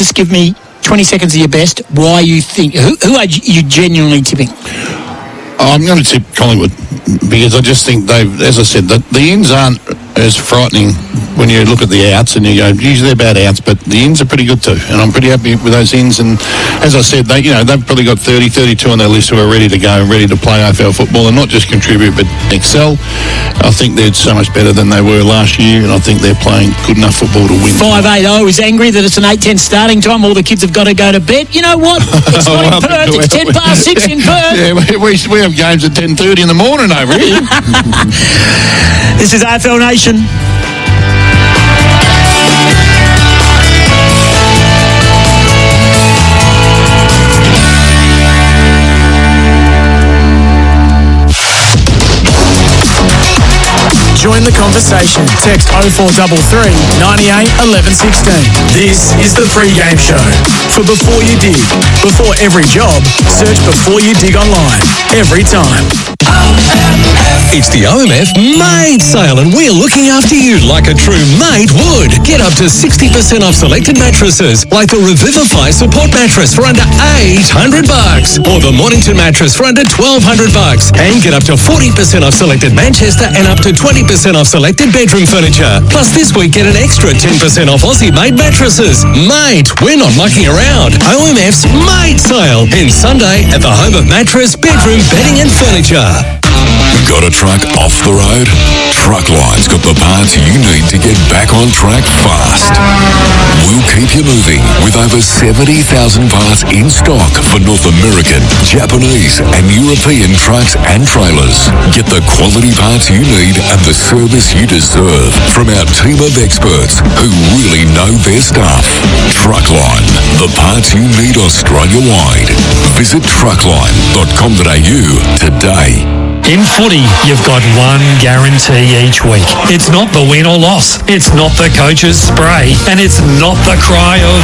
Just give me 20 seconds of your best. Why you think... Who are you genuinely tipping? I'm going to tip Collingwood because I just think they've, as I said, the ins aren't as frightening when you look at the outs and you go, usually they're bad outs, but the ins are pretty good too. And I'm pretty happy with those ins. And as I said, they've probably got 30, 32 on their list who are ready to go and ready to play AFL football and not just contribute but excel. I think they're so much better than they were last year, and I think they're playing good enough football to win. 580 is angry that it's an 8:10 starting time. All the kids have got to go to bed. You know what? It's not in Perth. It's 10 past 6 in Perth. Yeah, we have games at 10:30 in the morning over here. This is AFL Nation. Join the conversation. Text 0433 98 11 16. This is the pre-game show for Before You Dig. Before every job, search Before You Dig online. Every time. It's the OMF Mate Sale, and we're looking after you like a true mate would. Get up to 60% off selected mattresses, like the Revivify Support Mattress for under $800, or the Mornington Mattress for under $1,200. And get up to 40% off selected Manchester and up to 20% off selected bedroom furniture. Plus this week, get an extra 10% off Aussie-made mattresses. Mate, we're not mucking around. OMF's Mate Sale ends Sunday at the home of mattress, bedroom, bedding and furniture. Got a truck off the road? Truckline's got the parts you need to get back on track fast. We'll keep you moving with over 70,000 parts in stock for North American, Japanese and European trucks and trailers. Get the quality parts you need and the service you deserve from our team of experts who really know their stuff. Truckline, the parts you need Australia-wide. Visit truckline.com.au today. In footy, you've got one guarantee each week. It's not the win or loss. It's not the coach's spray. And it's not the cry of...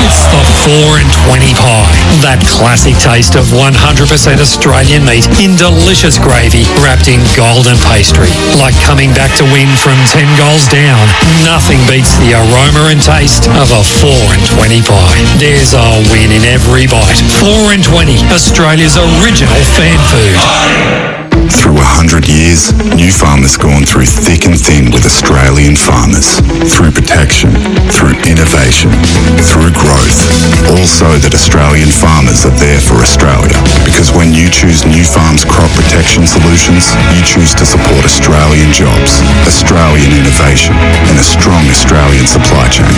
It's the 4 and 20 pie. That classic taste of 100% Australian meat in delicious gravy wrapped in golden pastry. Like coming back to win from 10 goals down. Nothing beats the aroma and taste of a 4 and 20 pie. There's a win in every bite. 4 and 20, Australia's original fan food. Through 100 years, New Farm has gone through thick and thin with Australian farmers. Through protection, through innovation, through growth. All so that Australian farmers are there for Australia. Because when you choose New Farm's crop protection solutions, you choose to support Australian jobs, Australian innovation, and a strong Australian supply chain.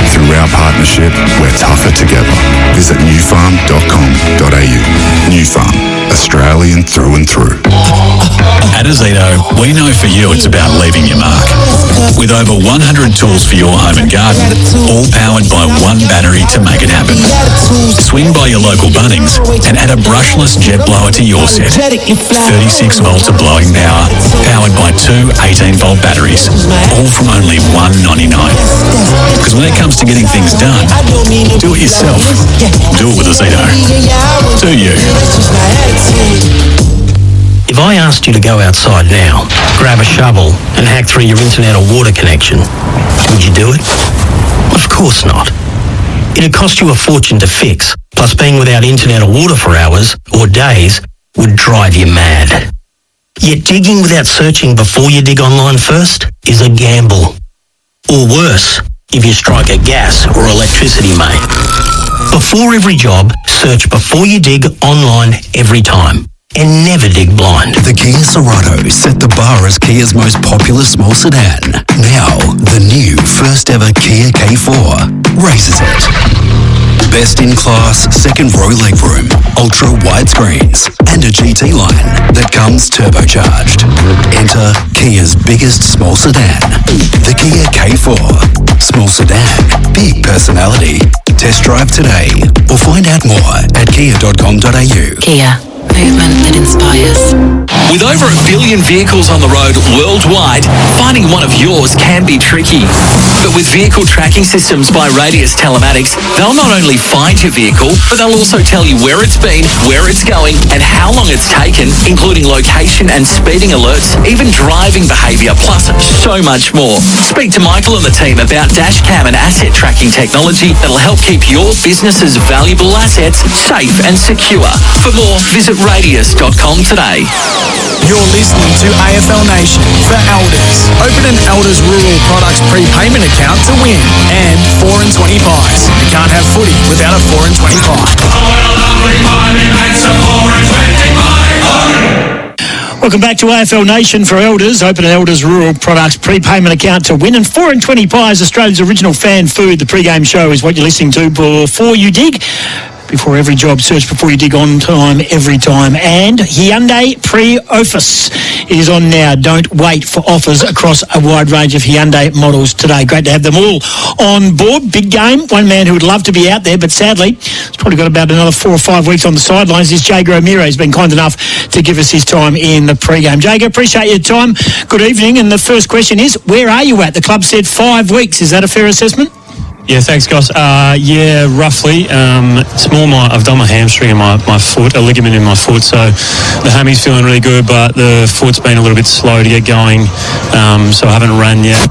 Through our partnership, we're tougher together. Visit newfarm.com.au. New Farm, Australian through and through. At Azito, we know for you it's about leaving your mark. With over 100 tools for your home and garden, all powered by one battery to make it happen. Swing by your local Bunnings and add a brushless jet blower to your set. 36 volts of blowing power, powered by two 18-volt batteries, all from only $1.99. Because when it comes to getting things done, do it yourself. Do it with Azito. Do you? If I asked you to go outside now, grab a shovel and hack through your internet or water connection, would you do it? Of course not. It'd cost you a fortune to fix, plus being without internet or water for hours or days would drive you mad. Yet digging without searching before you dig online first is a gamble. Or worse, if you strike a gas or electricity main. Before every job, search before you dig online every time. And never dig blind. The Kia Cerato set the bar as Kia's most popular small sedan. Now, the new first ever Kia K4 raises it. Best in class, second row legroom, ultra wide screens, and a GT line that comes turbocharged. Enter Kia's biggest small sedan, the Kia K4. Small sedan, big personality. Test drive today or find out more at kia.com.au. Kia. movement that inspires. With over 1 billion vehicles on the road worldwide, finding one of yours can be tricky. But with vehicle tracking systems by Radius Telematics, they'll not only find your vehicle, but they'll also tell you where it's been, where it's going, and how long it's taken, including location and speeding alerts, even driving behaviour, plus so much more. Speak to Michael and the team about dashcam and asset tracking technology that'll help keep your business's valuable assets safe and secure. For more, visit radius.com today. You're listening to AFL Nation for Elders. Open an Elders Rural Products prepayment account to win. And 4 and 20 pies. You can't have footy without a 4 and 20 pie. Welcome back to AFL Nation for Elders. Open an Elders Rural Products prepayment account to win. And 4 and 20 pies, Australia's original fan food. The pre-game show is what you're listening to before you dig. Before every job, search before you dig, on time, every time. And Hyundai Pre-Office is on now. Don't wait for offers across a wide range of Hyundai models today. Great to have them all on board. Big game. One man who would love to be out there, but sadly, he's probably got about another 4 or 5 weeks on the sidelines, is Jago O'Meara. He's been kind enough to give us his time in the pre-game. Jago, appreciate your time. Good evening. And the first question is, where are you at? The club said 5 weeks. Is that a fair assessment? Yeah, thanks, Goss. Yeah, roughly. I've done my hamstring and my foot, a ligament in my foot, so the hammy's feeling really good, but the foot's been a little bit slow to get going, so I haven't run yet.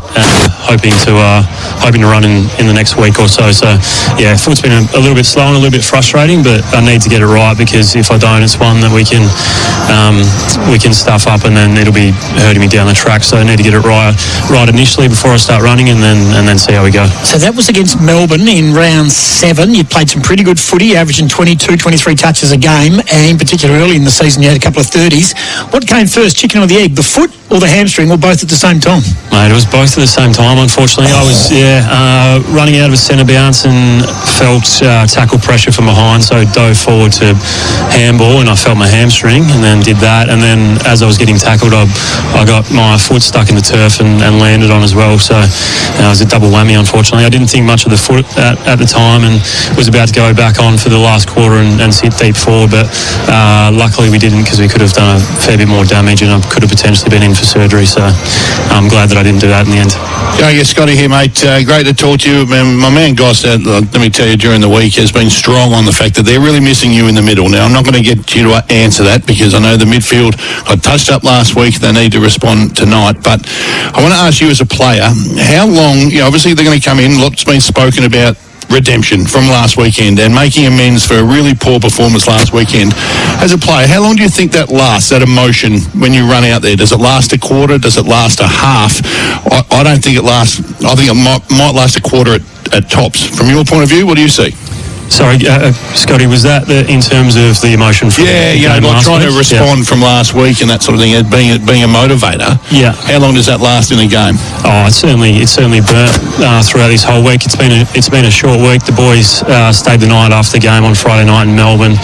Hoping to run in the next week or so. So, yeah, foot's been a little bit slow and a little bit frustrating, but I need to get it right, because if I don't, it's one that we can stuff up and then it'll be hurting me down the track. So I need to get it right initially before I start running, and then see how we go. So that was against Melbourne in round 7. You played some pretty good footy, averaging 22, 23 touches a game, and in particular early in the season you had a couple of 30s. What came first, chicken or the egg, the foot or the hamstring, or both at the same time? Mate, it was both at the same time, unfortunately. I was, running out of a centre bounce and felt tackle pressure from behind, so dove forward to handball and I felt my hamstring and then did that. And then as I was getting tackled, I got my foot stuck in the turf and landed on as well. So it was a double whammy, unfortunately. I didn't think much of the foot at the time and was about to go back on for the last quarter and sit deep forward, but luckily we didn't, because we could have done a fair bit more damage and I could have potentially been in for surgery. So I'm glad that I didn't do that in the end. Yeah, Scotty here, mate. Great to talk to you. My man Goss, let me tell you, during the week has been strong on the fact that they're really missing you in the middle. Now, I'm not going to get you to answer that, because I know the midfield got touched up last week. They need to respond tonight. But I want to ask you as a player, how long, obviously they're going to come in, lots been spoken about redemption from last weekend and making amends for a really poor performance last weekend. As a player, how long do you think that lasts, that emotion, when you run out there? Does it last a quarter? Does it last a half? I don't think it lasts. I think it might last a quarter at tops. From your point of view, what do you see? Sorry, Scotty, was that in terms of the emotion from like trying to respond from last week and that sort of thing, being a motivator. Yeah. How long does that last in a game? Oh, it's certainly burnt throughout this whole week. It's been a short week. The boys stayed the night after the game on Friday night in Melbourne,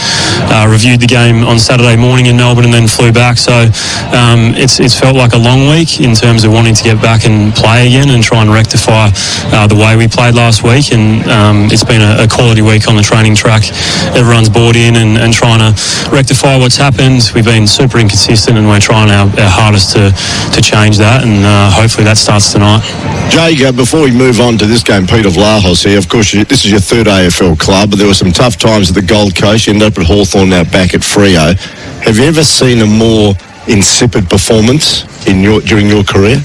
reviewed the game on Saturday morning in Melbourne, and then flew back. So it's felt like a long week in terms of wanting to get back and play again and try and rectify the way we played last week. And it's been a quality week on the training track. Everyone's bought in and trying to rectify what's happened. We've been super inconsistent and we're trying our hardest to change that, and hopefully that starts tonight. Jago, before we move on to this game, Peter Vlahos here, of course this is your third AFL club, but there were some tough times at the Gold Coast. You ended up at Hawthorn, now back at Freo. Have you ever seen a more insipid performance during your career?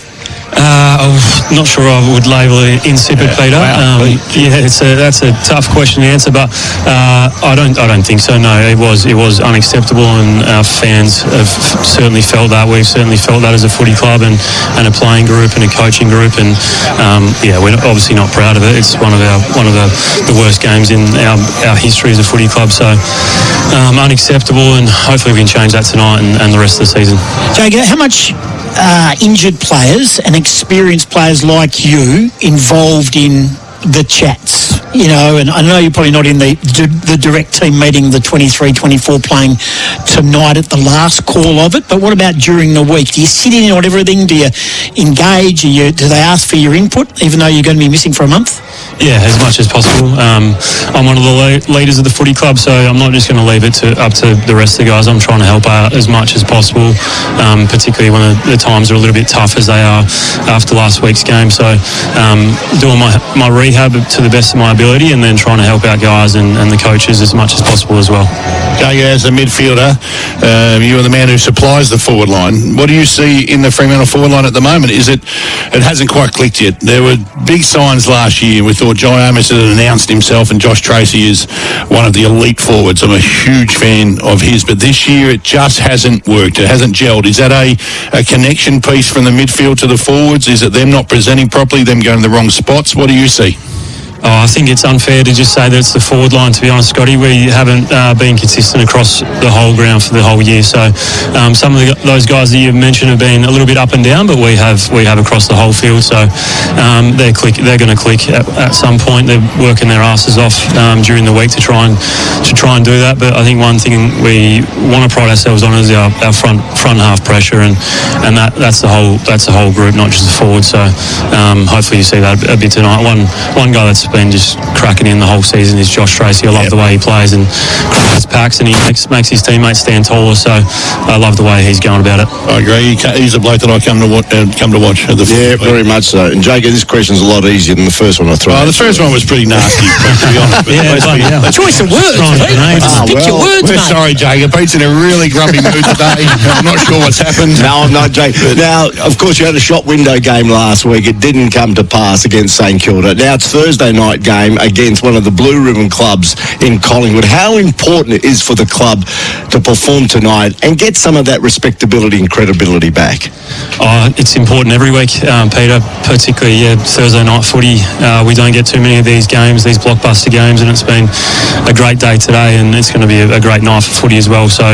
I'm not sure I would label it insipid, Peter. Wow. That's a tough question to answer, but I don't think so. No, it was unacceptable, and our fans have certainly felt that. We've certainly felt that as a footy club and a playing group and a coaching group, and we're obviously not proud of it. It's one of the worst games in our history as a footy club. So unacceptable, and hopefully we can change that tonight and the rest of the season. Jago, how much injured players and experienced players like you involved in the chats? you know, and I know you're probably not in the direct team meeting, the 23-24 playing tonight at the last call of it, but what about during the week? Do you sit in on everything? Do you engage? Do they ask for your input, even though you're going to be missing for a month? Yeah, as much as possible. I'm one of the leaders of the footy club, so I'm not just going to leave it up to the rest of the guys. I'm trying to help out as much as possible, particularly when the times are a little bit tough as they are after last week's game. So doing my rehab to the best of my ability, and then trying to help out guys and the coaches as much as possible as well. Jago, as a midfielder, you are the man who supplies the forward line. What do you see in the Fremantle forward line at the moment? It hasn't quite clicked yet. There were big signs last year. We thought Jai Amos had announced himself, and Josh Tracy is one of the elite forwards. I'm a huge fan of his, but this year it just hasn't worked. It hasn't gelled. Is that a connection piece from the midfield to the forwards? Is it them not presenting properly, them going to the wrong spots? What do you see? I think it's unfair to just say that it's the forward line, to be honest, Scotty. We haven't been consistent across the whole ground for the whole year. So some of those guys that you've mentioned have been a little bit up and down, but we have across the whole field. So they're going to click at some point. They're working their asses off during the week to try and do that. But I think one thing we want to pride ourselves on is our front half pressure, and that's the whole group, not just the forward. So hopefully you see that a bit tonight. One guy that's been just cracking in the whole season is Josh Tracy. I love the way he plays and his packs, and he makes his teammates stand taller. So I love the way he's going about it. I agree. He's a bloke that I come to watch at the very much so. And Jago, this question's a lot easier than the first one I threw. The first one was pretty nasty, to be honest. Choice of words, mate. Stick your words, mate. Sorry, Jago. Pete's in a really grumpy mood today. I'm not sure what's happened. No, I'm not, Jake. Now, of course, you had a shop window game last week. It didn't come to pass against St Kilda. Now it's Thursday night game against one of the Blue Ribbon clubs in Collingwood. How important it is for the club to perform tonight and get some of that respectability and credibility back? It's important every week, Peter, particularly Thursday night footy. We don't get too many of these games, these blockbuster games, and it's been a great day today, and it's going to be a great night for footy as well. So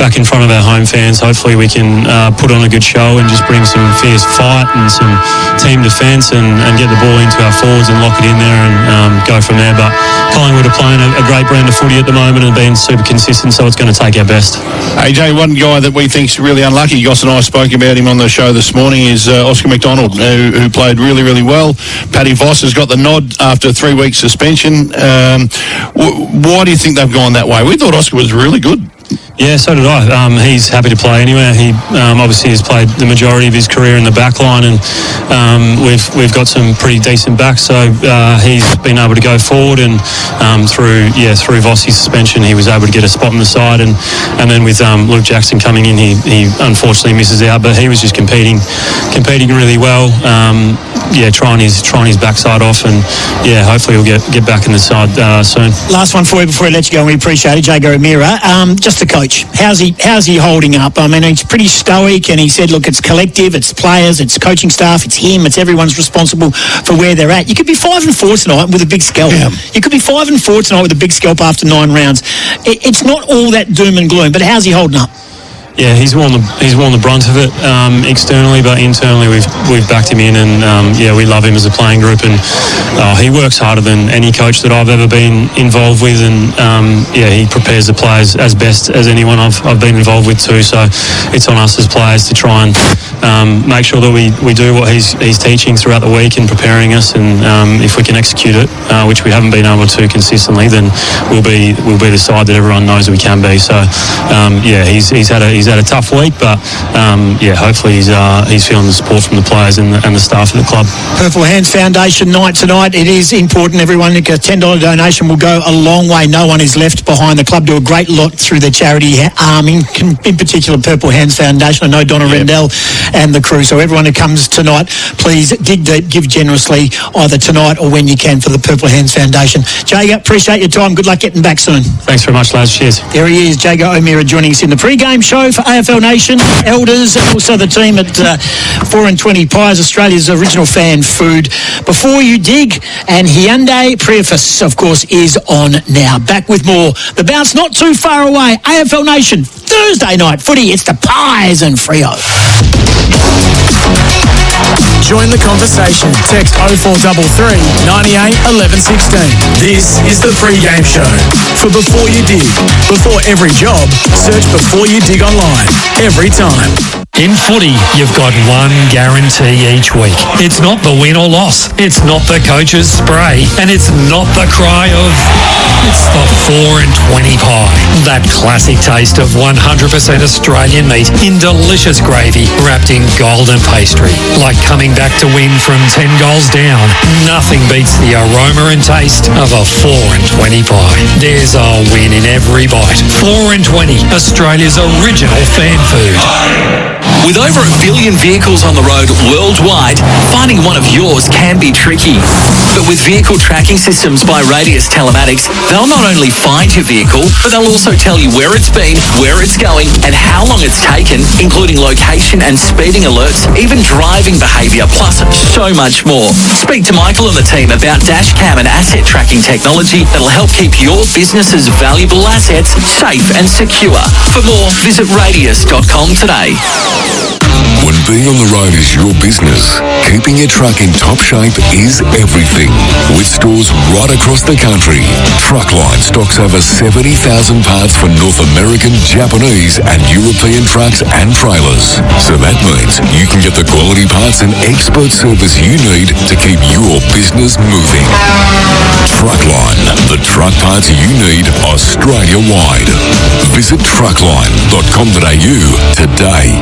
back in front of our home fans, hopefully we can put on a good show and just bring some fierce fight and some team defence and get the ball into our forwards and lock it in there and go from there. But Collingwood are playing a great brand of footy at the moment and being super consistent, so it's going to take our best. AJ, one guy that we think's really unlucky, Goss and I spoke about him on the show this morning, is Oscar McDonald, who played really, really well. Paddy Voss has got the nod after a 3-week suspension. Why do you think they've gone that way? We thought Oscar was really good. Yeah, so did I. He's happy to play anywhere. He obviously has played the majority of his career in the back line, and we've got some pretty decent backs, so he's been able to go forward, and through Vossi's suspension he was able to get a spot on the side, and then with Luke Jackson coming in, he unfortunately misses out, but he was just competing really well. Trying his backside off, and hopefully he'll get back in the side soon. Last one for you before I let you go, and we appreciate it, Jago O'Meara. Just the coach. How's he holding up? I mean, he's pretty stoic, and he said, look, it's collective, it's players, it's coaching staff, it's him, it's everyone's responsible for where they're at. You could be 5-4 tonight with a big scalp. Yeah. You could be 5-4 tonight with a big scalp after 9 rounds. It's not all that doom and gloom, but how's he holding up? Yeah, he's worn the brunt of it externally, but internally we've backed him in, and we love him as a playing group, and he works harder than any coach that I've ever been involved with, and he prepares the players as best as anyone I've been involved with too. So it's on us as players to try and make sure that we do what he's teaching throughout the week and preparing us, and if we can execute it, which we haven't been able to consistently, then we'll be the side that everyone knows we can be. So he's had a tough week, but hopefully he's feeling the support from the players and the staff of the club. Purple Hands Foundation night tonight. It is important. Everyone, a $10 donation will go a long way. No one is left behind. The club do a great lot through their charity arm, in particular Purple Hands Foundation. I know Donna Rendell and the crew. So everyone who comes tonight, please dig deep, give generously, either tonight or when you can, for the Purple Hands Foundation. Jago, appreciate your time. Good luck getting back soon. Thanks very much, lads. Cheers. There he is, Jago O'Meara, joining us in the pre-game show for AFL Nation, Elders, and also the team at 420 Pies, Australia's original fan food. Before you dig, and Hyundai Prius, of course, is on now. Back with more. The bounce not too far away. AFL Nation, Thursday night footy. It's the Pies and Freo. Join the conversation. Text 0433 98 11 16. This is the pre-game show for Before You Dig. Before every job, search Before You Dig online. Every time. In footy, you've got one guarantee each week. It's not the win or loss. It's not the coach's spray. And it's not the cry of... It's the 4 and 20 pie. That classic taste of 100% Australian meat in delicious gravy wrapped in golden pastry. Like coming back to win from 10 goals down. Nothing beats the aroma and taste of a 4 and 20 pie. There's a win in every bite. 4 and 20, Australia's original fan food. With over 1 billion vehicles on the road worldwide, finding one of yours can be tricky. But with vehicle tracking systems by Radius Telematics, they'll not only find your vehicle, but they'll also tell you where it's been, where it's going, and how long it's taken, including location and speeding alerts, even driving behaviour, plus so much more. Speak to Michael and the team about dashcam and asset tracking technology that'll help keep your business's valuable assets safe and secure. For more, visit radius.com today. When being on the road is your business, keeping your truck in top shape is everything. With stores right across the country, Truckline stocks over 70,000 parts for North American, Japanese and European trucks and trailers. So that means you can get the quality parts and expert service you need to keep your business moving. Truckline, the truck parts you need Australia-wide. Visit truckline.com.au today.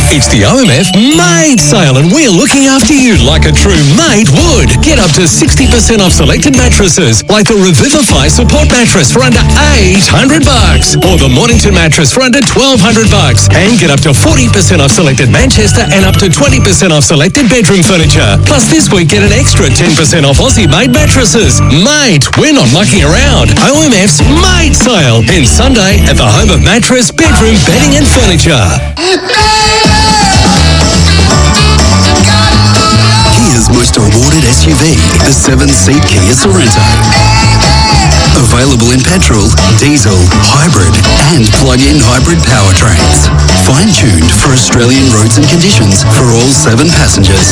It's the OMF Mate Sale and we're looking after you like a true mate would. Get up to 60% off selected mattresses like the Revivify Support Mattress for under $800 or the Mornington Mattress for under $1,200 and get up to 40% off selected Manchester and up to 20% off selected bedroom furniture. Plus this week get an extra 10% off Aussie made mattresses. Mate, we're not mucking around. OMF's Mate Sale ends Sunday at the home of mattress, bedroom, bedding and furniture. Kia's most awarded SUV, the 7-seat Kia Sorento. Available in petrol, diesel, hybrid and plug-in hybrid powertrains. Fine-tuned for Australian roads and conditions for all 7 passengers.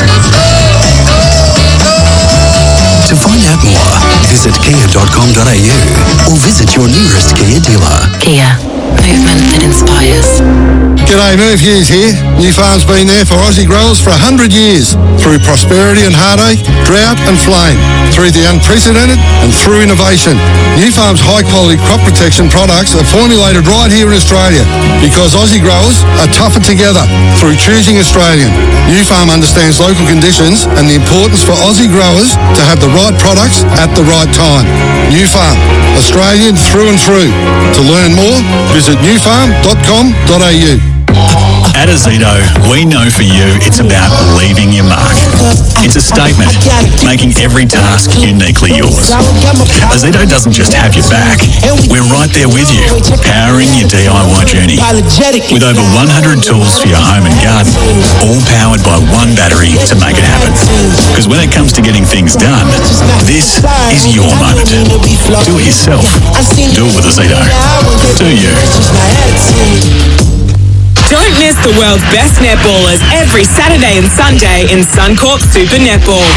To find out more, visit kia.com.au or visit your nearest Kia dealer. Kia, movement that inspires. G'day, Merv Hughes here. New Farm's been there for Aussie growers for 100 years. Through prosperity and heartache, drought and flame. Through the unprecedented and through innovation. New Farm's high-quality crop protection products are formulated right here in Australia because Aussie growers are tougher together through choosing Australian. New Farm understands local conditions and the importance for Aussie growers to have the right products at the right time. New Farm, Australian through and through. To learn more, visit newfarm.com.au. At Azito, we know for you it's about leaving your mark. It's a statement, making every task uniquely yours. Azito doesn't just have your back, we're right there with you, powering your DIY journey. With over 100 tools for your home and garden, all powered by one battery to make it happen. Because when it comes to getting things done, this is your moment. Do it yourself. Do it with Azito. Do you? Don't miss the world's best netballers every Saturday and Sunday in Suncorp Super Netball.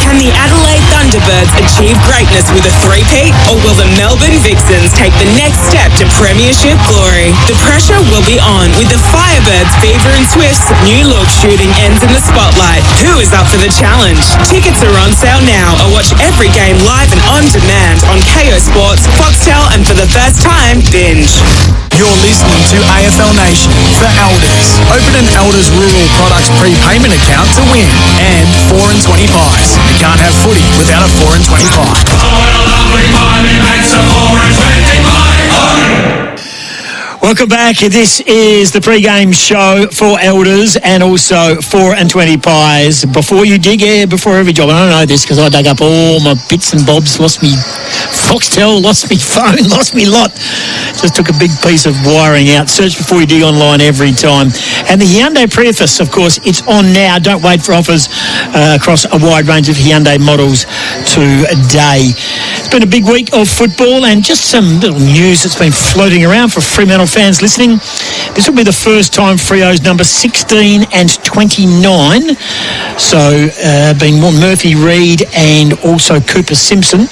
Can the Adelaide Thunderbirds achieve greatness with a three-peat, or will the Melbourne Vixens take the next step to premiership glory? The pressure will be on with the Firebirds Fever and Swift's new look shooting ends in the spotlight. Who is up for the challenge? Tickets are on sale now, or watch every game live and on demand on KO Sports, Foxtel and for the first time, Binge. You're listening to AFL Nation for Elders. Open an Elders Rural Products prepayment account to win. And 4 and 20 pies. You can't have footy without a 4 and 20 pie. Welcome back. This is the pre-game show for Elders and also 4 and 20 pies. Before you dig, before every job. I don't know this because I dug up all my bits and bobs, lost me Foxtel, lost me phone, lost me lot. Just took a big piece of wiring out. Search Before You Dig online every time. And the Hyundai Prius, of course, it's on now. Don't wait for offers across a wide range of Hyundai models today. been a big week of football, and just some little news that's been floating around for Fremantle fans listening. This will be the first time Freo's number 16 and 29, so being Murphy Reid and also Cooper Simpson,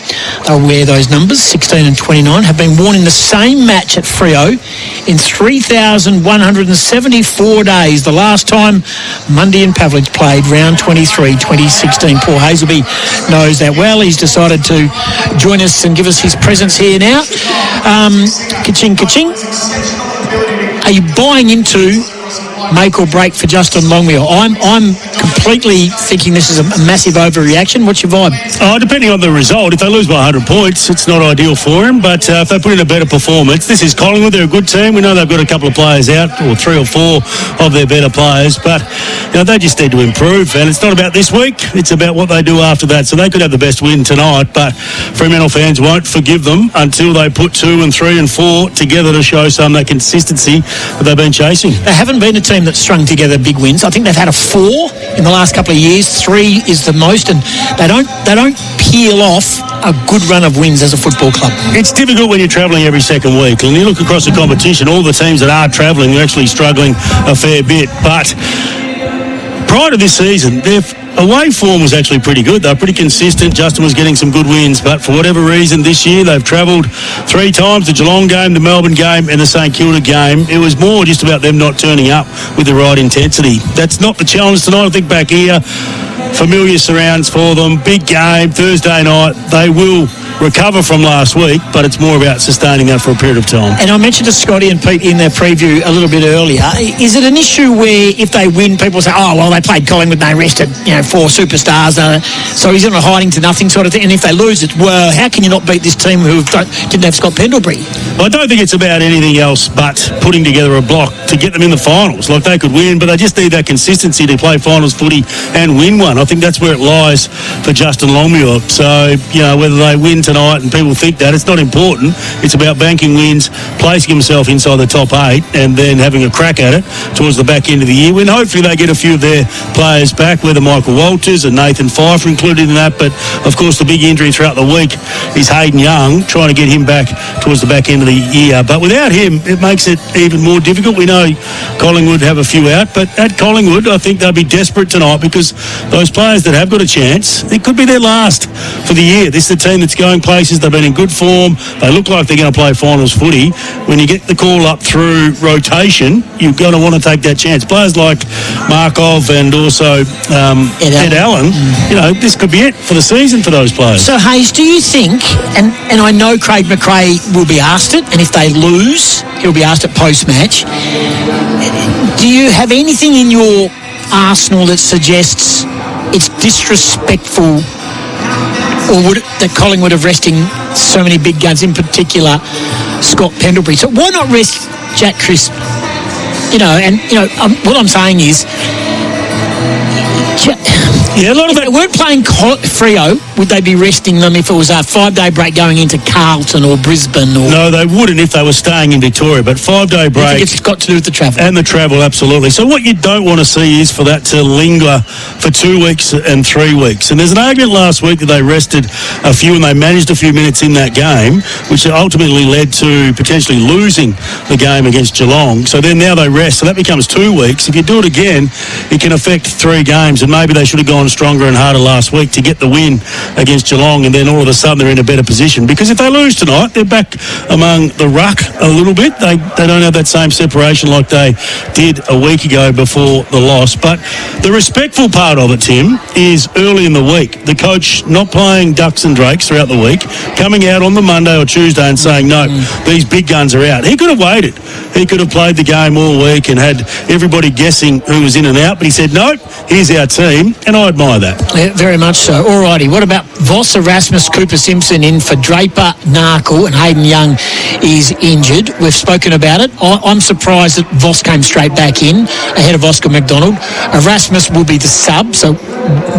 they'll wear those numbers, 16 and 29, have been worn in the same match at Freo in 3,174 days. The last time Mundy and Pavlich played round 23, 2016. Paul Hazelby knows that well. He's decided to join us and give us his presence here now. Ka-ching, ka-ching. Are you buying into make or break for Justin Longmuir? I'm completely thinking this is a massive overreaction. What's your vibe? Depending on the result, if they lose by 100 points, it's not ideal for him. But if they put in a better performance, this is Collingwood. They're a good team. We know they've got a couple of players out, or 3 or 4 of their better players. But they just need to improve. And it's not about this week. It's about what they do after that. So they could have the best win tonight, but Fremantle fans won't forgive them until they put 2 and 3 and 4 together to show some of that consistency that they've been chasing. They haven't been a team that's strung together big wins. I think they've had a 4 in the last couple of years. 3 is the most, and they don't peel off a good run of wins as a football club. It's difficult when you're travelling every second week, and you look across the competition, all the teams that are travelling are actually struggling a fair bit. But prior to this season, their away form was actually pretty good. They were pretty consistent. Justin was getting some good wins, but for whatever reason this year they've travelled 3 times, the Geelong game, the Melbourne game and the St Kilda game. It was more just about them not turning up with the right intensity. That's not the challenge tonight. I think back here, familiar surrounds for them. Big game, Thursday night. They will recover from last week, but it's more about sustaining that for a period of time. And I mentioned to Scotty and Pete in their preview a little bit earlier, is it an issue where if they win, people say, oh, well, they played Collingwood, they rested, 4 superstars, so he's in a hiding to nothing sort of thing, and if they lose, it's, well, how can you not beat this team who didn't have Scott Pendlebury? Well, I don't think it's about anything else but putting together a block to get them in the finals. Like, they could win, but they just need that consistency to play finals footy and win one. I think that's where it lies for Justin Longmuir. So, whether they win tonight and people think that, it's not important. It's about banking wins, placing himself inside the top 8 and then having a crack at it towards the back end of the year when hopefully they get a few of their players back, whether Michael Walters and Nathan Fife are included in that. But of course the big injury throughout the week is Hayden Young, trying to get him back towards the back end of the year. But without him, it makes it even more difficult. We know Collingwood have a few out, but at Collingwood I think they'll be desperate tonight because those players that have got a chance, it could be their last for the year. This is a team that's going places. They've been in good form. They look like they're going to play finals footy. When you get the call up through rotation, you're going to want to take that chance. Players like Markov and also Ed Allen, this could be it for the season for those players. So, Hayes, do you think, and I know Craig McRae will be asked it, and if they lose, he'll be asked it post-match, do you have anything in your arsenal that suggests it's disrespectful or that Collingwood are resting so many big guns, in particular Scott Pendlebury? So why not rest Jack Crisp? What I'm saying is, a lot of if they weren't playing Freo, would they be resting them if it was a 5-day break going into Carlton or Brisbane? No, they wouldn't if they were staying in Victoria, but 5-day break. I think it's got to do with the travel. And the travel, absolutely. So what you don't want to see is for that to linger for 2 weeks and 3 weeks. And there's an argument last week that they rested a few and they managed a few minutes in that game, which ultimately led to potentially losing the game against Geelong. So then now they rest, so that becomes 2 weeks. If you do it again, it can affect 3 games, and maybe they should have gone stronger and harder last week to get the win against Geelong, and then all of a sudden they're in a better position. Because if they lose tonight, they're back among the ruck a little bit. They don't have that same separation like they did a week ago before the loss. But the respectful part of it, Tim, is early in the week. The coach not playing ducks and drakes throughout the week, coming out on the Monday or Tuesday and saying, no, these big guns are out. He could have waited. He could have played the game all week and had everybody guessing who was in and out. But he said, no, here's our team, and I admire that. Yeah, very much so. All righty. What about Voss, Erasmus, Cooper Simpson in for Draper, Narkle, and Hayden Young is injured. We've spoken about it. I'm surprised that Voss came straight back in ahead of Oscar McDonald. Erasmus will be the sub, so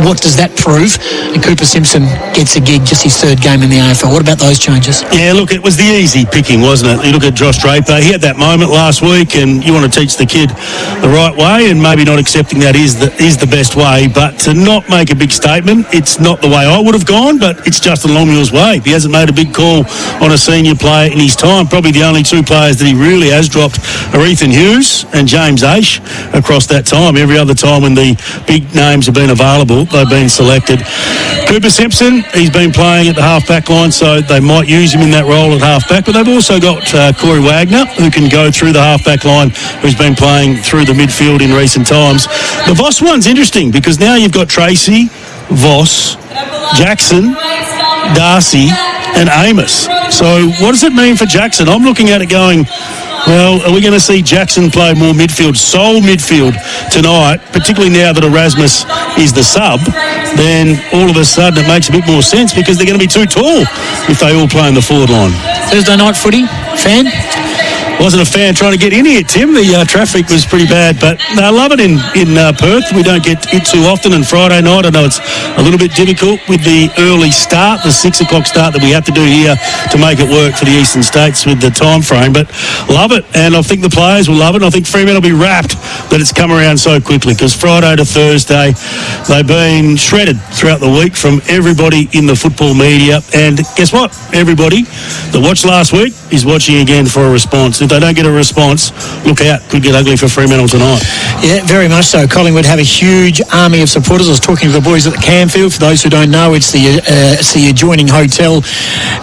what does that prove? And Cooper Simpson gets a gig, just his 3rd game in the AFL. What about those changes? Yeah, look, it was the easy picking, wasn't it? You look at Josh Draper. He had that moment last week, and you want to teach the kid the right way, and maybe not accepting that is the best way. way, but to not make a big statement, it's not the way I would have gone, but it's Justin Longmuir's way. He hasn't made a big call on a senior player in his time. Probably the only two players that he really has dropped are Ethan Hughes and James Aish across that time. Every other time when the big names have been available, they've been selected. Cooper Simpson, he's been playing at the half-back line, so they might use him in that role at half-back, but they've also got Corey Wagner, who can go through the half-back line, who's been playing through the midfield in recent times. The Voss one's interesting because now you've got Tracy, Voss, Jackson, Darcy and Amos. So what does it mean for Jackson? I'm looking at it going, well, are we going to see Jackson play more midfield, sole midfield tonight, particularly now that Erasmus is the sub? Then all of a sudden it makes a bit more sense because they're going to be too tall if they all play in the forward line. Thursday night footy, fan? Wasn't a fan trying to get in here, Tim. The traffic was pretty bad, but I love it in Perth. We don't get it too often, and Friday night I know it's a little bit difficult with the early start, the 6 o'clock start that we have to do here to make it work for the Eastern States with the time frame, but love it, and I think the players will love it, and I think Fremantle will be wrapped that it's come around so quickly because Friday to Thursday they've been shredded throughout the week from everybody in the football media, and guess what? Everybody that watched last week is watching again for a response. If they don't get a response, look out. Could get ugly for Fremantle tonight. Yeah, very much so. Collingwood have a huge army of supporters. I was talking to the boys at the Camfield. For those who don't know, it's the adjoining hotel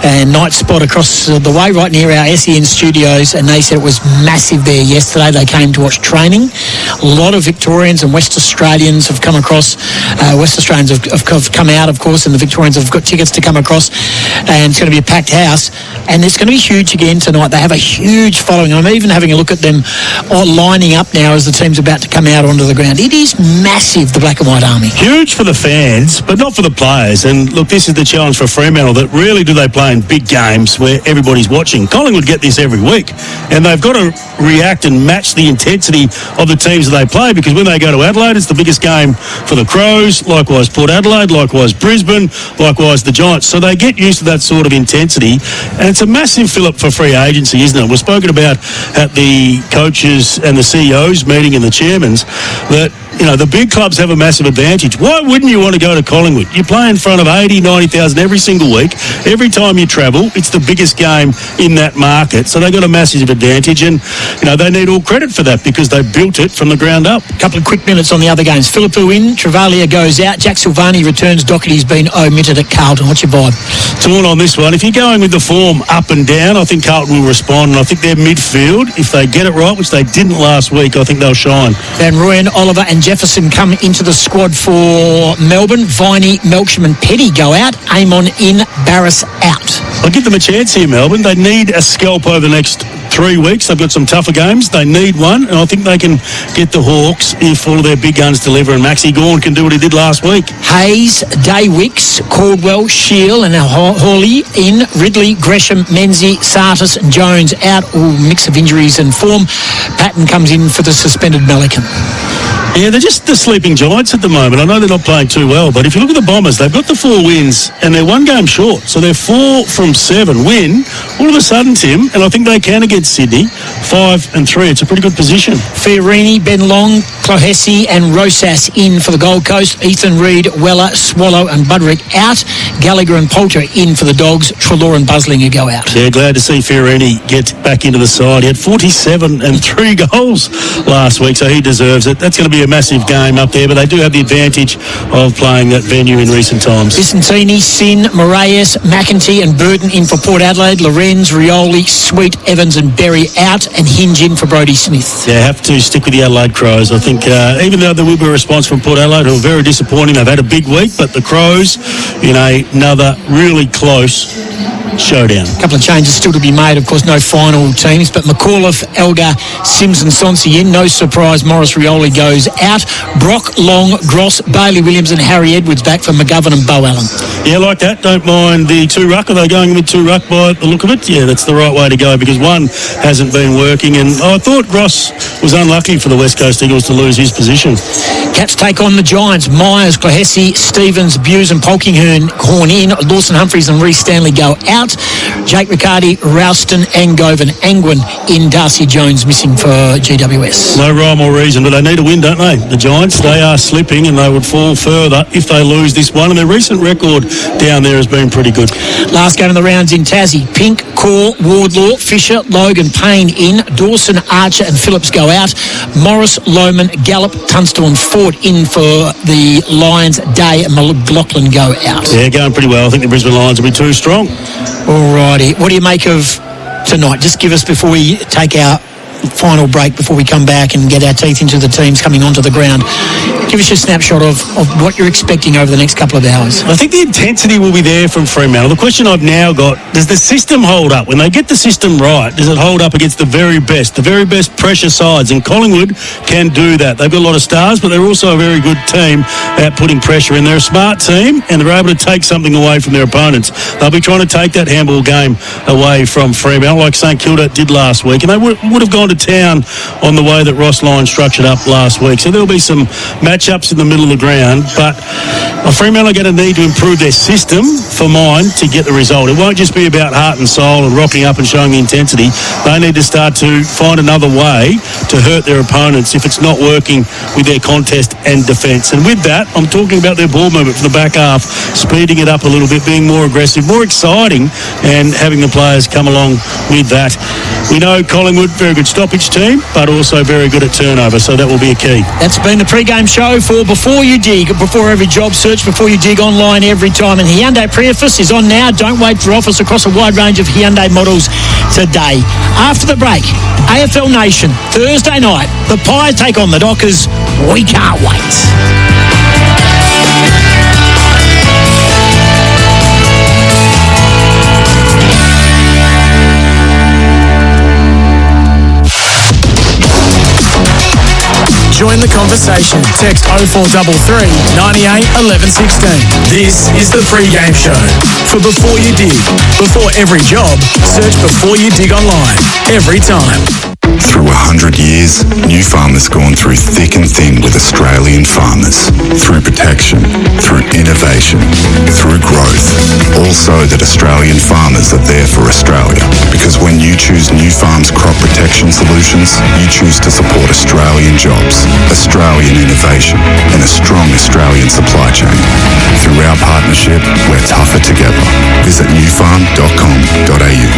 and night spot across the way, right near our SEN studios, and they said it was massive there yesterday. They came to watch training. A lot of Victorians and West Australians have come across. West Australians have come out, of course, and the Victorians have got tickets to come across, and it's going to be a packed house, and it's going to be huge again tonight. They have a huge following. I'm even having a look at them lining up now as the team's about to come out onto the ground. It is massive, the Black and White Army. Huge for the fans, but not for the players. And look, this is the challenge for Fremantle, that really do they play in big games where everybody's watching. Collingwood get this every week, and they've got to react and match the intensity of the teams that they play, because when they go to Adelaide, it's the biggest game for the Crows, likewise Port Adelaide, likewise Brisbane, likewise the Giants. So they get used to that sort of intensity, and it's a massive fill-up for free agency, isn't it? We've spoken about at the coaches and the CEOs meeting and the chairmans that, you know, the big clubs have a massive advantage. Why wouldn't you want to go to Collingwood? You play in front of 80, 90,000 every single week. Every time you travel, it's the biggest game in that market. So they've got a massive advantage, and, you know, they need all credit for that because they built it from the ground up. A couple of quick minutes on the other games. Philippou in, Travalia goes out, Jack Silvani returns, Doherty's been omitted at Carlton. What's your vibe? Torn on this one. If you're going with the form up and down, I think Carlton will respond, and I think their midfield, if they get it right, which they didn't last week, I think they'll shine. Van Rooyen, Oliver and Jefferson come into the squad for Melbourne. Viney, Melksham and Petty go out. Amon in, Barris out. I'll give them a chance here, Melbourne. They need a scalp over the next 3 weeks. They've got some tougher games. They need one, and I think they can get the Hawks if all of their big guns deliver, and Maxie Gawn can do what he did last week. Hayes, Daywicks, Caldwell, Shield and Hawley in, Ridley, Gresham, Menzies, Sartis and Jones out. All mix of injuries and form. Patton comes in for the suspended Melican. Yeah, they're just the sleeping giants at the moment. I know they're not playing too well, but if you look at the Bombers, they've got the 4 wins and they're 1 game short. So they're 4 from 7 win. All of a sudden, Tim, and I think they can against Sydney, 5 and 3. It's a pretty good position. Fiorini, Ben Long, Clohesi and Rosas in for the Gold Coast. Ethan Reid, Weller, Swallow and Budrick out. Gallagher and Poulter in for the Dogs. Treloar and Buslinger go out. Yeah, glad to see Fiorini get back into the side. He had 47 and 3 goals last week, so he deserves it. That's going to be a massive game up there, but they do have the advantage of playing that venue in recent times. Vicentini, Sin, Moraes, McEntee and Burton in for Port Adelaide. Lorenz, Rioli, Sweet, Evans and Berry out, and Hinge in for Brodie Smith. Yeah, have to stick with the Adelaide Crows. I think even though there will be a response from Port Adelaide, who are very disappointing, they've had a big week, but the Crows in another really close showdown. A couple of changes still to be made, of course, no final teams, but McAuliffe, Elgar, Sims and Sonsi in. No surprise, Morris Rioli goes out. Brock, Long, Gross, Bailey Williams and Harry Edwards back for McGovern and Bo Allen. Yeah, like that. Don't mind the two-ruck. Are they going with two-ruck by the look of it? Yeah, that's the right way to go because one hasn't been working. And I thought Ross was unlucky for the West Coast Eagles to lose his position. Cats take on the Giants. Myers, Clahessy, Stevens, Buse and Polkinghorn in. Lawson Humphries and Reece Stanley go out. Jake Riccardi, Rouston, Angove and Angwin in. Darcy Jones missing for GWS. No rhyme or reason, but they need a win, don't they? The Giants, they are slipping and they would fall further if they lose this one. And their recent record down there has been pretty good. Last game of the rounds in Tassie. Pink, Core, Wardlaw, Fisher, Logan, Payne in. Dawson, Archer and Phillips go out. Morris, Lohman, Gallup, Tunstall and Ford in for the Lions. Day and McLaughlin go out. Yeah, going pretty well. I think the Brisbane Lions will be too strong. Alrighty. What do you make of tonight? Just give us, before we take our final break, before we come back and get our teeth into the teams coming onto the ground, give us your snapshot of what you're expecting over the next couple of hours. I think the intensity will be there from Fremantle. The question I've now got, does the system hold up? When they get the system right, does it hold up against the very best pressure sides? And Collingwood can do that. They've got a lot of stars, but they're also a very good team at putting pressure in. They're a smart team, and they're able to take something away from their opponents. They'll be trying to take that handball game away from Fremantle, like St Kilda did last week, and they would have gone to town on the way that Ross Lyon structured up last week. So there'll be some matchups in the middle of the ground, but Fremantle are going to need to improve their system for mine to get the result. It won't just be about heart and soul and rocking up and showing the intensity. They need to start to find another way to hurt their opponents if it's not working with their contest and defence. And with that, I'm talking about their ball movement from the back half, speeding it up a little bit, being more aggressive, more exciting, and having the players come along with that. We know Collingwood, very good stoppage team, but also very good at turnover, so that will be a key. That's been the pre-game show for Before You Dig. Before every job, search Before You Dig online every time. And Hyundai Preface is on now. Don't wait for offers across a wide range of Hyundai models today. After the break, AFL Nation, Thursday night, the Pies take on the Dockers. We can't wait. Join the conversation. Text 0433 98 11 16. This is the pre-game show for Before You Dig. Before every job, search Before You Dig online every time. Through 100 years, New Farm has gone through thick and thin with Australian farmers. Through protection, through innovation, through growth. All so that Australian farmers are there for Australia. Because when you choose New Farm's crop protection solutions, you choose to support Australian jobs, Australian innovation, and a strong Australian supply chain. Through our partnership, we're tougher together. Visit newfarm.com.au.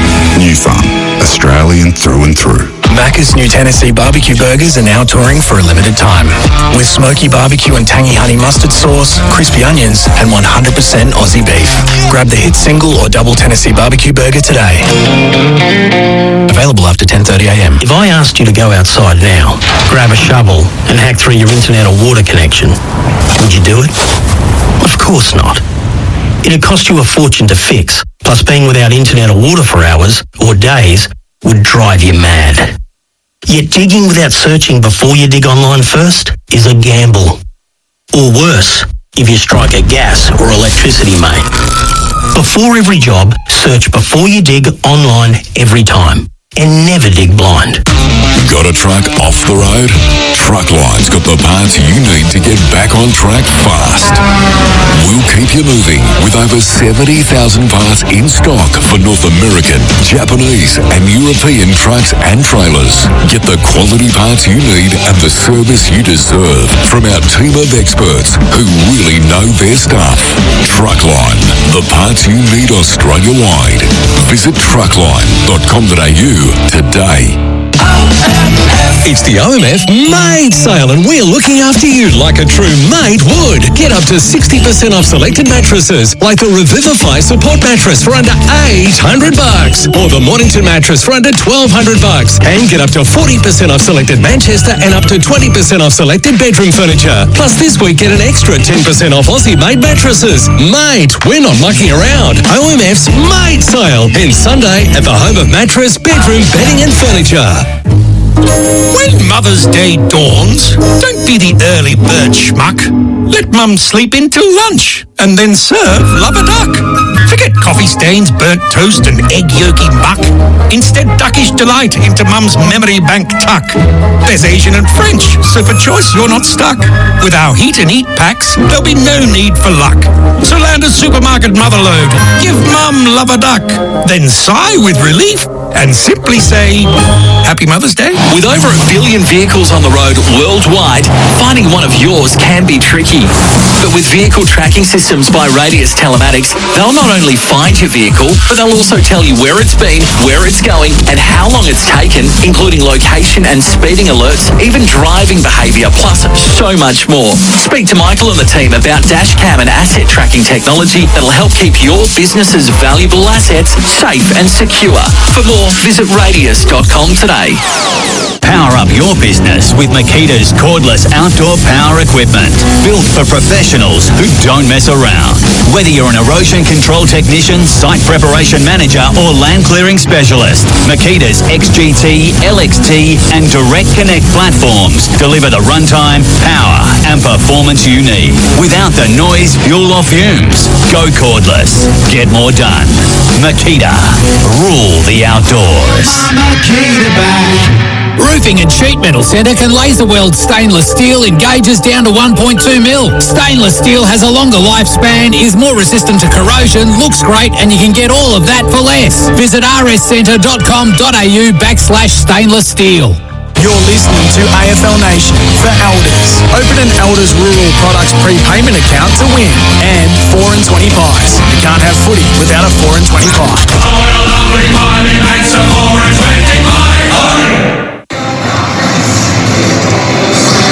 New Farm, Australian through and through. Macca's new Tennessee barbecue burgers are now touring for a limited time. With smoky barbecue and tangy honey mustard sauce, crispy onions, and 100% Aussie beef. Grab the hit single or double Tennessee barbecue burger today. Available after 10:30am. If I asked you to go outside now, grab a shovel and hack through your internet or water connection, would you do it? Of course not. It'd cost you a fortune to fix, plus being without internet or water for hours or days would drive you mad. Yet digging without searching before you dig online first is a gamble. Or worse, if you strike a gas or electricity main. Before every job, search Before You Dig online every time. And never dig blind. Got a truck off the road? Truckline's got the parts you need to get back on track fast. We'll keep you moving with over 70,000 parts in stock for North American, Japanese and European trucks and trailers. Get the quality parts you need and the service you deserve from our team of experts who really know their stuff. Truckline, the parts you need Australia-wide. Visit truckline.com.au today. It's the OMF Mate Sale and we're looking after you like a true mate would. Get up to 60% off selected mattresses like the Revivify Support Mattress for under $800 or the Mornington Mattress for under $1,200 and get up to 40% off selected Manchester and up to 20% off selected bedroom furniture. Plus this week get an extra 10% off Aussie-made mattresses. Mate, we're not mucking around. OMF's Mate Sale ends Sunday at the home of mattress, bedroom, bedding and furniture. When Mother's Day dawns, don't be the early bird schmuck. Let Mum sleep into lunch and then serve love a duck. Forget coffee stains, burnt toast and egg yolky muck. Instead, duckish delight into Mum's memory bank tuck. There's Asian and French, so for choice you're not stuck. With our heat and eat packs, there'll be no need for luck. So land a supermarket motherload, give Mum love a duck, then sigh with relief and simply say, Happy Mother's Day. With over 1 billion vehicles on the road worldwide, finding one of yours can be tricky. But with vehicle tracking systems by Radius Telematics, they'll not only find your vehicle, but they'll also tell you where it's been, where it's going, and how long it's taken, including location and speeding alerts, even driving behaviour, plus so much more. Speak to Michael and the team about dashcam and asset tracking technology that'll help keep your business's valuable assets safe and secure. For more, visit radius.com today. Power up your business with Makita's cordless outdoor power equipment. Built for professionals who don't mess around. Whether you're an erosion control technician, site preparation manager, or land clearing specialist, Makita's XGT, LXT, and Direct Connect platforms deliver the runtime, power, and performance you need. Without the noise, fuel, or fumes. Go cordless. Get more done. Makita. Rule the outdoors. Roofing and Sheet Metal Centre can laser weld stainless steel in gauges down to 1.2 mil. Stainless steel has a longer lifespan, is more resistant to corrosion, looks great, and you can get all of that for less. Visit rscentre.com.au/stainless steel. You're listening to AFL Nation for Elders. Open an Elders Rural Products prepayment account to win. And 4 and 20 pies. You can't have footy without a 4 and 20 pie.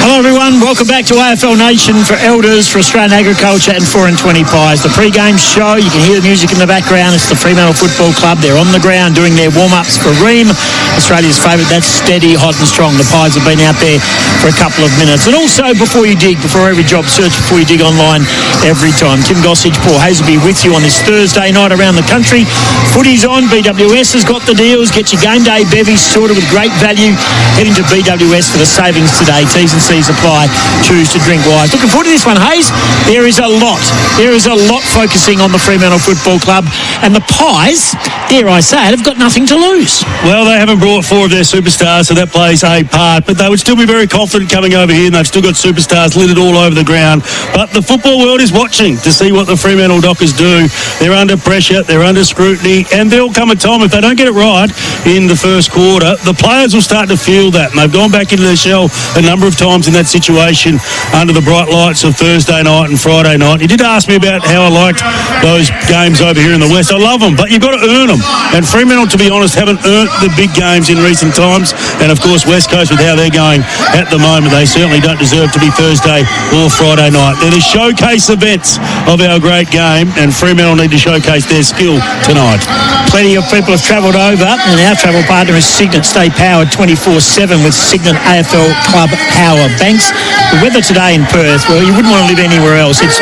Hello everyone, welcome back to AFL Nation for Elders, for Australian Agriculture and 4 and 20 pies. The pre-game show, you can hear the music in the background. It's the Fremantle Football Club. They're on the ground doing their warm-ups for Ream, Australia's favourite. That's steady, hot and strong. The pies have been out there for a couple of minutes. And also, before you dig, before every job, search Before You Dig online every time. Tim Gossage, Paul Hazelby with you on this Thursday night around the country. Footy's on, BWS has got the deals. Get your game day bevies sorted with great value. Heading to BWS for the savings today. T's and C's apply. Choose to drink wise. Looking forward to this one, Hayes. There is a lot focusing on the Fremantle Football Club, and the Pies, dare I say it, have got nothing to lose. Well, they haven't brought 4 of their superstars, so that plays a part, but they would still be very confident coming over here, and they've still got superstars littered all over the ground. But the football world is watching to see what the Fremantle Dockers do. They're under pressure, they're under scrutiny, and there'll come a time, if they don't get it right in the first quarter, the players will start to feel that, and they've gone back into their shell a number of times in that situation under the bright lights of Thursday night and Friday night. You did ask me about how I liked those games over here in the West. I love them, but you've got to earn them. And Fremantle, to be honest, haven't earned the big games in recent times. And, of course, West Coast, with how they're going at the moment, they certainly don't deserve to be Thursday or Friday night. They're the showcase events of our great game, and Fremantle need to showcase their skill tonight. Plenty of people have travelled over, and our travel partner is Signet. Stay powered 24/7 with Signet AFL Club Power Banks. The weather today in Perth, well, you wouldn't want to live anywhere else. It's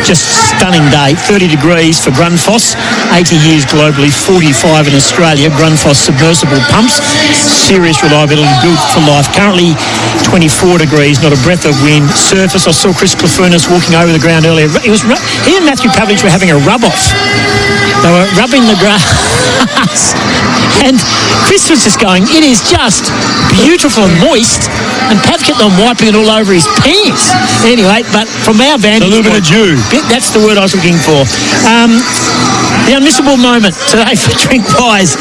just stunning day. 30 degrees for Grundfos, 80 years globally, 45 in Australia. Grundfos submersible pumps, serious reliability, built for life. Currently 24 degrees, not a breath of wind. Surface, I saw Chris Clafunas walking over the ground earlier. He and Matthew Pavlich were having a rub-off. They were rubbing the grass. And Chris was just going, it is just beautiful and moist. And Pav kept on wiping it all over his pants. Anyway, but from our vantage point, a little bit of dew. That's the word I was looking for. The unmissable moment today for Drink Wise.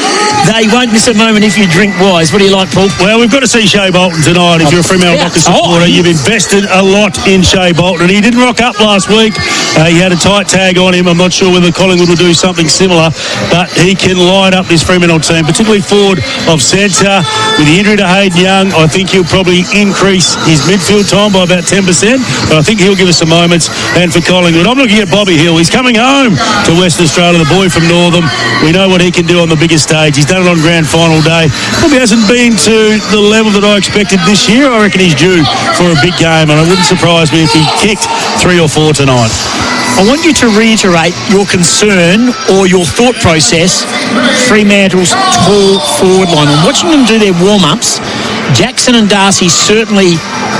They won't miss a moment if you drink wise. What do you like, Paul? Well, we've got to see Shea Bolton tonight. If you're a Fremantle Dockers supporter, you've invested a lot in Shea Bolton. He didn't rock up last week. He had a tight tag on him. I'm not sure whether Collingwood will do something similar, but he can line up this Fremantle team, particularly forward of centre. With the injury to Hayden Young, I think he'll probably increase his midfield time by about 10%, but I think he'll give us some moments. And for Collingwood, I'm looking at Bobby Hill. He's coming home to Western Australia, the boy from Northam. We know what he can do on the biggest stage. He's done it on grand final day. Probably hasn't been to the level that I expected this year. I reckon he's due for a big game, and it wouldn't surprise me if he kicked 3 or 4 tonight. I want you to reiterate your concern or your thought process, Fremantle's tall forward line. I'm watching them do their warm-ups, Jackson and Darcy certainly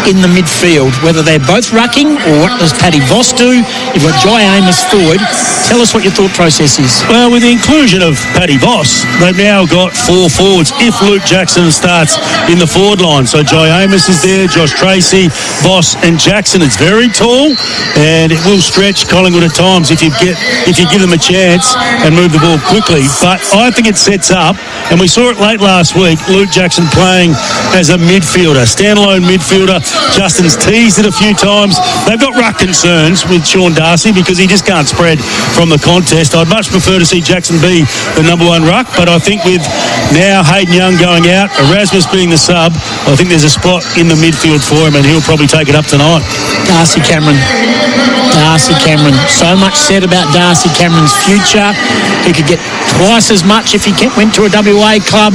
in the midfield, whether they're both rucking or what does Paddy Voss do? You've got Jai Amos forward. Tell us what your thought process is. Well, with the inclusion of Paddy Voss, they've now got 4 forwards if Luke Jackson starts in the forward line. So Jai Amos is there, Josh Tracy, Voss and Jackson. It's very tall and it will stretch Collingwood at times if you give them a chance and move the ball quickly. But I think it sets up, and we saw it late last week, Luke Jackson playing as a midfielder, standalone midfielder. Justin's teased it a few times. They've got ruck concerns with Sean Darcy because he just can't spread from the contest. I'd much prefer to see Jackson be the number 1 ruck, but I think with now Hayden Young going out, Erasmus being the sub, I think there's a spot in the midfield for him and he'll probably take it up tonight. Darcy Cameron. So much said about Darcy Cameron's future. He could get twice as much if he went to a WA club.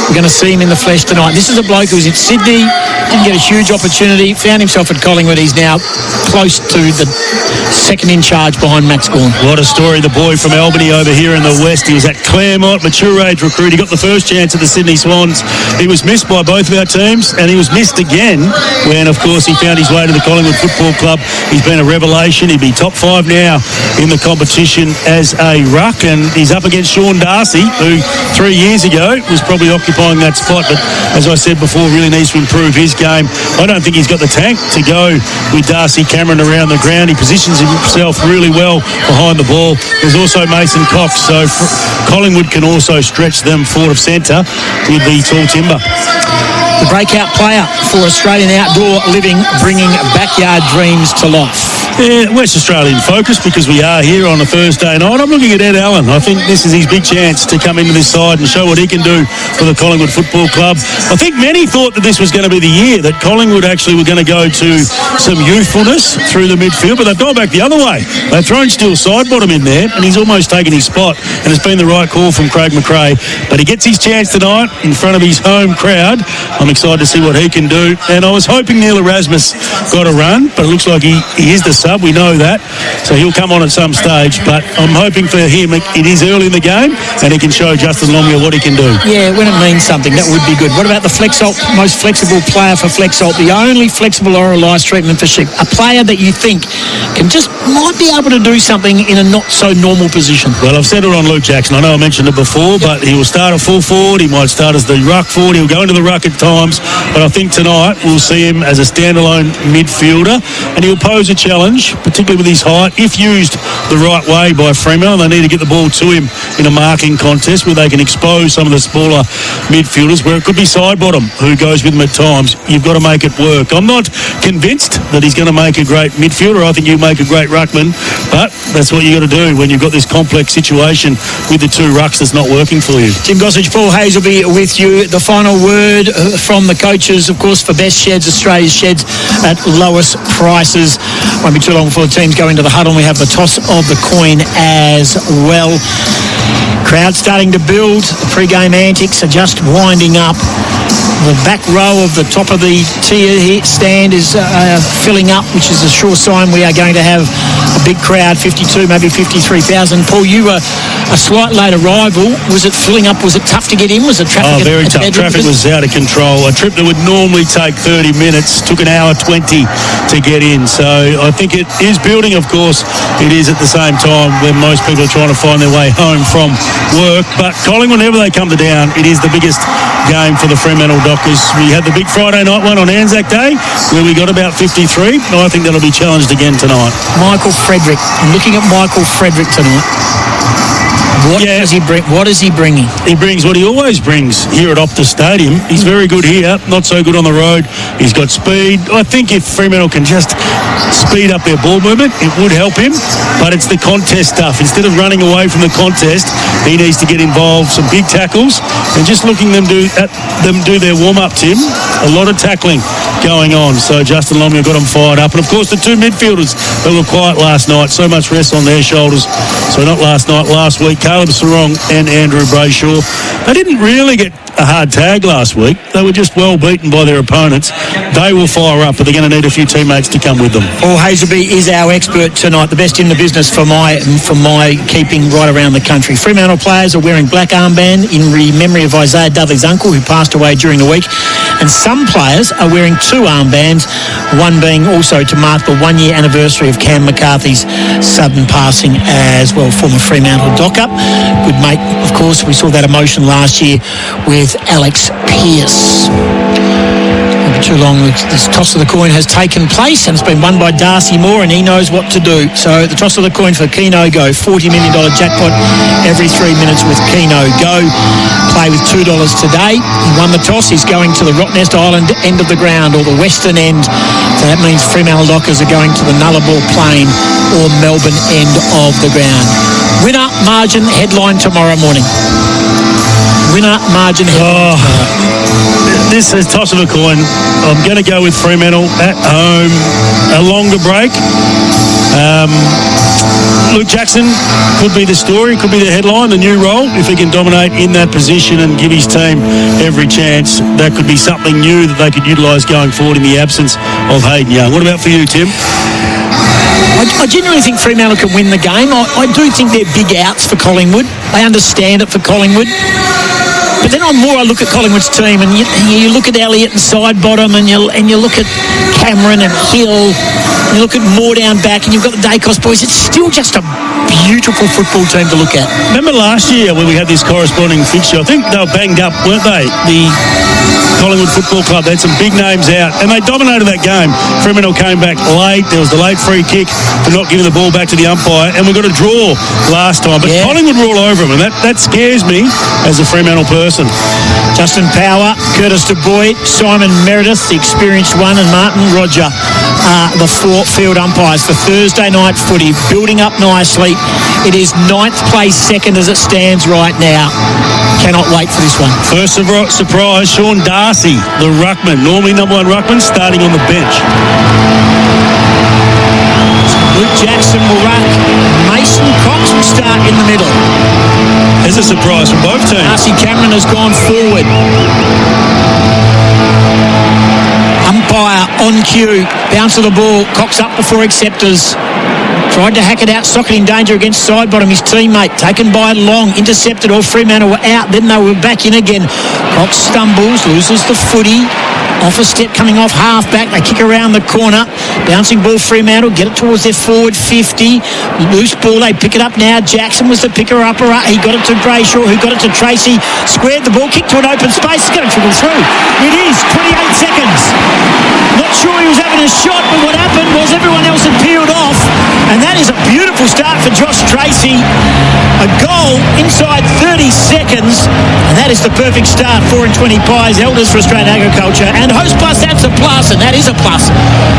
We're going to see him in the flesh tonight. This is a bloke who's in Sydney, didn't get a huge opportunity, found himself at Collingwood. He's now close to the second in charge behind Max Gawn. What a story, the boy from Albany over here in the West. He was at Claremont, mature age recruit. He got the first chance at the Sydney Swans. He was missed by both of our teams, and he was missed again when, of course, he found his way to the Collingwood Football Club. He's been a revelation. He'd be top 5 now in the competition as a ruck, and he's up against Sean Darcy, who 3 years ago was probably occupying that spot, but as I said before, really needs to improve his game. I don't think he's got the tank to go with Darcy Cameron around the ground. He positions himself really well behind the ball. There's also Mason Cox, so Collingwood can also stretch them forward of centre with the tall timber. The breakout player for Australian outdoor living, bringing backyard dreams to life. Yeah, West Australian focus because we are here on a Thursday night. I'm looking at Ed Allen. I think this is his big chance to come into this side and show what he can do for the Collingwood Football Club. I think many thought that this was going to be the year that Collingwood actually were going to go to some youthfulness through the midfield, but they've gone back the other way. They've thrown Steele Sidebottom in there, and he's almost taken his spot, and it's been the right call from Craig McRae. But he gets his chance tonight in front of his home crowd. I'm excited to see what he can do, and I was hoping Neil Erasmus got a run, but it looks like he is the sub. We know that, so he'll come on at some stage, but I'm hoping for him it is early in the game and he can show Justin Longmuir what he can do. Yeah, when it means something, that would be good. What about the Flexalt, most flexible player for Flexalt, the only flexible oral ice treatment for sheep, a player that you think might be able to do something in a not so normal position? Well, I've said it on Luke Jackson. I know I mentioned it before, but he will start at full forward. He might start as the ruck forward. He'll go into the ruck at times, but I think tonight we'll see him as a standalone midfielder, and he'll pose a challenge, particularly with his height, if used the right way by Fremantle. They need to get the ball to him in a marking contest where they can expose some of the smaller midfielders, where it could be Sidebottom who goes with him at times. You've got to make it work. I'm not convinced that he's going to make a great midfielder. I think you make a great ruckman, but that's what you got to do when you've got this complex situation with the 2 rucks that's not working for you. Tim Gossage, Paul Hayes will be with you. The final word from the coaches, of course, for best sheds, Australia's sheds at lowest prices. Won't be too long before the teams go into the huddle, and we have the toss of the coin as well. Crowd starting to build. The pre-game antics are just winding up. The back row of the top of the tier stand is filling up, which is a sure sign we are going to have a big crowd, 52, maybe 53,000. Paul, you were a slight late arrival. Was it filling up? Was it tough to get in? Was it traffic? Very tough. Traffic was out of control. A trip that would normally take 30 minutes took an hour 20 to get in. So I think it is building, of course. It is at the same time when most people are trying to find their way home from work. But Collingwood, whenever they come to down, it is the biggest game for the Fremantle Dockers. We had the big Friday night one on Anzac Day where we got about 53. I think that'll be challenged again tonight. Michael Frederick. I'm looking at Michael Frederick tonight. What does he bring? What is he bringing? He brings what he always brings here at Optus Stadium. He's very good here, not so good on the road. He's got speed. I think if Fremantle can just speed up their ball movement, it would help him. But it's the contest stuff. Instead of running away from the contest, he needs to get involved. Some big tackles and just looking them do their warm-up, Tim. A lot of tackling going on. So Justin Longmuir got them fired up. And, of course, the 2 midfielders that were quiet last night. So much rest on their shoulders. So So not last night, last week, Caleb Sarong and Andrew Brayshaw. They didn't really get a hard tag last week. They were just well beaten by their opponents. They will fire up, but they're going to need a few teammates to come with them. Paul Hazelby is our expert tonight, the best in the business for my keeping right around the country. Fremantle players are wearing black armband in memory of Isaiah Dudley's uncle, who passed away during the week. And some players are wearing two armbands, one being also to mark the 1-year anniversary of Cam McCarthy's sudden passing as well. Former Fremantle docker. Good mate, of course. We saw that emotion last year with Alex Pearce. Too long, this toss of the coin has taken place and it's been won by Darcy Moore, and he knows what to do. So the toss of the coin for Keno Go, $40 million jackpot every 3 minutes with Keno Go. Play with $2 today. He won the toss. He's going to the Rottnest Island end of the ground, or the western end. So that means Fremantle Dockers are going to the Nullarbor Plain or Melbourne end of the ground. Winner margin headline tomorrow morning. Winner margin headline tomorrow. This is toss of a coin. I'm going to go with Fremantle at home. A longer break. Luke Jackson could be the story, could be the headline, the new role. If he can dominate in that position and give his team every chance, that could be something new that they could utilise going forward in the absence of Hayden Young. What about for you, Tim? I genuinely think Fremantle can win the game. I do think they're big outs for Collingwood. They understand it for Collingwood. But then I look at Collingwood's team, and you look at Elliott and Sidebottom, and you look at Cameron and Hill, and you look at Moore down back, and you've got the Dacos boys. It's still just a beautiful football team to look at. Remember last year when we had this corresponding fixture? I think they were banged up, weren't they? The Collingwood Football Club, they had some big names out, and they dominated that game. Fremantle came back late. There was the late free kick for not giving the ball back to the umpire, and we got a draw last time. But Collingwood were all over them, and that scares me as a Fremantle person. Justin Power, Curtis Du Bois, Simon Meredith, the experienced one, and Martin Roger are the four field umpires for Thursday night footy, building up nicely. It is 9th place second as it stands right now. Cannot wait for this one. First surprise, Sean Darcy, the ruckman, normally number one ruckman, starting on the bench. Luke Jackson will ruck. Mason Cox will start in the middle. There's a surprise from both teams. Darcy Cameron has gone forward. Umpire on cue. Bounce of the ball. Cox up before acceptors. Tried to hack it out. Socket in danger against Sidebottom. His teammate taken by Long. Intercepted. All Fremantle were out. Then they were back in again. Cox stumbles. Loses the footy. Off a step, coming off half-back. They kick around the corner. Bouncing ball, Fremantle. Get it towards their forward 50. Loose ball. They pick it up now. Jackson was the picker-upper. He got it to Brayshaw, who got it to Tracy. Squared the ball. Kicked to an open space. It's going to trickle through. It is. 28 seconds. Not sure he was having a shot, but what happened was everyone else had peeled off. And that is a beautiful start for Josh Tracy. A goal inside 30 seconds. And that is the perfect start. 4 and 20 pies. Elders for Australian Agriculture. And Host Plus, that's a plus, and that is a plus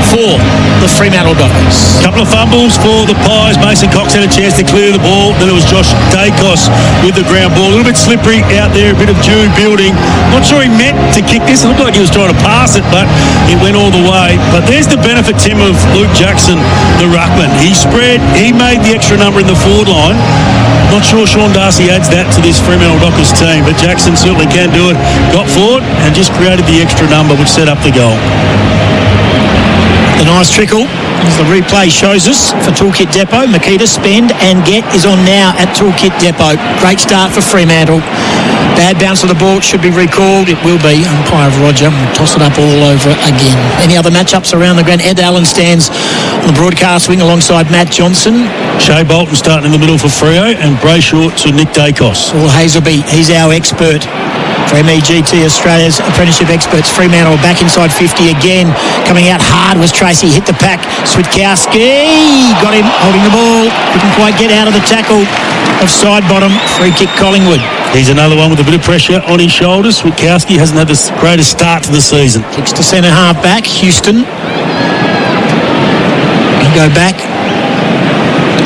for the Fremantle Dockers. Couple of fumbles for the Pies. Mason Cox had a chance to clear the ball. Then it was Josh Dacos with the ground ball. A little bit slippery out there, a bit of dew building. Not sure he meant to kick this. It looked like he was trying to pass it, but it went all the way. But there's the benefit, Tim, of Luke Jackson, the ruckman. He spread, he made the extra number in the forward line. Not sure Sean Darcy adds that to this Fremantle Dockers team, but Jackson certainly can do it. Got forward and just created the extra number, which set up the goal. The nice trickle, as the replay shows us, for Toolkit Depot. Makita, spend and get is on now at Toolkit Depot. Great start for Fremantle. Bad bounce of the ball, should be recalled. It will be. Umpire Roger will toss it up all over again. Any other matchups around the ground? Ed Allen stands on the broadcast wing alongside Matt Johnson. Shea Bolton starting in the middle for Freo, and Brayshaw to Nick Dacos. Paul Hazelby, he's our expert. For MEGT Australia's apprenticeship experts, Fremantle back inside 50 again. Coming out hard was Tracy, hit the pack. Switkowski got him holding the ball. Couldn't quite get out of the tackle of Sidebottom. Free kick Collingwood. He's another one with a bit of pressure on his shoulders. Switkowski hasn't had the greatest start to the season. Kicks to centre half back. Houston. He go back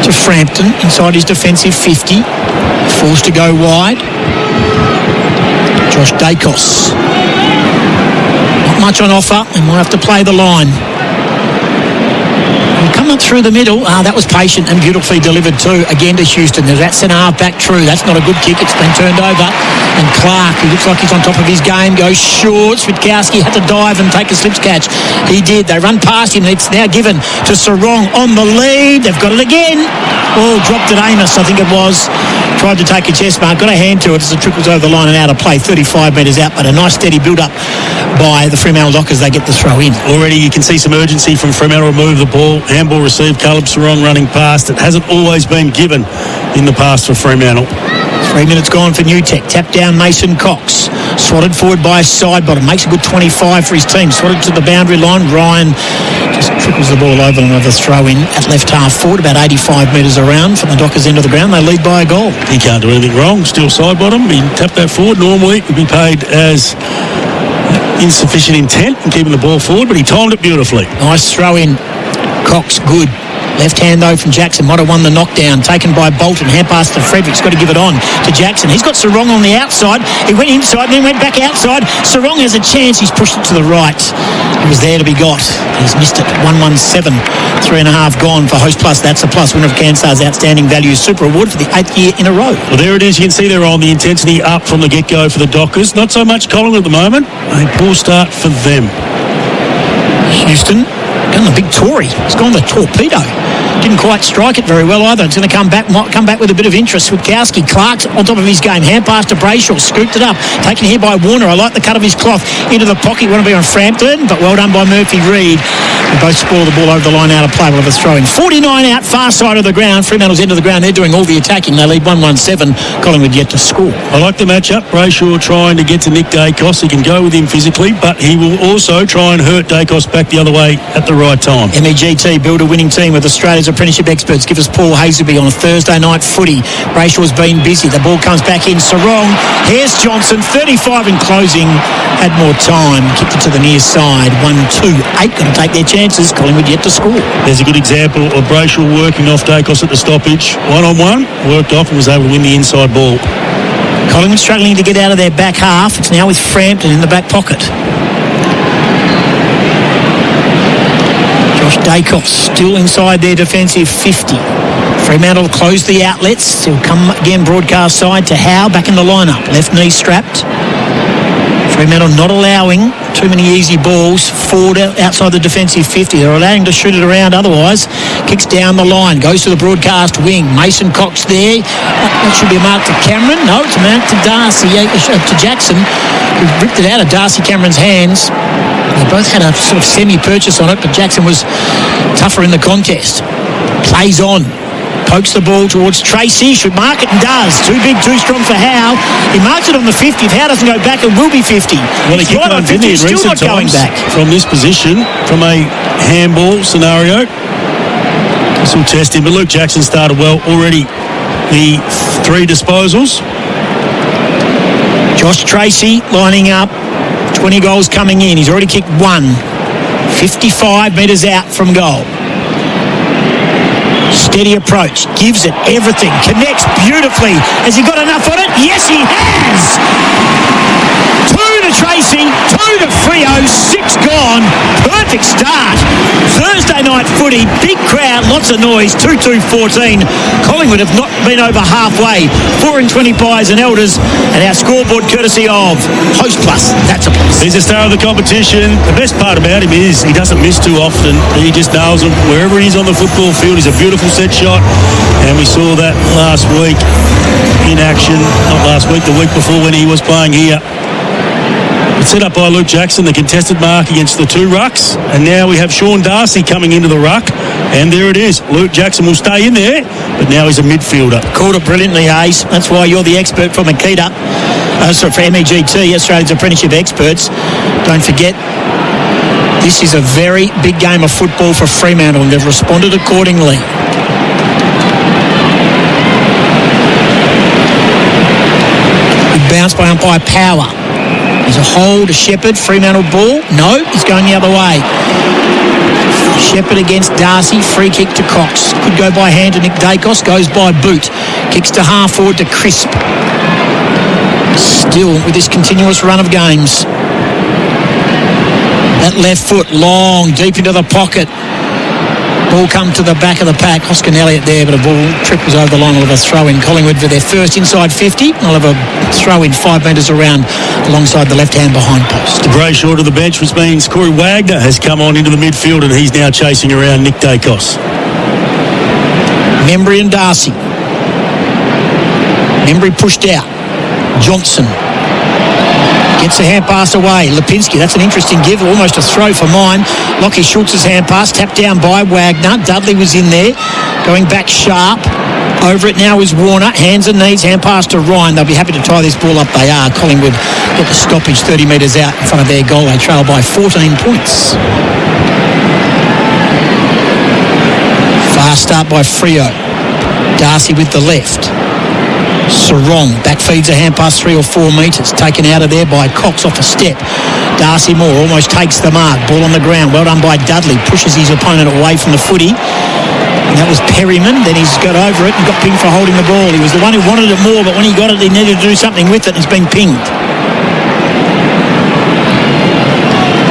to Frampton inside his defensive 50. Forced to go wide. Josh Dacos. Not much on offer, and we'll have to play the line. Come up through the middle. That was patient and beautifully delivered too. Again to Houston. There's that centre half back true. That's not a good kick. It's been turned over. And Clark, who looks like he's on top of his game, goes short. Switkowski had to dive and take a slips catch. He did. They run past him. It's now given to Sarong on the lead. They've got it again. Oh, dropped it Amos, I think it was. Tried to take a chest mark. Got a hand to it as it trickles over the line and out of play. 35 metres out, but a nice steady build-up by the Fremantle Dockers. They get the throw in. Already you can see some urgency from Fremantle to move the ball. Handball received, Caleb Sarong running past. It hasn't always been given in the past for Fremantle. 3 minutes gone for New Tech. Tap down Mason Cox. Swatted forward by a side bottom. Makes a good 25 for his team. Swatted to the boundary line. Ryan just trickles the ball over another throw in at left half forward, about 85 metres around from the Dockers end of the ground. They lead by a goal. He can't do anything wrong. Still side bottom. He tapped that forward. Normally it would be paid as insufficient intent in keeping the ball forward, but he timed it beautifully. Nice throw in. Cox, good. Left hand, though, from Jackson. Might have won the knockdown. Taken by Bolton. Hand pass to Frederick's got to give it on to Jackson. He's got Sarong on the outside. He went inside and then went back outside. Sarong has a chance. He's pushed it to the right. It was there to be got. He's missed it. 117. 3.5 gone for Host Plus. That's a plus. Winner of Kansas's Outstanding Value Super Award for the 8th year in a row. Well, there it is. You can see they're on the intensity up from the get-go for the Dockers. Not so much Collingwood at the moment. A poor start for them. Houston done the big Tory. He's gone the torpedo. Didn't quite strike it very well either. It's going to might come back with a bit of interest. Switkowski, Clark's on top of his game. Hand pass to Brayshaw, scooped it up. Taken here by Warner. I like the cut of his cloth into the pocket. Want to be on Frampton, but well done by Murphy Reid. They both spoil the ball over the line out of play. We'll have a throw in. 49 out, far side of the ground. Fremantle's end of the ground. They're doing all the attacking. They lead 117. Collingwood yet to score. I like the matchup. Brayshaw trying to get to Nick Dacos. He can go with him physically, but he will also try and hurt Dacos back the other way at the right time. MEGT build a winning team with Australia's apprenticeship experts. Give us Paul Hazelby on a Thursday night footy. Brayshaw's been busy. The ball comes back in. Sarong. Here's Johnson. 35 in closing. Had more time. Kicked it to the near side. 1-2-8. Going to take their chances. Collingwood yet to score. There's a good example of Brayshaw working off Dacos at the stoppage. 1-on-1. Worked off and was able to win the inside ball. Collingwood struggling to get out of their back half. It's now with Frampton in the back pocket. Josh Dacos still inside their defensive 50. Fremantle closed the outlets. He'll come again broadcast side to Howe back in the lineup. Left knee strapped. Fremantle not allowing too many easy balls forward outside the defensive 50. They're allowing to shoot it around otherwise. Kicks down the line. Goes to the broadcast wing. Mason Cox there. That should be a mark to Cameron. No, it's a mark to Darcy, to Jackson, who ripped it out of Darcy Cameron's hands. They both had a sort of semi-purchase on it, but Jackson was tougher in the contest. Plays on. Pokes the ball towards Tracy. Should mark it and does. Too big, too strong for Howe. He marks it on the 50. If Howe doesn't go back, it will be 50. Well, he kicked on 50. Still not going back. From this position, from a handball scenario. This will test him. But Luke Jackson started well already. The 3 disposals. Josh Tracy lining up. 20 goals coming in. He's already kicked 1. 55 metres out from goal. Steady approach. Gives it everything. Connects beautifully. Has he got enough on it? Yes, he has! 2 to Tracy. 2 to Freo. 6 gone. Perfect start. Thursday night footy. Big crowd. Lots of noise. 2-2-14. Collingwood have not been over halfway. 4 in 20 pies and elders. And our scoreboard courtesy of Host Plus. That's a plus. He's the star of the competition. The best part about him is he doesn't miss too often. He just nails them wherever he's on the football field. He's a beautiful set shot. And we saw that last week in action. Not last week, the week before when he was playing here. It's set up by Luke Jackson, the contested mark against the 2 rucks. And now we have Sean Darcy coming into the ruck. And there it is. Luke Jackson will stay in there, but now he's a midfielder. Called it brilliantly, Ace. That's why you're the expert for Makita. For MEGT, Australia's apprenticeship experts. Don't forget, this is a very big game of football for Fremantle, and they've responded accordingly. Good bounce by umpire Power. There's a hold to Shepherd. Fremantle ball. No, it's going the other way. Shepherd against Darcy. Free kick to Cox. Could go by hand to Nick Dacos. Goes by boot. Kicks to half forward to Crisp. Still with this continuous run of games. That left foot long, deep into the pocket. Ball come to the back of the pack. Hoskin Elliott there, but a ball trip was over the line. We'll have a throw in. Collingwood for their first inside 50. I'll have a throw in 5 metres around alongside the left hand behind post. Brayshaw to the bench, which means Corey Wagner has come on into the midfield and he's now chasing around Nick Dacos. Membry and Darcy. Membry pushed out. Johnson gets the hand pass away. Lipinski, that's an interesting give, almost a throw for mine. Lockie Schultz's hand pass, tapped down by Wagner. Dudley was in there, going back sharp. Over it now is Warner. Hands and knees, hand pass to Ryan. They'll be happy to tie this ball up. They are. Collingwood get the stoppage 30 metres out in front of their goal. They trail by 14 points. Fast start by Freo. Darcy with the left. Sarong back feeds a hand pass 3 or 4 metres. Taken out of there by Cox off a step. Darcy Moore almost takes the mark. Ball on the ground. Well done by Dudley. Pushes his opponent away from the footy. And that was Perryman. Then he's got over it and got pinged for holding the ball. He was the one who wanted it more, but when he got it, he needed to do something with it, and it's been pinged.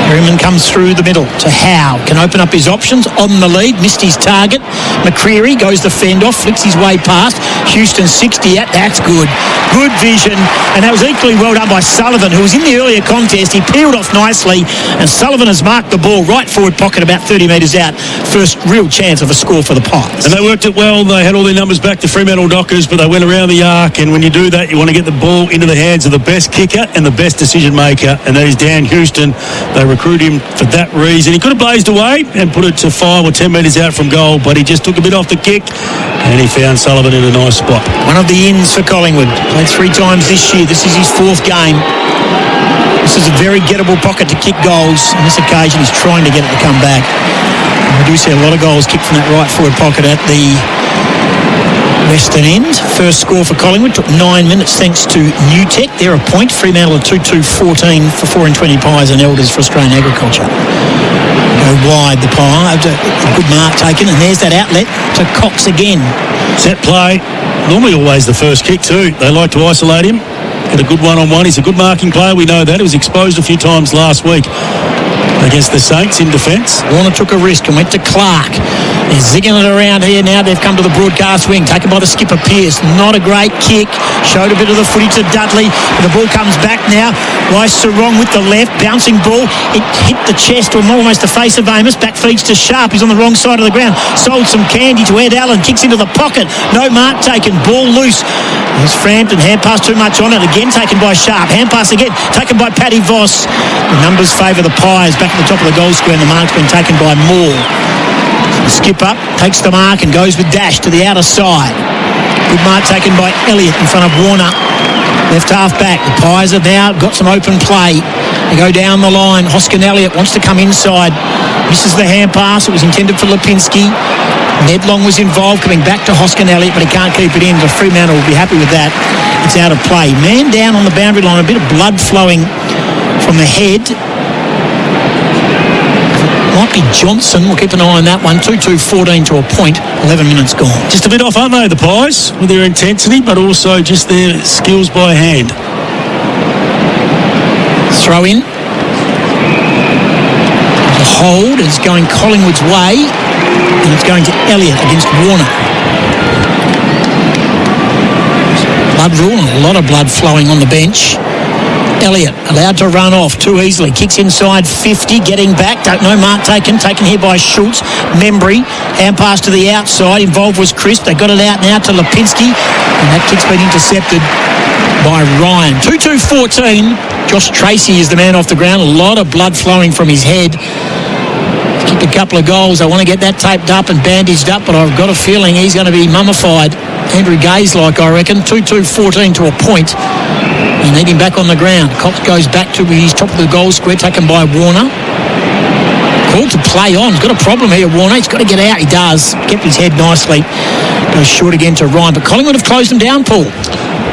Perryman comes through the middle to Howe. Can open up his options. On the lead. Missed his target. McCreary goes the fend off. Flicks his way past. Houston 60 at. That's good. Good vision. And that was equally well done by Sullivan, who was in the earlier contest. He peeled off nicely. And Sullivan has marked the ball right forward pocket about 30 metres out. First real chance of a score for the Pies. And they worked it well. They had all their numbers back to Fremantle Dockers, but they went around the arc. And when you do that, you want to get the ball into the hands of the best kicker and the best decision maker. And that is Dan Houston. They recruit him for that reason. He could have blazed away and put it to 5 or 10 metres out from goal, but he just took a bit off the kick and he found Sullivan in a nice spot. One of the ins for Collingwood. Played 3 times this year. This is his 4th game. This is a very gettable pocket to kick goals. On this occasion, he's trying to get it to come back. And we do see a lot of goals kicked from that right forward pocket at the Western End. First score for Collingwood took 9 minutes thanks to New Tech. They're a point. Fremantle are 2-2-14 for 4 and 20 Pies and Elders for Australian Agriculture. Go wide the Pie. A good mark taken, and there's that outlet to Cox again. Set play. Normally always the first kick too. They like to isolate him. Get a good one-on-one. He's a good marking player. We know that. He was exposed a few times last week against the Saints in defence. Warner took a risk and went to Clark. They're zigging it around here now. They've come to the broadcast wing. Taken by the skipper, Pearce. Not a great kick. Showed a bit of the footy to Dudley. The ball comes back now. By Sarong with the left. Bouncing ball. It hit the chest or almost the face of Amos. Back feeds to Sharp. He's on the wrong side of the ground. Sold some candy to Ed Allen. Kicks into the pocket. No mark taken. Ball loose. There's Frampton. Hand pass too much on it. Again taken by Sharp. Hand pass again. Taken by Paddy Voss. The numbers favour the Pies. Back at the top of the goal square, and the mark's been taken by Moore. Skip up, takes the mark and goes with dash to the outer side. Good mark taken by Elliott in front of Warner. Left half back. The Pies have now got some open play. They go down the line. Hoskin Elliott wants to come inside. Misses the hand pass. It was intended for Lipinski. Ned Long was involved, coming back to Hoskin Elliott, but he can't keep it in. The Fremantle will be happy with that. It's out of play. Man down on the boundary line. A bit of blood flowing from the head. Might be Johnson. We'll keep an eye on that one. 2-2-14 to a point. 11 minutes gone. Just a bit off, aren't they, the Pies, with their intensity, but also just their skills by hand. Throw in. The hold is going Collingwood's way, and it's going to Elliott against Warner. Blood rule, and a lot of blood flowing on the bench. Elliott allowed to run off too easily. Kicks inside 50, getting back. No mark taken. Taken here by Schultz. Membry. Hand pass to the outside. Involved was Crisp. They got it out now to Lipinski. And that kick's been intercepted by Ryan. 2-2-14. Josh Tracy is the man off the ground. A lot of blood flowing from his head. He's kicked a couple of goals. I want to get that taped up and bandaged up, but I've got a feeling he's going to be mummified. Andrew Gaze-like, I reckon. 2-2-14 to a point. You need him back on the ground. Cox goes back to his top of the goal square, taken by Warner. Called to play on. He's got a problem here, Warner. He's got to get out. He does. Kept his head nicely. Goes short again to Ryan. But Collingwood have closed him down, Paul.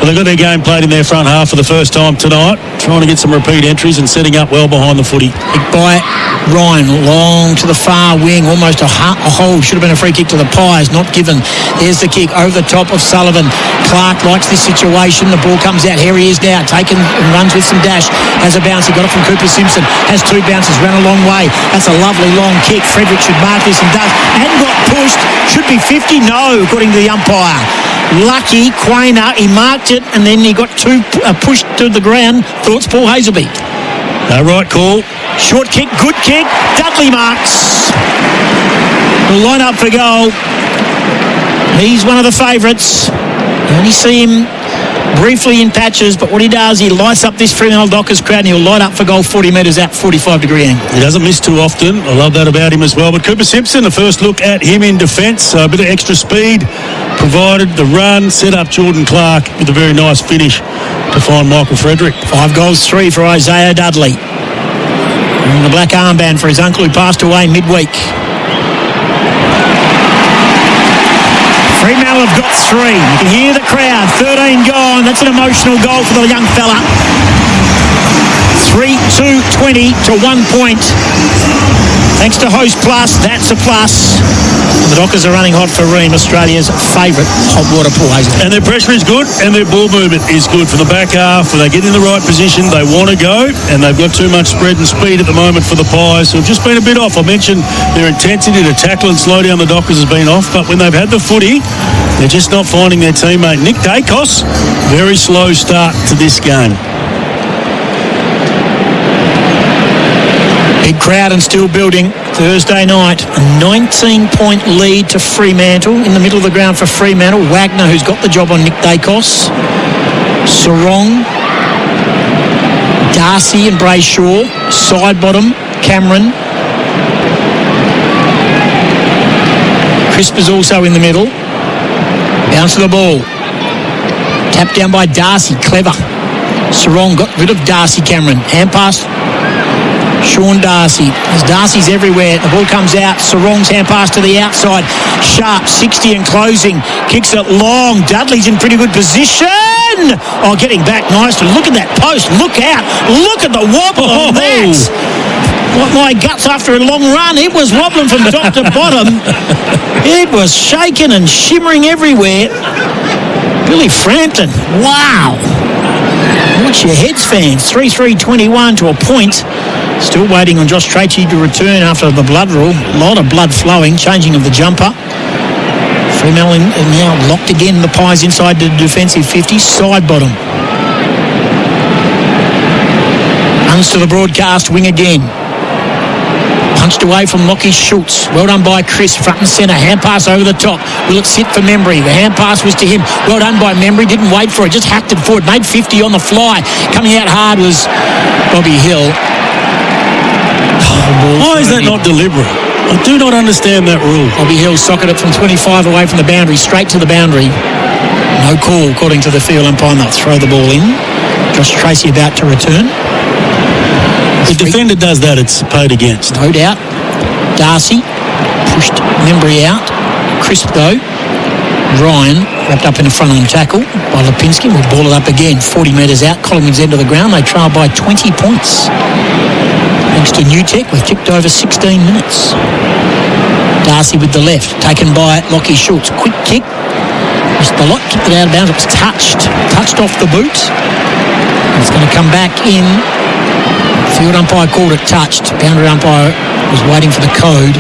Well, they've got their game played in their front half for the first time tonight, trying to get some repeat entries and setting up well behind the footy. By Ryan, long to the far wing, almost a hold. Should have been a free kick to the Pies, not given. There's the kick over the top of Sullivan. Clark likes this situation. The ball comes out. Here he is now, taken and runs with some dash. Has a bounce. He got it from Cooper Simpson. Has two bounces, ran a long way. That's a lovely long kick. Frederick should mark this and does. And got pushed. Should be 50. No, according to the umpire. Lucky Quainer, he marked it and then he got pushed to the ground. Thoughts Paul Hazelby. Right call. Short kick, good kick. Dudley marks. Will line up for goal. He's one of the favourites. You only see him briefly in patches, but what he does, he lights up this Fremantle Dockers crowd and he'll light up for goal 40 metres out, 45-degree angle. He doesn't miss too often. I love that about him as well. But Cooper Simpson, the first look at him in defence. So a bit of extra speed provided. The run set up Jordan Clark with a very nice finish to find Michael Frederick. 5 goals, 3 for Isaiah Dudley. And the black armband for his uncle who passed away midweek. Fremantle have got 3. You can hear the crowd. 13 gone. That's an emotional goal for the young fella. 3-2-20 to 1 point. Thanks to Host Plus, that's a plus. The Dockers are running hot for Ream, Australia's favourite hot water pool. And their pressure is good and their ball movement is good from the back half. When they get in the right position, they want to go, and they've got too much spread and speed at the moment for the Pies, who have just been a bit off. I mentioned their intensity to tackle and slow down the Dockers has been off, but when they've had the footy, they're just not finding their teammate. Nick Dacos, very slow start to this game. Big crowd and still building. Thursday night, a 19-point lead to Fremantle. In the middle of the ground for Fremantle, Wagner, who's got the job on Nick Dacos. Sarong, Darcy and Brayshaw. Side bottom, Cameron. Crisp is also in the middle. Bounce to the ball. Tapped down by Darcy, clever. Sarong got rid of Darcy Cameron. Hand pass. Sean Darcy. As Darcy's everywhere. The ball comes out. Sarong's hand pass to the outside. Sharp, 60 and closing. Kicks it long. Dudley's in pretty good position. Oh, getting back nicely. Look at that post. Look out. Look at the wobble on that. What my guts after a long run. It was wobbling from top to bottom. It was shaking and shimmering everywhere. Billy Frampton. Wow. Watch your heads, fans. 3-3-21 to a point. Still waiting on Josh Tracey to return after the blood rule. A lot of blood flowing. Changing of the jumper. Fremantle now locked again. The Pies inside the defensive 50. Side bottom. Runs to the broadcast wing again. Punched away from Lockie Schultz. Well done by Chris, front and centre. Hand pass over the top. Will it sit for Membry? The hand pass was to him. Well done by Membry. Didn't wait for it. Just hacked it forward. Made 50 on the fly. Coming out hard was Bobby Hill. Why is that not deliberate? I do not understand that rule. Bobby Hill socketed it from 25 away from the boundary, straight to the boundary. No call, according to the field umpire. They'll throw the ball in. Josh Tracey about to return. The defender does that, it's paid against. No doubt. Darcy pushed Membry out. Crisp, though. Ryan wrapped up in a front-arm tackle by Lipinski. Will ball it up again. 40 metres out. Collingwood's end of the ground. They trail by 20 points. Thanks to New Tech, we've ticked over 16 minutes. Darcy with the left, taken by Lockie Schultz. Quick kick. Missed the lot, kicked it out of bounds. It was touched off the boot. It's going to come back in. Field umpire called it touched. Boundary umpire was waiting for the code.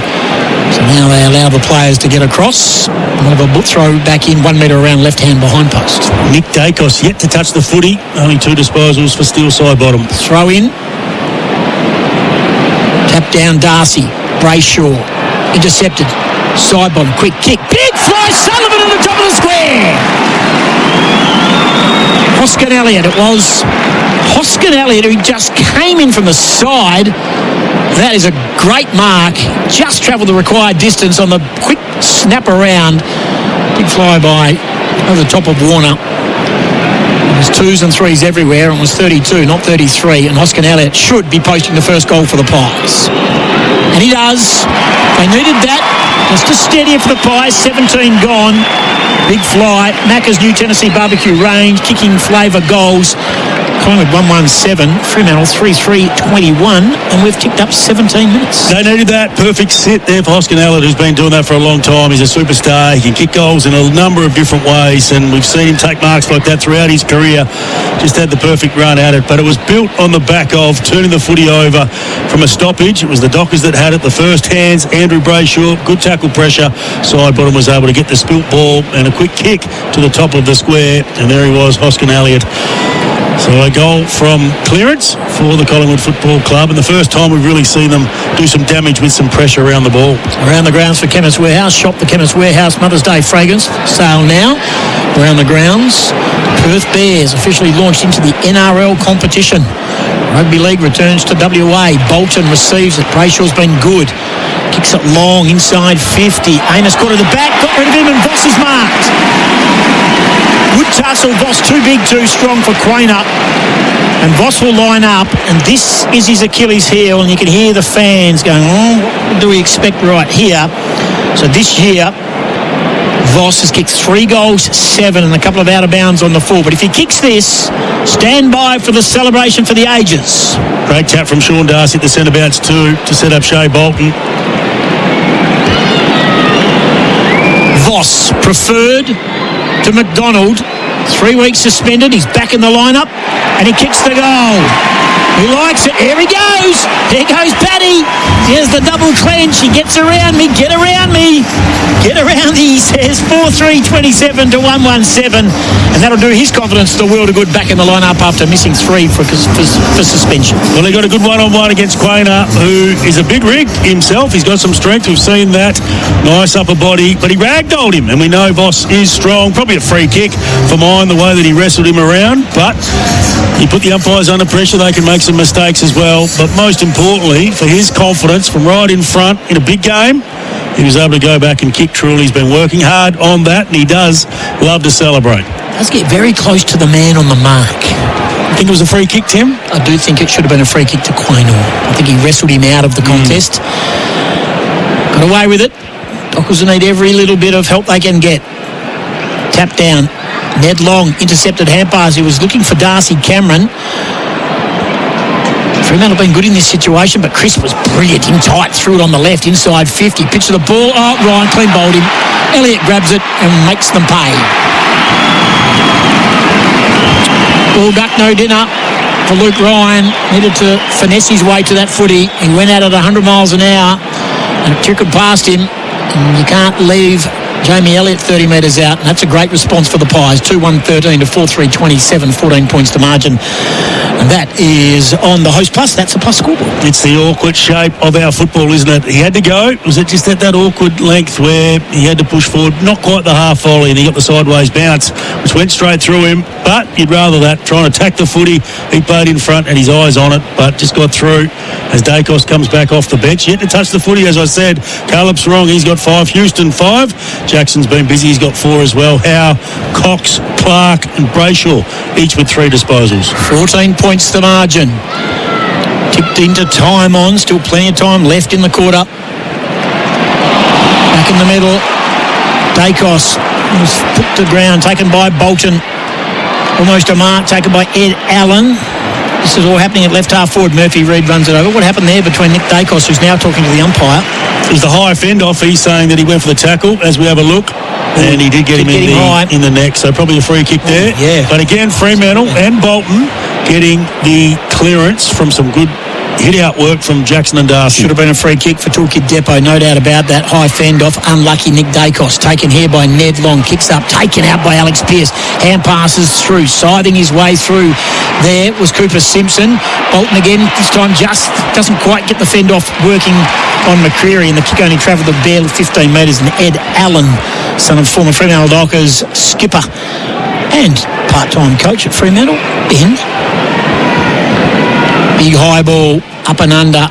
So now they allow the players to get across. We'll have a throw back in 1 metre around left-hand behind post. Nick Dacos yet to touch the footy. Only 2 disposals for Steele side bottom. Throw in. Tap down Darcy. Brayshaw. Intercepted. Side bottom. Quick kick. Big fly. Sullivan at the top of the square. Hoskin Elliott. It was Hoskin Elliott who just came in from the side. That is a great mark. Just travelled the required distance on the quick snap around. Big fly by over the top of Warner. There's 2s and 3s everywhere, and it was 32, not 33. And Hoskin Elliott should be posting the first goal for the Pies. And he does. They needed that. It's just steadier for the Pies. 17 gone. Big fly. Macca's New Tennessee Barbecue Range. Kicking flavour goals. Collingwood 117, Fremantle 3-3-21, and we've ticked up 17 minutes. They needed that perfect sit there for Hoskin Allard, who's been doing that for a long time. He's a superstar. He can kick goals in a number of different ways, and we've seen him take marks like that throughout his career. Just had the perfect run at it, but it was built on the back of turning the footy over from a stoppage. It was the Dockers that had it. The first hands, Andrew Brayshaw, good tackle pressure. Side bottom was able to get the spilt ball and a quick kick to the top of the square, and there he was, Hoskin Allard. So a goal from clearance for the Collingwood Football Club, and the first time we've really seen them do some damage with some pressure around the ball. Around the grounds for Chemist Warehouse. Shop the Chemist Warehouse Mother's Day fragrance. Sale now. Around the grounds. Perth Bears officially launched into the NRL competition. Rugby League returns to WA. Bolton receives it. Brayshaw's been good. Kicks it long inside 50. Amos got to the back. Got rid of him, and Voss is marked. Good tussle. Voss too big, too strong for Quainer. And Voss will line up, and this is his Achilles heel, and you can hear the fans going, what do we expect right here? So this year, Voss has kicked 3 goals, 7, and a couple of out of bounds on the 4. But if he kicks this, stand by for the celebration for the ages. Great tap from Sean Darcy at the centre bounce too to set up Shea Bolton. Voss preferred to McDonald. 3 weeks suspended. He's back in the lineup, and he kicks the goal. He likes it. Here he goes. Here goes Paddy. Here's the double clench. He gets around me. Get around me. Get around me, he says. 4-3-27 to 117. And that'll do his confidence the world of good back in the lineup after missing 3 for suspension. Well, he got a good one-on-one against Quainer, who is a big rig himself. He's got some strength. We've seen that. Nice upper body. But he ragdolled him. And we know Voss is strong. Probably a free kick for mine, the way that he wrestled him around. But he put the umpires under pressure. They can make some mistakes as well. But most importantly, for his confidence from right in front in a big game, he was able to go back and kick truly. He's been working hard on that, and he does love to celebrate. Does get very close to the man on the mark. I think it was a free kick, Tim? I do think it should have been a free kick to Quaynor. I think he wrestled him out of the contest. Got away with it. Dockers will need every little bit of help they can get. Tap down. Ned Long intercepted handpass. He was looking for Darcy Cameron. Fremantle been good in this situation, but Chris was brilliant. In tight, threw it on the left, inside 50. Pitch of the ball. Oh, Ryan clean bowled him. Elliott grabs it and makes them pay. All duck, no dinner for Luke Ryan. Needed to finesse his way to that footy. He went out at 100 miles an hour and it trickled past him. And you can't leave Jamie Elliott 30 metres out, and that's a great response for the Pies. 2-1-13 to 4-3-27, 14 points to margin. And that is on the Host Plus. That's a plus scoreboard. It's the awkward shape of our football, isn't it? He had to go. Was it just at that awkward length where he had to push forward? Not quite the half volley, and he got the sideways bounce, which went straight through him. But you'd rather that. Trying to attack the footy. He played in front, and his eyes on it, but just got through as Dacos comes back off the bench. Yet to touch the footy, as I said. Caleb's wrong. He's got 5. Houston 5. Jackson's been busy. He's got 4 as well. Howe, Cox, Clark and Brayshaw, each with 3 disposals. 14 points to margin. Tipped into time on. Still plenty of time left in the quarter. Back in the middle. Dacos was put to ground, taken by Bolton. Almost a mark, taken by Ed Allen. This is all happening at left half forward. Murphy Reid runs it over. What happened there between Nick Dacos, who's now talking to the umpire? It was the high fend off. He's saying that he went for the tackle as we have a look. And he did get him in the neck, so probably a free kick there. Yeah. But again, Fremantle and Bolton getting the clearance from some good hit-out work from Jackson and Darcy. Should have been a free kick for Toolkit Depot, no doubt about that. High fend-off, unlucky Nick Dacos. Taken here by Ned Long, kicks up, taken out by Alex Pearce. Hand passes through, scything his way through. There was Cooper Simpson. Bolton again, this time just doesn't quite get the fend-off working on McCreary, and the kick only travelled a bare 15 metres. And Ed Allen, son of former Fremantle Dockers skipper and part-time coach at Fremantle, Ben. Big high ball, up and under.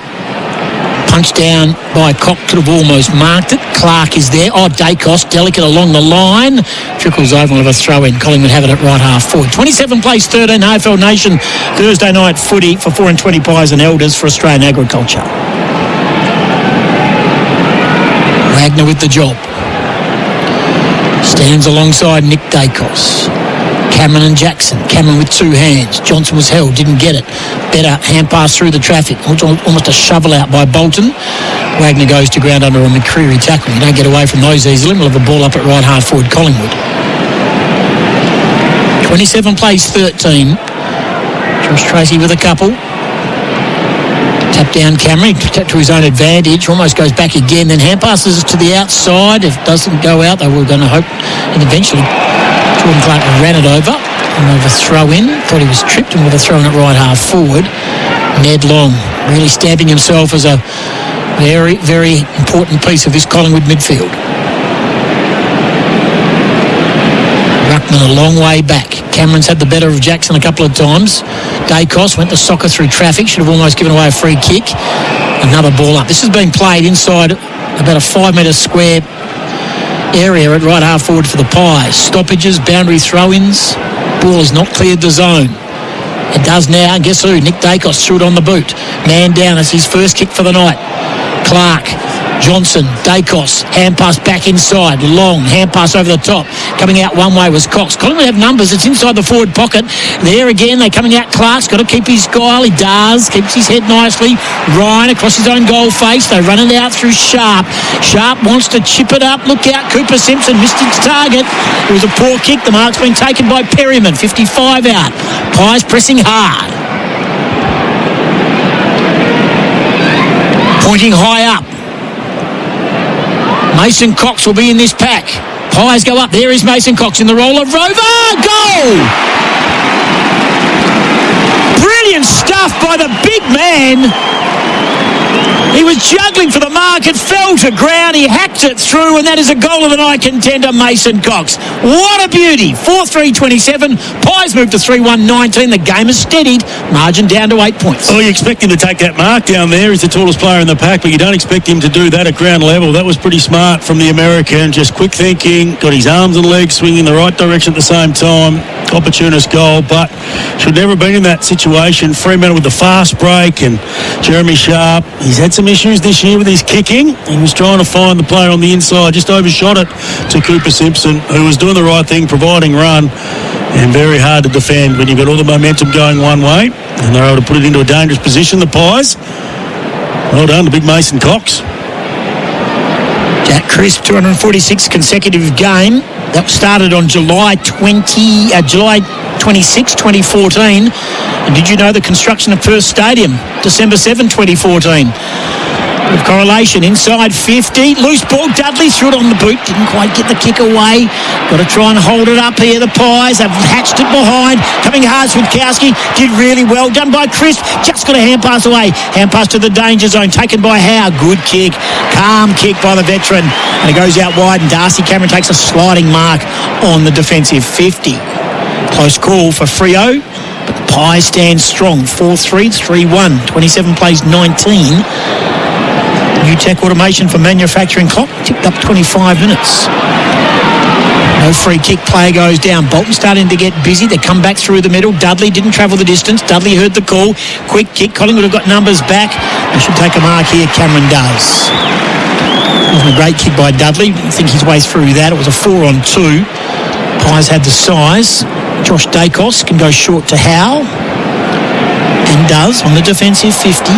Punched down by Cock, could have almost marked it. Clark is there. Oh, Dacos, delicate along the line. Trickles over, we'll have a throw in. Collingwood have it at right half forward. 27 plays 13, AFL Nation. Thursday night footy for 4 and 20 Pies and Elders for Australian Agriculture. Wagner with the job. Stands alongside Nick Dacos. Cameron and Jackson. Cameron with two hands. Johnson was held, didn't get it. Better hand pass through the traffic. Almost a shovel out by Bolton. Wagner goes to ground under a McCreary tackle. You don't get away from those easily. We'll have a ball up at right half forward Collingwood. 27 plays 13. Josh Tracy with a couple. Tap down Cameron, tap to his own advantage, almost goes back again, then hand passes to the outside. If it doesn't go out, they were going to hope, and eventually Jordan Clark ran it over, and with a throw in, thought he was tripped, and with a throw in at right half forward. Ned Long really stamping himself as a very, very important piece of this Collingwood midfield. Ruckman a long way back. Cameron's had the better of Jackson a couple of times. Dacos went to soccer through traffic, should have almost given away a free kick. Another ball up. This has been played inside about a 5 metre square area at right half forward for the Pies. Stoppages, boundary throw-ins. Ball has not cleared the zone. It does now, and guess who? Nick Dacos threw it on the boot. Man down as his first kick for the night. Clark, Johnson, Dacos, hand pass back inside. Long, hand pass over the top. Coming out one way was Cox. Collingwood have numbers. It's inside the forward pocket. There again, they're coming out. Clark's got to keep his guile. He does. Keeps his head nicely. Ryan across his own goal face. They run it out through Sharp. Sharp wants to chip it up. Look out. Cooper Simpson missed its target. It was a poor kick. The mark's been taken by Perryman. 55 out. Pies pressing hard. Pointing high up. Mason Cox will be in this pack. Pies go up. There is Mason Cox in the role of Rover. Goal! Brilliant stuff by the big man. He was juggling for the mark. It fell to ground. He hacked it through, and that is a goal of the night contender, Mason Cox. What a beauty. 4-3-27. Pies moved to 3-1-19. The game is steadied. Margin down to 8 points. Oh, you expect him to take that mark down there. He's the tallest player in the pack, but you don't expect him to do that at ground level. That was pretty smart from the American. Just quick thinking. Got his arms and legs swinging in the right direction at the same time. Opportunist goal, but should never have been in that situation. Fremantle with the fast break, and Jeremy Sharp. He's had some issues this year with his kicking. He was trying to find the player on the inside, just overshot it to Cooper Simpson, who was doing the right thing, providing run, and very hard to defend when you've got all the momentum going one way, and they're able to put it into a dangerous position, the Pies. Well done to big Mason Cox. Jack Crisp, 246 consecutive game. That started on July 26, 2014. And did you know the construction of Perth Stadium, December 7, 2014? With correlation, inside 50. Loose ball, Dudley threw it on the boot. Didn't quite get the kick away. Got to try and hold it up here, the Pies. They've hatched it behind. Coming hard, Switkowski. Did really well. Done by Crisp. Just got a hand pass away. Hand pass to the danger zone. Taken by Howe. Good kick. Calm kick by the veteran. And it goes out wide, and Darcy Cameron takes a sliding mark on the defensive 50. Close call for Freo. But the Pies stand strong. 4-3, 3-1. 27 plays 19. New tech automation for manufacturing clock. Ticked up 25 minutes. No free kick. Player goes down. Bolton starting to get busy. They come back through the middle. Dudley didn't travel the distance. Dudley heard the call. Quick kick. Collingwood have got numbers back. They should take a mark here. Cameron does. It wasn't a great kick by Dudley. Didn't think his way through that. It was a 4-on-2. Pies had the size. Josh Dacos can go short to Howe. And does on the defensive 50.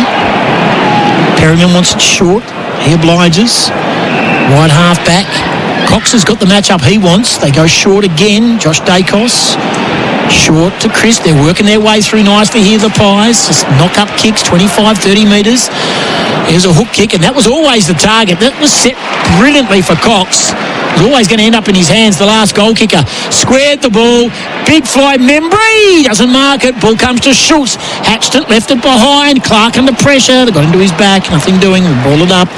Perryman wants it short. He obliges. Right half back. Cox has got the match up he wants. They go short again. Josh Dacos. Short to Chris. They're working their way through nicely here, the Pies. Just knock up kicks, 25, 30 metres. Here's a hook kick, and that was always the target. That was set brilliantly for Cox. It was always going to end up in his hands, the last goal kicker. Squared the ball. Big fly. Membry doesn't mark it. Ball comes to Schultz. Hatched it, left it behind. Clark under pressure. They got into his back. Nothing doing. They ball it up.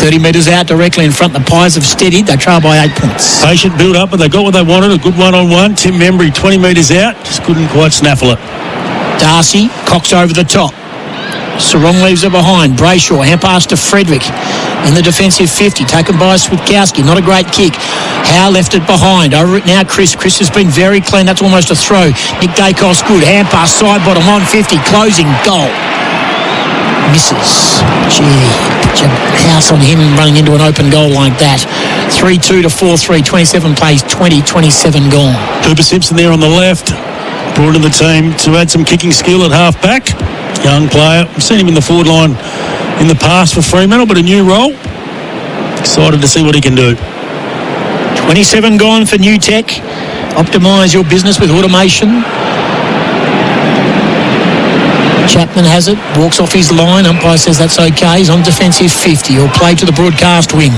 30 metres out directly in front. The Pies have steadied. They trail by 8 points. Patient build up, but they got what they wanted. A good one-on-one. Tim Membry, 20 metres out. Just couldn't quite snaffle it. Darcy. Cox over the top. Sarong leaves it behind. Brayshaw, hand pass to Frederick. In the defensive 50, taken by Switkowski. Not a great kick. Howe left it behind. Over it now, Chris. Chris has been very clean. That's almost a throw. Nick Dacos, good. Hand pass, side bottom on 50. Closing, goal. Misses. Gee, House on him running into an open goal like that. 3-2 to 4-3, 27 plays, 27 gone. Cooper Simpson there on the left, brought in the team to add some kicking skill at half-back. Young player. I've seen him in the forward line in the past for Fremantle, but a new role. Excited to see what he can do. 27 gone for New Tech. Optimise your business with automation. Chapman has it, walks off his line. Umpire says that's okay. He's on defensive 50. He'll play to the broadcast wing.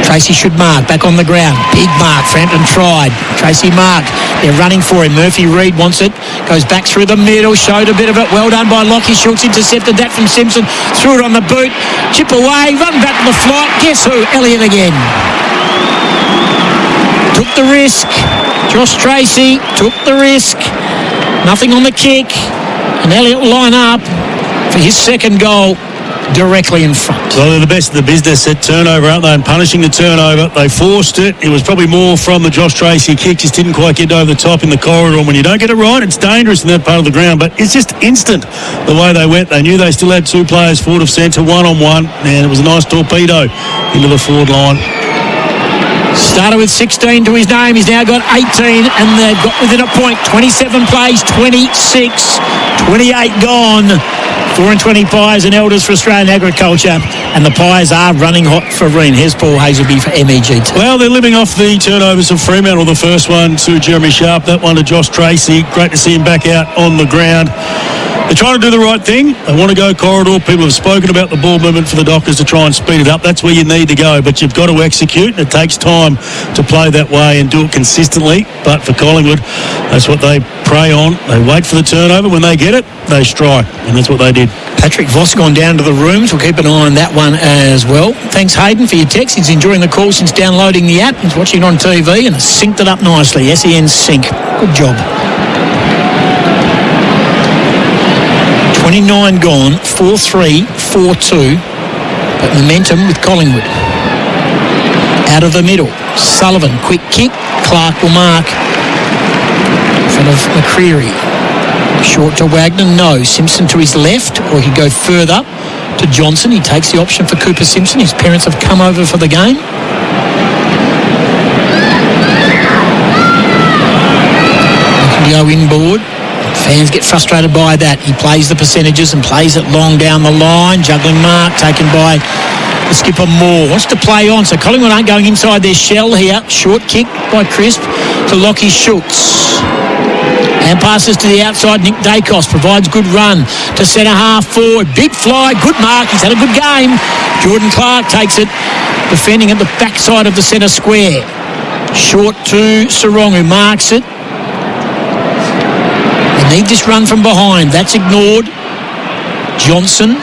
Tracy should mark, back on the ground. Big mark, Frampton tried. Tracy mark, they're running for him. Murphy Reid wants it, goes back through the middle, showed a bit of it. Well done by Lockie Schultz, intercepted that from Simpson. Threw it on the boot, chip away, run back to the flight. Guess who? Elliott again. Took the risk. Josh Tracy took the risk. Nothing on the kick. And Elliott will line up for his second goal directly in front. Well, they're the best of the business at turnover, aren't they? And punishing the turnover. They forced it. It was probably more from the Josh Tracy kick. Just didn't quite get over the top in the corridor. And when you don't get it right, it's dangerous in that part of the ground. But it's just instant the way they went. They knew they still had two players forward of centre, one-on-one. And it was a nice torpedo into the forward line. Started with 16 to his name. He's now got 18 and they've got within a point. 27 plays, 26, 28 gone. 4-20 pies and elders for Australian Agriculture. And the pies are running hot for Ream. Here's Paul Hazelby for MEGT. Well, they're living off the turnovers of Fremantle. The first one to Jeremy Sharp, that one to Josh Tracy. Great to see him back out on the ground. They're trying to do the right thing. They want to go corridor. People have spoken about the ball movement for the Dockers to try and speed it up. That's where you need to go, but you've got to execute, and it takes time to play that way and do it consistently. But for Collingwood, that's what they prey on. They wait for the turnover. When they get it, they strike, and that's what they did. Patrick Voss gone down to the rooms. We'll keep an eye on that one as well. Thanks, Hayden, for your text. He's enjoying the call since downloading the app. He's watching it on TV and has synced it up nicely. SEN Sync. Good job. 29 gone, 4-3, 4-2, but momentum with Collingwood. Out of the middle, Sullivan, quick kick, Clark will mark. In front of McCreary. Short to Wagner, no. Simpson to his left, or he'd go further to Johnson. He takes the option for Cooper Simpson. His parents have come over for the game. Looking to go inboard. Fans get frustrated by that. He plays the percentages and plays it long down the line. Juggling mark taken by the skipper Moore. Wants to play on, so Collingwood aren't going inside their shell here. Short kick by Crisp to Lockie Schultz. And passes to the outside. Nick Dacos provides good run to centre half forward. Big fly, good mark. He's had a good game. Jordan Clark takes it, defending at the backside of the centre square. Short to Sarong, who marks it. They need this run from behind. That's ignored. Johnson.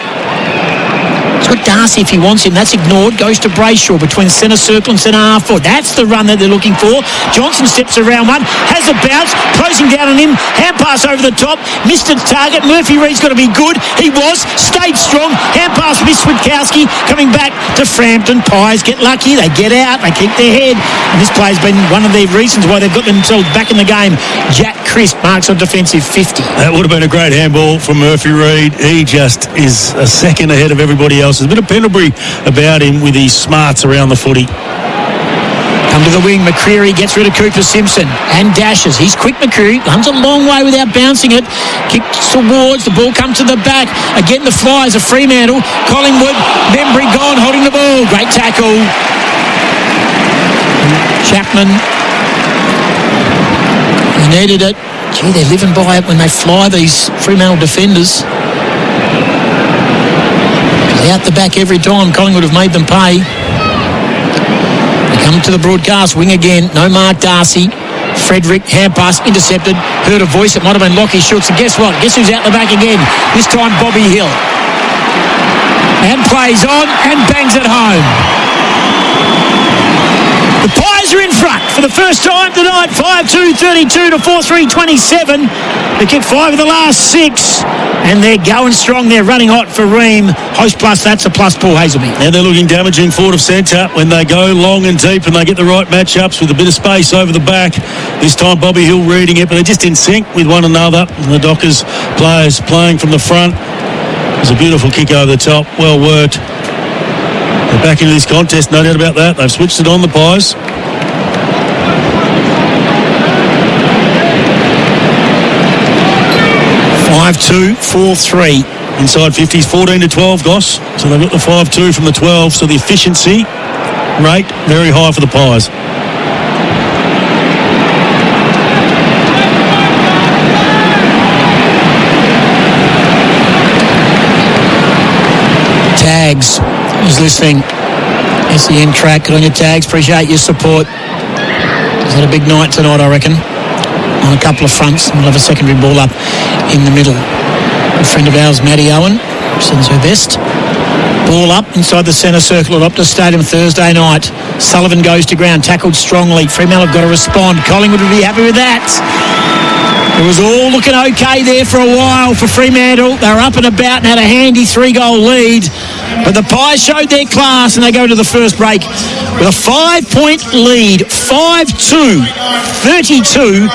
He's got Darcy if he wants him. That's ignored. Goes to Brayshaw between centre circle and centre half forward. That's the run that they're looking for. Johnson steps around one. Has a bounce. Closing down on him. Hand pass over the top. Missed its target. Murphy Reid's got to be good. He was. Stayed strong. Hand pass missed Switkowski. Coming back to Frampton. Pies get lucky. They get out. They keep their head. And this play's been one of the reasons why they've got themselves back in the game. Jack Crisp marks on defensive 50. That would have been a great handball from Murphy Reid. He just is a second ahead of everybody else. There's a bit of Pendlebury about him with his smarts around the footy. Come to the wing. McCreary gets rid of Cooper Simpson and dashes. He's quick, McCreary. Runs a long way without bouncing it. Kicks towards. The ball comes to the back. Again, the Flyers of Fremantle. Collingwood. Membry gone, holding the ball. Great tackle. Chapman. He needed it. Gee, they're living by it when they fly, these Fremantle defenders. Out the back every time. Collingwood have made them pay. They come to the broadcast wing again. No Mark Darcy. Frederick, hand pass, intercepted. Heard a voice. It might have been Lockie Schultz. And guess what? Guess who's out the back again? This time Bobby Hill. And plays on and bangs it home. The Pies are in front for the first time tonight. 5-2, 32 to 4-3, 27. They kicked 5 of the last 6. And they're going strong. They're running hot for Ream. Host plus, that's a plus, Paul Hazelby. And they're looking damaging forward of centre when they go long and deep and they get the right matchups with a bit of space over the back. This time Bobby Hill reading it, but they're just in sync with one another. And the Dockers players playing from the front. It was a beautiful kick over the top. Well worked. back into this contest, no doubt about that. They've switched it on, the Pies. (5-2, 4-3). Inside 50s, 14-12, Goss. So they've got the 5-2 from the 12. So the efficiency rate very high for the Pies. Tags, who's listening? SEN track, good on your Tags. Appreciate your support. He's had a big night tonight, I reckon, on a couple of fronts. We'll have a secondary ball up in the middle. A friend of ours, Maddie Owen, sends her best. Ball up inside the centre circle at Optus Stadium Thursday night. Sullivan goes to ground, tackled strongly. Fremantle have got to respond. Collingwood will be happy with that. It was all looking okay there for a while for Fremantle. They were up and about and had a handy 3-goal lead. But the Pies showed their class and they go to the first break with a 5-point lead. 5-2, 32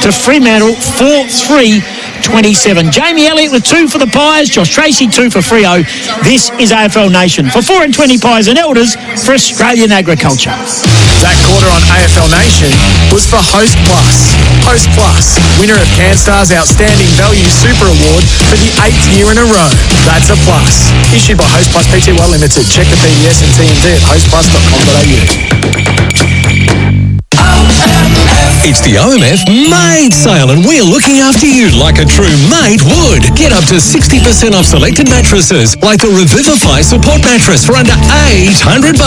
to Fremantle, 4-3. 27. Jamie Elliott with 2 for the Pies, Josh Tracy 2 for Freo. This is AFL Nation. For 4 and 20 Pies and Elders for Australian Agriculture. That quarter on AFL Nation was for Host Plus. Host Plus, winner of CanStar's Outstanding Value Super Award for the 8th year in a row. That's a plus. Issued by Host Plus Pty Limited. Check the PDS and TNT at hostplus.com.au. It's the OMF Mate Sale and we're looking after you like a true mate would. Get up to 60% off selected mattresses like the Revivify Support Mattress for under $800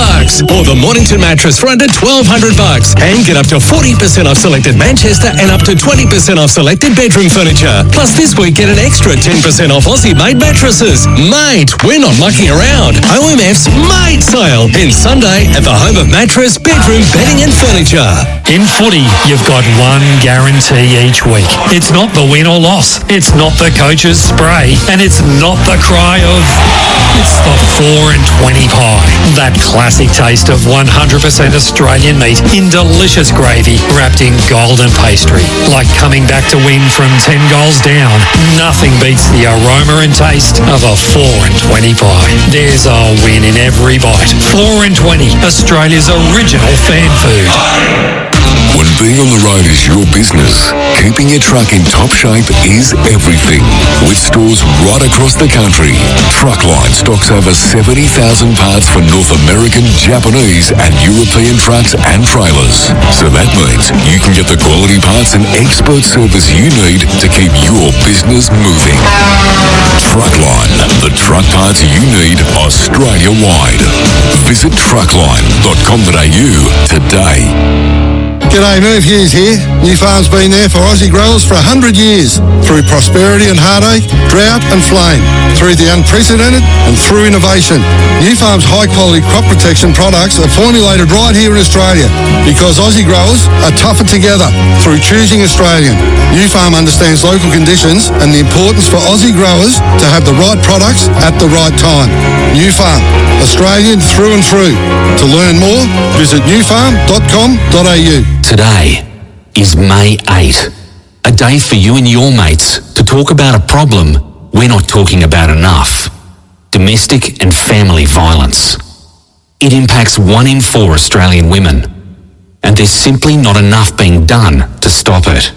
or the Mornington Mattress for under $1,200 and get up to 40% off selected Manchester and up to 20% off selected bedroom furniture. Plus this week get an extra 10% off Aussie made mattresses. Mate, we're not mucking around. OMF's Mate Sale ends Sunday at the home of mattress, bedroom, bedding and furniture. In footy, you've got one guarantee each week. It's not the win or loss. It's not the coach's spray. And it's not the cry of... It's the 4 and 20 pie. That classic taste of 100% Australian meat in delicious gravy wrapped in golden pastry. Like coming back to win from 10 goals down. Nothing beats the aroma and taste of a 4 and 20 pie. There's a win in every bite. 4 and 20, Australia's original fan food. When being on the road is your business, keeping your truck in top shape is everything. With stores right across the country, Truckline stocks over 70,000 parts for North American, Japanese and European trucks and trailers. So that means you can get the quality parts and expert service you need to keep your business moving. Truckline, the truck parts you need Australia-wide. Visit truckline.com.au today. G'day, Merv Hughes here. New Farm's been there for Aussie growers for 100 years. Through prosperity and heartache, drought and flame. Through the unprecedented and through innovation. New Farm's high-quality crop protection products are formulated right here in Australia because Aussie growers are tougher together through choosing Australian. New Farm understands local conditions and the importance for Aussie growers to have the right products at the right time. New Farm, Australian through and through. To learn more, visit newfarm.com.au. Today is May 8, a day for you and your mates to talk about a problem we're not talking about enough: domestic and family violence. It impacts 1 in 4 Australian women, and there's simply not enough being done to stop it.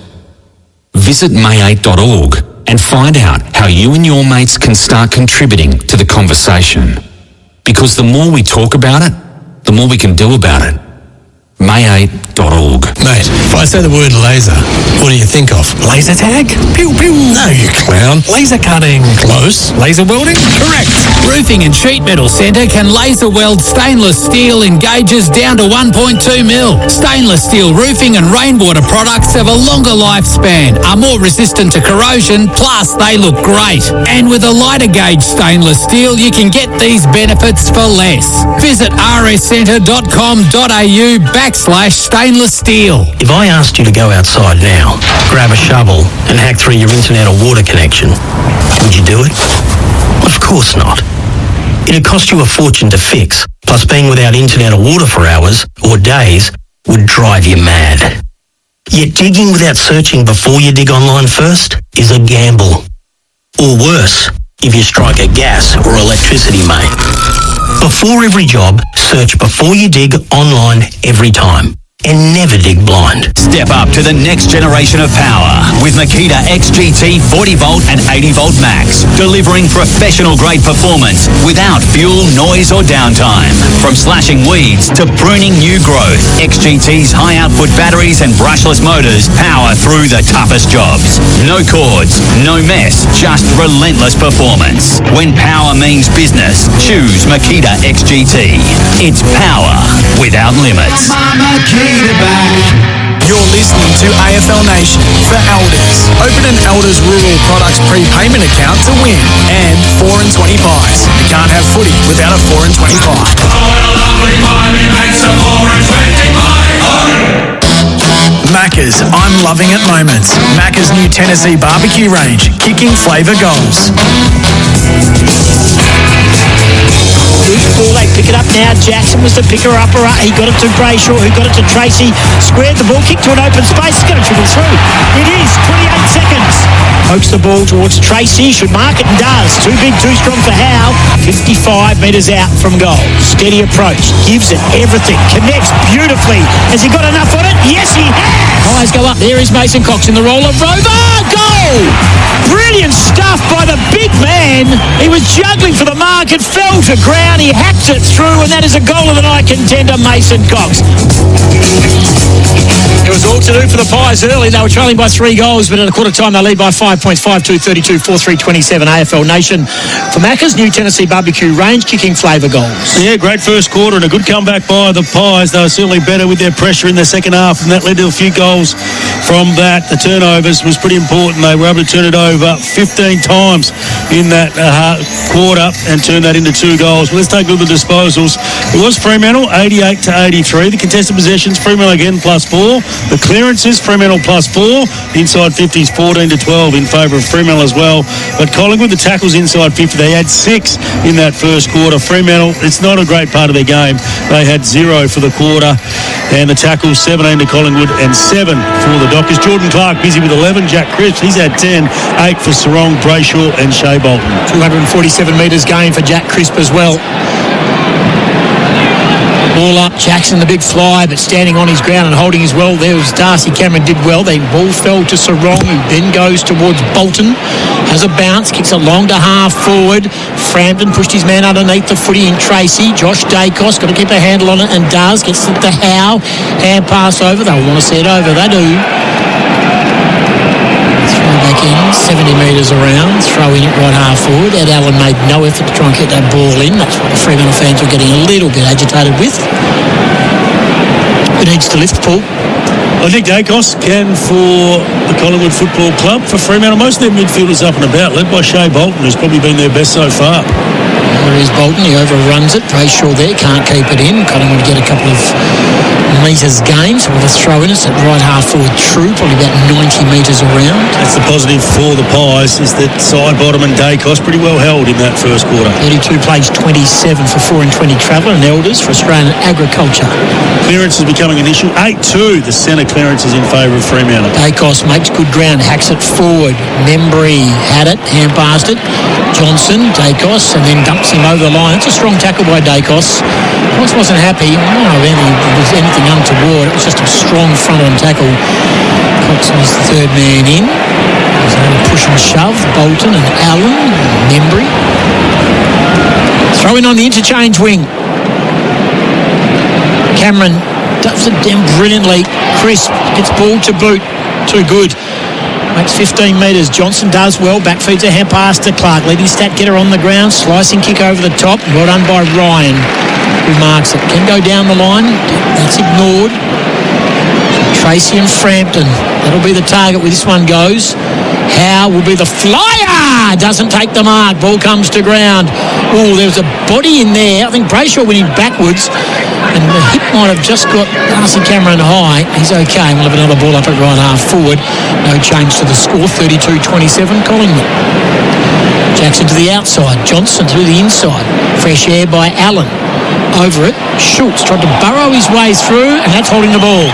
Visit may8.org and find out how you and your mates can start contributing to the conversation. Because the more we talk about it, the more we can do about it. may8.org. Mate, if I say the word laser, what do you think of? Laser tag? Pew pew. No, you clown. Laser cutting. Close. Laser welding? Correct. Roofing and Sheet Metal Centre can laser weld stainless steel in gauges down to 1.2 mil. Stainless steel roofing and rainwater products have a longer lifespan, are more resistant to corrosion, plus they look great. And with a lighter gauge stainless steel, you can get these benefits for less. Visit rscentre.com.au/stainless steel. If I asked you to go outside now, grab a shovel and hack through your internet or water connection, would you do it? Of course not. It'd cost you a fortune to fix, plus being without internet or water for hours or days would drive you mad. Yet digging without searching before you dig online first is a gamble. Or worse, if you strike a gas or electricity main. Before every job, search Before You Dig online every time. And never dig blind. Step up to the next generation of power with Makita XGT 40 volt and 80 volt max, delivering professional grade performance without fuel, noise or downtime. From slashing weeds to pruning new growth, XGT's high output batteries and brushless motors power through the toughest jobs. No cords, no mess, just relentless performance. When power means business, choose Makita XGT. It's power without limits. You're listening to AFL Nation for Elders. Open an Elders Rural Products prepayment account to win. And 4 and 20 pies. You can't have footy without a 4 and 20 pie. Macca's, I'm loving it moments. Macca's new Tennessee barbecue range, kicking flavour goals. Loose ball, they pick it up now. Jackson was the picker-upper. He got it to Brayshaw, who got it to Tracy. Squared the ball, kicked to an open space. It's going to trickle through. It is 28 seconds. Pokes the ball towards Tracy. Should mark it and does. Too big, too strong for Howe. 55 metres out from goal. Steady approach. Gives it everything. Connects beautifully. Has he got enough on it? Yes, he has. Eyes go up. There is Mason Cox in the role of Rover. Goal! Brilliant stuff by the big man. He was juggling for the mark. It fell to ground. He hacked it through, and that is a goal of the night contender, Mason Cox. It was all to do for the Pies early. They were trailing by 3 goals, but at a quarter time they lead by 5 points, 5-2, 32, 4-3, 27. AFL Nation for Macca's new Tennessee barbecue range, kicking flavour goals. Yeah, great first quarter and a good comeback by the Pies. They were certainly better with their pressure in the second half, and that led to a few goals from that. The turnovers was pretty important. They were able to turn it over 15 times in that quarter and turn that into 2 goals. Let's take a look at the disposals. It was Fremantle 88 to 83. The contested possessions, Fremantle again +4. The clearances, Fremantle +4. The inside 50s 14 to 12 in favour of Fremantle as well. But Collingwood, the tackles inside 50, they had 6 in that first quarter. Fremantle, it's not a great part of their game. They had 0 for the quarter. And the tackles 17 to Collingwood and 7 for the Dockers. Jordan Clark busy with 11. Jack Crisp, he's had 10. 8 for Sarong, Brayshaw and Shea Bolton. 247 metres gain for Jack Crisp as well. Ball up, Jackson the big fly, but standing on his ground and holding his well. There was Darcy Cameron did well. The ball fell to Sarong, who then goes towards Bolton. Has a bounce, kicks it long to half forward. Frampton pushed his man underneath the footy in Tracy. Josh Dacos got to keep a handle on it and does. Gets it to Howe. Hand pass over. They'll want to see it over. They do. Throw back in, 70 metres around, throw in it right half forward. Ed Allen made no effort to try and get that ball in. That's what the Fremantle fans were getting a little bit agitated with. Who needs to lift, Paul? I think Dacos can for the Collingwood Football Club. For Fremantle, most of their midfielders up and about, led by Shea Bolton, who's probably been their best so far. There is Bolton, he overruns it. Brayshaw there, can't keep it in. Collingwood get a couple of metres gained, so with a throw in, it's at right half forward true, probably about 90 metres around. That's the positive for the Pies, is that side bottom and Dacos pretty well held in that first quarter. 32 plays 27 for 4 and 20 Traveller and Elders for Australian Agriculture. Clearance is becoming an issue. 8-2, the centre clearance is in favour of Fremantle. Dacos makes good ground, hacks it forward. Membry had it, hand passed it. Johnson, Dacos, and then dumps him over the line. It's a strong tackle by Dacos. Cox wasn't happy. I don't know if it was anything untoward. It was just a strong front-on tackle. Cox was the third man in. There's a push and shove. Bolton and Allen and Membry. Throw in on the interchange wing. Cameron does it down brilliantly. Crisp gets ball to boot. Too good. Makes 15 metres. Johnson does well. Back feeds a hand pass to Clark. Leading stat getter on the ground. Slicing kick over the top. Well done by Ryan, who marks it. Can go down the line. That's ignored. Tracy and Frampton. That'll be the target where this one goes. Howe will be the flyer. Doesn't take the mark. Ball comes to ground. Oh, there was a body in there. I think Brayshaw went in backwards. And the hip might have just got Darcy Cameron high. He's okay. We'll have another ball up at right half forward. No change to the score. 32-27 Collingwood. Jackson to the outside. Johnson through the inside. Fresh air by Allen. Over it. Schultz tried to burrow his way through, and that's holding the ball.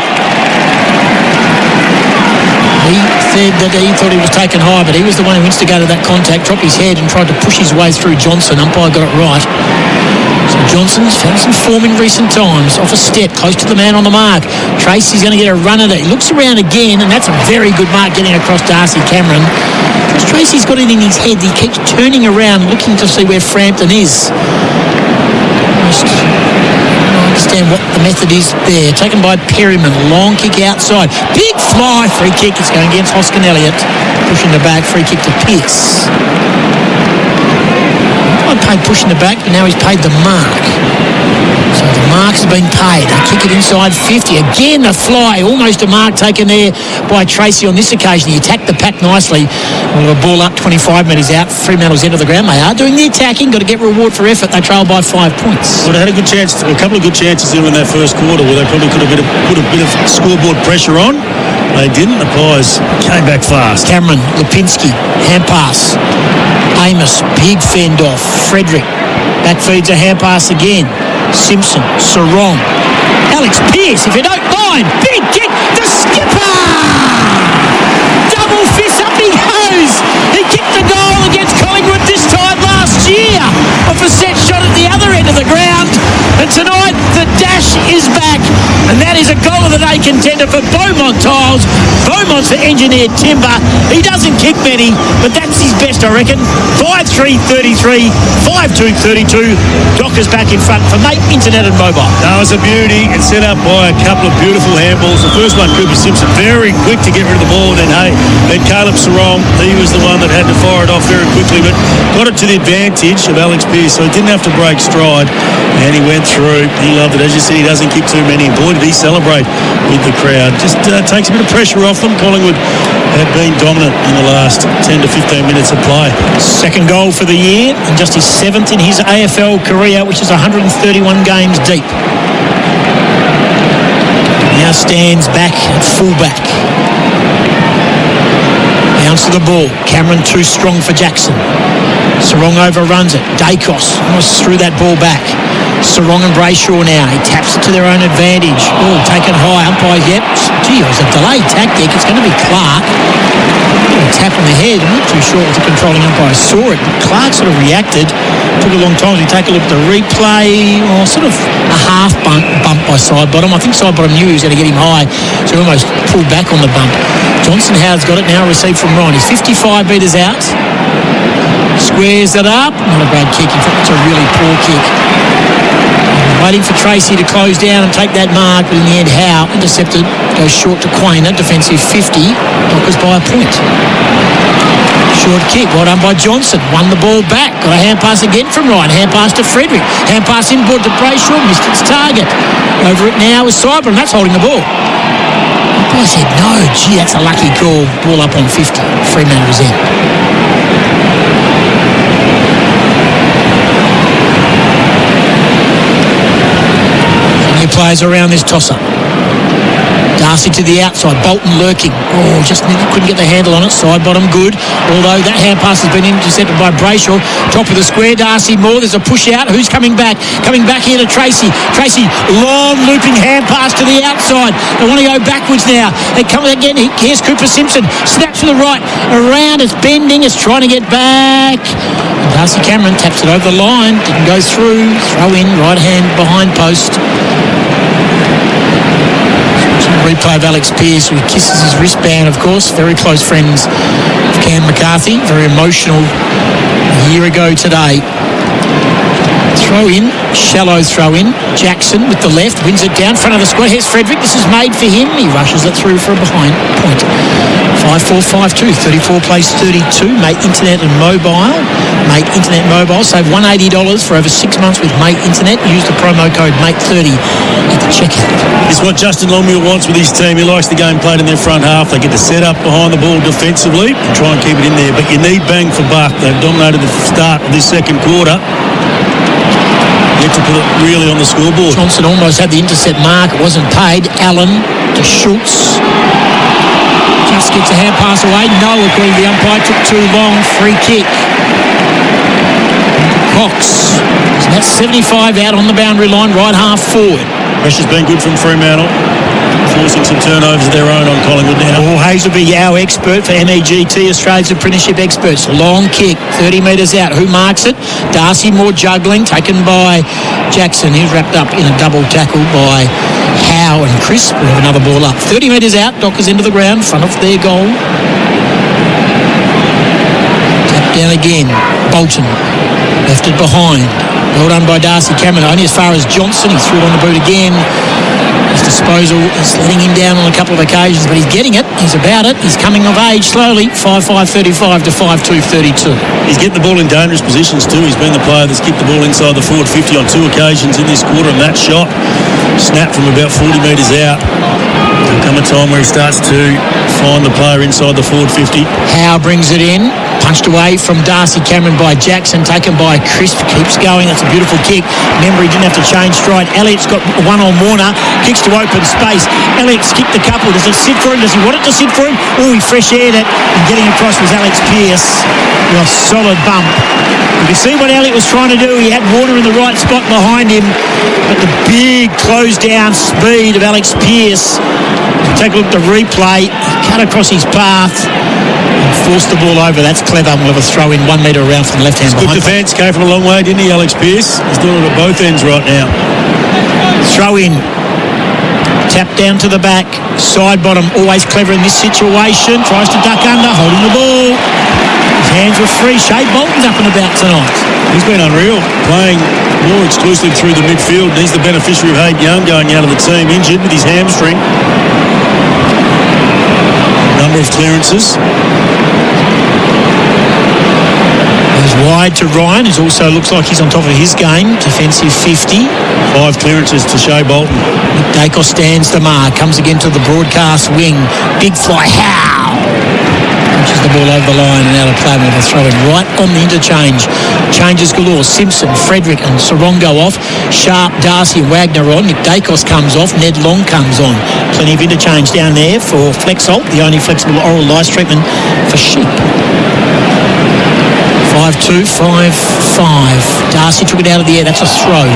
He said that he thought he was taken high, but he was the one who instigated that contact, dropped his head and tried to push his way through Johnson. Umpire got it right. So Johnson's found some form in recent times. Off a step, close to the man on the mark. Tracy's going to get a run at it. He looks around again, and that's a very good mark getting across Darcy Cameron. Because Tracy's got it in his head. He keeps turning around, looking to see where Frampton is. I understand what the method is there. Taken by Perryman. Long kick outside. Big fly. Free kick. It's going against Hoskin Elliott. Pushing the back. Free kick to Pearce. I paid pushing the back, but now he's paid the mark. So the mark has been paid. They kick it inside 50. Again, the fly. Almost a mark taken there by Tracy on this occasion. He attacked the pack nicely. Well, the ball up 25 metres out. Fremantle's end of the ground. They are doing the attacking. Got to get reward for effort. They trail by 5 points. Well, they had a couple of good chances there in that first quarter where they probably could have put a bit of scoreboard pressure on. They didn't. The Pies came back fast. Cameron, Lipinski, hand pass. Amos, big fend off. Frederick, back feeds a hand pass again. Simpson, Sarong. Alex Pearce, if you don't mind. Big kick, the skipper! Double fist, up he goes! He kicked the goal against Collingwood this time last year off a set shot at the other end of the ground. And tonight, the dash is back. And that is a goal of the day contender for Beaumont Tiles. Beaumont's for engineered timber. He doesn't kick many, but that's his best, I reckon. 5-3-33, 5-2-32. Docker's back in front for Mate Internet and Mobile. That was a beauty and set up by a couple of beautiful handballs. The first one, Cooper Simpson, very quick to get rid of the ball. And then Caleb Sarong, he was the one that had to fire it off very quickly, but got it to the advantage of Alex Pearce, so he didn't have to break stride. And he went through. He loved it. As you said, he doesn't kick too many. And boy, did he celebrate with the crowd. Just takes a bit of pressure off them. Collingwood had been dominant in the last 10 to 15 minutes of play. Second goal for the year, and just his 7th in his AFL career, which is 131 games deep. Now stands back at fullback. Bounce to the ball. Cameron too strong for Jackson. Sarong overruns it. Dacos almost threw that ball back. Sarong and Brayshaw now. He taps it to their own advantage. Oh, taken high. Umpires, yep. Gee, it was a delayed tactic. It's going to be Clark. A tap on the head. I'm not too sure if the controlling umpire saw it. But Clark sort of reacted. Took a long time to take a look at the replay. Oh, sort of a half bump by side bottom. I think side bottom knew he was going to get him high, so he almost pulled back on the bump. Johnson Howard's got it now, received from Ryan. He's 55 metres out. Squares it up. Not a bad kick. In fact, it's a really poor kick. Waiting for Tracy to close down and take that mark, but in the end, Howe intercepted, goes short to Quainer, defensive 50, Dockers by a point. Short kick, well done by Johnson, won the ball back, got a hand pass again from Ryan, hand pass to Frederick, hand pass inboard to Brayshaw, missed its target. Over it now is Cyber, and that's holding the ball. I said, no, gee, that's a lucky call. Ball up on 50, Fremantle's in. Players around this tosser. Darcy to the outside, Bolton lurking. Oh, just couldn't get the handle on it. Side bottom good. Although that hand pass has been intercepted by Brayshaw. Top of the square, Darcy Moore. There's a push out. Who's coming back? Coming back here to Tracy. Tracy, long looping hand pass to the outside. They want to go backwards now. They come again. Here's Cooper Simpson. Snaps to the right. Around, it's bending. It's trying to get back. And Darcy Cameron taps it over the line. Didn't go through. Throw in. Right hand behind post. Replay of Alex Pearce, who kisses his wristband, of course. Very close friends of Cam McCarthy. Very emotional a year ago today. Throw in, shallow throw in. Jackson with the left, wins it down, front of the square. Here's Frederick, this is made for him. He rushes it through for a behind point. 5-4-5-2, 34 plays 32. Mate Internet and Mobile. Mate Internet Mobile, save $180 for over 6 months with Mate Internet. Use the promo code MATE30 at the checkout. It's what Justin Longmuir wants with his team. He likes the game played in their front half. They get to set up behind the ball defensively and try and keep it in there. But you need bang for buck. They've dominated the start of this second quarter. You have to put it really on the scoreboard. Johnson almost had the intercept mark. It wasn't paid. Allen to Schultz. Just gets a hand pass away. No, according to the umpire, took too long. Free kick. Cox. So that's 75 out on the boundary line, right half forward. Pressure's been good from Fremantle. forcing some turnovers of their own on Collingwood now. Paul Hazelby, our expert for MEGT, Australia's apprenticeship experts. Long kick, 30 metres out. Who marks it? Darcy Moore juggling, taken by Jackson. He's wrapped up in a double tackle by Howe and Chris. We have another ball up. 30 metres out, Dockers into the ground, front of their goal. Tap down again. Bolton left it behind. Well done by Darcy Cameron. Only as far as Johnson. He threw it on the boot again. His disposal is letting him down on a couple of occasions, but he's getting it. He's about it. He's coming of age slowly. 5-5-35 to 5-2-32. He's getting the ball in dangerous positions too. He's been the player that's kicked the ball inside the forward 50 on 2 occasions in this quarter, and that shot snapped from about 40 metres out. There'll come a time where he starts to find the player inside the forward 50. Howe brings it in. Punched away from Darcy Cameron by Jackson, taken by Crisp, keeps going. That's a beautiful kick. Remember, he didn't have to change stride. Elliott's got one on Warner, kicks to open space. Elliott's kicked the couple. Does it sit for him? Does he want it to sit for him? Oh, he fresh aired it, and getting across was Alex Pearce with a solid bump. You can see what Elliott was trying to do. He had Warner in the right spot behind him, but the big close down speed of Alex Pearce. Take a look at the replay. He cut across his path and forced the ball over. That's clever. We'll have a throw in 1 metre around from the left hand behind. Good defence. Came from a long way, didn't he, Alex Pearce? He's doing it at both ends right now. Throw in. Tap down to the back. Side bottom. Always clever in this situation. Tries to duck under. Holding the ball. His hands were free. Shea Bolton's up and about tonight. He's been unreal. Playing more exclusively through the midfield. He's the beneficiary of Hayden Young going out of the team. Injured with his hamstring. Number of clearances. Goes wide to Ryan, who also looks like he's on top of his game. Defensive 50. 5 clearances to Shea Bolton. Dacos stands the mark. Comes again to the broadcast wing. Big fly. Howe! Punches the ball over the line and out of play with a throw in right on the interchange. Changes galore. Simpson, Frederick and Sorongo off. Sharp, Darcy and Wagner on. Nick Dacos comes off. Ned Long comes on. Plenty of interchange down there for Flexalt, the only flexible oral lice treatment for sheep. 5-2, 5-5. Darcy took it out of the air. That's a throw.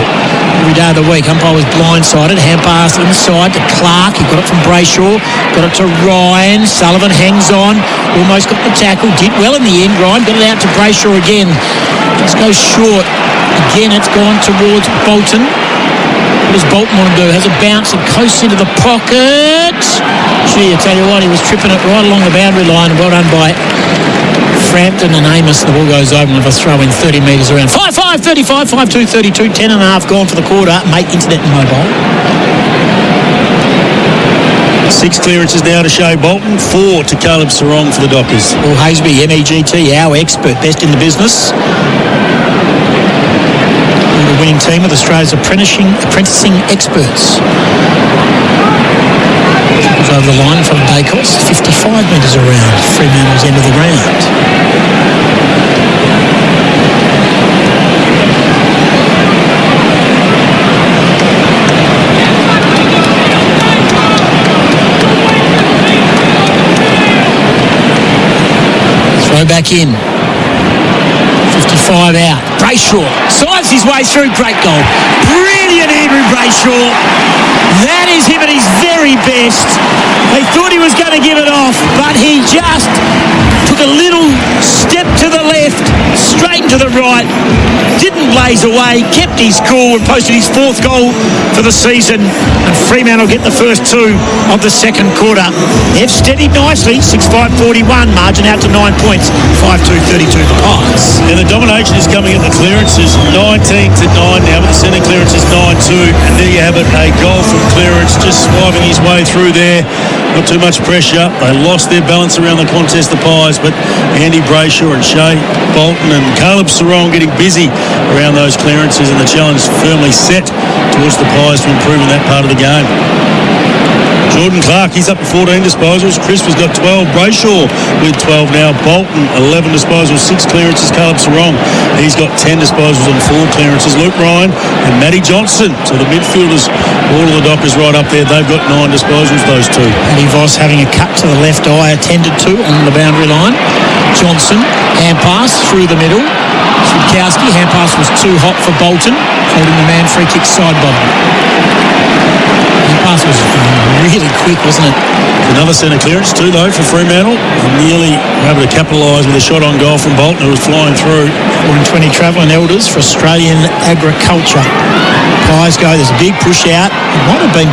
Every day of the week. Umpire was blindsided. Hand pass inside to Clark. He got it from Brayshaw. Got it to Ryan. Sullivan hangs on. Almost got the tackle. Did well in the end. Ryan got it out to Brayshaw again. Just goes short. Again, it's gone towards Bolton. What does Bolton want to do? Has a bounce and coasts into the pocket. Gee, I tell you what, he was tripping it right along the boundary line. Well done by Frampton and Amos. The ball goes over with a throw in 30 metres around. 5-5, 35, 5-2, 32, 10 and a half gone for the quarter. Mate, internet and mobile. 6 clearances now to Shea Bolton, 4 to Caleb Sarong for the Dockers. Paul Hazelby, MEGT, our expert, best in the business. The winning team of Australia's apprenticing experts. Goes over the line from Dacos, 55 metres around. Fremantle's end of the round. Throw back in. 55 out. Brayshaw sides his way through. Great goal. Brilliant Andrew Brayshaw. That is him at his very best. They thought he was going to give it off, but he just took a little step to the left, straight to the right, didn't blaze away, kept his cool and posted his 4th goal for the season. And Fremantle get the first 2 of the second quarter. They've steadied nicely. 6-5-41, margin out to 9 points. 5-2-32 the Pies. And the domination is coming at the clearances. 19-9 now, but the centre clearance is 9-2. And there you have it, a goal from clearance, just swiving his way through there. Not too much pressure. They lost their balance around the contest, the Pies, but Andy Brayshaw and Shea Bolton and Caleb Sarong getting busy around those clearances, and the challenge firmly set towards the Pies to improve in that part of the game. Jordan Clark, he's up to 14 disposals. Chris has got 12. Brayshaw with 12 now. Bolton, 11 disposals, 6 clearances. Caleb Sarong, he's got 10 disposals and 4 clearances. Luke Ryan and Matty Johnson. So the midfielders, all of the Dockers right up there, they've got 9 disposals, those 2. Matty Voss having a cut to the left eye, attended to on the boundary line. Johnson, hand pass through the middle. Switkowski, hand pass was too hot for Bolton, holding the man free kick side bottom. The pass was really quick, wasn't it? Another centre clearance too, though, for Fremantle. Nearly able to capitalise with a shot on goal from Bolton, who was flying through. 4 and 20 travelling elders for Australian agriculture. Pies go, there's a big push out. It might have been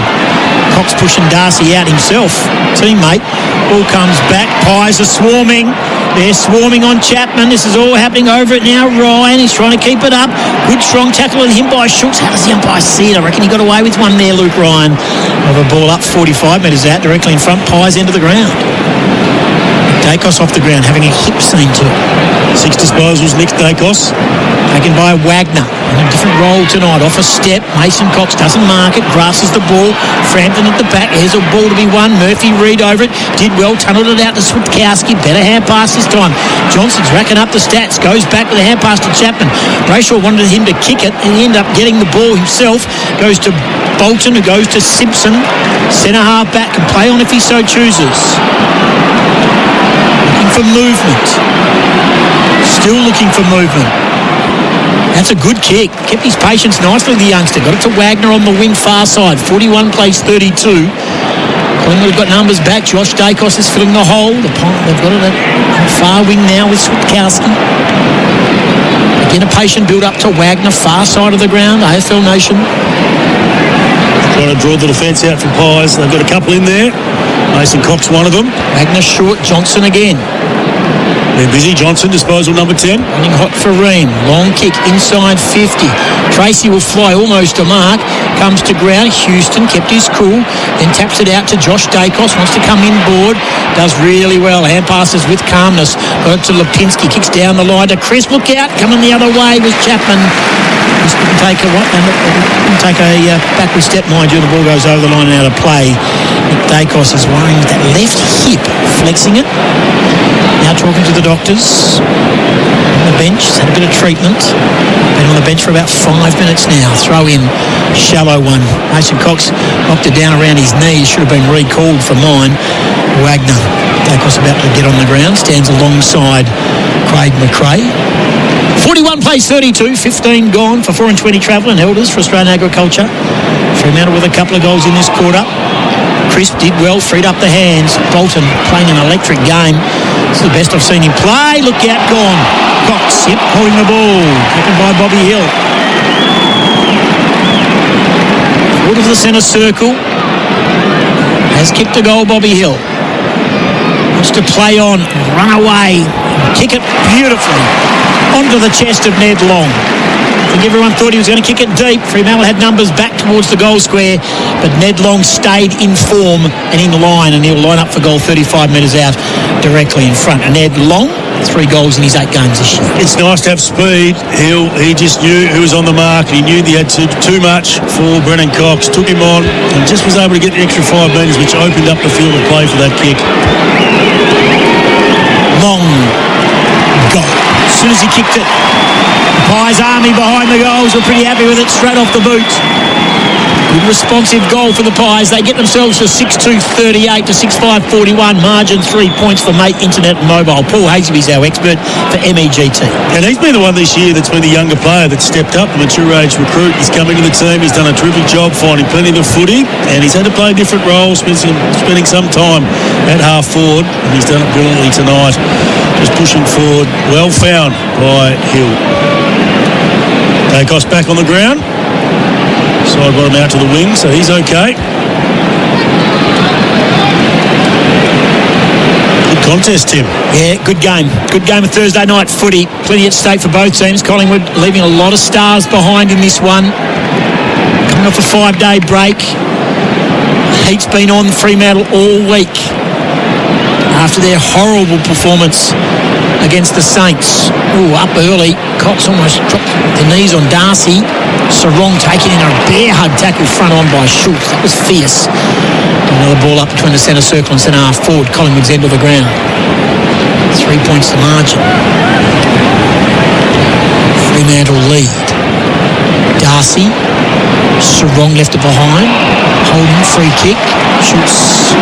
Cox pushing Darcy out himself, teammate. Ball comes back, Pies are swarming. They're swarming on Chapman. This is all happening over it now. Ryan, he's trying to keep it up. Good strong tackle on him by Schultz. How does the umpire see it? I reckon he got away with one there, Luke Ryan. Of a ball up 45 metres out, directly in front. Pies into the ground. Dacos off the ground, having a hip scene to it. 6 disposals, Nick Dacos. Taken by Wagner in a different role tonight. Off a step, Mason Cox doesn't mark it, grasses the ball. Frampton at the back, here's a ball to be won. Murphy Reid over it, did well, tunnelled it out to Switkowski. Better hand pass this time. Johnson's racking up the stats, goes back with a hand pass to Chapman. Brayshaw wanted him to kick it, and he ended up getting the ball himself. Goes to Bolton, who goes to Simpson. Centre half back, can play on if he so chooses. Looking for movement. Still looking for movement. That's a good kick. Kept his patience nicely, the youngster. Got it to Wagner on the wing far side. 41 plays 32. Collingwood have got numbers back. Josh Dacos is filling the hole. They've got it at far wing now with Switkowski. Again, a patient build up to Wagner, far side of the ground. AFL Nation. Trying to draw the defence out for Pies. They've got a couple in there. Mason Cox, one of them. Wagner short, Johnson again. They're busy. Johnson, disposal number 10. Running hot for Ream. Long kick inside 50. Tracy will fly almost to mark. Comes to ground. Houston kept his cool. Then taps it out to Josh Dacos. Wants to come in board. Does really well. Hand passes with calmness. Got it to Lipinski. Kicks down the line to Chris. Look out. Coming the other way was Chapman. Just didn't take a backward step, mind you. The ball goes over the line and out of play. Nick Dacos is worrying with that left hip. Flexing it. Now talking to the doctors on the bench. He's had a bit of treatment. Been on the bench for about 5 minutes now. Throw in, shallow one. Mason Cox knocked it down around his knee. Should have been recalled for mine. Wagner. Dacos about to get on the ground. Stands alongside Craig McRae. 41 plays 32. 15 gone for 4 and 20 travelling elders for Australian agriculture. Fremantle with a couple of goals in this quarter. Crisp did well, freed up the hands. Bolton playing an electric game. It's the best I've seen him play. Look out, gone. Cox, yep, holding the ball. Taken by Bobby Hill. Forward of the centre circle. Has kicked a goal, Bobby Hill. Wants to play on, run away, kick it beautifully onto the chest of Ned Long. I think everyone thought he was going to kick it deep. Fremantle had numbers back towards the goal square, but Ned Long stayed in form and in line, and he'll line up for goal 35 metres out directly in front. Ned Long, 3 goals in his 8 games this year. It's nice to have speed. He just knew who was on the mark, and he knew he had too much for Brennan Cox. Took him on and just was able to get the extra 5 metres, which opened up the field of play for that kick. Long goal. As soon as he kicked it, the Pies army behind the goals were pretty happy with it straight off the boot. Good responsive goal for the Pies. They get themselves to 6-2-38 to 6-5-41. Margin 3 points for Mate Internet and Mobile. Paul Hazeby's our expert for MEGT. And he's been the one this year that's been the younger player that's stepped up, the mature age recruit. He's come into the team. He's done a terrific job finding plenty of footy, and he's had to play different roles, spending some time at half forward, and he's done it brilliantly tonight. Just pushing forward. Well found by Hill. Dacos back on the ground. Side bottom out to the wing, so he's okay. Good contest, Tim. Yeah, good game. Good game of Thursday night footy. Plenty at stake for both teams. Collingwood leaving a lot of stars behind in this one. Coming off a 5-day break. Heat's been on Fremantle all week after their horrible performance against the Saints. Ooh, up early. Cox almost dropped the knees on Darcy. Sarong taking in a bear hug tackle front on by Schultz. That was fierce. Another ball up between the centre circle and centre half forward. Collingwood's end of the ground. 3 points to margin. Fremantle lead. Darcy. Sarong left it behind. Holden, free kick. Schultz.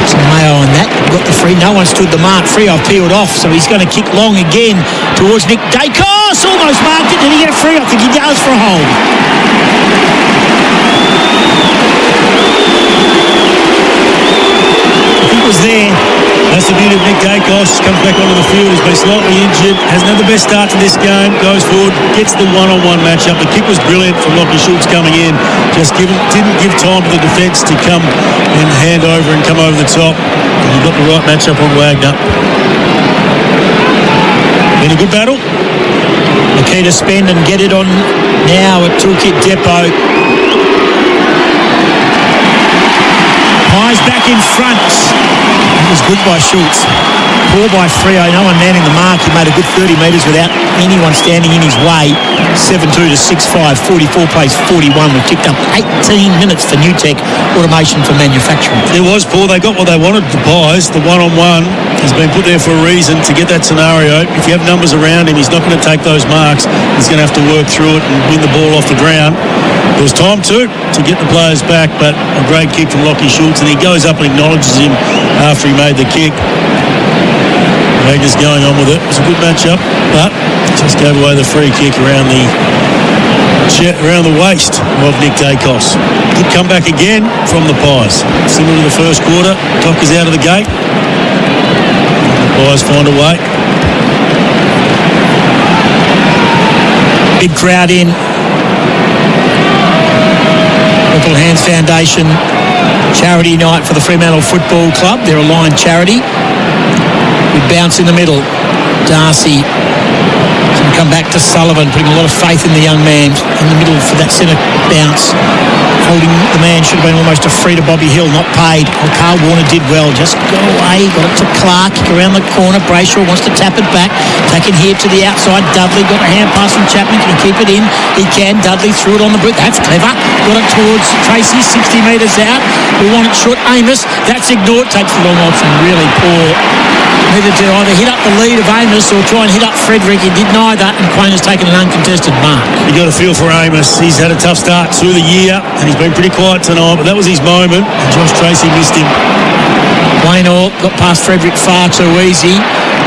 Some mayo on that. Got the free. No one stood the mark. Free-off peeled off, so he's going to kick long again towards Nick Dacos. Almost marked it. Did he get a free? I think he does for a hold. Kick was there. That's the beauty of Nick Dacos. Comes back onto the field. He's been slightly injured. Hasn't had the best start to this game. Goes forward. Gets the one-on-one matchup. The kick was brilliant from Lockie Schultz coming in. Just didn't give time to the defence to come and hand over and come over the top. And he got the right matchup on Wagner. Been a good battle. Makita spend and get it on now at Toolkit Depot. Pies back in front. It was good by Schultz. Poor by Freo. No one manning the mark. He made a good 30 metres without anyone standing in his way. 7-2 to 6-5. 44 plays 41. We've ticked up 18 minutes for New Tech Automation for Manufacturing. It was poor. They got what they wanted, the Pies. The one-on-one has been put there for a reason, to get that scenario. If you have numbers around him, he's not going to take those marks. He's going to have to work through it and win the ball off the ground. There was time to get the players back, but a great kick from Lockie Schultz, and he goes up and acknowledges him after he made the kick. Wagner's going on with it. It was a good matchup, but just gave away the free kick around the waist of Nick Dacos. Good comeback again from the Pies. Similar to the first quarter, Doc is out of the gate. The Pies find a way. Big crowd in. Little Hands Foundation charity night for the Fremantle Football Club. They're a Lion charity. We bounce in the middle. Darcy can come back to Sullivan, putting a lot of faith in the young man in the middle for that centre bounce. Holding the man should have been almost a free to Bobby Hill, not paid. Well, Carl Warner did well, just got away, got it to Clark, kick around the corner. Brayshaw wants to tap it back, taking here to the outside. Dudley got a hand pass from Chapman, can he keep it in? He can. Dudley threw it on the boot, that's clever. Got it towards Tracy, 60 metres out. We want it short. Amos, that's ignored, takes the long option, really poor. Neither to either hit up the lead of Amos or try and hit up Frederick. He did neither, and Quayne has taken an uncontested mark. You got a feel for Amos. He's had a tough start to the year, and he's been pretty quiet tonight, but that was his moment, and Josh Tracy missed him. Quayne got past Frederick far too easy.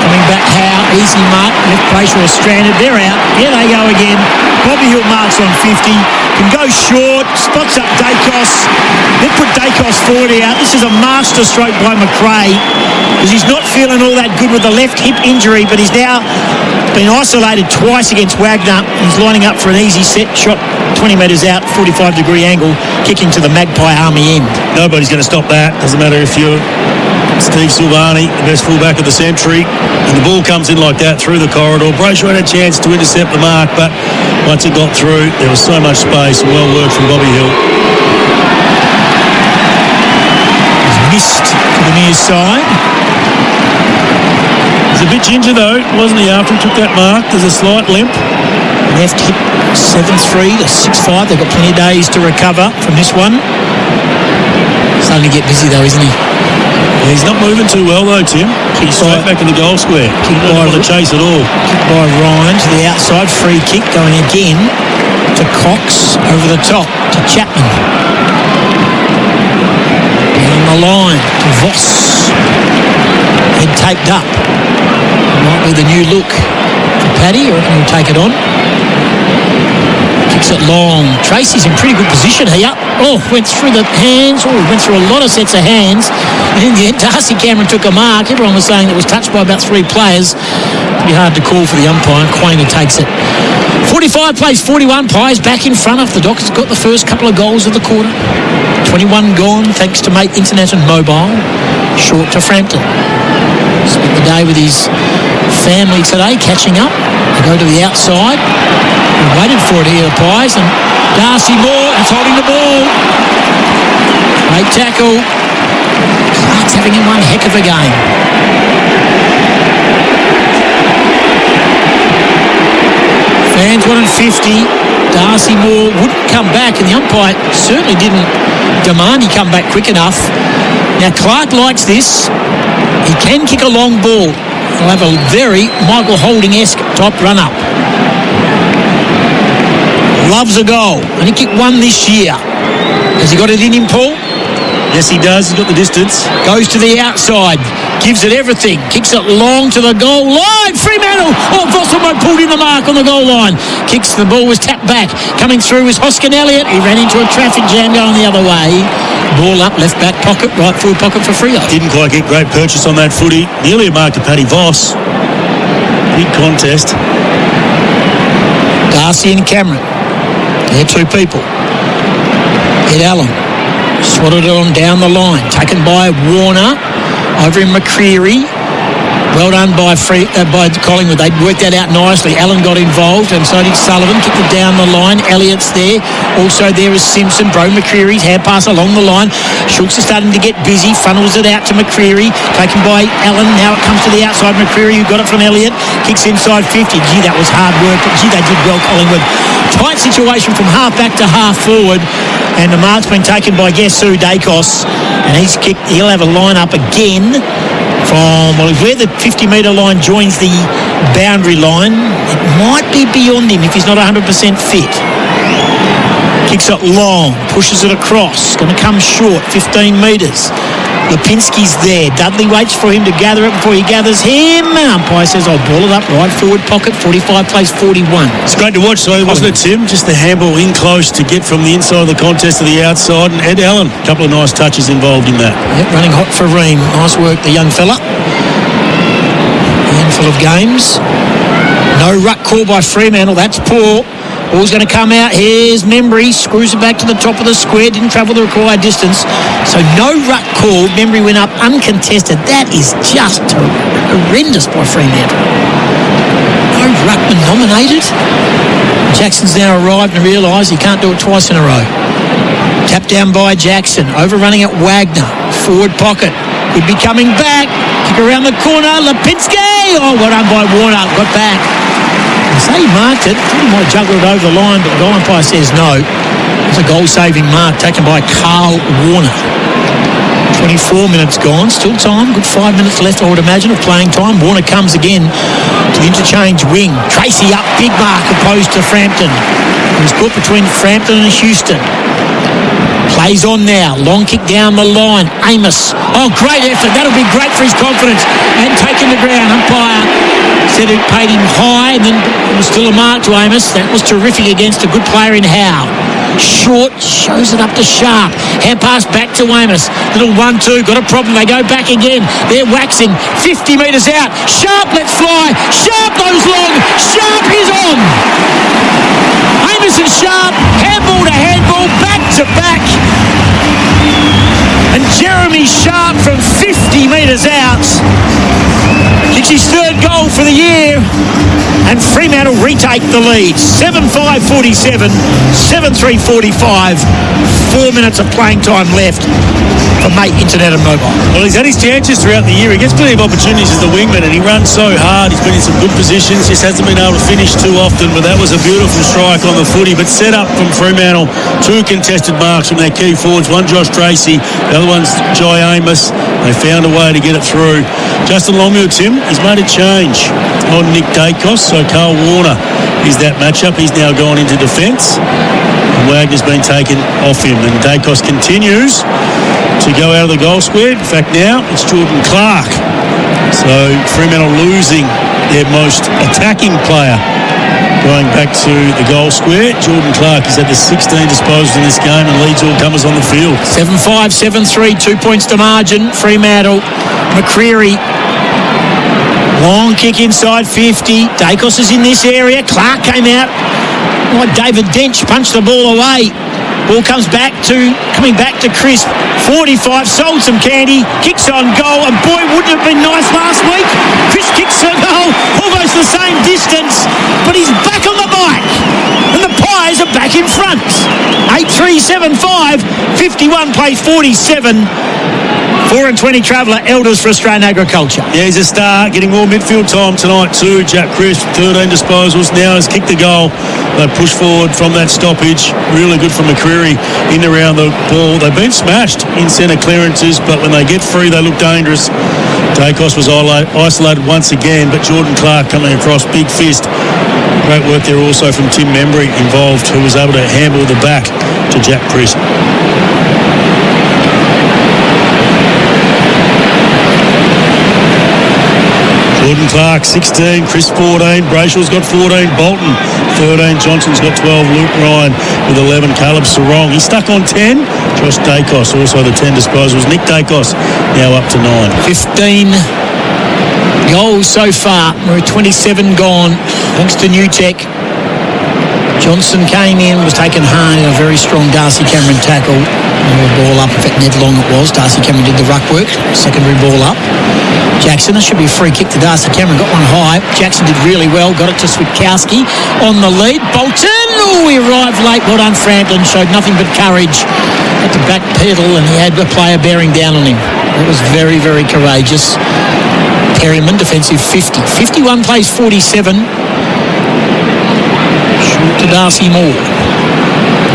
Coming back, Howe, easy mark. Left Brayshaw stranded. They're out. Here they go again. Bobby Hill marks on 50. Can go short. Spots up Dacos. They've put Dacos forward out. This is a master stroke by McRae, because he's not feeling all that good with the left hip injury, but he's now been isolated twice against Wagner. He's lining up for an easy set shot, 20 metres out, 45-degree angle, kicking to the Magpie Army end. Nobody's going to stop that. Doesn't matter if you're Steve Silvani, the best fullback of the century, and the ball comes in like that through the corridor. Brayshaw had a chance to intercept the mark, but once it got through, there was so much space, and well worked from Bobby Hill. He's missed to the near side. He's a bit ginger though, wasn't he, after he took that mark? There's a slight limp. Left hip 7-3 to 6-5. They've got plenty of days to recover from this one. Starting to get busy though, isn't he? Yeah, he's not moving too well though, Tim. He's straight back in the goal square. He doesn't want to chase at all. Kick by Ryan to the outside. Free kick going again to Cox. Over the top to Chapman. Down the line to Voss. Head taped up. Might be the new look for Paddy. I reckon he'll take it on. Kicks it long. Tracy's in pretty good position here. Oh, went through the hands. Oh, went through a lot of sets of hands. And in the end, Darcy Cameron took a mark. Everyone was saying it was touched by about 3 players. Pretty hard to call for the umpire. Quayne takes it. 45 plays 41. Pies back in front of the Dockers. Got the first couple of goals of the quarter. 21 gone thanks to mate Internet and Mobile. Short to Frampton. Spent the day with his family today, catching up. They go to the outside. We waited for it here, the Pies, and Darcy Moore is holding the ball. Great tackle. Clark's having one heck of a game. Fans wanted 50. Darcy Moore wouldn't come back, and the umpire certainly didn't demand he come back quick enough. Now Clark likes this. He can kick a long ball. He'll have a very Michael Holding-esque top run-up. Loves a goal. Only kicked one this year. Has he got it in him, Paul? Yes, he does. He's got the distance. Goes to the outside. Gives it everything. Kicks it long to the goal line. Fremantle. Oh, Vosselmo pulled in the mark on the goal line. Kicks, the ball was tapped back. Coming through was Hoskin Elliott. He ran into a traffic jam going the other way. Ball up, left back pocket, right forward pocket for Freo. Didn't quite get great purchase on that footy. Nearly a mark to Paddy Voss. Big contest. Darcy and Cameron. They're two people. Ed Allen. Swatted it on down the line. Taken by Warner. Over in McCreary. Well done by Collingwood. They worked that out nicely. Allen got involved and so did Sullivan. Kicked it down the line. Elliott's there. Also there is Simpson. Bro McCreary's hand pass along the line. Schultz is starting to get busy. Funnels it out to McCreary. Taken by Allen. Now it comes to the outside. McCreary, who got it from Elliott. Kicks inside 50. Gee, that was hard work. But gee, they did well, Collingwood. Tight situation from half back to half forward. And the mark's been taken by guess who? Dacos. And he'll have a line up again from where the 50-metre line joins the boundary line. It might be beyond him if he's not 100% fit. Kicks it long, pushes it across, going to come short, 15 metres. Lipinski's there. Dudley waits for him to gather it before he gathers him. Umpire says, I'll ball it up right forward pocket. 45 plays 41. It's great to watch, though, wasn't it, Tim? Just the handball in close to get from the inside of the contest to the outside. And Ed Allen, a couple of nice touches involved in that. Yep, running hot for Ream. Nice work, the young fella. Handful of games. No ruck call by Fremantle. That's poor. Ball's going to come out. Here's Membry. Screws it back to the top of the square. Didn't travel the required distance. So no ruck call. Membry went up uncontested. That is just horrendous by Fremantle. No ruckman nominated. Jackson's now arrived and realised he can't do it twice in a row. Tapped down by Jackson. Overrunning at Wagner. Forward pocket. Could be coming back. Kick around the corner. Lipinski. Oh, well done by Warner. Got back. I say he marked it. Thought he might juggle it over the line, but the goal umpire says no. It's a goal-saving mark taken by Carl Warner. 24 minutes gone. Still time. Good 5 minutes left, I would imagine, of playing time. Warner comes again to the interchange wing. Tracy up. Big mark opposed to Frampton. It was caught between Frampton and Houston. Plays on now. Long kick down the line. Amos. Oh, great effort. That'll be great for his confidence. And taking the ground. Umpire said it paid him high, and then it was still a mark to Amos. That was terrific against a good player in Howe. Short, shows it up to Sharp. Hand pass back to Amos. Little 1-2, got a problem. They go back again. They're waxing. 50 metres out. Sharp lets fly. Sharp goes long. Sharp is on. Amos and Sharp, handball to handball, back to back. And Jeremy Sharp from 50 metres out gets his third goal for the year, and Fremantle retake the lead. 7-5-47, 7-3-45. 4 minutes of playing time left for Mate Internet and Mobile. Well, he's had his chances throughout the year. He gets plenty of opportunities as the wingman, and he runs so hard. He's been in some good positions. Just hasn't been able to finish too often, but that was a beautiful strike on the footy. But set up from Fremantle. 2 contested marks from their key forwards. One Josh Tracy, the other one's Jai Amos. They found a way to get it through. Justin Longmuir, Tim, he's made a change on Nick Dacos, so Carl Warner is that matchup. He's now gone into defence. Wagner's been taken off him, and Dacos continues to go out of the goal square. In fact, now it's Jordan Clark. So Fremantle losing their most attacking player going back to the goal square. Jordan Clark has had the 16 disposals in this game and leads all comers on the field. 7-5, 7-3, 2 points to margin. Fremantle. McCreary. Long kick inside 50. Dacos is in this area. Clark came out like David Dench, punched the ball away. Ball coming back to Chris. 45, sold some candy, kicks on goal, and boy, wouldn't it have been nice last week? Chris kicks on goal, almost the same distance, but he's back on the bike, and the Pies are back in front. 8-3, 7-5, 51 plays 47. 4-20 Traveller, Elders for Australian Agriculture. Yeah, he's a star, getting more midfield time tonight too. Jack Crisp, 13 disposals, now has kicked the goal. They push forward from that stoppage. Really good from McCreary in around the ball. They've been smashed in centre clearances, but when they get free, they look dangerous. Dacos was isolated once again, but Jordan Clark coming across, big fist. Great work there also from Tim Membry involved, who was able to handle the back to Jack Crisp. Gordon Clark, 16. Chris, 14. Brayshaw's got 14. Bolton, 13. Johnson's got 12. Luke Ryan with 11. Caleb Sarong, he's stuck on 10. Josh Dacos, also the 10 disposals. Nick Dacos, now up to 9. 15 goals so far. We're at 27 gone, thanks to New Tech. Johnson came in, was taken hard in a very strong Darcy Cameron tackle. Ball up, in fact, Ned Long it was. Darcy Cameron did the ruck work. Secondary ball up. Jackson, this should be a free kick to Darcy Cameron. Got one high. Jackson did really well. Got it to Switkowski on the lead. Bolton, he arrived late. Well done, Frampton. Showed nothing but courage. Had to back pedal and he had a player bearing down on him. That was very, very courageous. Perryman, defensive 50. 51 plays 47. To Darcy Moore.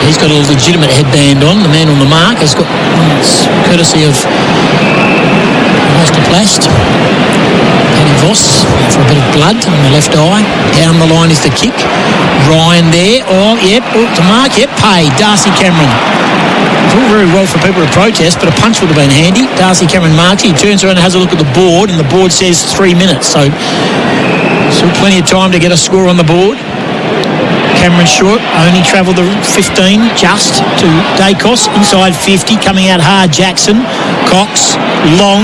He's got a legitimate headband on. The man on the mark has got courtesy of Masterplast. Paddy Voss for a bit of blood on the left eye. Down the line is the kick. Ryan there. Oh, yep. Oh, to mark. Yep. Paid. Darcy Cameron. It's all very well for people to protest, but a punch would have been handy. Darcy Cameron marks. He turns around and has a look at the board, and the board says 3 minutes. So still plenty of time to get a score on the board. Cameron short, only travelled the 15 just to Dacos, inside 50, coming out hard. Jackson, Cox, Long,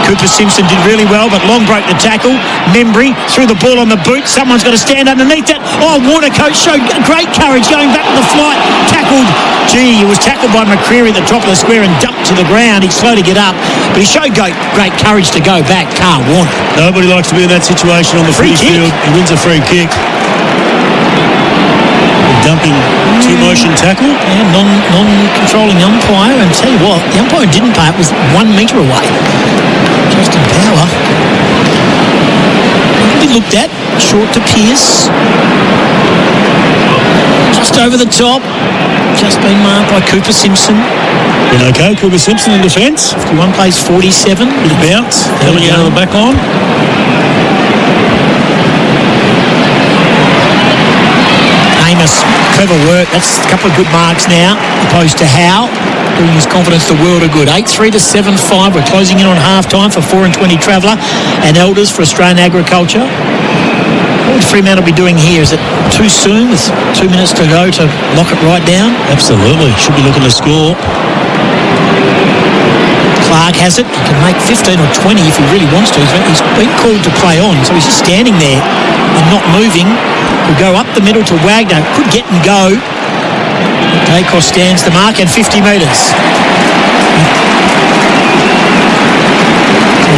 Cooper Simpson did really well, but Long broke the tackle. Membry threw the ball on the boot. Someone's got to stand underneath that. Oh, Watercoat showed great courage going back to the flight. Tackled. He was tackled by McCreary at the top of the square and dumped to the ground. He's slow to get up, but he showed great courage to go back. Carl Warner. Nobody likes to be in that situation on the free field. He wins a free kick. Dumping two-motion tackle. Yeah, non-controlling umpire. And tell you what, the umpire didn't pay. It was 1 metre away. Justin Power. He looked at. Short to Pearce. Just over the top. Just been marked by Cooper Simpson. Been okay, Cooper Simpson in defence. 51 plays 47. Bit of bounce. Coming out of the back line. Amos, clever work. That's a couple of good marks now, opposed to Howe, doing his confidence the world of good. 8-3 to 7-5. We're closing in on half-time for 4 and 20 Traveller and Elders for Australian Agriculture. What would Fremantle be doing here? Is it too soon with 2 minutes to go to lock it right down? Absolutely. Should be looking to score. Clark has it. He can make 15 or 20 if he really wants to. He's been called to play on, so he's just standing there and not moving. Will go up the middle to Wagner. Could get and go. Dacos stands the mark and 50 metres.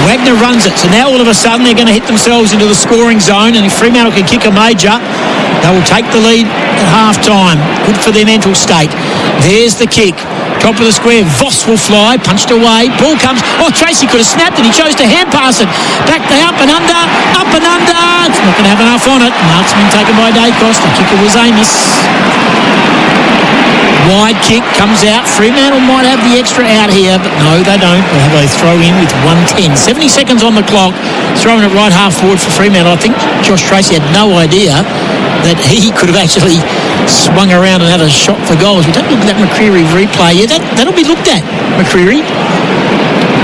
Wagner runs it. So now all of a sudden they're going to hit themselves into the scoring zone, and if Fremantle can kick a major, they will take the lead at half-time. Good for their mental state. There's the kick. Top of the square, Voss will fly, punched away, ball comes, oh, Tracy could have snapped it, he chose to hand pass it, back the up and under, it's not going to have enough on it, marksman taken by Dacos, the kicker was Amos. Wide kick comes out, Fremantle might have the extra out here, but no, they don't. They'll have a throw in with 1:10. 70 seconds on the clock, throwing it right half forward for Fremantle. I think Josh Tracy had no idea that he could have actually swung around and had a shot for goals. We don't look at that McCreary replay. Yeah, that'll be looked at, McCreary.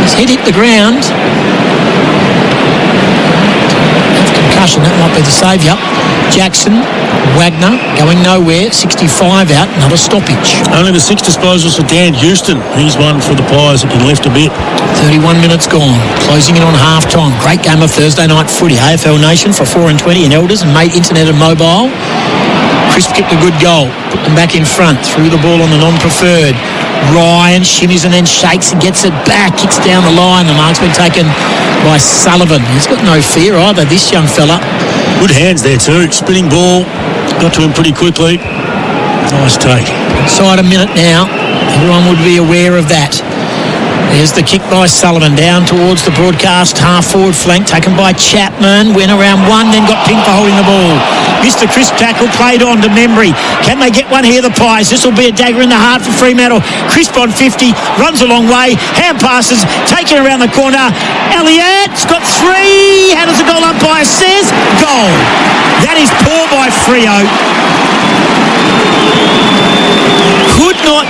His head hit the ground. Concussion, that might be the saviour. Jackson, Wagner, going nowhere. 65 out, another stoppage. Only the 6 disposals for Dan Houston. He's one for the Pies that can lift a bit. 31 minutes gone. Closing in on half-time. Great game of Thursday night footy. AFL Nation for 4 and 20 in Elders and Mate Internet and Mobile. Crisp kicked a good goal. Put them back in front. Threw the ball on the non-preferred. Ryan shimmies and then shakes and gets it back. Kicks down the line. The mark's been taken by Sullivan. He's got no fear either, this young fella. Good hands there too. Spinning ball. Got to him pretty quickly. Nice take. Inside a minute now. Everyone would be aware of that. There's the kick by Sullivan down towards the broadcast half-forward flank, taken by Chapman. Went around one, then got pink for holding the ball. Missed the crisp tackle, played on to Membry. Can they get one here, the Pies? This will be a dagger in the heart for Fremantle. Crisp on 50, runs a long way. Hand passes, taken around the corner. Elliott's got 3. How does the goal umpire says? Goal. That is poor by Freo. Could not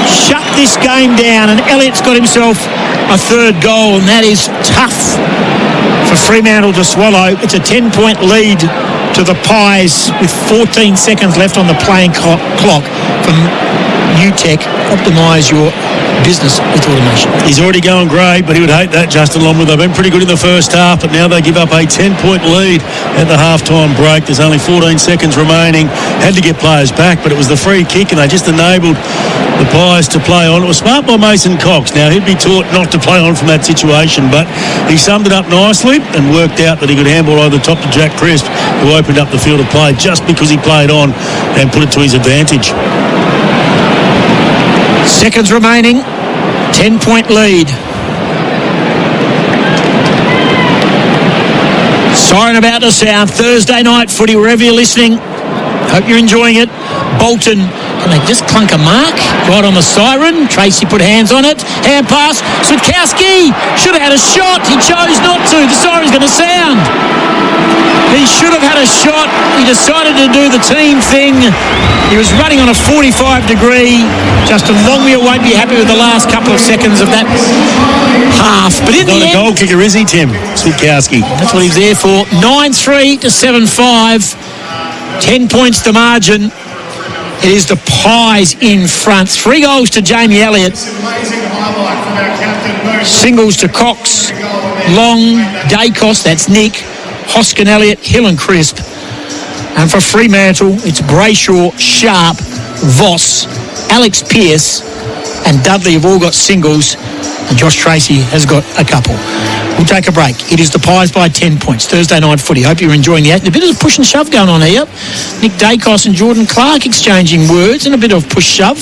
shut this game down, and Elliott's got himself a third goal, and that is tough for Fremantle to swallow. It's a 10-point lead to the Pies with 14 seconds left on the playing clock from UTech. Optimise your business with automation. He's already going great, but he would hate that, Justin Longwood. They've been pretty good in the first half, but now they give up a 10-point lead at the half-time break. There's only 14 seconds remaining. Had to get players back, but it was the free kick, and they just enabled the Pies to play on. It was smart by Mason Cox. Now, he'd be taught not to play on from that situation, but he summed it up nicely and worked out that he could handball over the top to Jack Crisp, who opened up the field of play just because he played on and put it to his advantage. Seconds remaining, 10-point lead. Siren about to sound. Thursday night footy, wherever you're listening. Hope you're enjoying it. Bolton, and they just clunk a mark right on the siren. Tracy put hands on it. Hand pass. Switkowski should have had a shot. He chose not to. The siren's going to sound. He should have had a shot. He decided to do the team thing. He was running on a 45-degree. Justin Longmuir won't be happy with the last couple of seconds of that half. But in the end, not a goal kicker, is he, Tim? Switkowski. That's what he's there for. 9-3 to 7-5. 10 points to margin. It is the Pies in front. 3 goals to Jamie Elliott. Singles to Cox, Long, Dacos, that's Nick, Hoskin, Elliott, Hill and Crisp. And for Fremantle, it's Brayshaw, Sharp, Voss, Alex Pearce and Dudley have all got singles, and Josh Tracy has got a couple. We'll take a break. It is the Pies by 10 points. Thursday night footy. Hope you're enjoying the action. A bit of a push and shove going on here. Nick Dacos and Jordan Clark exchanging words and a bit of push-shove.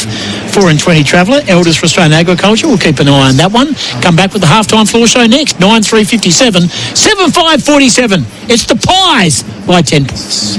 4-20 Traveller. Elders for Australian Agriculture. We'll keep an eye on that one. Come back with the halftime floor show next. 9-3-57. 7-5-47. It's the Pies by 10 points.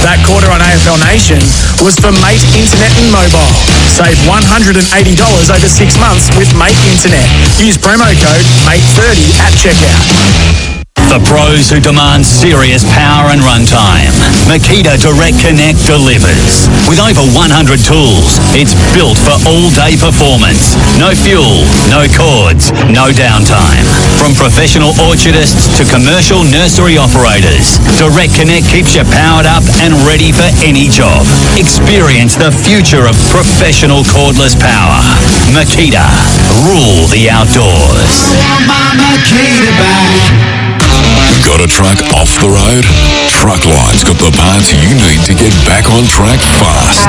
That quarter on AFL Nation was for Mate Internet and Mobile. Save $180 over 6 months with Mate Internet. Use promo code MATE30 at checkout. The pros who demand serious power and runtime. Makita Direct Connect delivers. With over 100 tools, it's built for all-day performance. No fuel, no cords, no downtime. From professional orchardists to commercial nursery operators, Direct Connect keeps you powered up and ready for any job. Experience the future of professional cordless power. Makita, rule the outdoors. Makita back. Got a truck off the road? Truckline's got the parts you need to get back on track fast.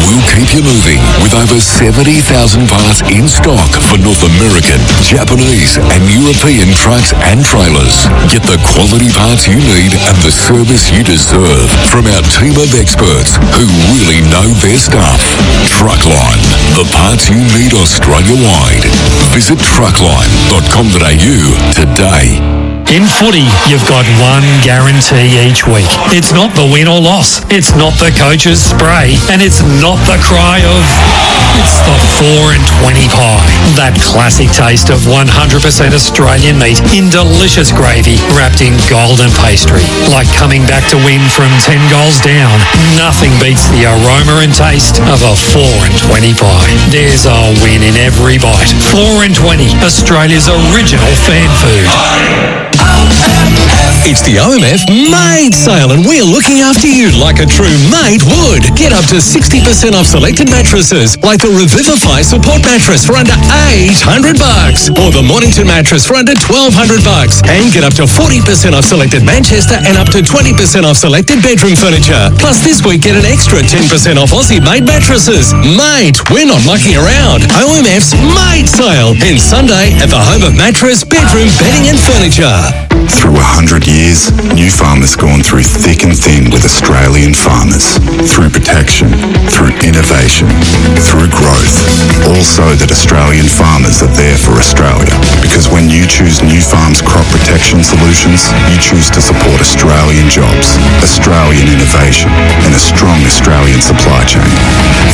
We'll keep you moving with over 70,000 parts in stock for North American, Japanese and European trucks and trailers. Get the quality parts you need and the service you deserve from our team of experts who really know their stuff. Truckline, the parts you need Australia-wide. Visit truckline.com.au today. In footy, you've got one guarantee each week. It's not the win or loss. It's not the coach's spray. And it's not the cry of... It's the 4-20 pie. That classic taste of 100% Australian meat in delicious gravy wrapped in golden pastry. Like coming back to win from 10 goals down. Nothing beats the aroma and taste of a 4-20 pie. There's a win in every bite. 4-20, Australia's original fan food. It's the OMF Mate Sale, and we're looking after you like a true mate would. Get up to 60% off selected mattresses, like the Revivify Support Mattress for under $800, or the Mornington Mattress for under $1,200, and get up to 40% off selected Manchester and up to 20% off selected bedroom furniture. Plus this week, get an extra 10% off Aussie-made mattresses. Mate, we're not mucking around. OMF's Mate Sale ends Sunday at the home of mattress, bedroom, bedding and furniture. Through 100 years, New Farm has gone through thick and thin with Australian farmers. Through protection, through innovation, through growth. All so that Australian farmers are there for Australia. Because when you choose New Farm's crop protection solutions, you choose to support Australian jobs, Australian innovation, and a strong Australian supply chain.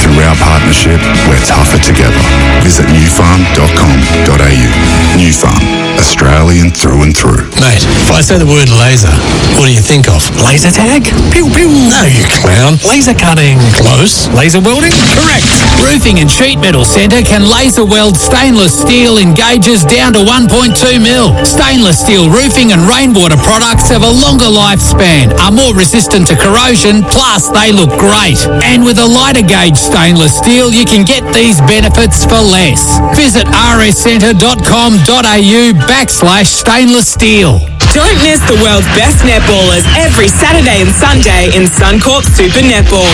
Through our partnership, we're tougher together. Visit newfarm.com.au. New Farm, Australian through and through. Mate, if I say the word laser, what do you think of? Laser tag? Pew pew. No, you clown. Laser cutting. Close. Laser welding? Correct. Roofing and Sheet Metal Centre can laser weld stainless steel in gauges down to 1.2 mil. Stainless steel roofing and rainwater products have a longer lifespan, are more resistant to corrosion, plus they look great. And with a lighter gauge stainless steel, you can get these benefits for less. Visit rscentre.com.au/stainless steel. Don't miss the world's best netballers every Saturday and Sunday in Suncorp Super Netball.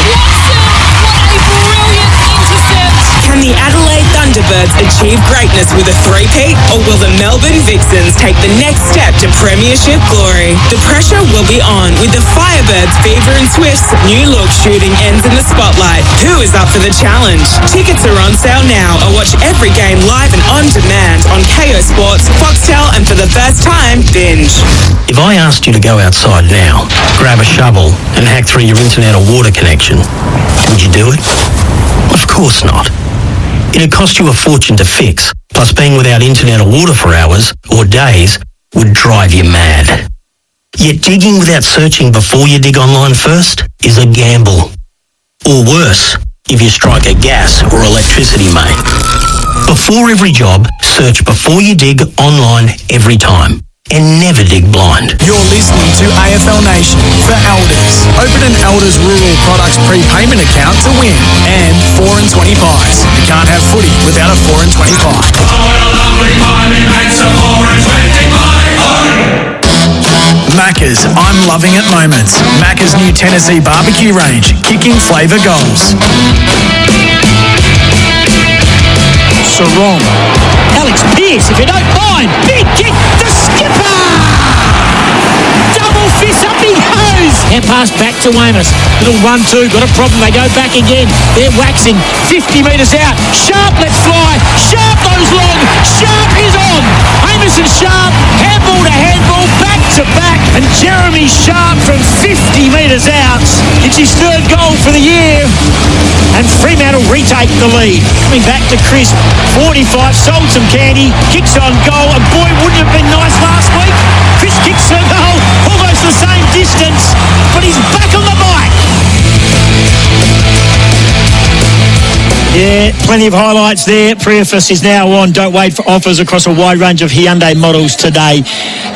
Can the Adelaide Thunderbirds achieve greatness with a three-peat, or will the Melbourne Vixens take the next step to premiership glory? The pressure will be on with the Firebirds Fever and Swift's new look shooting ends in the spotlight. Who is up for the challenge? Tickets are on sale now, or watch every game live and on demand on KO Sports, Foxtel, and for the first time, Binge. If I asked you to go outside now, grab a shovel and hack through your internet or water connection, would you do it? Of course not. It'd cost you a fortune to fix, plus being without internet or water for hours or days would drive you mad. Yet digging without searching before you dig online first is a gamble. Or worse, if you strike a gas or electricity main. Before every job, search before you dig online every time. And never dig blind. You're listening to AFL Nation for Elders. Open an Elders Rural Products prepayment account to win. And 4 and 20 pies. You can't have footy without a 4 and 20 pie. Macca's, I'm loving it moments. Macca's new Tennessee barbecue range, kicking flavour goals. Sarong. Alex Pearce, if you don't mind. Big kick, the skipper! Double fist up he goes! Hand pass back to Weymouth. Little 1-2, got a problem, they go back again. They're waxing, 50 metres out. Sharp lets fly, Sharp goes long, Sharp is on! Amos and Sharp, handball to handball, back to back, and Jeremy Sharp from 50 metres out. It's his third goal for the year. And Fremantle retake the lead. Coming back to Chris, 45, sold some candy, kicks on goal, and boy, wouldn't it have been nice last week? Chris kicks the goal, almost the same distance, but he's back on the bike. Yeah, plenty of highlights there. Preface is now on. Don't wait for offers across a wide range of Hyundai models today.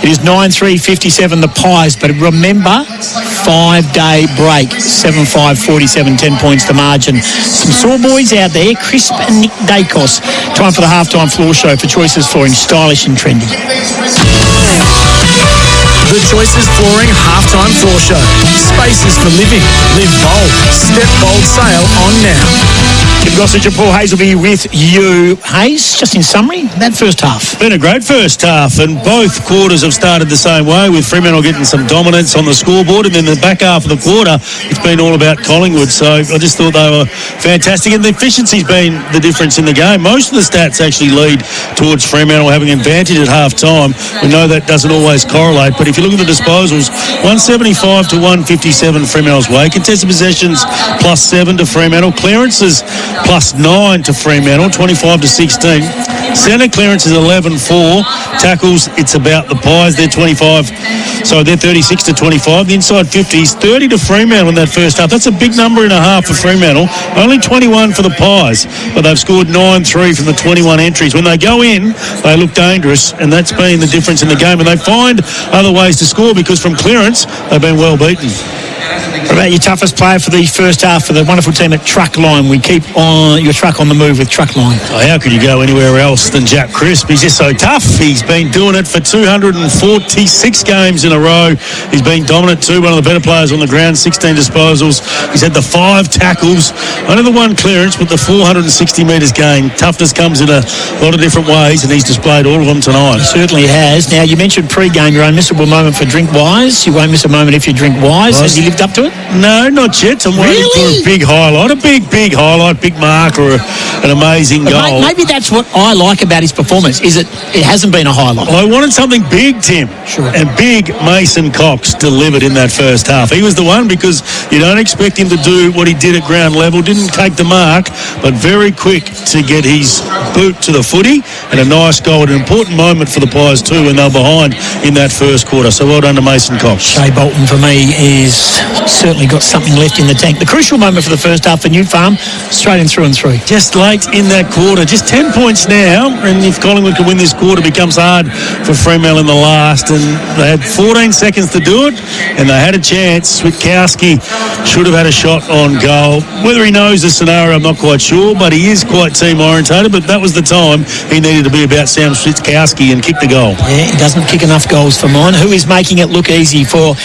It is 9,357 the pies, but remember, 5-day break, 7,547, 10 points the margin. Some sore boys out there, Crisp and Nick Dacos. Time for the halftime floor show for choices flooring, stylish and trendy. The Choices Flooring Halftime Floor Show. Spaces for living. Live bold. Step bold sale on now. Tim Gossage and Paul Hayes will be with you. Hayes, just in summary, that first half. Been a great first half, and both quarters have started the same way, with Fremantle getting some dominance on the scoreboard, and then the back half of the quarter, it's been all about Collingwood. So I just thought they were fantastic, and the efficiency's been the difference in the game. Most of the stats actually lead towards Fremantle having advantage at half time. We know that doesn't always correlate, but if you look at the disposals, 175 to 157 Fremantle's way. Contested possessions +7 to Fremantle. Clearances +9 to Fremantle, 25 to 16. Centre clearance is 11-4. Tackles, it's about the Pies. They're 25. So they're 36 to 25. The inside 50s, 30 to Fremantle in that first half. That's a big number and a half for Fremantle. Only 21 for the Pies, but they've scored 9-3 from the 21 entries. When they go in, they look dangerous, and that's been the difference in the game. And they find other ways to score because from clearance, they've been well beaten. What about your toughest player for the first half for the wonderful team at Truckline? We keep on your truck on the move with Truckline. Oh, how could you go anywhere else than Jack Crisp? He's just so tough. He's been doing it for 246 games in a row. He's been dominant too, one of the better players on the ground, 16 disposals. He's had the 5 tackles, only the 1 clearance, but the 460 metres gain. Toughness comes in a lot of different ways, and he's displayed all of them tonight. He certainly has. Now, you mentioned pre-game, your unmissable moment for Drink Wise. You won't miss a moment if you drink Wise. Has he lived up to it? No, not yet. I'm waiting for a big highlight, big highlight, big mark, or an amazing goal. Maybe that's what I like about his performance, is it hasn't been a highlight. I wanted something big, Tim. Sure. And big Mason Cox delivered in that first half. He was the one, because you don't expect him to do what he did at ground level. Didn't take the mark, but very quick to get his boot to the footy, and a nice goal at an important moment for the Pies too when they were behind in that first quarter. So well done to Mason Cox. Shea Bolton, for me, is certainly got something left in the tank. The crucial moment for the first half for New Farm, straight in through and through. Just late in that quarter, just 10 points now, and if Collingwood can win this quarter, it becomes hard for Fremantle in the last, and they had 14 seconds to do it, and they had a chance. Switkowski should have had a shot on goal. Whether he knows the scenario, I'm not quite sure, but he is quite team-orientated, but that was the time he needed to be about Sam Switkowski and kick the goal. Yeah, he doesn't kick enough goals for mine. Who is making it look easy for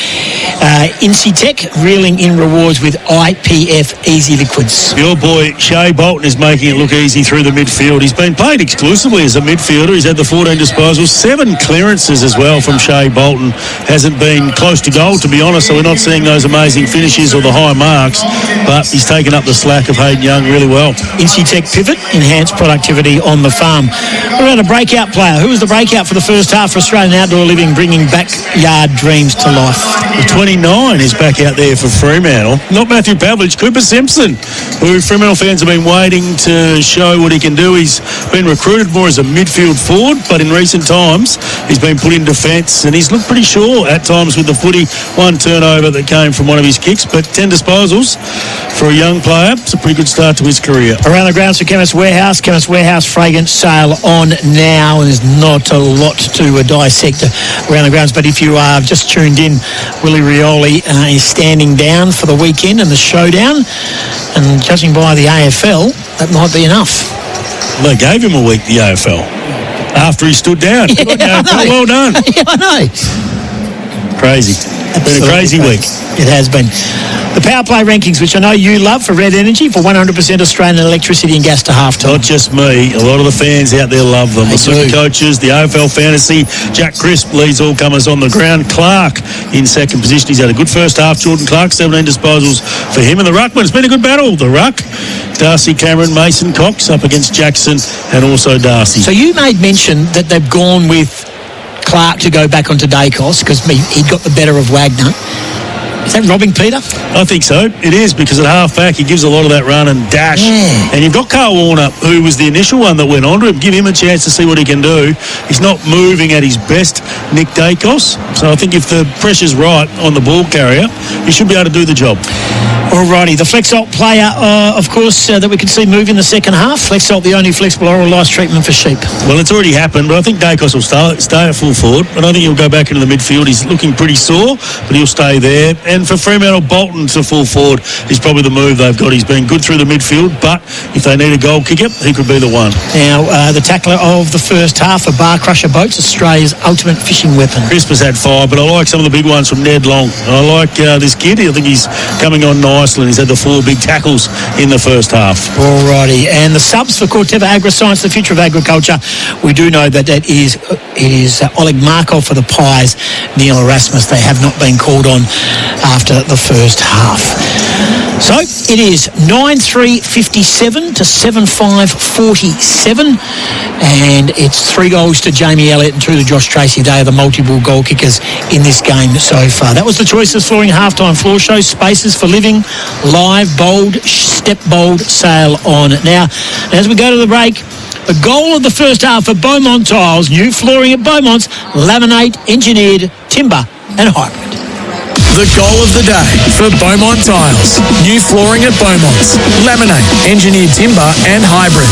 Incitec, reeling in rewards with IPF Easy Liquids? Your boy Shea Bolton is making it look easy through the midfield. He's been played exclusively as a midfielder. He's had the 14 disposals, 7 clearances as well from Shea Bolton. Hasn't been close to goal, to be honest, so we're not seeing those amazing finishes or the high marks, but he's taken up the slack of Hayden Young really well. Incitec pivot, enhanced productivity on the farm. What about a breakout player? Who was the breakout for the first half for Australian Outdoor Living, bringing backyard dreams to life? The 29 is back out there for Fremantle. Not Matthew Pavlich, Cooper Simpson, who Fremantle fans have been waiting to show what he can do. He's been recruited more as a midfield forward, but in recent times he's been put in defence, and he's looked pretty sure at times with the footy. 1 turnover that came from one of his kicks, but 10 disposals for a young player. It's a pretty good start to his career. Around the grounds for Chemist Warehouse. Chemist Warehouse fragrance sale on now, and there's not a lot to dissect around the grounds, but if you are just tuned in, Willie Rioli is standing down for the weekend and the showdown, and judging by the AFL, that might be enough. They gave him a week, the AFL, after he stood down. Yeah, well done. Yeah, I know. Crazy. It's been a crazy week. It has been. The Power Play rankings, which I know you love, for Red Energy, for 100% Australian electricity and gas to halftime. Not just me. A lot of the fans out there love them. They The super do. coaches, the AFL Fantasy. Jack Crisp leads all comers on the ground. Clark in second position. He's had a good first half. Jordan Clark, 17 disposals for him. And the Ruckman, it's been a good battle. The Ruck, Darcy Cameron, Mason Cox up against Jackson and also Darcy. So you made mention that they've gone with Clark to go back onto Dacos because he'd got the better of Wagner. Is that robbing Peter? I think so. It is, because at half-back he gives a lot of that run and dash. Yeah. And you've got Carl Warner, who was the initial one that went on to him. Give him a chance to see what he can do. He's not moving at his best, Nick Dacos. So I think if the pressure's right on the ball carrier, he should be able to do the job. Alrighty, the Flexalt player, of course, that we could see move in the second half. Flexalt, the only flexible oral lice treatment for sheep. Well, it's already happened, but I think Dacos will stay at full forward. I don't think he'll go back into the midfield. He's looking pretty sore, but he'll stay there. And for Fremantle, Bolton to full forward is probably the move they've got. He's been good through the midfield, but if they need a goal kicker, he could be the one. Now, the tackler of the first half for Bar Crusher Boats, Australia's ultimate fishing weapon. Crispus had 5, but I like some of the big ones from Ned Long. I like this kid. I think he's coming on nicely. He's had the 4 big tackles in the first half. Alrighty, and the subs for Corteva Agri-Science, the future of agriculture. We do know that it is Oleg Markov for the Pies, Neil Erasmus. They have not been called on after the first half. So it is 9-3-57 to 7-5-47, and it's 3 goals to Jamie Elliott and 2 to Josh Tracy. They are the multiple goal kickers in this game so far. That was the Choices Flooring halftime floor show. Spaces for living, live, bold, step bold, sale on now. As we go to the break, the goal of the first half for Beaumont Tiles, new flooring at Beaumont's, laminate, engineered, timber and hybrid. The goal of the day for Beaumont Tiles. New flooring at Beaumont's. Laminate, engineered timber and hybrid.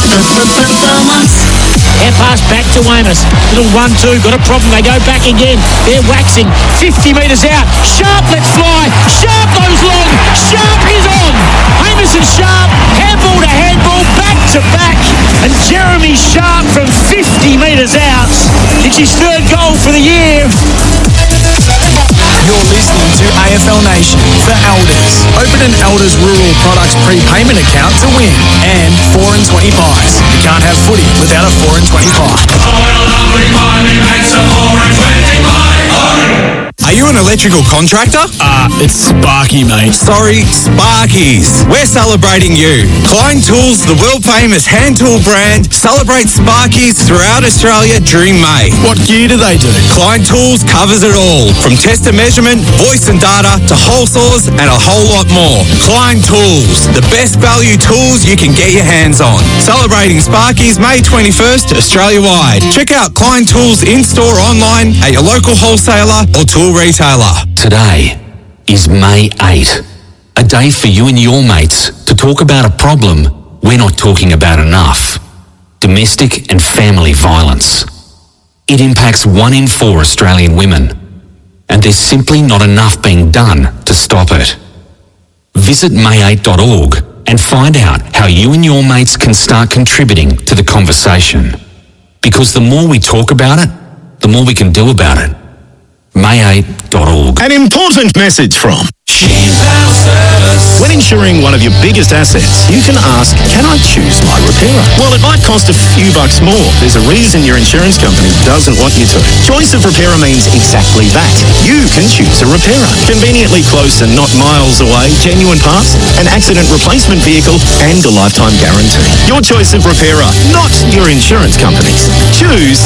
Air pass back to Weymouth. Little 1-2, got a problem. They go back again. They're waxing. 50 metres out. Sharp lets fly. Sharp goes long. Sharp is on. Amos and Sharp, handball to handball, back to back. And Jeremy Sharp from 50 metres out. It's his 3rd goal for the year. You're listening to AFL Nation for Elders. Open an Elders Rural Products prepayment account to win. And 4 and 20 pies. You can't have footy without a 4 and 20 pie. Are you you an electrical contractor? It's Sparky, mate. Sorry, Sparkies. We're celebrating you. Klein Tools, the world-famous hand tool brand, celebrates Sparkies throughout Australia during May. What gear do they do? Klein Tools covers it all, from test and measurement, voice and data, to hole saws and a whole lot more. Klein Tools, the best value tools you can get your hands on. Celebrating Sparkies May 21st, Australia-wide. Check out Klein Tools in-store, online, at your local wholesaler or tool retailer. Today is May 8, a day for you and your mates to talk about a problem we're not talking about enough: domestic and family violence. It impacts 1 in 4 Australian women, and there's simply not enough being done to stop it. Visit may8.org and find out how you and your mates can start contributing to the conversation. Because the more we talk about it, the more we can do about it. may8.org. An important message from when insuring one of your biggest assets, you can ask, can I choose my repairer? Well, it might cost a few bucks more. There's a reason your insurance company doesn't want you to. Choice of repairer means exactly that. You can choose a repairer. Conveniently close and not miles away, genuine parts, an accident replacement vehicle, and a lifetime guarantee. Your choice of repairer, not your insurance company's. Choose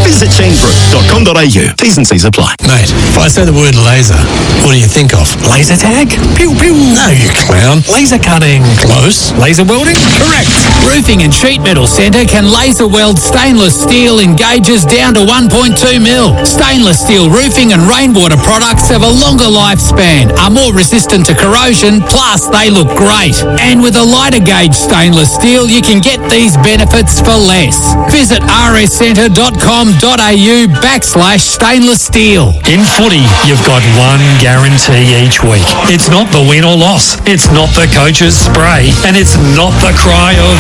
Visit chainbrook.com.au. T's and C's apply. Mate, if I say the word laser, what do you think of? Laser tag? Pew pew. No, you clown. Laser cutting. Close. Laser welding? Correct. Roofing and Sheet Metal Centre can laser weld stainless steel in gauges down to 1.2 mil. Stainless steel roofing and rainwater products have a longer lifespan, are more resistant to corrosion, plus they look great. And with a lighter gauge stainless steel, you can get these benefits for less. Visit rscentre.com.au/stainless steel. In footy, you've got one guarantee each week. It's not the win or loss. It's not the coach's spray. And it's not the cry of...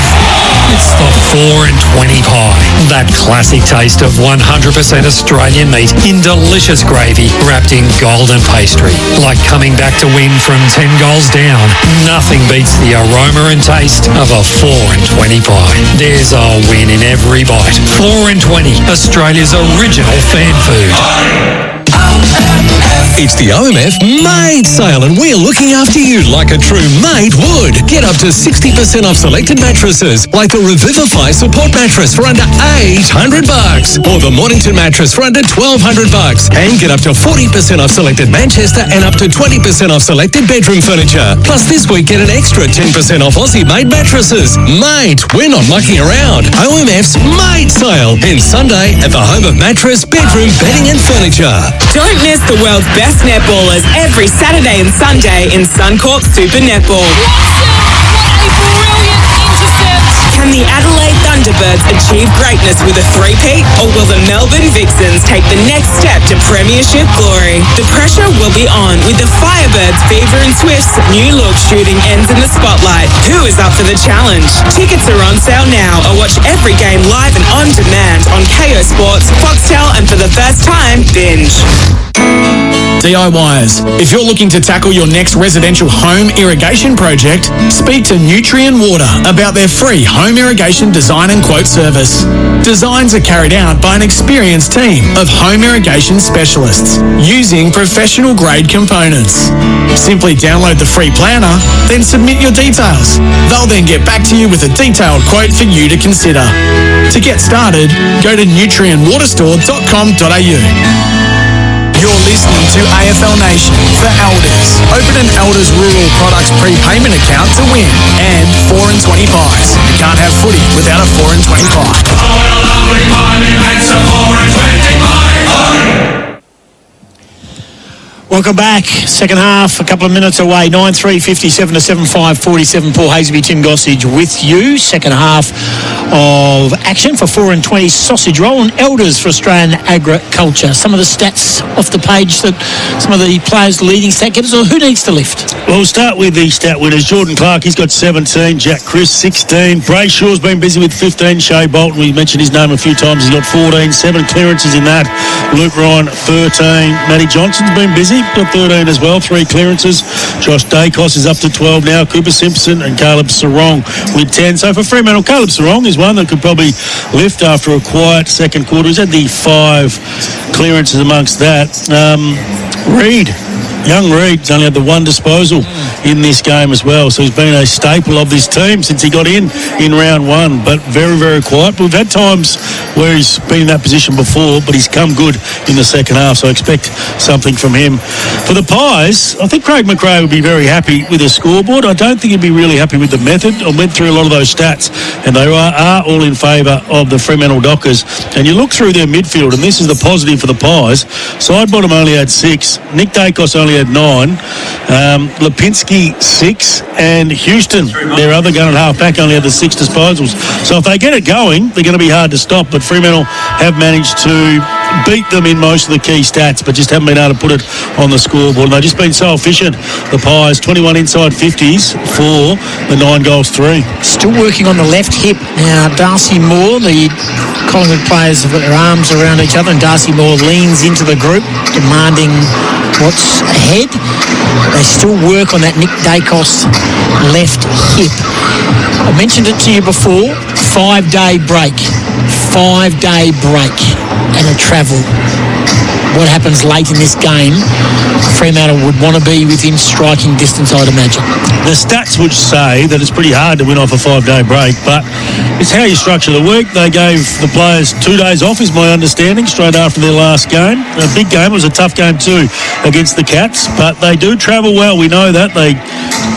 It's the 4 and 20 pie. That classic taste of 100% Australian meat in delicious gravy wrapped in golden pastry. Like coming back to win from 10 goals down. Nothing beats the aroma and taste of a 4 and 20 pie. There's a win in every bite. 4 and 20, Australia's original fan food. It's the OMF Mate Sale, and we're looking after you like a true mate would. Get up to 60% off selected mattresses, like the Revivify support mattress for under $800, or the Mornington mattress for under $1,200, and get up to 40% off selected Manchester and up to 20% off selected bedroom furniture. Plus this week, get an extra 10% off Aussie-made mattresses. Mate, we're not mucking around. OMF's Mate Sale ends Sunday at the home of mattress, bedroom, bedding and furniture. Don't miss the world's best netballers every Saturday and Sunday in Suncorp Super Netball. Can the Adelaide Thunderbirds achieve greatness with a three-peat, or will the Melbourne Vixens take the next step to premiership glory? The pressure will be on with the Firebirds' Fever and Swift's new look shooting ends in the spotlight. Who is up for the challenge? Tickets are on sale now, or watch every game live and on demand on KO Sports, Foxtel, and for the first time, Binge. DIYers, if you're looking to tackle your next residential home irrigation project, speak to Nutrien Water about their free home irrigation design and quote service. Designs are carried out by an experienced team of home irrigation specialists using professional grade components. Simply download the free planner, then submit your details. They'll then get back to you with a detailed quote for you to consider. To get started, go to nutrienwaterstore.com.au. You're listening to AFL Nation for Elders. Open an Elders Rural Products prepayment account to win. And 4 and 20 pies. You can't have footy without a 4 and 20 pie. Welcome back. Second half, a couple of minutes away. 9-3, 57 to 7-5, 47. Paul Hasleby, Tim Gossage with you. Second half of action for 4 and 20 sausage roll and Elders for Australian agriculture. Some of the stats off the page that some of the players, leading stat getters, or who needs to lift? Well, we'll start with the stat winners. Jordan Clark, he's got 17. Jack Chris, 16. Brayshaw's been busy with 15. Shea Bolton, we mentioned his name a few times. He's got 14. 7 clearances in that. Luke Ryan, 13. Matty Johnson's been busy. Got 13 as well, 3 clearances. Josh Dacos is up to 12 now. Cooper Simpson and Caleb Sarong with 10. So for Fremantle, Caleb Sarong is one that could probably lift after a quiet second quarter. He's had the 5 clearances amongst that. Reid. Young Reid's only had the one disposal in this game as well, so he's been a staple of this team since he got in round one, but very, very quiet. We've had times where he's been in that position before, but he's come good in the second half, so I expect something from him. For the Pies, I think Craig McRae would be very happy with the scoreboard. I don't think he'd be really happy with the method. I went through a lot of those stats, and they are all in favour of the Fremantle Dockers. And you look through their midfield, and this is the positive for the Pies. Sidebottom only had 6. Nick Dacos only had 9. Lipinski 6, and Houston, their other gun and half back, only had the 6 disposals. So if they get it going, they're going to be hard to stop. But Fremantle have managed to beat them in most of the key stats, but just haven't been able to put it on the scoreboard. And they've just been so efficient. The Pies, 21 inside 50s for the 9 goals 3. Still working on the left hip. Now, Darcy Moore, the Collingwood players have got their arms around each other, and Darcy Moore leans into the group, demanding what's ahead. They still work on that Nick Dacos left hip. I mentioned it to you before, 5-day break. 5-day break and a travel. What happens late in this game, Fremantle would want to be within striking distance, I'd imagine. The stats would say that it's pretty hard to win off a 5-day break, but it's how you structure the week. They gave the players 2 days off, is my understanding, straight after their last game. A big game. It was a tough game too against the Cats, but they do travel well. We know that. They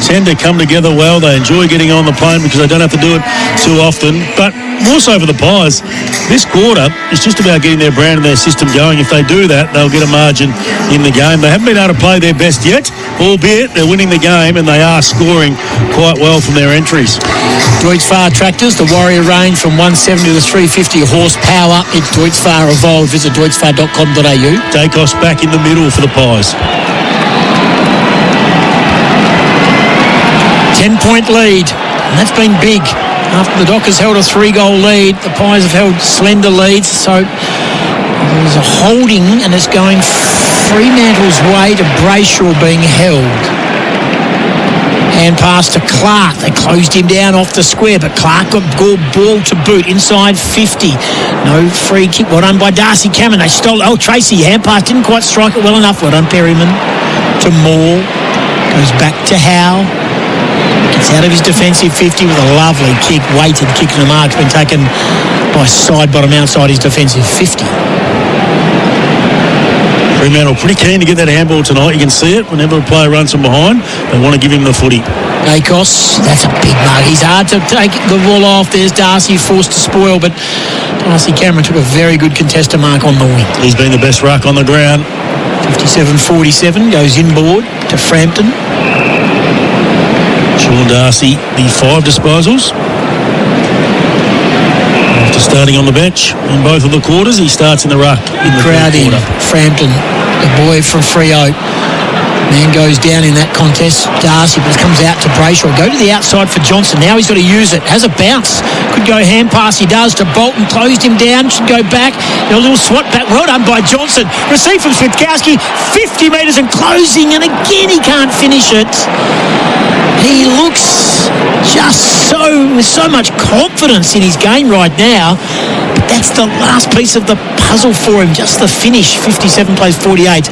tend to come together well. They enjoy getting on the plane because they don't have to do it too often. But more so for the Pies, this quarter is just about getting their brand and their system going. If they do that, they'll get a margin in the game. They haven't been able to play their best yet, albeit they're winning the game and they are scoring quite well from their entries. Deutz Far tractors, the Warrior range from 170 to 350 horsepower. It's Deutz Far Evolved. Visit deutzfar.com.au. Dacos back in the middle for the Pies. 10-point lead, and that's been big. After the Dockers held a 3-goal lead, the Pies have held slender leads, so there's a holding, and it's going Fremantle's way to Brayshaw being held. Hand pass to Clark. They closed him down off the square, but Clark got ball to boot inside 50. No free kick. Well done by Darcy Cameron. They stole. Oh, Tracy, hand pass, didn't quite strike it well enough. Well done, Perryman. To Moore. Goes back to Howe. Gets out of his defensive 50 with a lovely kick, weighted kick to the mark. Been taken by Sidebottom outside his defensive 50. Fremantle pretty keen to get that handball tonight. You can see it whenever a player runs from behind. They want to give him the footy. Dacos, that's a big mug. He's hard to take the ball off. There's Darcy forced to spoil, but Darcy Cameron took a very good contested mark on the wing. He's been the best ruck on the ground. 57-47 goes inboard to Frampton. Sean Darcy, the 5 disposals. After starting on the bench in both of the quarters, he starts in the ruck in the crowd in. Frampton, the boy from Freo. Man goes down in that contest. Darcy, but it comes out to Brayshaw. Go to the outside for Johnson. Now he's got to use it. Has a bounce. Could go hand pass. He does to Bolton. Closed him down. Should go back. A little swat back. Well done by Johnson. Received from Switkowski. 50 metres and closing. And again, he can't finish it. He looks just with so much confidence in his game right now. But that's the last piece of the puzzle for him. Just the finish. 57 plays 48.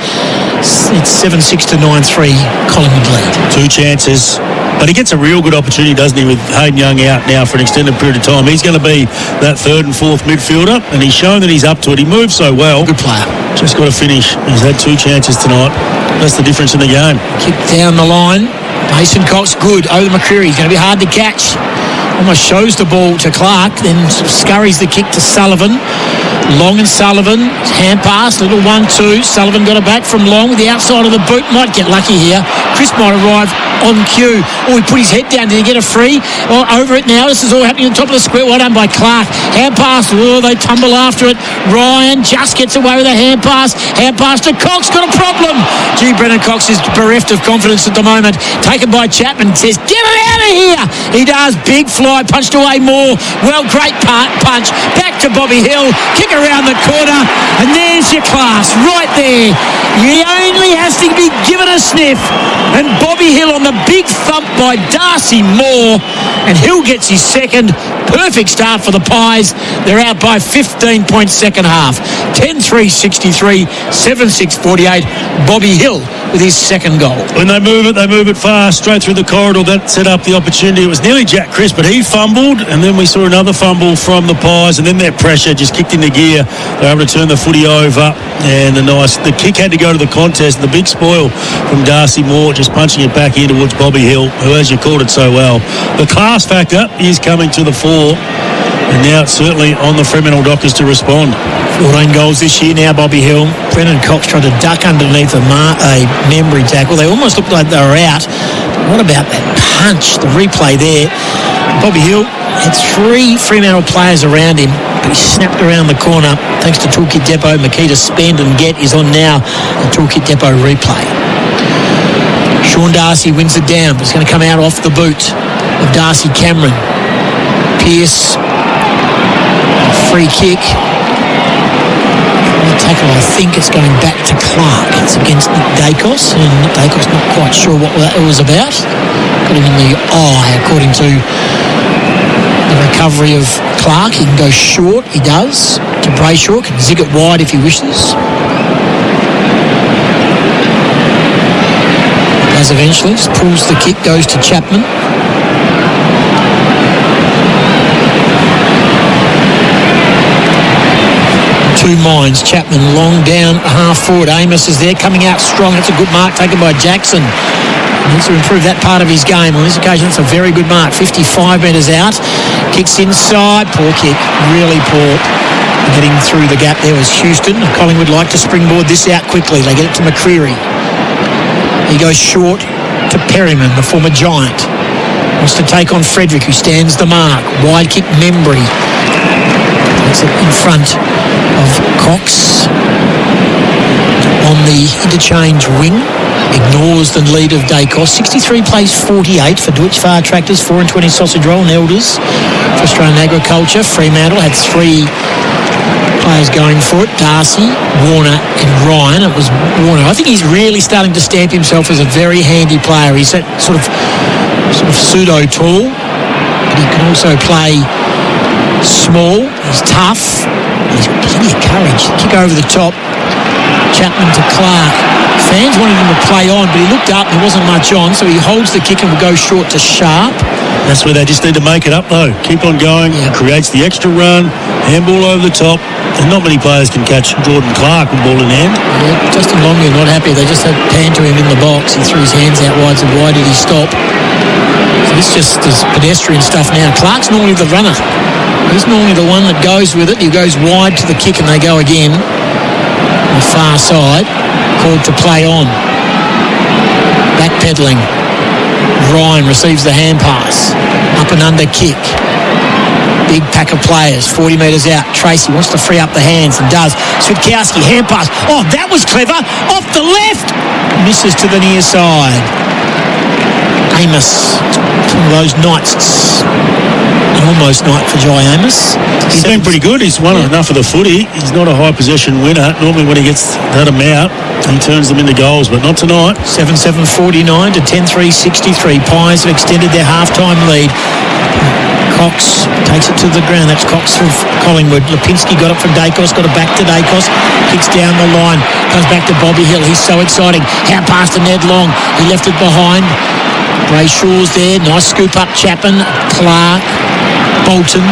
It's 7-6 to 9-3 Collingwood lead. 2 chances. But he gets a real good opportunity, doesn't he, with Hayden Young out now for an extended period of time. He's going to be that 3rd and 4th midfielder, and he's shown that he's up to it. He moves so well. Good player. Just got to finish. He's had 2 chances tonight. That's the difference in the game. Kick down the line. Mason Cox, good. Over McCreary. He's going to be hard to catch. Almost shows the ball to Clark, then scurries the kick to Sullivan. Long and Sullivan, hand pass, little 1-2. Sullivan got it back from Long with the outside of the boot. Might get lucky here. Chris might arrive on cue. Oh, he put his head down. Did he get a free? Oh, over it now. This is all happening on top of the square. Well done by Clark. Hand pass. Oh, they tumble after it. Ryan just gets away with a hand pass. Hand pass to Cox. Got a problem. Gee, Brennan Cox is bereft of confidence at the moment. Taken by Chapman. Says, get it out of here. He does. Big fly, punched away more. Well, great punch. Back to Bobby Hill. Kick around the corner. And there's your class right there. He only has to be given a sniff. And Bobby Hill on the big thump by Darcy Moore. And Hill gets his second. Perfect start for the Pies. They're out by 15 points second half. 10-3-63, 7-6-48. Bobby Hill with his second goal. When they move it fast, straight through the corridor. That set up the opportunity. It was nearly Jack Crisp, but he fumbled, and then we saw another fumble from the Pies, and then their pressure just kicked into gear. They were able to turn the footy over, and the kick had to go to the contest. The big spoil from Darcy Moore, just punching it back in towards Bobby Hill, who, as you called it so well, the class factor is coming to the fore. And now it's certainly on the Fremantle Dockers to respond. 14 goals this year now, Bobby Hill. Brendan Cox tried to duck underneath a memory tackle. They almost looked like they were out. What about that punch? The replay there. Bobby Hill had 3 Fremantle players around him, but he snapped around the corner thanks to Toolkit Depot. Makita Spend and Get is on now. The Toolkit Depot replay. Sean Darcy wins it down, but it's going to come out off the boot of Darcy Cameron. Pearce, free kick. The tackle, I think it's going back to Clark. It's against Nick Dacos, and Nick Dacos not quite sure what that was about. Got him in the eye, according to the recovery of Clark. He can go short, he does, to Brayshaw, can zig it wide if he wishes. Does eventually, pulls the kick, goes to Chapman. Two minds. Chapman long down, half forward. Amos is there, coming out strong. That's a good mark taken by Jackson. He needs to improve that part of his game. On this occasion, it's a very good mark. 55 metres out. Kicks inside. Poor kick. Really poor. Getting through the gap there was Houston. Collingwood like to springboard this out quickly. They get it to McCreary. He goes short to Perryman, the former Giant. Wants to take on Frederick, who stands the mark. Wide kick, Membry. Takes it in front of Cox on the interchange wing. Ignores the lead of Dacos. 63 plays 48 for Deutsch Far Tractors. 4-20 sausage roll and Elders for Australian Agriculture. Fremantle had 3 players going for it. Darcy, Warner and Ryan. It was Warner. I think he's really starting to stamp himself as a very handy player. He's that sort of pseudo tall, but he can also play small. He's tough. He's got plenty of courage. Kick over the top. Chapman to Clark. Fans wanted him to play on, but he looked up and there wasn't much on, so he holds the kick and will go short to Sharp. That's where they just need to make it up, though. Keep on going. Yeah. Creates the extra run. Handball over the top. And not many players can catch Jordan Clark with ball in hand. Yeah, Justin Longmuir not happy. They just had pan to him in the box. He threw his hands out wide, so why did he stop? So this just is pedestrian stuff now. Clark's normally the runner. He's normally the one that goes with it. He goes wide to the kick and they go again. On the far side, called to play on. Backpedaling. Ryan receives the hand pass. Up and under kick. Big pack of players, 40 metres out. Tracy wants to free up the hands and does. Switkowski, hand pass. Oh, that was clever. Off the left. Misses to the near side. Amos, one of those nights. It's an almost night for Jai Amos. He's been pretty good. He's won enough of the footy. He's not a high possession winner. Normally when he gets that amount, he turns them into goals, but not tonight. 7-7-49 to 10-3-63. Pies have extended their half-time lead. Cox takes it to the ground. That's Cox of Collingwood. Lipinski got it from Dacos, got it back to Dacos. Kicks down the line. Comes back to Bobby Hill. He's so exciting. How past to Ned Long. He left it behind. Brayshaw's there. Nice scoop up. Chapman, Clark, Bolton,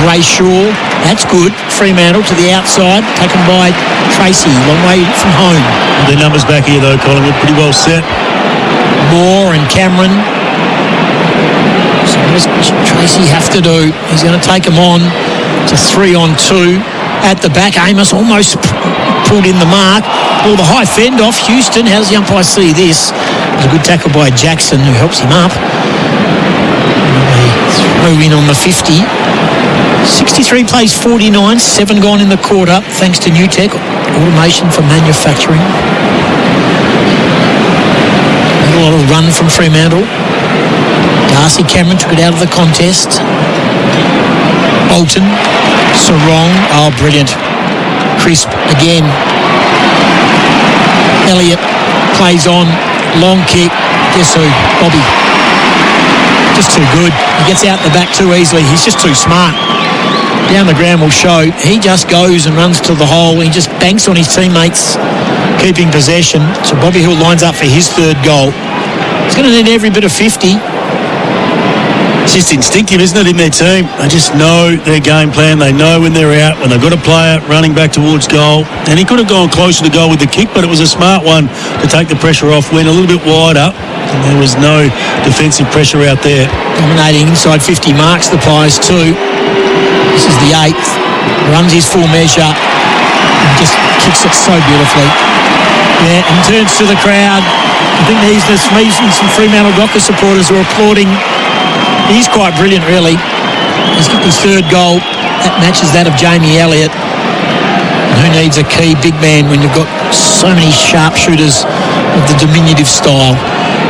Brayshaw. That's good. Fremantle to the outside. Taken by Tracy. Long way from home. Their numbers back here though, Collingwood. Pretty well set. Moore and Cameron. So what does Tracy have to do? He's going to take him on to 3-on-2 at the back. Amos almost pulled in the mark. Well, the high fend off Houston. How does the umpire see this? It was a good tackle by Jackson, who helps him up. They throw in on the 50. 63 plays 49, 7 gone in the quarter, thanks to New Tech automation for manufacturing. Not a lot of run from Fremantle. Darcy Cameron took it out of the contest. Bolton, Sarong, oh brilliant. Crisp again. Elliott plays on, long kick. Guess who? Bobby. Just too good. He gets out the back too easily. He's just too smart. Down the ground will show. He just goes and runs to the hole. He just banks on his teammates, keeping possession. So Bobby Hill lines up for his third goal. He's going to need every bit of 50. It's just instinctive, isn't it, in their team? They just know their game plan. They know when they're out, when they've got a player running back towards goal. And he could have gone closer to goal with the kick, but it was a smart one to take the pressure off, went a little bit wider, and there was no defensive pressure out there. Dominating inside 50 marks the Pies too. This is the 8th. Runs his full measure and just kicks it so beautifully. Yeah, and turns to the crowd. I think there's some Fremantle Dockers supporters who are applauding. He's quite brilliant, really. He's got his third goal. That matches that of Jamie Elliott. And who needs a key big man when you've got so many sharpshooters of the diminutive style?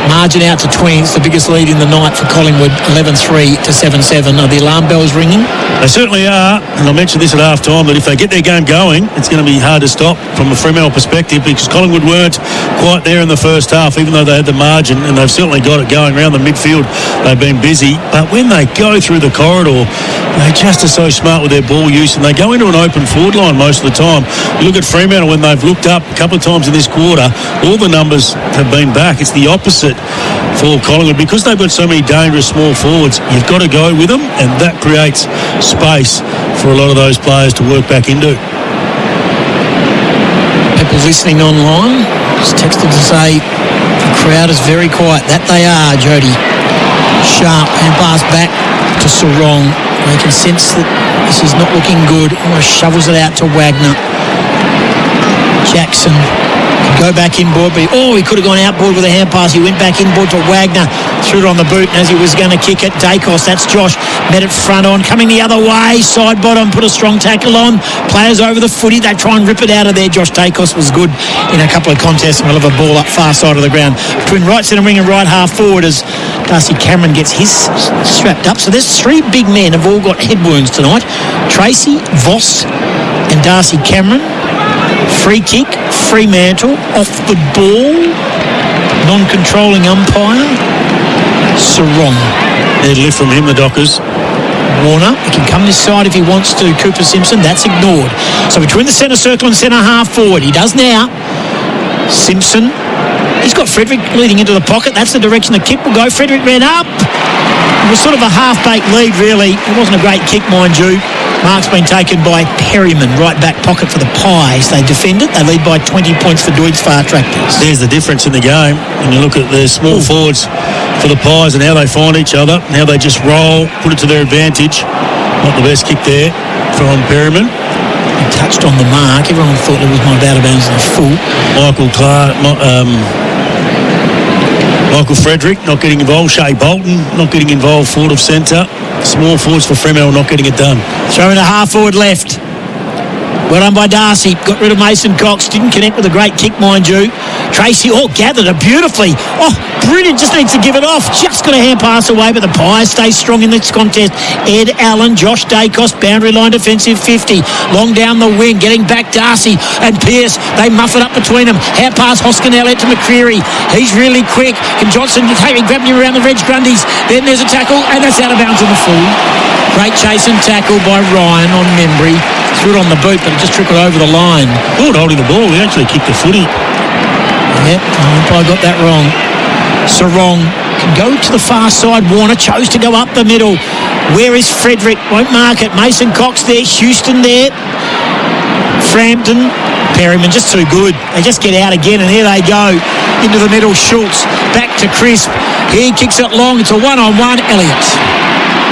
Margin out to 20. It's the biggest lead in the night for Collingwood, 11-3 to 7-7. Are the alarm bells ringing? They certainly are, and I mentioned this at half-time, that if they get their game going, it's going to be hard to stop from a Fremantle perspective, because Collingwood weren't quite there in the first half, even though they had the margin, and they've certainly got it going around the midfield. They've been busy, but when they go through the corridor, they just are so smart with their ball use, and they go into an open forward line most of the time. You look at Fremantle when they've looked up a couple of times in this quarter, all the numbers have been back. It's the opposite for Collingwood, because they've got so many dangerous small forwards. You've got to go with them, and that creates space for a lot of those players to work back into. People listening online just texted to say the crowd is very quiet. That they are, Jody. Sharp and pass back to Sarong. They can sense that this is not looking good. Almost shovels it out to Wagner. Jackson can go back inboard, but he could have gone outboard with a hand pass. He went back inboard to Wagner, threw it on the boot, and as he was going to kick it, Dacos, that's Josh, met it front on, coming the other way, side bottom, put a strong tackle on, players over the footy, they try and rip it out of there. Josh Dacos was good in a couple of contests and will have a ball up far side of the ground. Between right centre wing and right half forward as Darcy Cameron gets his strapped up. So there's three big men have all got head wounds tonight. Tracy, Voss and Darcy Cameron. Free kick, Fremantle, off the ball, non-controlling umpire, Sarong. There's a lift from him, the Dockers. Warner, he can come this side if he wants to. Cooper Simpson, that's ignored. So between the centre circle and centre half forward, he does now. Simpson, he's got Frederick leading into the pocket. That's the direction the kick will go. Frederick ran up. It was sort of a half-baked lead, really. It wasn't a great kick, mind you. Mark's been taken by Perryman, right back pocket for the Pies. They defend it. They lead by 20 points for Dwight's Far Tractors. There's the difference in the game. When you look at the small forwards for the Pies and how they find each other, how they just roll, put it to their advantage. Not the best kick there from Perryman. He touched on the mark. Everyone thought it was my out of bounds in the full. Michael Frederick not getting involved. Shea Bolton not getting involved, forward of centre. Small forwards for Fremantle not getting it done. Throwing a half forward left. Well done by Darcy. Got rid of Mason Cox. Didn't connect with a great kick, mind you. Tracy, gathered it beautifully. Brilliant. Just needs to give it off. Just got a hand pass away, but the Pies stay strong in this contest. Ed Allen, Josh Dacos, boundary line defensive 50. Long down the wing, getting back Darcy and Pearce. They muff it up between them. Hand pass Hoskin Elliott to McCreary. He's really quick. Can Johnson grab him around the Reg Grundys? Then there's a tackle, and that's out of bounds in the full. Great chase and tackle by Ryan on Membry. Threw it on the boot, but it just trickled over the line. Good holding the ball. He actually kicked the footy. Yep, I got that wrong. Sarong can go to the far side. Warner chose to go up the middle. Where is Frederick? Won't mark it. Mason Cox there. Houston there. Frampton. Perryman just too good. They just get out again, and here they go. Into the middle, Schultz. Back to Crisp. He kicks it long. It's a one-on-one. Elliott.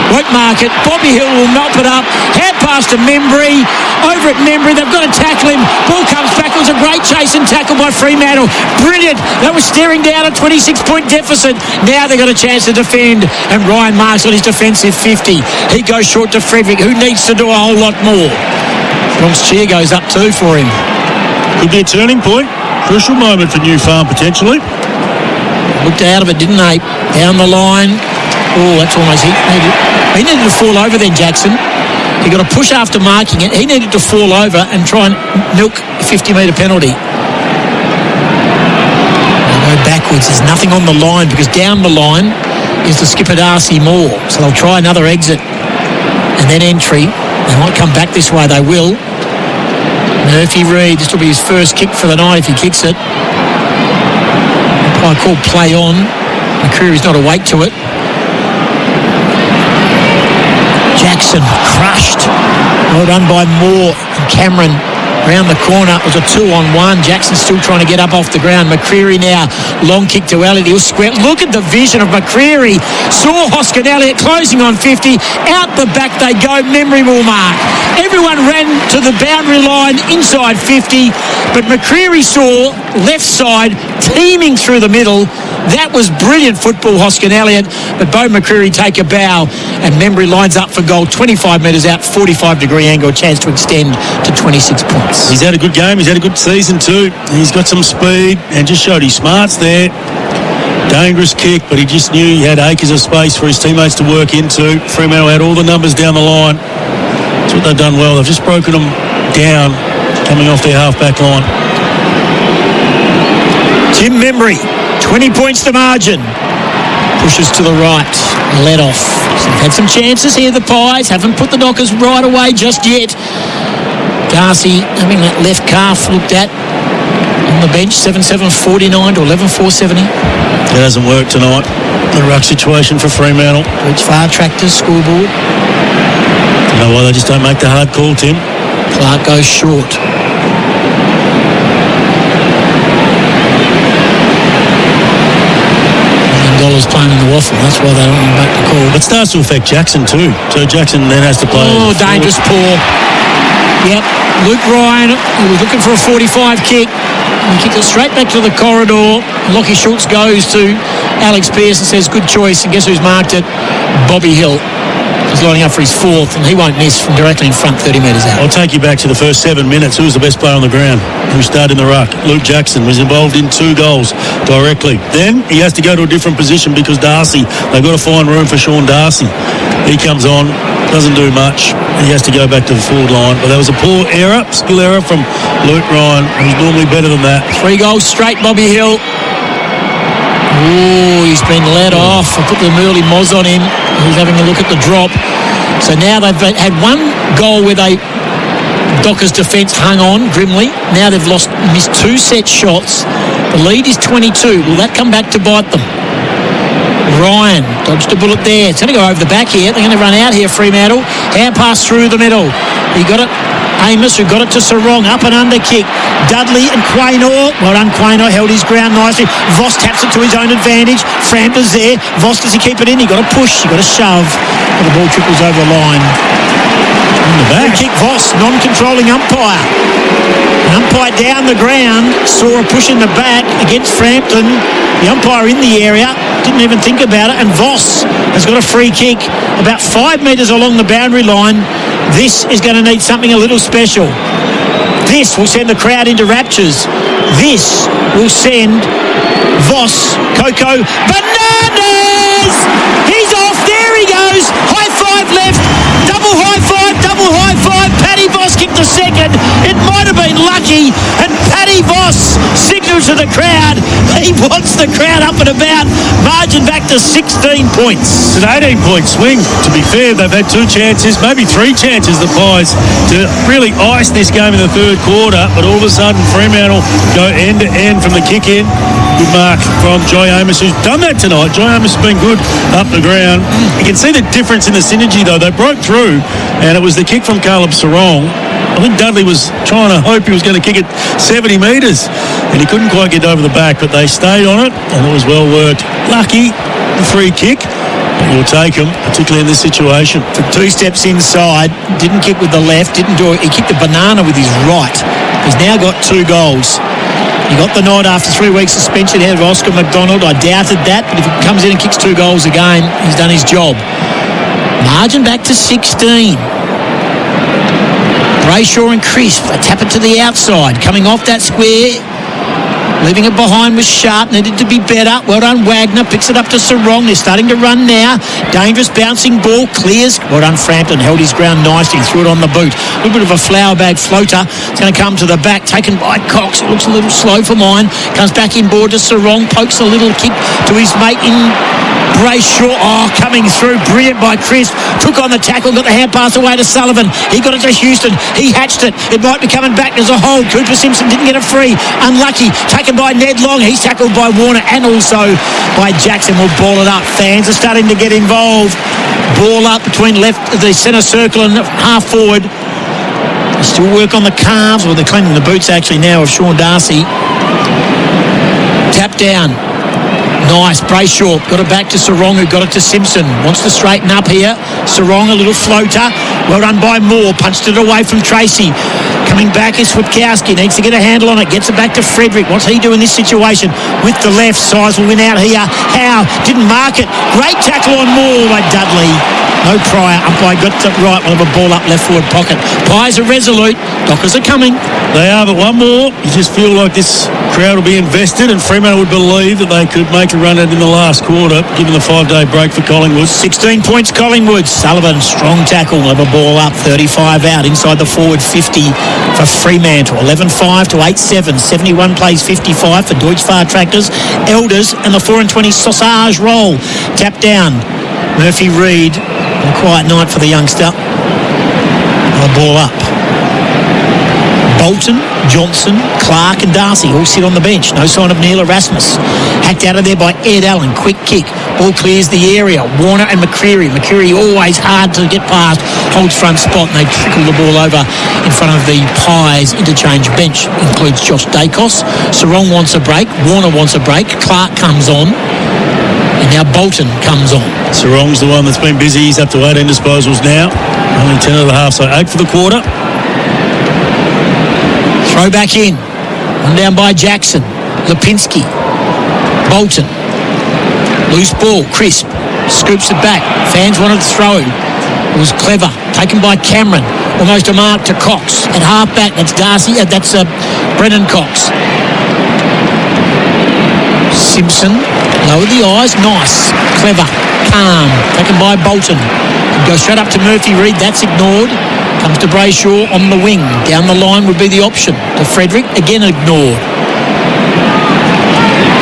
Won't mark it. Bobby Hill will mop it up. Hand pass to Membry. Over at Membry. They've got to tackle him. Ball comes back. It was a great chase and tackle by Fremantle. Brilliant. They were staring down a 26-point deficit. Now they've got a chance to defend. And Ryan Marks on his defensive 50. He goes short to Frederick, who needs to do a whole lot more. Bronx cheer goes up too for him. Could be a turning point. Crucial moment for New Farm, potentially. Looked out of it, didn't they? Down the line. Oh, that's almost it. He needed to fall over then, Jackson. He got a push after marking it. He needed to fall over and try and milk a 50-metre penalty. They'll go backwards. There's nothing on the line because down the line is the skipper Darcy Moore. So they'll try another exit and then entry. They might come back this way. They will. Murphy Reid. This will be his first kick for the night if he kicks it. I call play on. McCreary's not awake to it. Jackson crushed. Well done by Moore and Cameron. Round the corner, it was a 2-on-1. Jackson still trying to get up off the ground. McCreary now, long kick to Elliott. He'll square. Look at the vision of McCreary. Saw Hoskin Elliott closing on 50. Out the back they go. Memory will mark. Everyone ran to the boundary line inside 50, but McCreary saw left side teeming through the middle. That was brilliant football, Hoskin Elliott, but Bo McCreary take a bow and Membry lines up for goal, 25 metres out, 45-degree angle, chance to extend to 26 points. He's had a good game. He's had a good season too. He's got some speed and just showed his smarts there. Dangerous kick, but he just knew he had acres of space for his teammates to work into. Fremantle had all the numbers down the line. That's what they've done well. They've just broken them down coming off their half-back line. Tim Membry, 20 points to margin. Pushes to the right, let off. So they've had some chances here, the Pies. Haven't put the Dockers right away just yet. Darcy having that left calf looked at on the bench, 7.749 to 11.470. That hasn't worked tonight. The ruck situation for Fremantle. Reach far tractors, scoreboard. You know why they just don't make the hard call, Tim? Clark goes short. $1 playing in the waffle. That's why they don't make the call. It starts to affect Jackson too. So Jackson then has to play. Oh, dangerous paw. Yep. Luke Ryan, he was looking for a 45 kick. He kicked it straight back to the corridor. Lockie Schultz goes to Alex Pearce and says, good choice. And guess who's marked it? Bobby Hill. He's lining up for his fourth, and he won't miss from directly in front, 30 metres out. I'll take you back to the first 7 minutes. Who was the best player on the ground? Who started in the ruck? Luke Jackson was involved in 2 goals directly. Then he has to go to a different position because Darcy, they've got to find room for Sean Darcy. He comes on, doesn't do much. He has to go back to the forward line. But that was a poor error, skill error from Luke Ryan, who's normally better than that. 3 goals straight, Bobby Hill. Oh, he's been let off. I put the Merley Moz on him. He's having a look at the drop. So now they've had 1 goal where they Dockers' defence hung on grimly. Now they've missed 2 set shots. The lead is 22. Will that come back to bite them? Ryan dodged a bullet there. It's going to go over the back here. They're going to run out here, Fremantle. Hand pass through the middle. He got it. Amos, who got it to Sarong, up and under kick. Dudley and Quaynor. Well done, Quaynor held his ground nicely. Voss taps it to his own advantage. Frampers there. Voss, does he keep it in? He got a push. He got a shove. And the ball trickles over the line. In the back. Kick Voss, non-controlling umpire. An umpire down the ground saw a push in the back against Frampton. The umpire in the area didn't even think about it, and Voss has got a free kick about 5 metres along the boundary line. This is going to need something a little special. This will send the crowd into raptures. This will send Voss, Coco, bananas! He's off, there he goes, high five left, double high five, Paddy Voss kicked the second. It might have been lucky, and Paddy Voss signals to the crowd. He wants the crowd up and about. Margin back to 16 points. It's an 18-point swing. To be fair, they've had 2 chances, maybe 3 chances, the Pies, to really ice this game in the third quarter, but all of a sudden Fremantle go end to end from the kick in. Good mark from Joy Amos, who's done that tonight. Joy Amos has been good up the ground. You can see the difference in the synergy, though. They broke through, and it was the kick from Caleb Sarong. I think Dudley was trying to hope he was going to kick it 70 metres, and he couldn't quite get over the back, but they stayed on it, and it was well worked. Lucky, the free kick. You'll take him, particularly in this situation. Took 2 steps inside, didn't kick with the left, didn't do it. He kicked the banana with his right. He's now got 2 goals. He got the nod after 3 weeks suspension ahead of Oscar McDonald. I doubted that, but if he comes in and kicks 2 goals a game, he's done his job. Margin back to 16. Brayshaw and Crisp, they tap it to the outside. Coming off that square Leaving it behind was Sharp. Needed to be better. Well done, Wagner. Picks it up to Sarong. They're starting to run now. Dangerous bouncing ball. Clears. Well done, Frampton. Held his ground nicely. Threw it on the boot. A little bit of a flower bag floater. It's going to come to the back. Taken by Cox. It looks a little slow for mine. Comes back inboard to Sarong. Pokes a little kick to his mate in Brayshaw. Oh, coming through. Brilliant by Chris. Took on the tackle. Got the hand pass away to Sullivan. He got it to Houston. He hatched it. It might be coming back as a hold. Cooper Simpson didn't get it free. Unlucky. Taken by Ned Long. He's tackled by Warner and also by Jackson. Will ball it up. Fans are starting to get involved. Ball up between left, the centre circle and half forward. They still work on the calves. Well, they're cleaning the boots actually now of Sean Darcy. Tap down. Nice. Brayshaw got it back to Sarong, who got it to Simpson. Wants to straighten up here. Sarong, a little floater. Well done by Moore. Punched it away from Tracy. Coming back is Switkowski. Needs to get a handle on it. Gets it back to Frederick. What's he do in this situation? With the left. Size will win out here. Howe didn't mark it. Great tackle on Moore by Dudley. No prior. Umpire got it right. We'll have a ball up left forward pocket. Pies are resolute. Dockers are coming. They are, but one more. You just feel like this crowd will be invested, and Fremantle would believe that they could make a run at in the last quarter, given the 5-day break for Collingwood. 16 points Collingwood. Sullivan, strong tackle. We'll have a ball up. 35 out. Inside the forward 50 for Fremantle. 11-5 to 8-7. 71 plays 55 for Deutsche Fahr Tractors. Elders and the 4-20 Sausage roll. Tap down. Murphy Reid. A quiet night for the youngster. The ball up. Bolton, Johnson, Clark and Darcy all sit on the bench. No sign of Neil Erasmus. Hacked out of there by Ed Allen. Quick kick. Ball clears the area. Warner and McCreary. McCreary always hard to get past. Holds front spot and they trickle the ball over in front of the Pies interchange bench. Includes Josh Dacos. Sarong wants a break. Warner wants a break. Clark comes on. And now Bolton comes on. Sarong's the one that's been busy. He's up to 18 disposals now. Only 10 and a half, so 8 for the quarter. Throw back in. One down by Jackson. Lipinski. Bolton. Loose ball. Crisp. Scoops it back. Fans wanted to throw. It was clever. Taken by Cameron. Almost a mark to Cox. At half back, that's Darcy. That's Brennan Cox. Simpson. Lower the eyes. Nice. Clever. Calm. Taken by Bolton. Go straight up to Murphy Reid. That's ignored. Comes to Brayshaw on the wing. Down the line would be the option. To Frederick. Again ignored.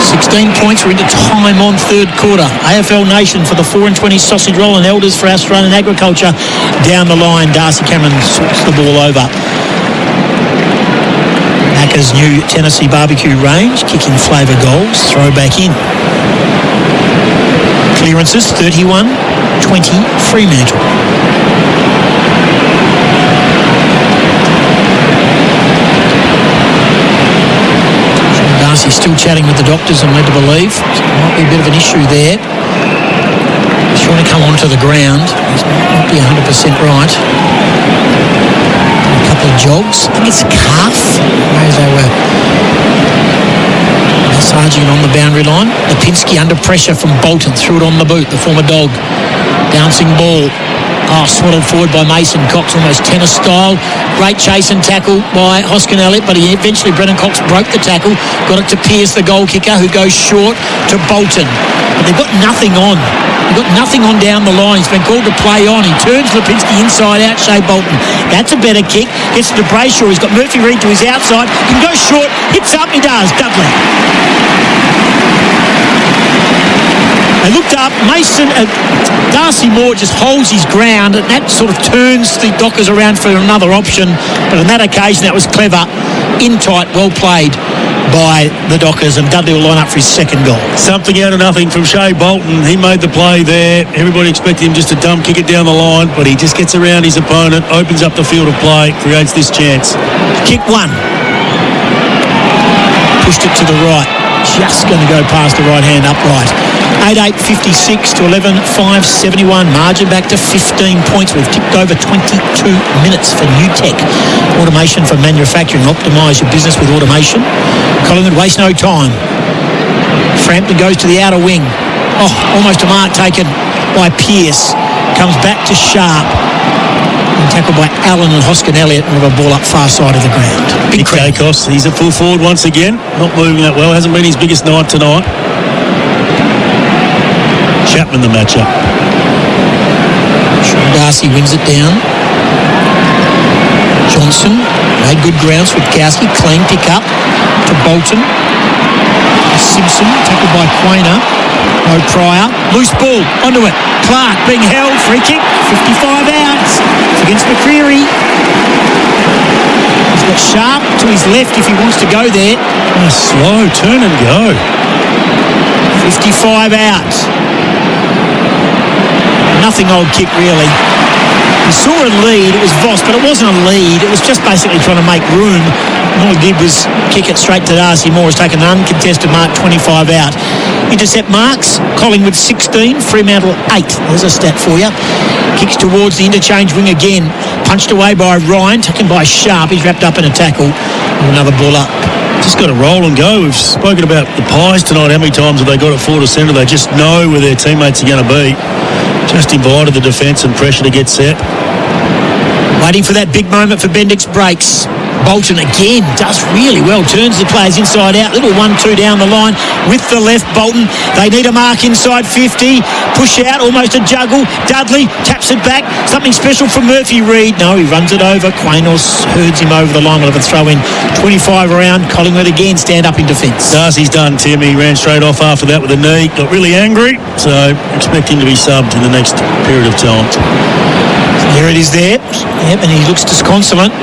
16 points. We're into time on third quarter. AFL Nation for the 4-20 sausage roll and Elders for Australian Agriculture. Down the line. Darcy Cameron sorts the ball over. Macca's new Tennessee barbecue range. Kicking flavour goals. Throw back in. Clearances 31-20 Fremantle. Darcy's still chatting with the doctors, I'm led to believe. So there might be a bit of an issue there. He's trying to come onto the ground. He might be 100% right. A couple of jogs. I think it's calf. Maybe they were massaging on the boundary line. Lipinski under pressure from Bolton. Threw it on the boot. The former Dog. Bouncing ball. Oh, swatted forward by Mason Cox, almost tennis style. Great chase and tackle by Hoskin Elliott, but eventually Brennan Cox broke the tackle. Got it to Pearce, the goal kicker, who goes short to Bolton. But they've got nothing on. They've got nothing on down the line. He's been called to play on. He turns Lipinski inside out, Shea Bolton. That's a better kick. Gets to Brayshaw. He's got Murphy Reid to his outside. He can go short. Hits up. He does. Dudley. They looked up. Darcy Moore just holds his ground, and that sort of turns the Dockers around for another option. But on that occasion, that was clever. In tight, well played by the Dockers, and Dudley will line up for his second goal. Something out of nothing from Shea Bolton. He made the play there. Everybody expected him just to kick it down the line, but he just gets around his opponent, opens up the field of play, creates this chance. Kick one. Pushed it to the right. Just going to go past the right hand upright. 8-8-56 to 11-5-71. Margin back to 15 points. We've ticked over 22 minutes for new tech. Automation for manufacturing. Optimise your business with automation. Collingwood waste no time. Frampton goes to the outer wing. Oh, almost a mark taken by Pearce. Comes back to Sharp. And tackled by Allen and Hoskin Elliott and have a ball up far side of the ground. Big crowd. Dacos, he's at full forward once again. Not moving that well. Hasn't been his biggest night tonight. Chapman the matchup. Sean Darcy wins it down. Johnson made good grounds with Gowski. Clean pick up to Bolton. Simpson tackled by Quainer. No Pryor. Loose ball onto it. Clark being held. Free kick. 55 out. It's against McCreery. He's got Sharp to his left if he wants to go there. Oh, slow turn and go. 55 out. Nothing old kick really. He saw a lead, it was Voss, but it wasn't a lead. It was just basically trying to make room. All he did was kick it straight to Darcy Moore. Has taken an uncontested mark, 25 out. Intercept marks, Collingwood 16, Fremantle 8. There's a stat for you. Kicks towards the interchange wing again. Punched away by Ryan, taken by Sharp. He's wrapped up in a tackle. And another ball up. Just got to roll and go. We've spoken about the Pies tonight. How many times have they got it forward to centre? They just know where their teammates are going to be. Just invited the defence and pressure to get set. Waiting for that big moment for Bendix breaks. Bolton again does really well. Turns the players inside out. Little 1-2 down the line with the left. Bolton, they need a mark inside 50. Push out, almost a juggle. Dudley taps it back. Something special from Murphy Reid. No, he runs it over. Quainos herds him over the line. We'll have a throw in. 25 around. Collingwood again stand up in defence. Darcy's done, Tim. He ran straight off after that with a knee. Got really angry. So expect him to be subbed in the next period of time. There it is there. Yep, and he looks disconsolate.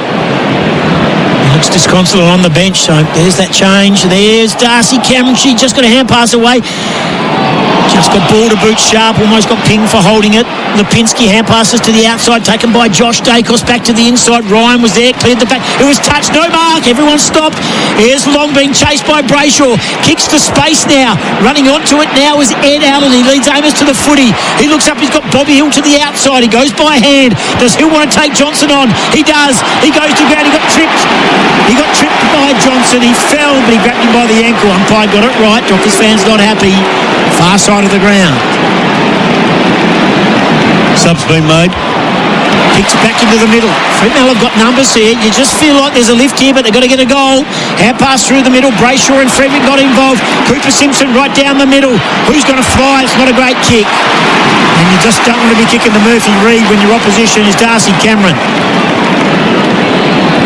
Looks disconsolate on the bench, so there's that change. There's Darcy Cameron. She just got a hand pass away. Just got ball to boot Sharp. Almost got pinged for holding it. Lipinski hand passes to the outside, taken by Josh Dacos. Back to the inside. Ryan was there, cleared the back. It was touched, no mark. Everyone stopped. Here's Long being chased by Brayshaw. Kicks to space now. Running onto it now is Ed Allen. He leads Amos to the footy. He looks up. He's got Bobby Hill to the outside. He goes by hand. Does Hill want to take Johnson on? He does. He goes to ground. He got tripped. He got tripped by Johnson. He fell, but he grabbed him by the ankle. Umpire got it right. Dockers fans not happy. Far side of the ground. Sub's been made. Kicks back into the middle. Fremantle have got numbers here. You just feel like there's a lift here, but they've got to get a goal. Hand pass through the middle. Brayshaw and Frederick got involved. Cooper Simpson right down the middle. Who's going to fly? It's not a great kick. And you just don't want to be kicking the Murphy Reid when your opposition is Darcy Cameron.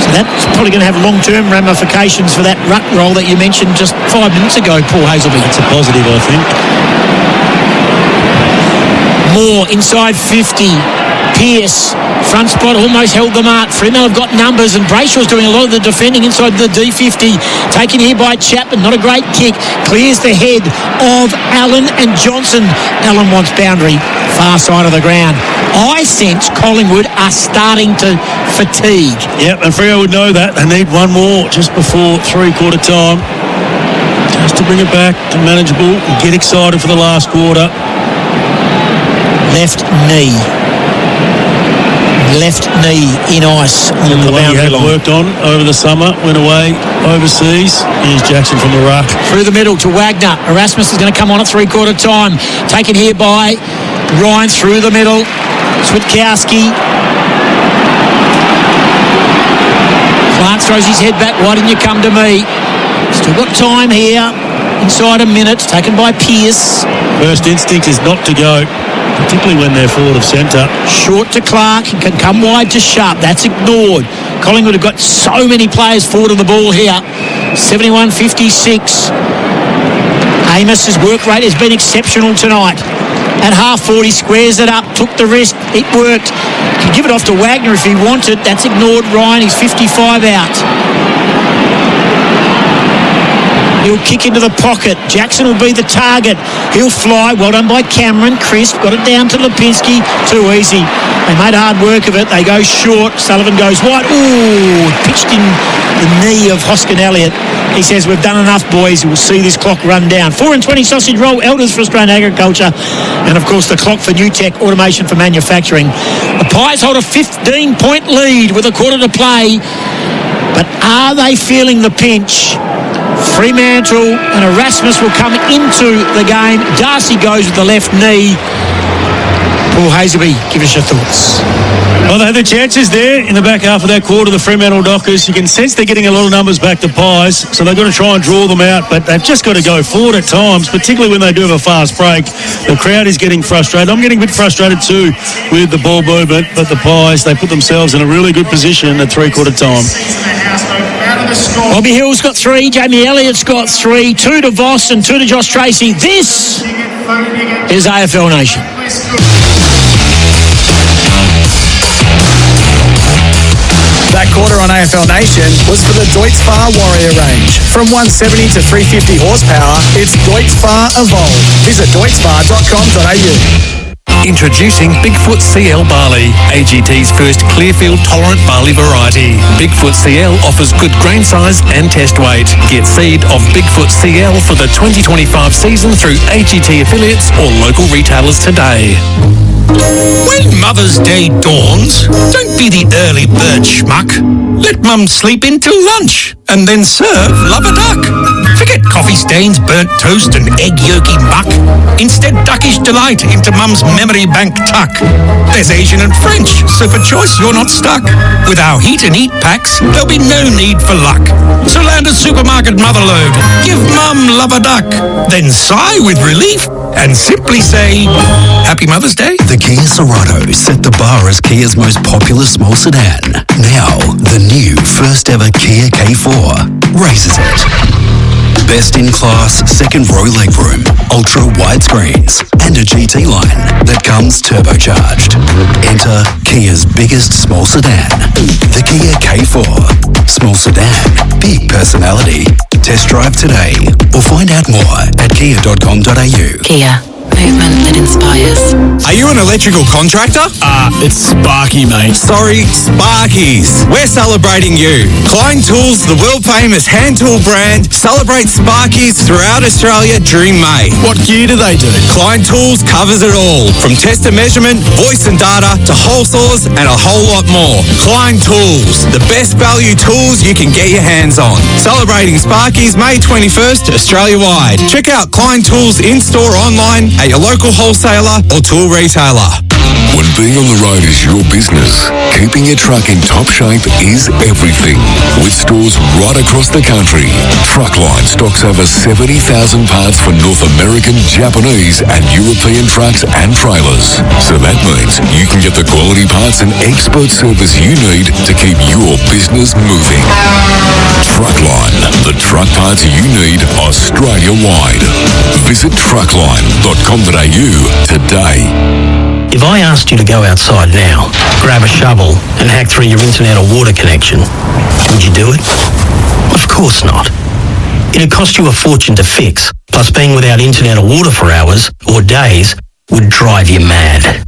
So that's probably going to have long-term ramifications for that ruck roll that you mentioned just 5 minutes ago, Paul Hazelby. It's a positive, I think. Moore inside 50. Pearce, front spot, almost held the mark. Fremantle have got numbers, and Brayshaw's doing a lot of the defending inside the D50. Taken here by Chapman, not a great kick. Clears the head of Allen and Johnson. Allen wants boundary, far side of the ground. I sense Collingwood are starting to fatigue. Yep, and Freo would know that. They need one more just before three-quarter time. Just to bring it back to manageable and get excited for the last quarter. Left knee in ice on the boundary line. Worked on over the summer, went away overseas. Here's Jackson from the ruck. Through the middle to Wagner. Erasmus is going to come on at three-quarter time. Taken here by Ryan through the middle. Switkowski. Clark throws his head back. Why didn't you come to me? Still got time here. Inside a minute. Taken by Pearce. First instinct is not to go, particularly when they're forward of centre. Short to Clark, can come wide to Sharp. That's ignored. Collingwood have got so many players forward of the ball here. 71-56. Amos's work rate has been exceptional tonight. At half 40, squares it up, took the risk. It worked. Can give it off to Wagner if he wanted. That's ignored Ryan. He's 55 out. He'll kick into the pocket. Jackson will be the target. He'll fly. Well done by Cameron. Crisp got it down to Lipinski. Too easy. They made hard work of it. They go short. Sullivan goes wide. Ooh, pitched in the knee of Hoskin Elliott. He says, we've done enough, boys. We'll see this clock run down. 4:20 sausage roll. Elders for Australian Agriculture. And, of course, the clock for New Tech Automation for Manufacturing. The Pies hold a 15-point lead with a quarter to play. But are they feeling the pinch? Fremantle and Erasmus will come into the game. Darcy goes with the left knee. Paul Hazelby, give us your thoughts. Well, they had the chances there in the back half of that quarter, the Fremantle Dockers. You can sense they're getting a lot of numbers back to Pies, so they've got to try and draw them out, but they've just got to go forward at times, particularly when they do have a fast break. The crowd is getting frustrated. I'm getting a bit frustrated too with the ball movement, but the Pies, they put themselves in a really good position at three-quarter time. Bobby Hill's got 3, Jamie Elliott's got 3, 2 to Voss and 2 to Josh Tracy. This is AFL Nation. That quarter on AFL Nation was for the Deutz Far Warrior range. From 170 to 350 horsepower, it's Deutz Far Evolve. Visit deutzfar.com.au. Introducing Bigfoot CL Barley, AGT's first Clearfield tolerant barley variety. Bigfoot CL offers good grain size and test weight. Get seed of Bigfoot CL for the 2025 season through AGT affiliates or local retailers today. When Mother's Day dawns, don't be the early bird schmuck. Let Mum sleep into lunch and then serve love a duck. Forget coffee stains, burnt toast and egg yolky muck. Instead, duckish delight into Mum's memory bank tuck. There's Asian and French, so for choice you're not stuck. With our heat and eat packs, there'll be no need for luck. So land a supermarket motherload, give Mum love a duck, then sigh with relief and simply say, Happy Mother's Day. The Kia Sorento set the bar as Kia's most popular small sedan. Now, the new first ever Kia K4 raises it. Best in class second row legroom, ultra wide screens, and a GT line that comes turbocharged. Enter Kia's biggest small sedan, the Kia K4. Small sedan, big personality. Test drive today or find out more at kia.com.au. Kia. Movement that inspires. Are you an electrical contractor? It's Sparky, mate. Sorry, Sparkies. We're celebrating you. Klein Tools, the world-famous hand tool brand, celebrates Sparkies throughout Australia during May. What gear do they do? Klein Tools covers it all, from test and measurement, voice and data, to hole saws and a whole lot more. Klein Tools, the best value tools you can get your hands on. Celebrating Sparkies May 21st, Australia-wide. Check out Klein Tools in-store online at your local wholesaler or tool retailer. When being on the road is your business, keeping your truck in top shape is everything. With stores right across the country, Truckline stocks over 70,000 parts for North American, Japanese and European trucks and trailers. So that means you can get the quality parts and expert service you need to keep your business moving. Truckline, the truck parts you need Australia-wide. Visit truckline.com.au today. If I asked you to go outside now, grab a shovel and hack through your internet or water connection, would you do it? Of course not. It'd cost you a fortune to fix, plus being without internet or water for hours or days would drive you mad.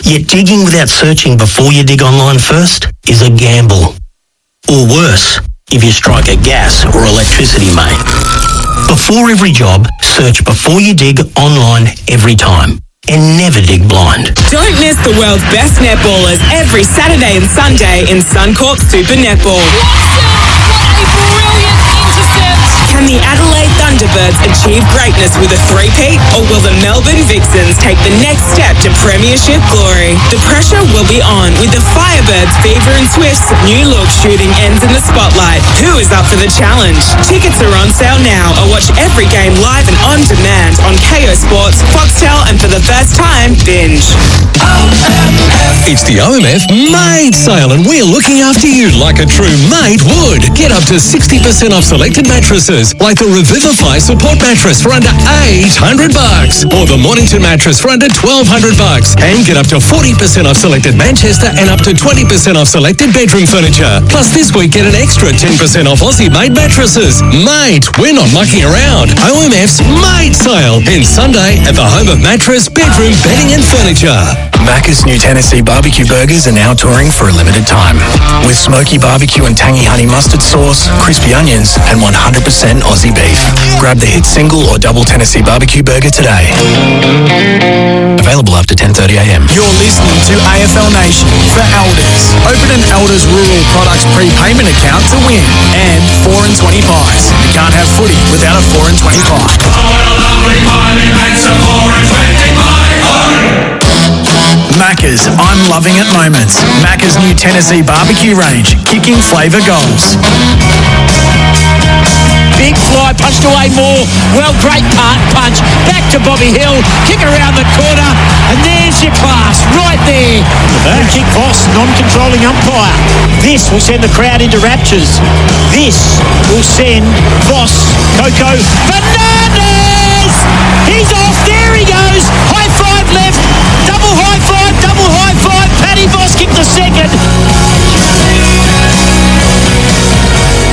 Yet digging without searching before you dig online first is a gamble. Or worse, if you strike a gas or electricity main. Before every job, search before you dig online every time. And never dig blind. Don't miss the world's best netballers every Saturday and Sunday in Suncorp Super Netball. Can the Adelaide Thunderbirds achieve greatness with a three-peat, or will the Melbourne Vixens take the next step to premiership glory? The pressure will be on with the Firebirds, Fever and Swift's new look shooting ends in the spotlight. Who is up for the challenge? Tickets are on sale now, or watch every game live and on demand on KO Sports, Foxtel, and for the first time, Binge. It's the OMF Mate Sale and we're looking after you like a true mate would. Get up to 60% off selected mattresses like the Revivify support mattress for under $800 or the Mornington mattress for under $1,200 and get up to 40% off selected Manchester and up to 20% off selected bedroom furniture. Plus this week get an extra 10% off Aussie made mattresses. Mate, we're not mucking around. OMF's Mate Sale ends Sunday at the home of mattress, bedroom, bedding and furniture. Macca's new Tennessee barbecue burgers are now touring for a limited time. With smoky barbecue and tangy honey mustard sauce, crispy onions, and 100% Aussie beef. Grab the hit single or double Tennessee barbecue burger today. Available after 10:30am. You're listening to AFL Nation for Elders. Open an Elders Rural Products prepayment account to win. And 4 and 20 pies. You can't have footy without a 4 and 20 pie. Macca's I'm loving it moments. Macca's new Tennessee barbecue range, kicking flavour goals. Big fly, punched away more. Well, great punch. Back to Bobby Hill. Kick it around the corner. And there's your class right there. The kick Voss, non-controlling umpire. This will send the crowd into raptures. This will send Voss, Coco, Fernandez! He's off. There he goes. High five left. Double high five. Double high five. Paddy Voss kicked the second.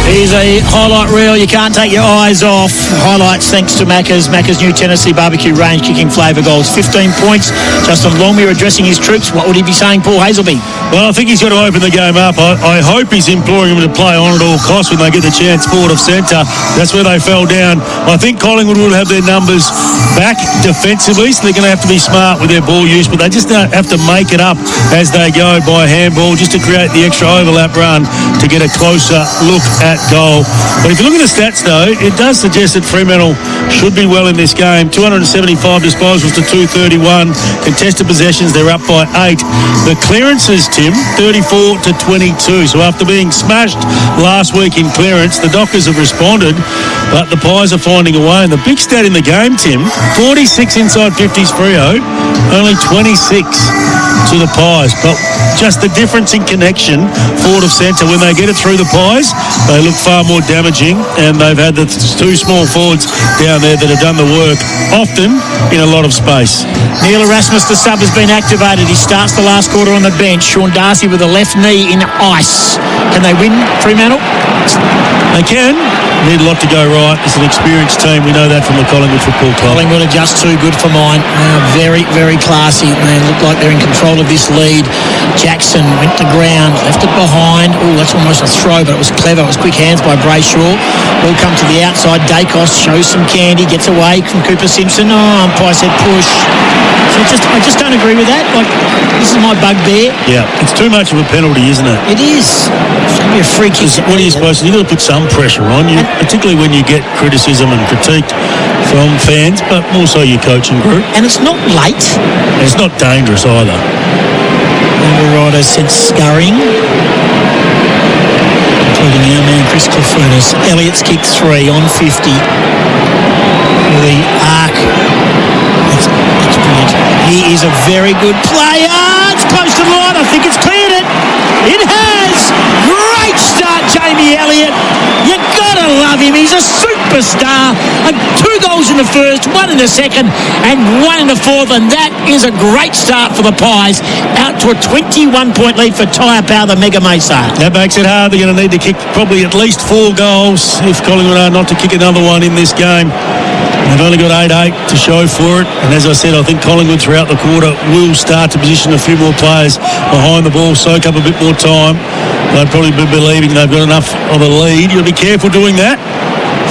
Here's a highlight reel you can't take your eyes off. Highlights thanks to Macca's new Tennessee barbecue range, kicking flavour goals. 15 points. Justin Longmuir addressing his troops. What would he be saying, Paul Hazelby? Well, I think he's got to open the game up. I hope he's imploring him to play on at all costs when they get the chance forward of centre. That's where they fell down. I think Collingwood will have their numbers back defensively, so they're going to have to be smart with their ball use, but they just have to make it up as they go by handball just to create the extra overlap run to get a closer look at goal. But if you look at the stats, though, it does suggest that Fremantle should be well in this game. 275 disposals to 231. Contested possessions, they're up by 8. The clearances, Tim, 34 to 22. So after being smashed last week in clearance, the Dockers have responded, but the Pies are finding a way. And the big stat in the game, Tim, 46 inside 50s Freo, only 26 to the Pies. But just the difference in connection forward of centre. When they get it through the Pies, they look far more damaging, and they've had the two small forwards down there that have done the work, often in a lot of space. Neil Erasmus, the sub, has been activated. He starts the last quarter on the bench. Sean Darcy with a left knee in ice. Can they win, Fremantle? They can. Need a lot to go right. It's an experienced team. We know that from the Collingwood Football Club. Collingwood are just too good for mine. They are very, very classy. They look like they're in control of this lead. Jackson went to ground, left it behind. Oh, that's almost a throw, but it was clever. It was quick hands by Brayshaw. Ball come to the outside. Dacos shows some candy, gets away from Cooper Simpson. Oh, umpire said push. So I just don't agree with that. Like, this is my bugbear. Yeah, it's too much of a penalty, isn't it? It is. It's going to be a free kick. What are you supposed to do? You've got to put some pressure on you, particularly when you get criticism and critique from fans, but also your coaching group. And it's not late. And it's not dangerous either. Number rider said scurrying, including our man Chris Cliffordus. Elliott's kicked 3 on 50. The arc. That's brilliant. He is a very good player. It's close to the line. I think it's cleared it. It has. Great start, Jamie Elliott. You gotta love him. He's a superstar. 2 goals in the first, 1 in the second, and 1 in the fourth, and that is a great start for the Pies. Out to a 21-point lead for Tyre Power, the Mega Mesa. That makes it hard. They're going to need to kick probably at least 4 goals if Collingwood are not to kick another one in this game. They've only got 8-8 to show for it, and as I said, I think Collingwood throughout the quarter will start to position a few more players behind the ball, soak up a bit more time. They'll probably be believing they've got enough of a lead. You'll be careful doing that.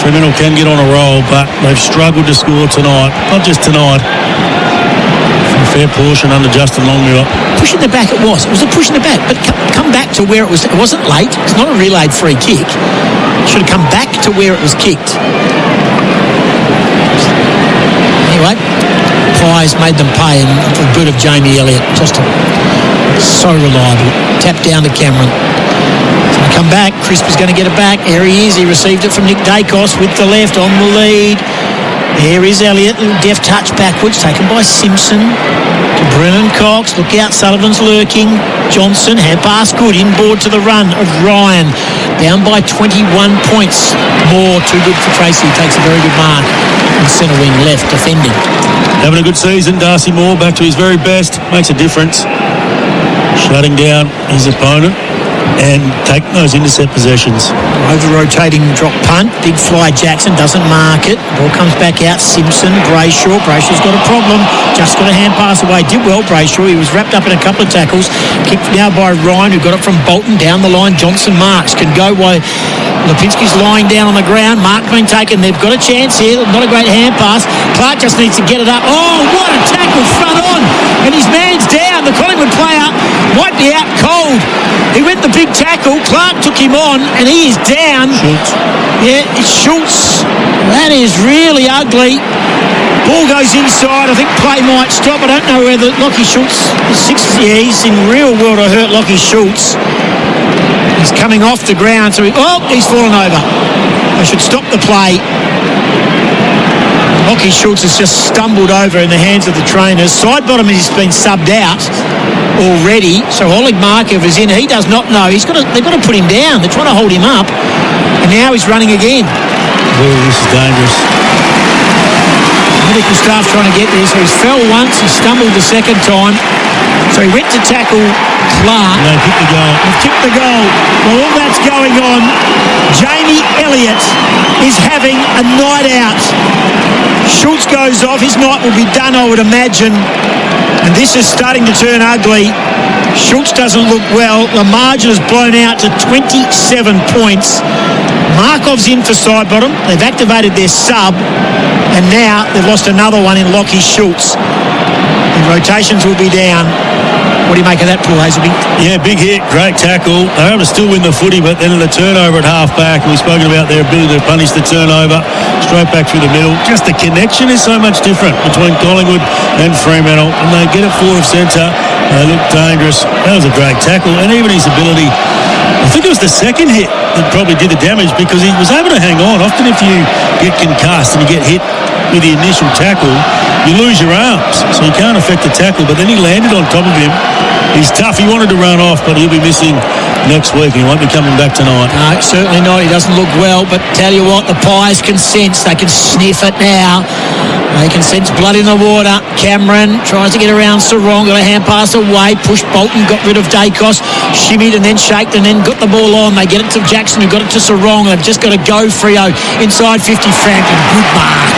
Fremantle can get on a roll, but they've struggled to score tonight. Not just tonight. A fair portion under Justin Longmuir. Push in the back it was. It was a push in the back, but come back to where it was. It wasn't late. It's not a relayed free kick. It should have come back to where it was kicked. Anyway, Pies made them pay, and for the good of Jamie Elliott, just so reliable. Tap down to Cameron. So they come back. Crisp is going to get it back. There he is. He received it from Nick Dacos with the left on the lead. There is Elliott. Little deft touch backwards, taken by Simpson. To Brennan Cox. Look out, Sullivan's lurking. Johnson, hand pass good. Inboard to the run of Ryan. Down by 21 points. More too good for Tracy. Takes a very good mark. And centre wing left, defending. Having a good season. Darcy Moore back to his very best. Makes a difference. Shutting down his opponent and taking those intercept possessions. Over-rotating drop punt. Big fly Jackson doesn't mark it. Ball comes back out. Simpson, Brayshaw. Brayshaw's got a problem. Just got a hand pass away. Did well, Brayshaw. He was wrapped up in a couple of tackles. Kicked now by Ryan, who got it from Bolton down the line. Johnson marks. Can go while Lipinski's lying down on the ground. Mark's been taken. They've got a chance here. Not a great hand pass. Clark just needs to get it up. Oh, what a tackle front on. And his man's down. The Collingwood player might be out cold. He went the big tackle. Clark took him on, and he is down. Schultz. Yeah, it's Schultz. That is really ugly. Ball goes inside. I think play might stop. I don't know whether Lockie Schultz is 6. Yeah, he's in real world of hurt, Lockie Schultz. He's coming off the ground. So he's fallen over. They should stop the play. Lockie Schultz has just stumbled over in the hands of the trainers. Sidebottom has been subbed out already. So Oleg Markov is in. He does not know. They've got to put him down. They're trying to hold him up. And now he's running again. Oh, this is dangerous. Medical staff trying to get there. So he's fell once. He stumbled the second time. So he went to tackle Clark. No, kicked the goal. They've kicked the goal. While all that's going on, Jamie Elliott is having a night out. Schultz goes off. His night will be done, I would imagine. And this is starting to turn ugly. Schultz doesn't look well. The margin has blown out to 27 points. Markov's in for Sidebottom. They've activated their sub. And now they've lost another one in Lockie Schultz. The rotations will be down. What do you make of that, Paul Hazelby? Yeah, big hit, great tackle. They're able to still win the footy, but then in the turnover at half-back, we've spoken about their ability to punish the turnover, straight back through the middle. Just the connection is so much different between Collingwood and Fremantle, and they get it forward centre. They look dangerous. That was a great tackle, and even his ability, I think it was the second hit that probably did the damage because he was able to hang on. Often if you get concussed and you get hit with the initial tackle, you lose your arms, so you can't affect the tackle, but then he landed on top of him. He's tough. He wanted to run off, but he'll be missing next week. He won't be coming back tonight. No, certainly not. He doesn't look well, but tell you what, the Pies can sense. They can sniff it now. They can sense blood in the water. Cameron tries to get around Sarong, got a hand pass away, pushed Bolton, got rid of Dacos, shimmied and then shaked and then got the ball on. They get it to Jackson, who got it to Sarong. They've just got to go Freo inside 50. Frampton, good mark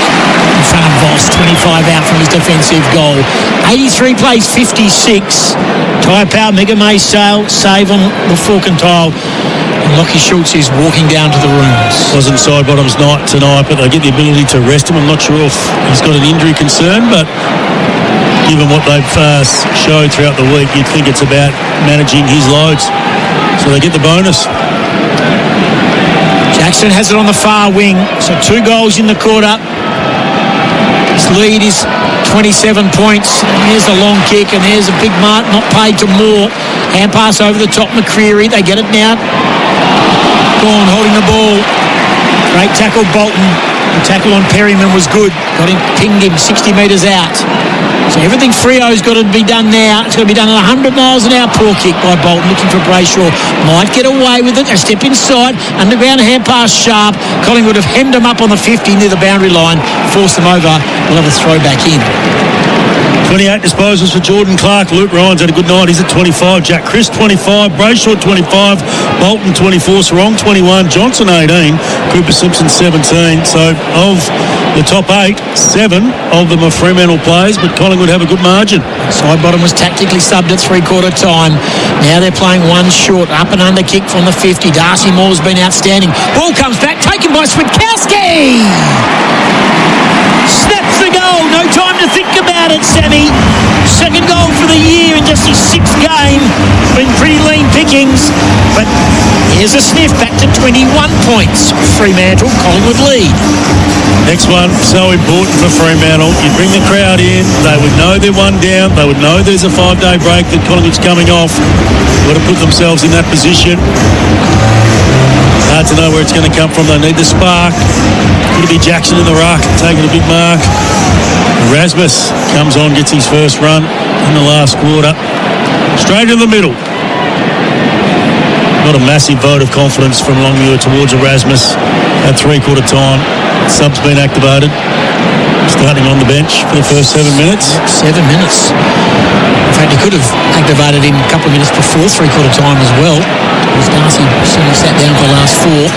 in front of Voss, 25 out from his defensive goal. 83 plays 56. Tyre Power, Mega May save on the fork and tile. And Lockie Schultz is walking down to the rooms. Wasn't Sidebottom's night tonight, but they get the ability to rest him. I'm not sure if he's got an injury concern, but given what they've showed throughout the week, you'd think it's about managing his loads. So they get the bonus. Jackson has it on the far wing. So 2 goals in the quarter. His lead is 27 points. And there's a long kick, and there's a big mark not paid to Moore. Hand pass over the top, McCreary. They get it now. Gone, holding the ball. Great tackle, Bolton. The tackle on Perryman was good. Got him, pinged him 60 metres out. So everything Freo's got to be done now. It's going to be done at 100 miles an hour. Poor kick by Bolton, looking for Brayshaw. Might get away with it. They step inside. Underground hand pass Sharp. Collingwood have hemmed them up on the 50 near the boundary line. Force them over. We'll have a throw back in. 28 disposals for Jordan Clark. Luke Ryan's had a good night. He's at 25. Jack Chris, 25. Brayshaw, 25. Bolton, 24. Sarong, 21. Johnson, 18. Cooper Simpson, 17. So of the top 8, 7 of them are Fremantle players, but Collingwood have a good margin. Sidebottom was tactically subbed at 3/4 time. Now they're playing one short. Up and under kick from the 50. Darcy Moore's been outstanding. Ball comes back, taken by Switkowski. Snaps the goal. No time to think about it, Sammy. Second goal for the year in just his 6th game. Been pretty lean pickings, but here's a sniff back to 21 points. Fremantle, Collingwood lead. Next one, so important for Fremantle. You bring the crowd in, they would know they're one down, they would know there's a 5-day break that Collingwood's coming off. They've got to put themselves in that position. Hard to know where it's going to come from. They need the spark. It'll be Jackson in the ruck, taking a big mark. Erasmus comes on, gets his first run in the last quarter. Straight in the middle. Not a massive vote of confidence from Longmuir towards Erasmus at 3/4 time. Sub's been activated. Starting on the bench for the first 7 minutes. 7 minutes. In fact, he could have activated him a couple of minutes before 3/4 time as well. As Darcy certainly sat down for the last 4.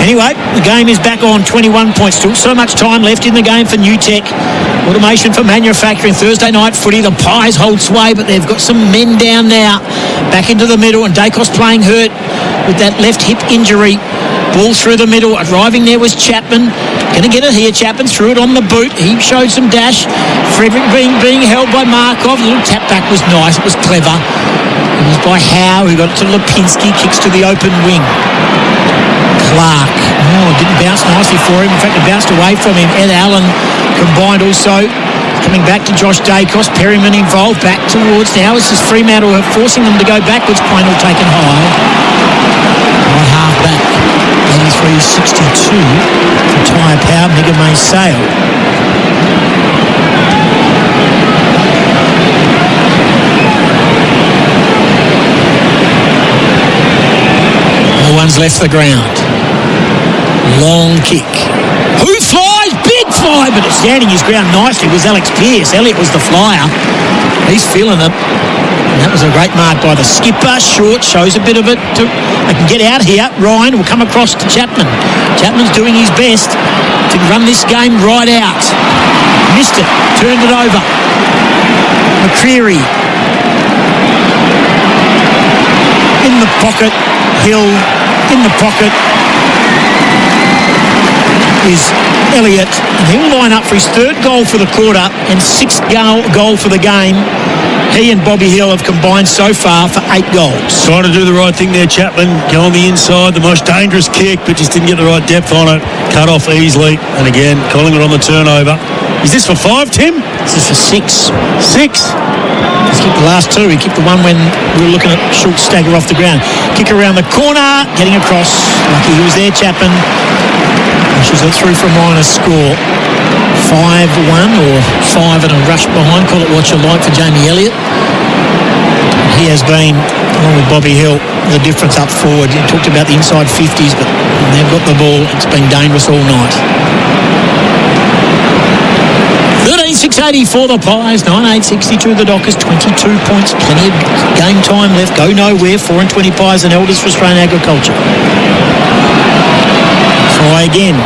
Anyway, the game is back on 21 points. Still so much time left in the game for New Tech. Automation for manufacturing. Thursday night footy. The Pies hold sway, but they've got some men down now. Back into the middle, and Dacos playing hurt with that left hip injury. Ball through the middle. Arriving there was Chapman. Going to get it here. Chapman threw it on the boot. He showed some dash. Frederick being held by Markov. The little tap back was nice. It was clever. It was by Howe, who got it to Lipinski. Kicks to the open wing. Clark. Oh, it didn't bounce nicely for him. In fact, it bounced away from him. Ed Allen Combined also coming back to Josh Dacos. Perryman involved back towards now. This is Fremantle forcing them to go backwards. Quaynell taken high. Right half back. 83-62 for Tyre Power. Mega May Sale. No one's left the ground. Long kick. Who flies? Big fly, but standing his ground nicely was Alex Pearce. Elliott was the flyer. He's feeling it. And that was a great mark by the skipper. Short, shows a bit of it. They can get out here. Ryan will come across to Chapman. Chapman's doing his best to run this game right out. Missed it. Turned it over. McCreary. In the pocket. Hill. In the pocket is Elliott, and he'll line up for his third goal for the quarter and sixth goal for the game. He and Bobby Hill have combined so far for 8 goals. Trying to do the right thing there, Chapman. Go on the inside, the most dangerous kick, but just didn't get the right depth on it. Cut off easily, and again, Collingwood on the turnover. Is this for 5, Tim? This is for 6. 6? He's kicked the last 2. He kicked the one when we were looking at Schultz stagger off the ground. Kick around the corner, getting across. Lucky he was there, Chapman. Pushes it through for a minor score. 5-1 or 5 and a rush behind. Call it what you like for Jamie Elliott. He has been, along with Bobby Hill, the difference up forward. You talked about the inside 50s, but when they've got the ball, it's been dangerous all night. 13-680 for the Pies, 9-8-62 the Dockers, 22 points, plenty of game time left, go nowhere, 4-20 Pies and Elders for Australian Agriculture. Try again.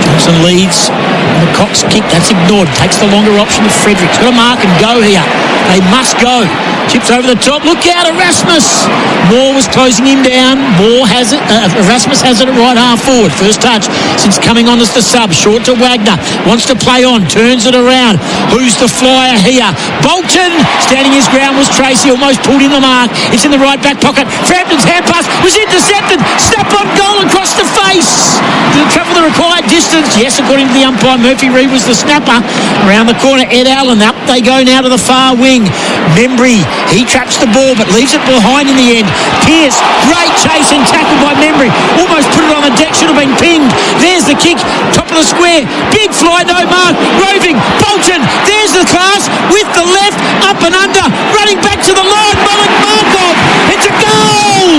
Johnson leads. The Cox kick, that's ignored. Takes the longer option to Frederick's. Got to mark and go here. They must go. Chips over the top. Look out, Erasmus. Moore was closing him down. Moore has it. Erasmus has it at right half forward. First touch since coming on as the sub. Short to Wagner. Wants to play on. Turns it around. Who's the flyer here? Bolton. Standing his ground was Tracy. Almost pulled in the mark. It's in the right back pocket. Frampton's hand pass was intercepted. Snap on goal across the face. Did it travel the required distance? Yes, according to the umpire. Murphy Reid was the snapper. Around the corner, Ed Allen. Up they go now to the far wing. Membry. He traps the ball but leaves it behind in the end. Pearce, great chase and tackle by Membry. Almost put it on the deck, should have been pinged. There's the kick, top of the square. Big fly, no mark. Roving, Bolton. There's the class with the left, up and under. Running back to the line, Malik Markov. It's a goal!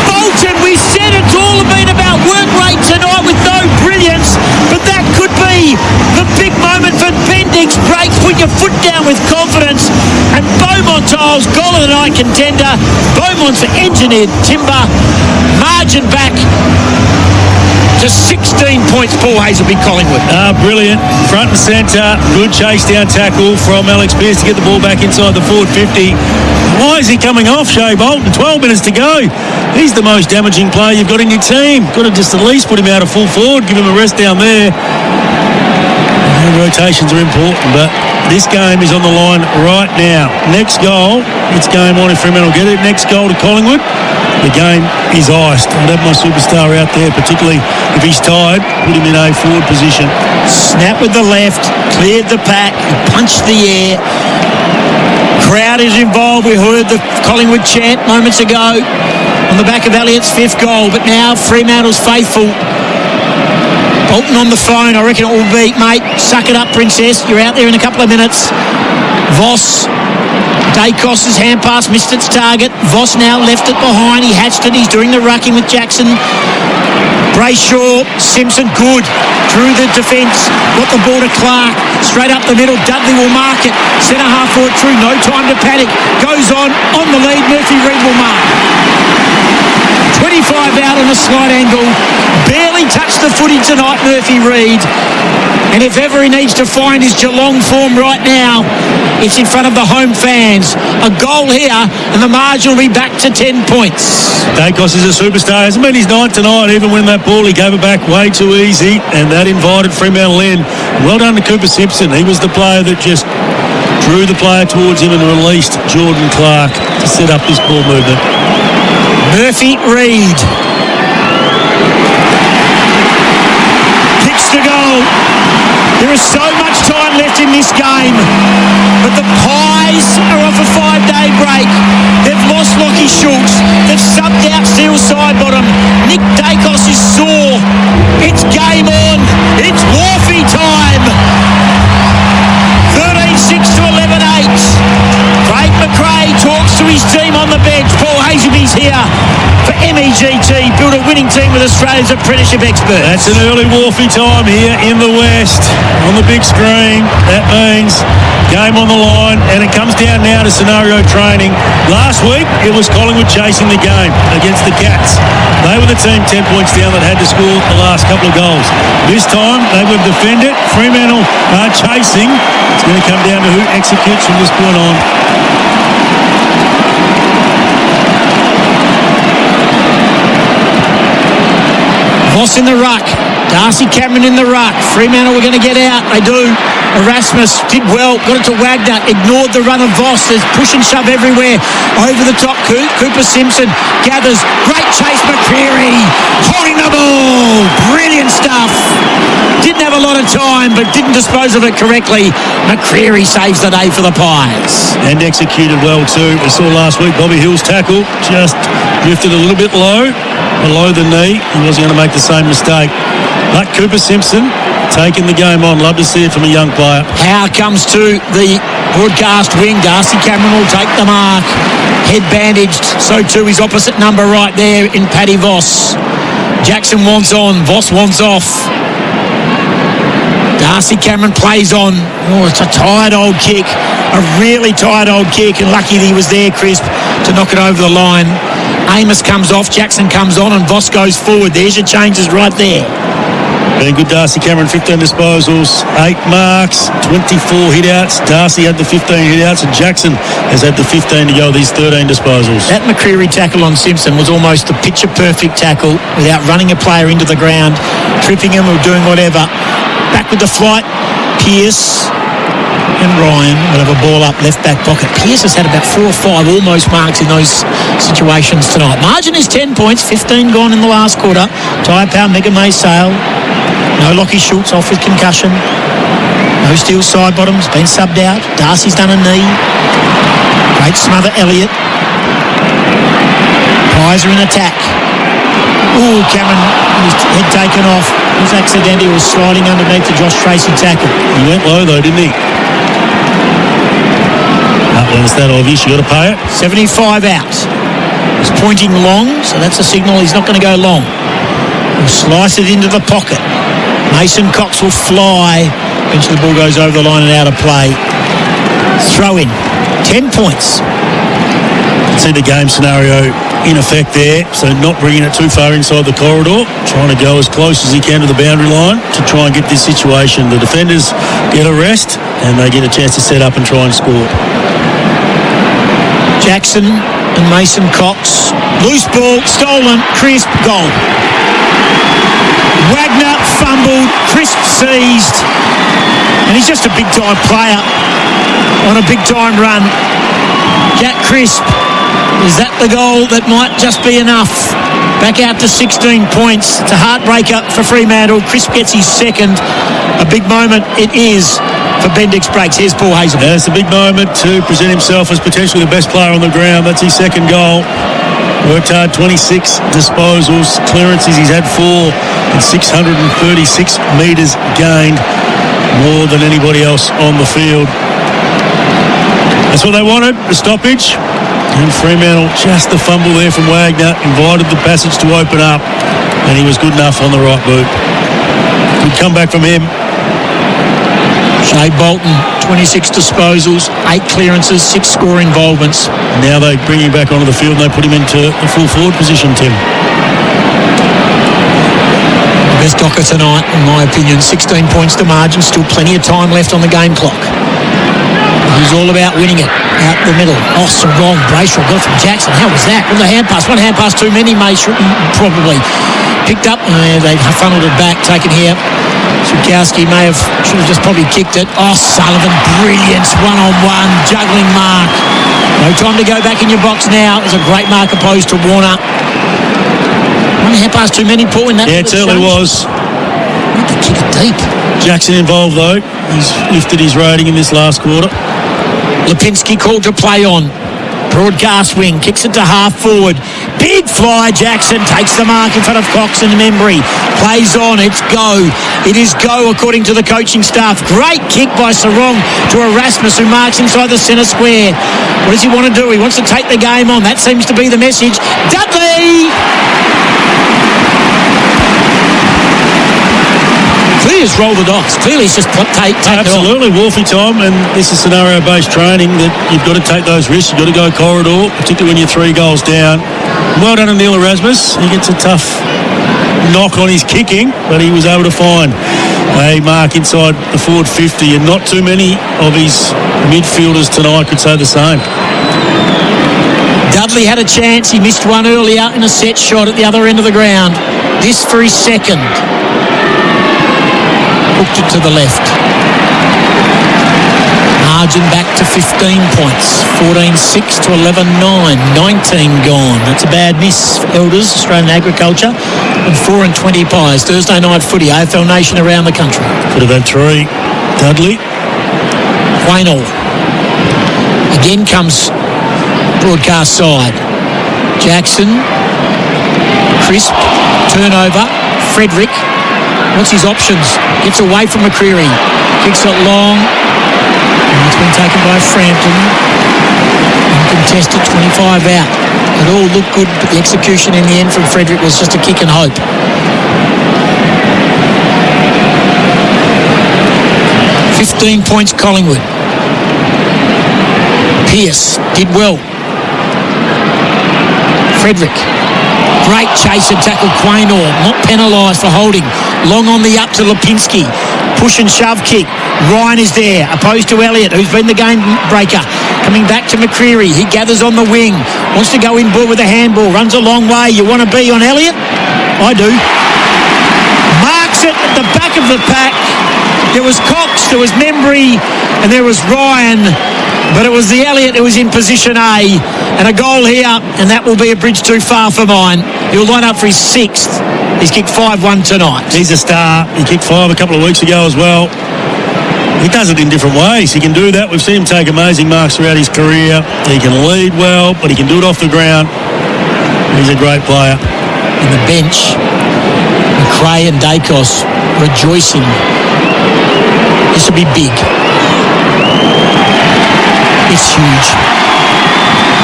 Bolton, we said it's all been about work rate tonight with no brilliance, but that could be the big moment for Bendix. Breaks, put your foot down with confidence, and Beaumont Tiles, goal of the night contender. Beaumont's engineered timber, margin back to 16 points. Paul Hazelby, Collingwood. Brilliant. Front and centre. Good chase down tackle from Alex Pearce to get the ball back inside the forward 50. Why is he coming off, Shea Bolton? 12 minutes to go. He's the most damaging player you've got in your team. Got to just at least put him out of full forward, give him a rest down there. Rotations are important, but this game is on the line right now. Next goal, it's game on if Fremantle get it. Next goal to Collingwood, the game is iced. I'd have my superstar out there, particularly if he's tired, put him in a forward position. Snap with the left, cleared the pack, punched the air. Crowd is involved. We heard the Collingwood chant moments ago on the back of Elliott's 5th goal, but now Fremantle's faithful. Bolton on the phone, I reckon it will be, mate, suck it up, Princess. You're out there in a couple of minutes. Voss, Dacos' hand pass, missed its target. Voss now left it behind. He hatched it. He's doing the rucking with Jackson. Brayshaw, Simpson, good. Through the defence. Got the ball to Clark. Straight up the middle. Dudley will mark it. Centre half forward through. No time to panic. Goes on the lead. Murphy Reid will mark. 25 out on a slight angle. Barely touched the footy tonight, Murphy Reid. And if ever he needs to find his Geelong form right now, it's in front of the home fans. A goal here, and the margin will be back to 10 points. Dacos is a superstar. Hasn't been his night tonight. Even when that ball, he gave it back way too easy, and that invited Fremantle in. Well done to Cooper Simpson. He was the player that just drew the player towards him and released Jordan Clark to set up this ball movement. Murphy Reid picks the goal. There is so much time left in this game, but the Pies are off a 5-day break. They've lost Lockie Schultz. They've subbed out Steele Sidebottom. Nick Dacos is sore. It's game on. It's Wharfie time. 13-6 to 11-8. Craig McRae talks to his team on the bench. Paul Hazelby's here for MEGT. Build a winning team with Australia's apprenticeship experts. That's an early Wharfie time here in the West. On the big screen, that means game on the line, and it comes down now to scenario training. Last week, it was Collingwood chasing the game against the Cats. They were the team 10 points down that had to score the last couple of goals. This time, they would defend it. Fremantle are chasing. It's going to come down to who executes from this point on. Voss in the ruck. Darcy Cameron in the ruck. Fremantle were going to get out. They do. Erasmus did well. Got it to Wagner. Ignored the run of Voss. There's push and shove everywhere. Over the top. Cooper Simpson gathers. Great chase. McCreary holding the ball. Brilliant stuff. Didn't have a lot of time, but didn't dispose of it correctly. McCreary saves the day for the Pies. And executed well too. We saw last week Bobby Hill's tackle just drifted a little bit low, below the knee. He wasn't going to make the same mistake. But Cooper Simpson taking the game on. Love to see it from a young player. Howe comes to the broadcast wing. Darcy Cameron will take the mark. Head bandaged. So too his opposite number right there in Paddy Voss. Jackson wants on. Voss wants off. Darcy Cameron plays on. Oh, it's a tired old kick. A really tired old kick. And lucky that he was there, Crisp, to knock it over the line. Amos comes off. Jackson comes on and Voss goes forward. There's your changes right there. Been good, Darcy Cameron, 15 disposals, 8 marks, 24 hit-outs. Darcy had the 15 hit-outs and Jackson has had the 15 to go with these 13 disposals. That McCreary tackle on Simpson was almost a picture-perfect tackle without running a player into the ground, tripping him or doing whatever. Back with the flight, Pearce and Ryan will have a ball up left back pocket. Pearce has had about 4 or 5 almost marks in those situations tonight. Margin is 10 points, 15 gone in the last quarter. Tyre Power, Mega May Sale. No Lockie Schultz off with concussion. No Steele Sidebottoms, been subbed out. Darcy's done a knee. Great smother Elliott. Pies are in attack. Ooh, Cameron, his head taken off. It was accidental. He was sliding underneath the Josh Tracy tackle. He went low though, didn't he? When it's that obvious, you got to pay it. 75 out. He's pointing long, so that's a signal he's not going to go long. He'll slice it into the pocket. Mason Cox will fly. Eventually the ball goes over the line and out of play. Throw in. 10 points. See the game scenario in effect there, so not bringing it too far inside the corridor, trying to go as close as he can to the boundary line to try and get this situation. The defenders get a rest and they get a chance to set up and try and score. Jackson and Mason Cox. Loose ball, stolen, Crisp, goal. Wagner fumbled, Crisp seized, and he's just a big-time player on a big-time run. Jack Crisp, is that the goal that might just be enough? Back out to 16 points. It's a heartbreaker for Fremantle. Crisp gets his second. A big moment it is for Bendix Breaks. Here's Paul Hazel. It's a big moment to present himself as potentially the best player on the ground. That's his second goal. Worked hard, 26 disposals, clearances. He's had 4 and 636 metres gained, more than anybody else on the field. That's what they wanted, the stoppage. And Fremantle, just the fumble there from Wagner, invited the passage to open up, and he was good enough on the right boot. Good comeback from him. Shea Bolton, 26 disposals, 8 clearances, 6 score involvements. Now they bring him back onto the field and they put him into the full forward position, Tim. Best docker tonight, in my opinion. 16 points to margin, still plenty of time left on the game clock. He's all about winning it out the middle. Oh, so wrong. Brayshaw got it from Jackson. How was that? Well, the hand pass. One hand pass too many, Mason, probably. Picked up. They funneled it back. Taken here. Sukowski should have just probably kicked it. Oh, Sullivan, brilliant. One-on-one. Juggling mark. No time to go back in your box now. There's a great mark opposed to Warner. 1.5 too many, Paul, in that. Yeah, it certainly was. Need to kick it deep. Jackson involved, though. He's lifted his rating in this last quarter. Lipinski called to play on. Broadcast wing, kicks it to half forward. Big fly, Jackson takes the mark in front of Cox and Membry. Plays on, it's go. It is go according to the coaching staff. Great kick by Sarong to Erasmus, who marks inside the centre square. What does he want to do? He wants to take the game on. That seems to be the message. Dudley! Clearly just roll the dice. Clearly it's just take Absolutely, Wolfie time, and this is scenario-based training that you've got to take those risks. You've got to go corridor, particularly when you're 3 goals down. Well done to Neil Erasmus. He gets a tough knock on his kicking, but he was able to find a mark inside the forward 50, and not too many of his midfielders tonight could say the same. Dudley had a chance. He missed one earlier in a set shot at the other end of the ground. This for his second. Hooked it to the left. Margin back to 15 points. 14-6 to 11-9. 19 gone. That's a bad miss for Elders, Australian Agriculture. And 4-20 pies. Thursday night footy. AFL Nation around the country. Could have had 3. Dudley. Quaynor. Again comes broadcast side. Jackson. Crisp. Turnover. Frederick. What's his options? Gets away from McCreery. Kicks it long. And it's been taken by Frampton. Uncontested, 25 out. It all looked good, but the execution in the end from Frederick was just a kick and hope. $15 points Collingwood. Pearce did well. Frederick. Great chase and tackle Quaynor. Not penalised for holding. Long on the up to Lipinski. Push and shove kick. Ryan is there, opposed to Elliott, who's been the game breaker. Coming back to McCreery. He gathers on the wing. Wants to go in ball with a handball. Runs a long way. You want to be on Elliott? I do. Marks it at the back of the pack. There was Cox, there was Membry, and there was Ryan. But it was the Elliott who was in position A, and a goal here, and that will be a bridge too far for mine. He'll line up for his 6th. He's kicked 5-1 tonight. He's a star. He kicked 5 a couple of weeks ago as well. He does it in different ways. He can do that. We've seen him take amazing marks throughout his career. He can lead well, but he can do it off the ground. He's a great player. In the bench, McRae and Dacos rejoicing. This will be big. It's huge.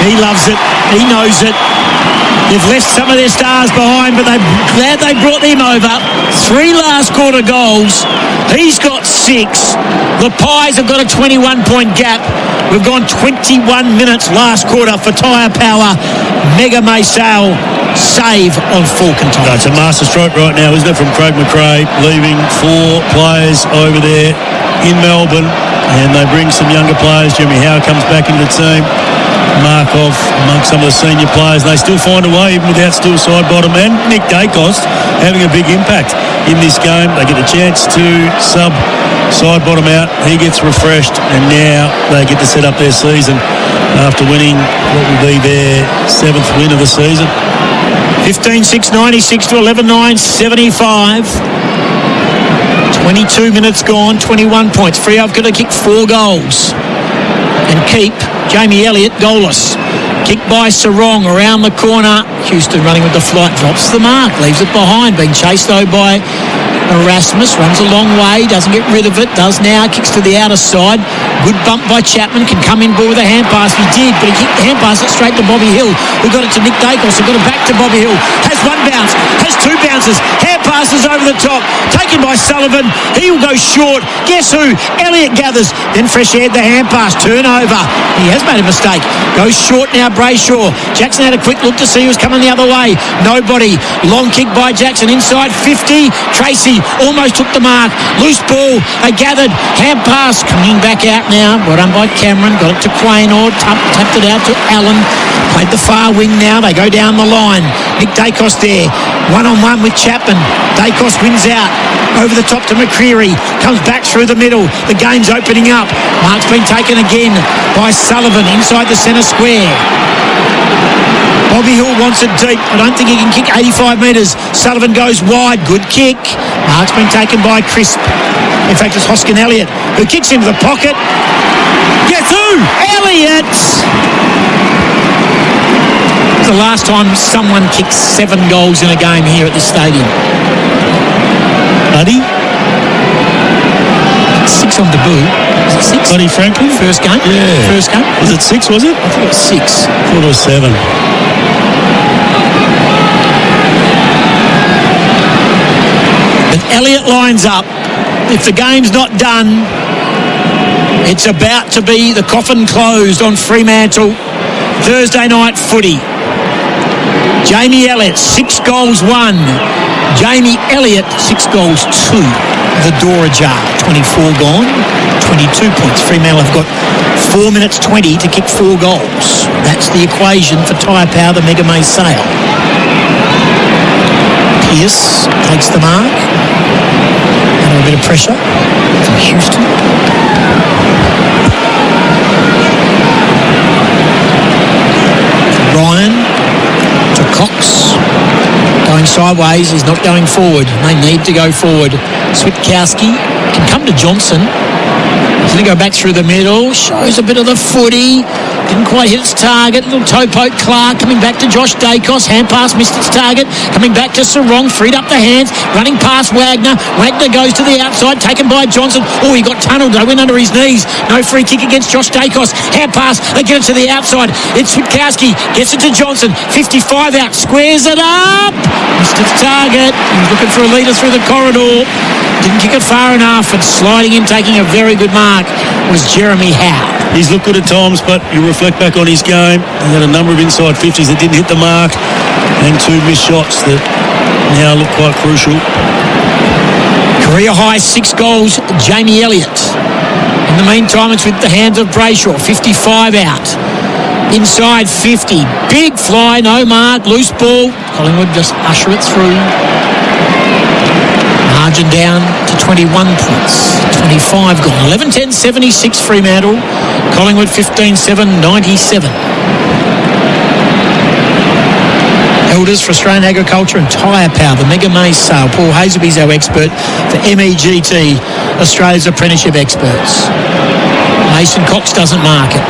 He loves it. He knows it. They've left some of their stars behind, but they're glad they brought them over. 3 last quarter goals. He's got 6. The Pies have got a 21-point gap. We've gone 21 minutes last quarter for tyre power. Mega Maysale save on Falkenton. It's a master stroke right now, isn't it, from Craig McRae, leaving 4 players over there in Melbourne, and they bring some younger players. Jeremy Howe comes back into the team. Markov amongst some of the senior players. They still find a way, even without Stu Sidebottom and Nick Dacos having a big impact in this game. They get a chance to sub Sidebottom out. He gets refreshed, and now they get to set up their season after winning what will be their 7th win of the season. 15-6, 96 to 11-9, 75. 22 minutes gone, 21 points. Freo's going to kick 4 goals and keep Jamie Elliott goalless. Kick by Sarong around the corner. Houston running with the flight, drops the mark, leaves it behind. Being chased though by Erasmus, runs a long way, doesn't get rid of it, does now, kicks to the outer side. Good bump by Chapman, can come in ball with a hand pass. He did, but he hand passed it straight to Bobby Hill, who got it to Nick Dacos, who got it back to Bobby Hill. Has 1 bounce, has 2 bounces, hand passes over the top, taken by Sullivan. He will go short. Guess who? Elliott gathers, then fresh aired the hand pass, turnover. He has made a mistake. Goes short now, Brayshaw. Jackson had a quick look to see who was coming the other way. Nobody. Long kick by Jackson inside 50. Tracy almost took the mark. Loose ball. They gathered. Hand pass coming back out now. Well done by Cameron. Got it to Quaynor. Tapped it out to Allen. Played the far wing now. They go down the line. Nick Dacos there. 1-on-1 with Chapman. Dacos wins out. Over the top to McCreary. Comes back through the middle. The game's opening up. Mark's been taken again by Sullivan inside the centre square. Bobby Hill wants it deep. I don't think he can kick 85 metres. Sullivan goes wide. Good kick. Mark's been taken by Crisp. In fact, it's Hoskin Elliott who kicks into the pocket. Guess who? Elliott! It's the last time someone kicked 7 goals in a game here at this stadium. Buddy? 6 on debut. Is it 6? Buddy Franklin? First game? Yeah. First game? Was it 6, was it? I think it was 6. I thought it was 7. And Elliott lines up. If the game's not done, it's about to be the coffin closed on Fremantle. Thursday night footy. Jamie Elliott, 6 goals, 1. Jamie Elliott, 6 goals, 2. The door ajar, 24 gone, 22 points. Fremantle have got 4 minutes 20 to kick 4 goals. That's the equation for Tyre Power, the Mega May sale. Pearce takes the mark. Under a bit of pressure from Houston. Ryan to Cox. Going sideways, he's not going forward. They need to go forward. Switkowski can come to Johnson. He's going to go back through the middle. Shows a bit of the footy. Didn't quite hit its target. Little toe poke. Clark coming back to Josh Dacos. Hand pass missed its target. Coming back to Sarong. Freed up the hands. Running past Wagner. Wagner goes to the outside. Taken by Johnson. Oh, he got tunnelled. They went under his knees. No free kick against Josh Dacos. Hand pass. They get it to the outside. It's Switkowski. Gets it to Johnson. 55 out. Squares it up. Missed its target. He was looking for a leader through the corridor. Didn't kick it far enough. And sliding in, taking a very good mark, was Jeremy Howe. He's looked good at times, but you reflect back on his game. He had a number of inside 50s that didn't hit the mark and 2 missed shots that now look quite crucial. Career high 6 goals, Jamie Elliott. In the meantime, it's with the hands of Brayshaw. 55 out. Inside 50. Big fly, no mark, loose ball. Collingwood just usher it through. Margin down to 21 points. 25 gone. 11-10, 76 Fremantle. Collingwood 15-7, 97. Elders for Australian Agriculture and Tyre Power, the Mega Maize sale. Paul Hazelby's our expert for MEGT, Australia's apprenticeship experts. Mason Cox doesn't mark it.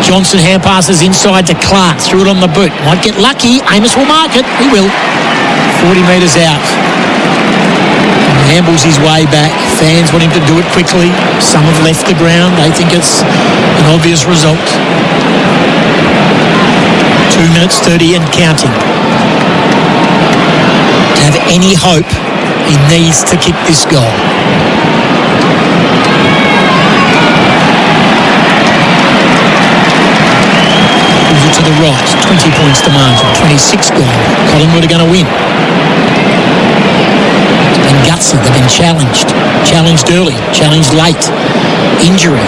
Johnson hand passes inside to Clark. Threw it on the boot. Might get lucky. Amos will mark it. He will. 40 metres out. Ambles his way back. Fans want him to do it quickly. Some have left the ground. They think it's an obvious result. 2 minutes 30 and counting. To have any hope, he needs to kick this goal. Moves it to the right. 20 points to margin. 26 gone. Collingwood are going to win. Gutsy, they've been challenged early, challenged late, injury.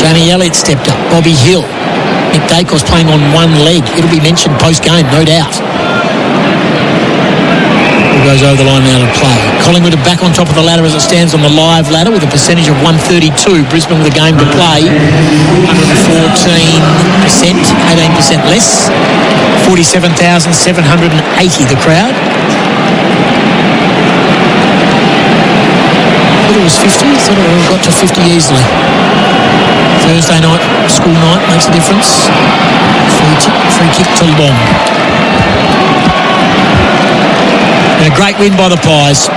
Jamie Elliott stepped up, Bobby Hill, Nick Dacos playing on one leg. It'll be mentioned post-game, no doubt. Who goes over the line now to play. Collingwood are back on top of the ladder as it stands on the live ladder with a percentage of 132. Brisbane with a game to play, 114%, 18% less, 47,780 the crowd. It was 50. Thought it would have got to 50 easily. Thursday night, school night makes a difference. Free kick to Long. And a great win by the Pies.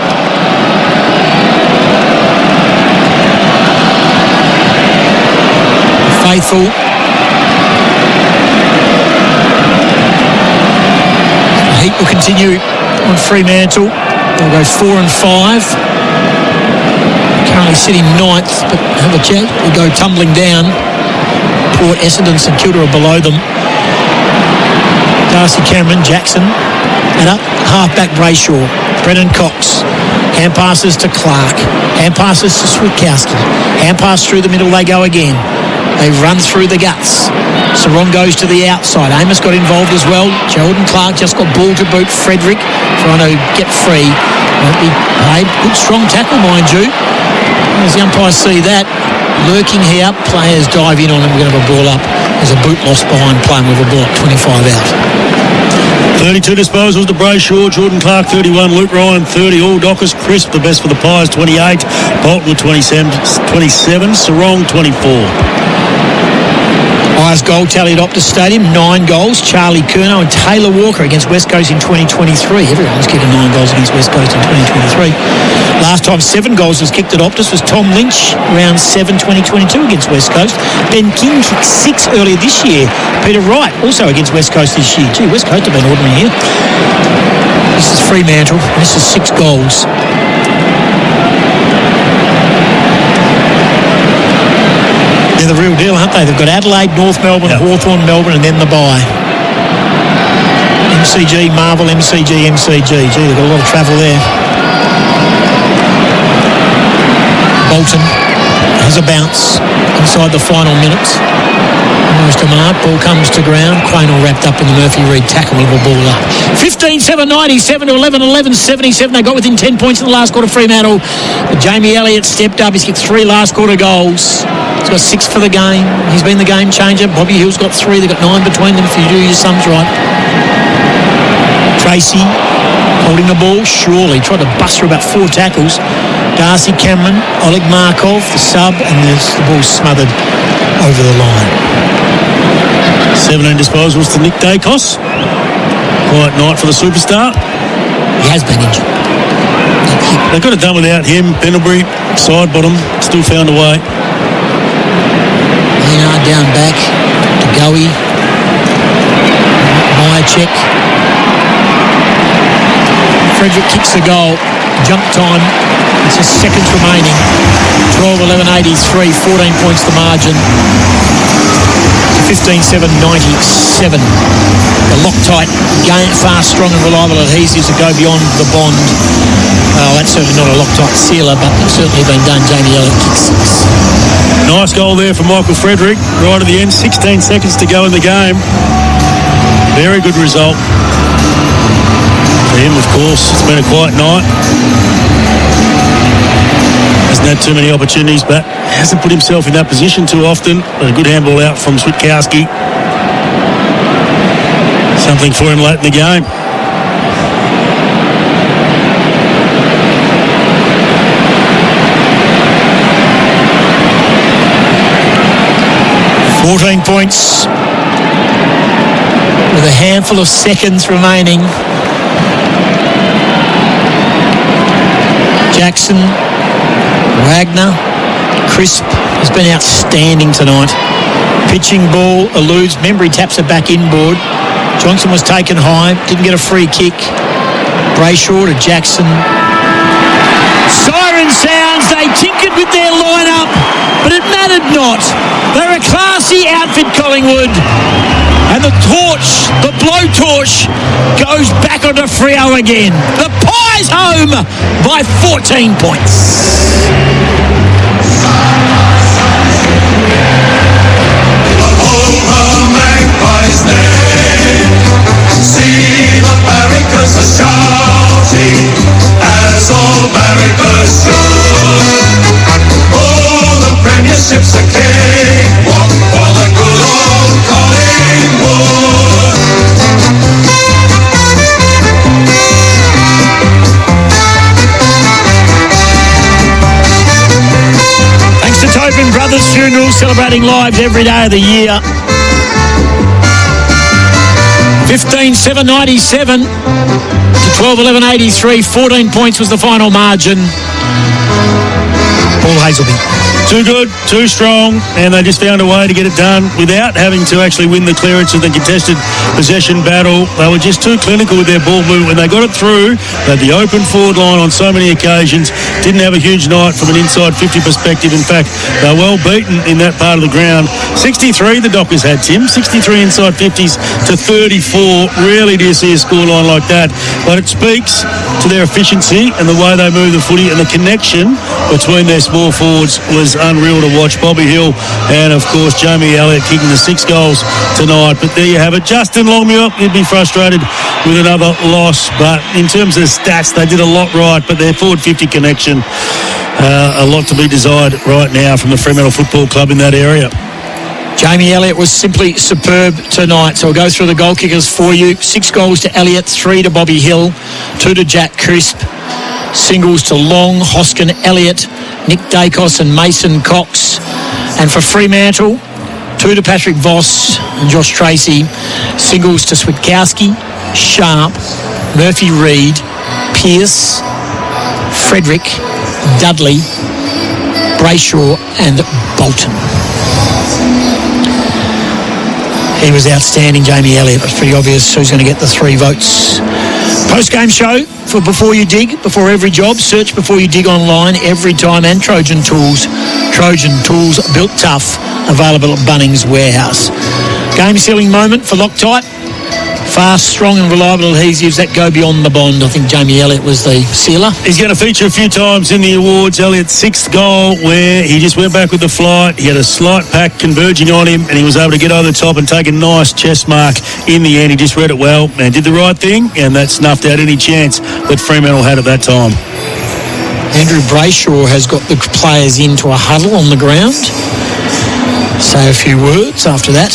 Faithful. The heat will continue on Fremantle. They'll go 4 and 5. Currently sitting 9th, but have a chat. They go tumbling down. Port, Essendon, St Kilda are below them. Darcy Cameron, Jackson, and up half-back Brayshaw. Brennan Cox. Hand passes to Clark. Hand passes to Switkowski. Hand pass through the middle, they go again. They run through the guts. Sarong goes to the outside. Amos got involved as well. Gerald and Clark just got ball to boot. Frederick trying to get free. Won't be paid. Good strong tackle, mind you. As the umpires see that, lurking here, players dive in on him. We're going to have a ball up. There's a boot lost behind play, and we have a ball up 25 out. 32 disposals to Brayshaw, Jordan Clark 31, Luke Ryan 30, all Dockers, Crisp the best for the Pies 28, Bolton with 27, Sarong 24. Highest goal tally at Optus Stadium, 9 goals. Charlie Curnow and Taylor Walker against West Coast in 2023. Everyone's kicking 9 goals against West Coast in 2023. Last time 7 goals was kicked at Optus was Tom Lynch, round 7, 2022 against West Coast. Ben King kicked 6 earlier this year. Peter Wright also against West Coast this year. Gee, West Coast have been ordinary here. This is Fremantle. This is 6 goals. They're the real deal, aren't they? They've got Adelaide, North Melbourne, Hawthorn, Melbourne, and then the bye. MCG, Marvel, MCG. Gee, they've got a lot of travel there. Bolton has a bounce inside the final minutes. Almost a mark. Ball comes to ground. Quaynor wrapped up in the Murphy Reid tackle with a ball up. 15-7-97 to 11-11-77. They got within 10 points in the last quarter, Fremantle. But Jamie Elliott stepped up. He's kicked 3 last quarter goals. He's got 6 for the game. He's been the game changer. Bobby Hill's got 3. They've got 9 between them if you do your sums right. Tracy holding the ball. Surely tried to bust through about 4 tackles. Darcy Cameron, Oleg Markov, the sub, and the ball smothered over the line. 17 disposals to Nick Dacos. Quiet night for the superstar. He has been injured. They could have done without him. Pendlebury, side bottom, still found a way. Maynard down back to Goey. Myercheck. Frederick kicks the goal. Jump time. It's just seconds remaining. 12-11-83. 14 points the margin. 15-7-97. The Loctite, fast, strong and reliable adhesives that go beyond the bond. Well, that's certainly not a Loctite sealer, but it's certainly been done. Jamie Elliott kicks 6. Nice goal there from Michael Frederick. Right at the end, 16 seconds to go in the game. Very good result. For him, of course, it's been a quiet night. Hasn't had too many opportunities, but hasn't put himself in that position too often. But a good handball out from Switkowski. Something for him late in the game. $14 points with a handful of seconds remaining. Jackson, Wagner, Crisp has been outstanding tonight. Pitching ball eludes. Membry taps it back inboard. Johnson was taken high, didn't get a free kick. Brayshaw to Jackson. Siren sounds. They tinkered with their lineup, but it mattered not. They're a classy outfit, Collingwood. And the torch, the blowtorch, goes back onto Freo again. The Pies home by 14 points. See the barricades are shouting as all barricades should. Oh, the premiership's a cakewalk for the good old Collingwood. Thanks to Tobin Brothers Funerals, celebrating lives every day of the year. 15-7-97 to 12-11-83. 14 points was the final margin. Paul Hazelby. Too good, too strong, and they just found a way to get it done without having to actually win the clearance of the contested possession battle. They were just too clinical with their ball movement. When they got it through, they had the open forward line on so many occasions. Didn't have a huge night from an inside 50 perspective. In fact, they were well beaten in that part of the ground. 63 the Dockers had, Tim. 63 inside 50s to 34. Rarely do you see a scoreline like that. But it speaks to their efficiency and the way they move the footy, and the connection between their small forwards was unreal to watch. Bobby Hill and, of course, Jamie Elliott kicking the 6 goals tonight. But there you have it. Justin Longmuir, he'd be frustrated with another loss. But in terms of stats, they did a lot right. But their forward 50 connection, a lot to be desired right now from the Fremantle Football Club in that area. Jamie Elliott was simply superb tonight. So we'll go through the goal kickers for you. 6 goals to Elliott, 3 to Bobby Hill, 2 to Jack Crisp. Singles to Long, Hoskin, Elliott, Nick Dacos and Mason Cox. And for Fremantle, 2 to Patrick Voss and Josh Tracy. Singles to Switkowski, Sharp, Murphy Reid, Pearce, Frederick, Dudley, Brayshaw and Bolton. He was outstanding, Jamie Elliott. It was pretty obvious who's going to get the 3 votes. Post-game show for Before You Dig, before every job. Search Before You Dig online every time. And Trojan Tools. Trojan Tools, built tough. Available at Bunnings Warehouse. Game-sealing moment for Loctite. Fast, strong and reliable adhesives that go beyond the bond. I think Jamie Elliott was the sealer. He's going to feature a few times in the awards. Elliott's 6th goal where he just went back with the flight. He had a slight pack converging on him and he was able to get over the top and take a nice chest mark in the end. He just read it well and did the right thing, and that snuffed out any chance that Fremantle had at that time. Andrew Brayshaw has got the players into a huddle on the ground. Say a few words after that.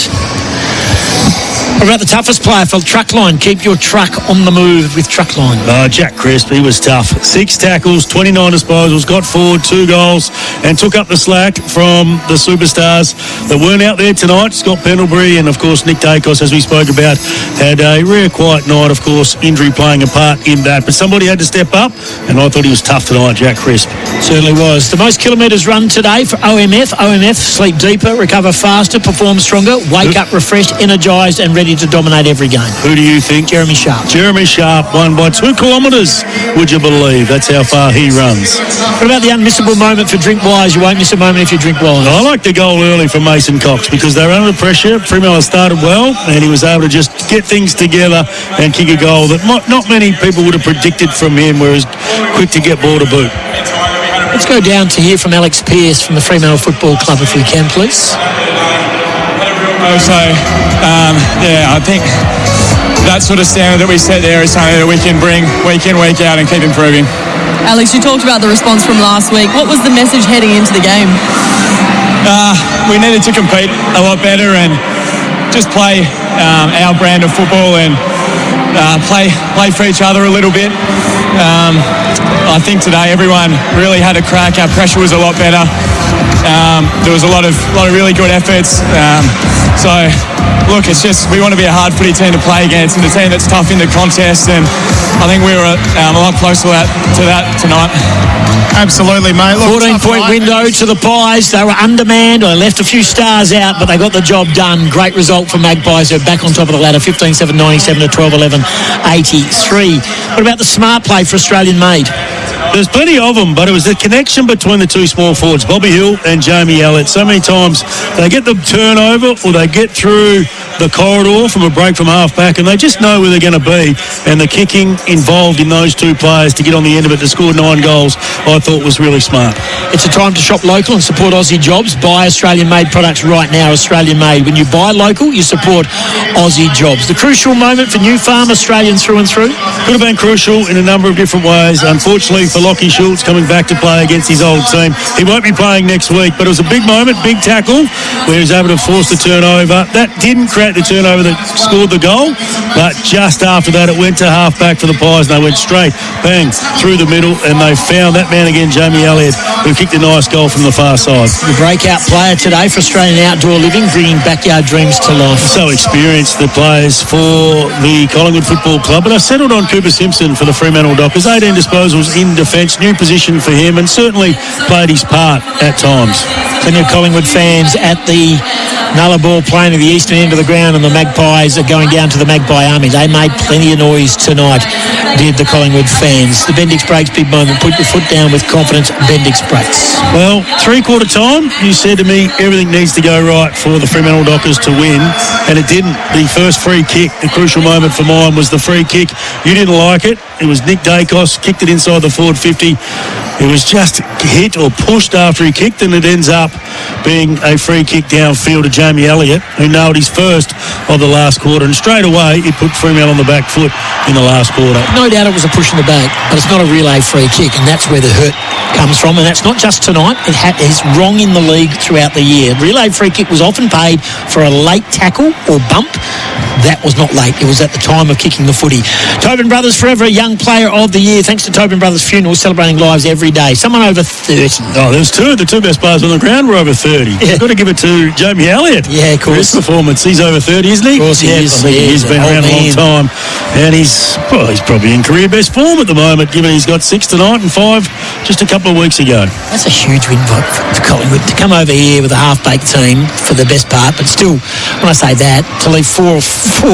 What about the toughest player for Truckline? Keep your truck on the move with Truckline. Jack Crisp, he was tough. 6 tackles, 29 disposals, got forward, 2 goals, and took up the slack from the superstars that weren't out there tonight. Scott Pendlebury and, of course, Nick Dacos, as we spoke about, had a rare quiet night, of course, injury playing a part in that. But somebody had to step up, and I thought he was tough tonight, Jack Crisp. Certainly was. The most kilometres run today for OMF. OMF, sleep deeper, recover faster, perform stronger, wake up refreshed, energised and ready to dominate every game. Who do you think? Jeremy Sharp. Jeremy Sharp won by 2 kilometres, would you believe? That's how far he runs. What about the unmissable moment for Drinkwise? You won't miss a moment if you drink wise. I like the goal early from Mason Cox because they were under pressure. Fremantle started well and he was able to just get things together and kick a goal that not many people would have predicted from him, where he was quick to get ball to boot. Let's go down to hear from Alex Pearce from the Fremantle Football Club, if we can, please. I think that sort of standard that we set there is something that we can bring week in, week out and keep improving. Alex, you talked about the response from last week. What was the message heading into the game? We needed to compete a lot better and just play our brand of football and play for each other a little bit. I think today everyone really had a crack. Our pressure was a lot better. There was a lot of really good efforts. So, look, it's just we want to be a hard footy team to play against and a team that's tough in the contest, and I think we were a lot closer to that tonight. Absolutely, mate. 14-point window to the Pies. They were undermanned. They left a few stars out, but they got the job done. Great result for Magpies. They're back on top of the ladder, 15-7, 97 to 12-11, 83. What about the smart play for Australian made? There's plenty of them, but it was the connection between the 2 small forwards, Bobby Hill and Jamie Elliott. So many times they get the turnover or they get through the corridor from a break from half-back and they just know where they're going to be. And the kicking involved in those 2 players to get on the end of it to score 9 goals, I thought was really smart. It's a time to shop local and support Aussie jobs. Buy Australian-made products right now, Australian-made. When you buy local, you support Aussie jobs. The crucial moment for New Farm, Australian through and through? Could have been crucial in a number of different ways. Unfortunately for Lockie Schultz coming back to play against his old team, he won't be playing next week, but it was a big moment, big tackle where he was able to force the turnover. That didn't create the turnover that scored the goal, but just after that it went to half-back for the Pies and they went straight, bang, through the middle, and they found that man again, Jamie Elliott, who kicked a nice goal from the far side. The breakout player today for Australian Outdoor Living, bringing backyard dreams to life. So experienced, the players for the Collingwood Football Club, but I settled on Cooper Simpson for the Fremantle Dockers. 18 disposals in defence, new position for him, and certainly played his part at times. Plenty of Collingwood fans at the Nullarbor playing at the eastern end of the ground, and the Magpies are going down to the Magpie Army. They made plenty of noise tonight, did the Collingwood fans. The Bendix Brakes big moment. Put your foot down with confidence, Bendix Brakes. Well, 3/4 time, you said to me everything needs to go right for the Fremantle Dockers to win, and it didn't. The first free kick, the crucial moment for mine was the free kick. You didn't like it. It was Nick Dacos, kicked it inside the forward 50. It was just hit or pushed after he kicked, and it ends up being a free kick downfield to Jamie Elliott, who nailed his first of the last quarter, and straight away it put Fremantle on the back foot in the last quarter. No doubt it was a push in the back, but it's not a relay free kick, and that's where the hurt comes from, and that's not just tonight. It's wrong in the league throughout the year. Relay free kick was often paid for a late tackle or bump. That was not late. It was at the time of kicking the footy. Tobin Brothers forever a young player of the year, thanks to Tobin Brothers Funeral, celebrating lives every day. Someone over 30. Oh, there's two. The two best players on the ground were over 30. Yeah. You've got to give it to Jamie Elliott. Yeah, of course. For his performance. He's over 30, isn't he? Of course he is. I think he's been around a long time. And he's probably in career best form at the moment, given he's got 6 tonight and 5 just a couple of weeks ago. That's a huge win for Collingwood to come over here with a half-baked team for the best part, but still, when I say that, to leave four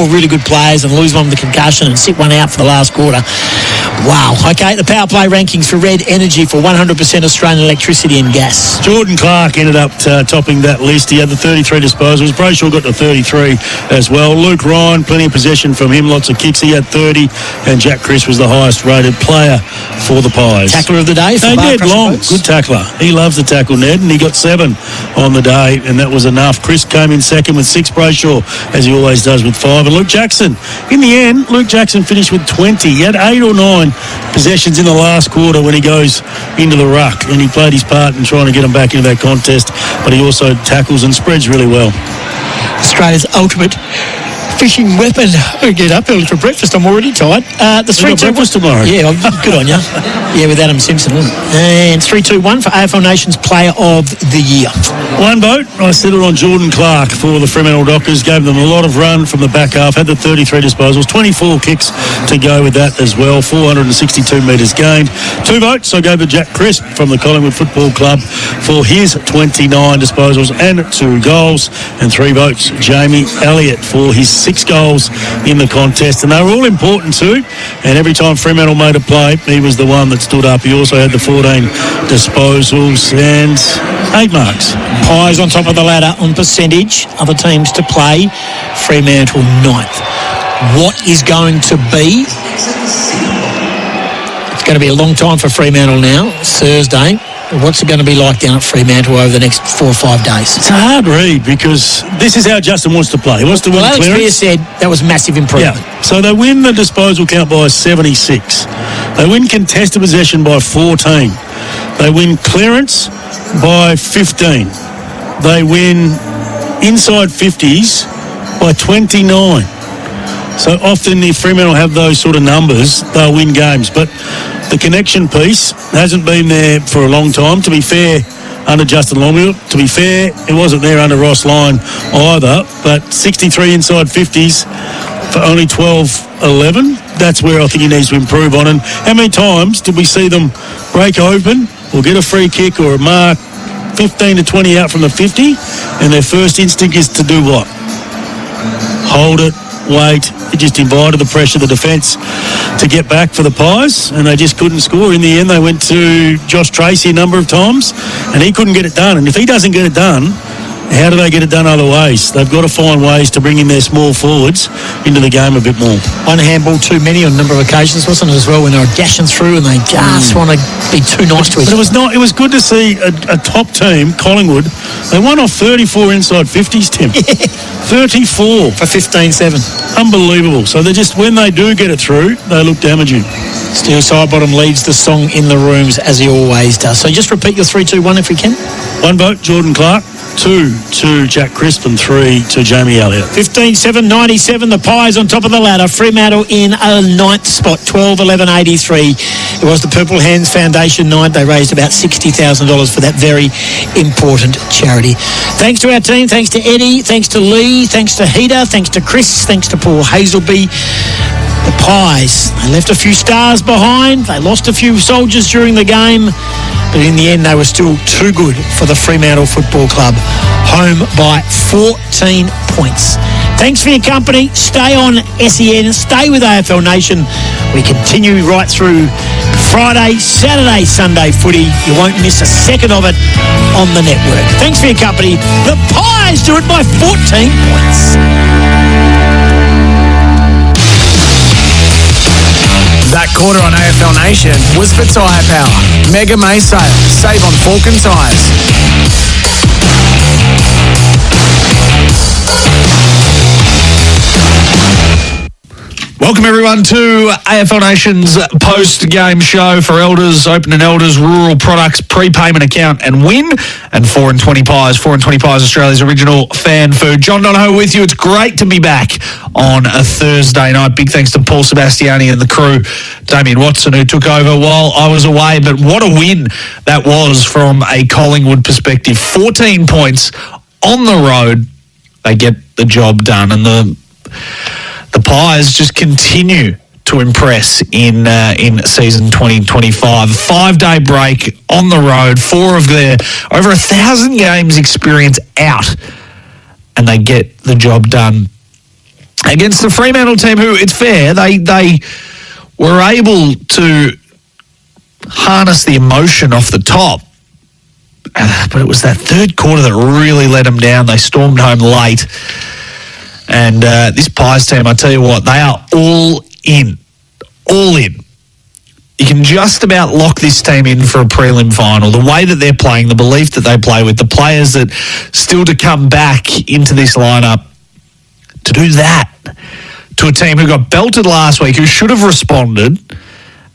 really good players and lose one with a concussion and sit one out for the last quarter. Wow. Okay, the power play rankings for Red Energy for 100% Australian electricity and gas. Jordan Clark ended up topping that list. He had the 33 disposals. Brayshaw got to 33 as well. Luke Ryan, plenty of possession from him, lots of kicks. He had 30, and Jack Chris was the highest rated player for the Pies. Tackler of the day for Ned Long, good tackler. He loves the tackle, Ned, and he got 7 on the day, and that was enough. Chris came in second with 6, Brayshaw, as he always does, with 5. And Luke Jackson, in the end, Luke Jackson finished with 20. He had 8 or 9 possessions in the last quarter when he goes into the ruck, and he played his part in trying to get him back into that contest, but he also tackles and spreads really well. Australia's ultimate fishing weapon. I get up early for breakfast. I'm already tired. The 3-2 breakfast tomorrow. Yeah, good on you. Yeah, with Adam Simpson. And 3-2-1 for AFL Nations Player of the Year. One vote. I settled on Jordan Clark for the Fremantle Dockers. Gave them a lot of run from the back half. Had the 33 disposals. 24 kicks to go with that as well. 462 metres gained. 2 votes. I gave to Jack Crisp from the Collingwood Football Club for his 29 disposals and 2 goals. And 3 votes. Jamie Elliott for his 6 goals in the contest, and they were all important too, and every time Fremantle made a play, he was the one that stood up. He also had the 14 disposals and 8 marks. Pies on top of the ladder on percentage. Other teams to play. Fremantle 9th. What is going to be? It's going to be a long time for Fremantle now. It's Thursday. What's it going to be like down at Fremantle over the next 4 or 5 days? It's a hard read because this is how Justin wants to play. He wants to win Alex clearance. Spear said that was massive improvement. Yeah. So they win the disposal count by 76. They win contested possession by 14. They win clearance by 15. They win inside 50s by 29. So often if Fremantle have those sort of numbers, they'll win games. But the connection piece hasn't been there for a long time. To be fair, under Justin Longmuir, to be fair, it wasn't there under Ross Lyon either. But 63 inside 50s for only 12-11. That's where I think he needs to improve on. And how many times did we see them break open or get a free kick or a mark 15 to 20 out from the 50, and their first instinct is to do what? Hold it, wait. It just invited the pressure of the defence to get back for the Pies, and they just couldn't score. In the end, they went to Josh Tracy a number of times, and he couldn't get it done. And if he doesn't get it done, how do they get it done other ways? They've got to find ways to bring in their small forwards into the game a bit more. One handball too many on a number of occasions, wasn't it, as well, when they were dashing through and they just want to be too nice to each other. But it was good to see a top team, Collingwood. They won off 34 inside 50s, Tim. 34. For 15-7. Unbelievable. So they're just, when they do get it through, they look damaging. Steel Sidebottom leads the song in the rooms, as he always does. So just repeat your 3-2-1 if we can. 1 vote, Jordan Clark. 2 to Jack Crisp, and 3 to Jamie Elliott. 15-7-97, the Pies on top of the ladder. Fremantle in a 9th spot, 12-11-83. It was the Purple Hands Foundation night. They raised about $60,000 for that very important charity. Thanks to our team, thanks to Eddie, thanks to Lee, thanks to Heater, thanks to Chris, thanks to Paul Hazelby. The Pies, they left a few stars behind. They lost a few soldiers during the game. But in the end, they were still too good for the Fremantle Football Club. Home by 14 points. Thanks for your company. Stay on SEN. Stay with AFL Nation. We continue right through Friday, Saturday, Sunday footy. You won't miss a second of it on the network. Thanks for your company. The Pies do it by 14 points. That quarter on AFL Nation was for Tyre Power. Mega May sale. Save on fork and tyres. Welcome everyone to AFL Nation's post-game show for Elders, Open and Elders, Rural Products, Prepayment Account and Win, and 4 and 20 Pies. 4 and 20 Pies, Australia's original fan food. John Donohoe with you. It's great to be back on a Thursday night. Big thanks to Paul Sebastiani and the crew, Damien Watson, who took over while I was away. But what a win that was from a Collingwood perspective. 14 points on the road. They get the job done, and the Pies just continue to impress in season 2025. A 5-day break on the road, 4 of their over 1,000 games experience out, and they get the job done against the Fremantle team, who, it's fair, they were able to harness the emotion off the top. But it was that third quarter that really let them down. They stormed home late. And this Pies team, I tell you what, they are all in. All in. You can just about lock this team in for a prelim final. The way that they're playing, the belief that they play with, the players that still to come back into this lineup, to do that to a team who got belted last week, who should have responded.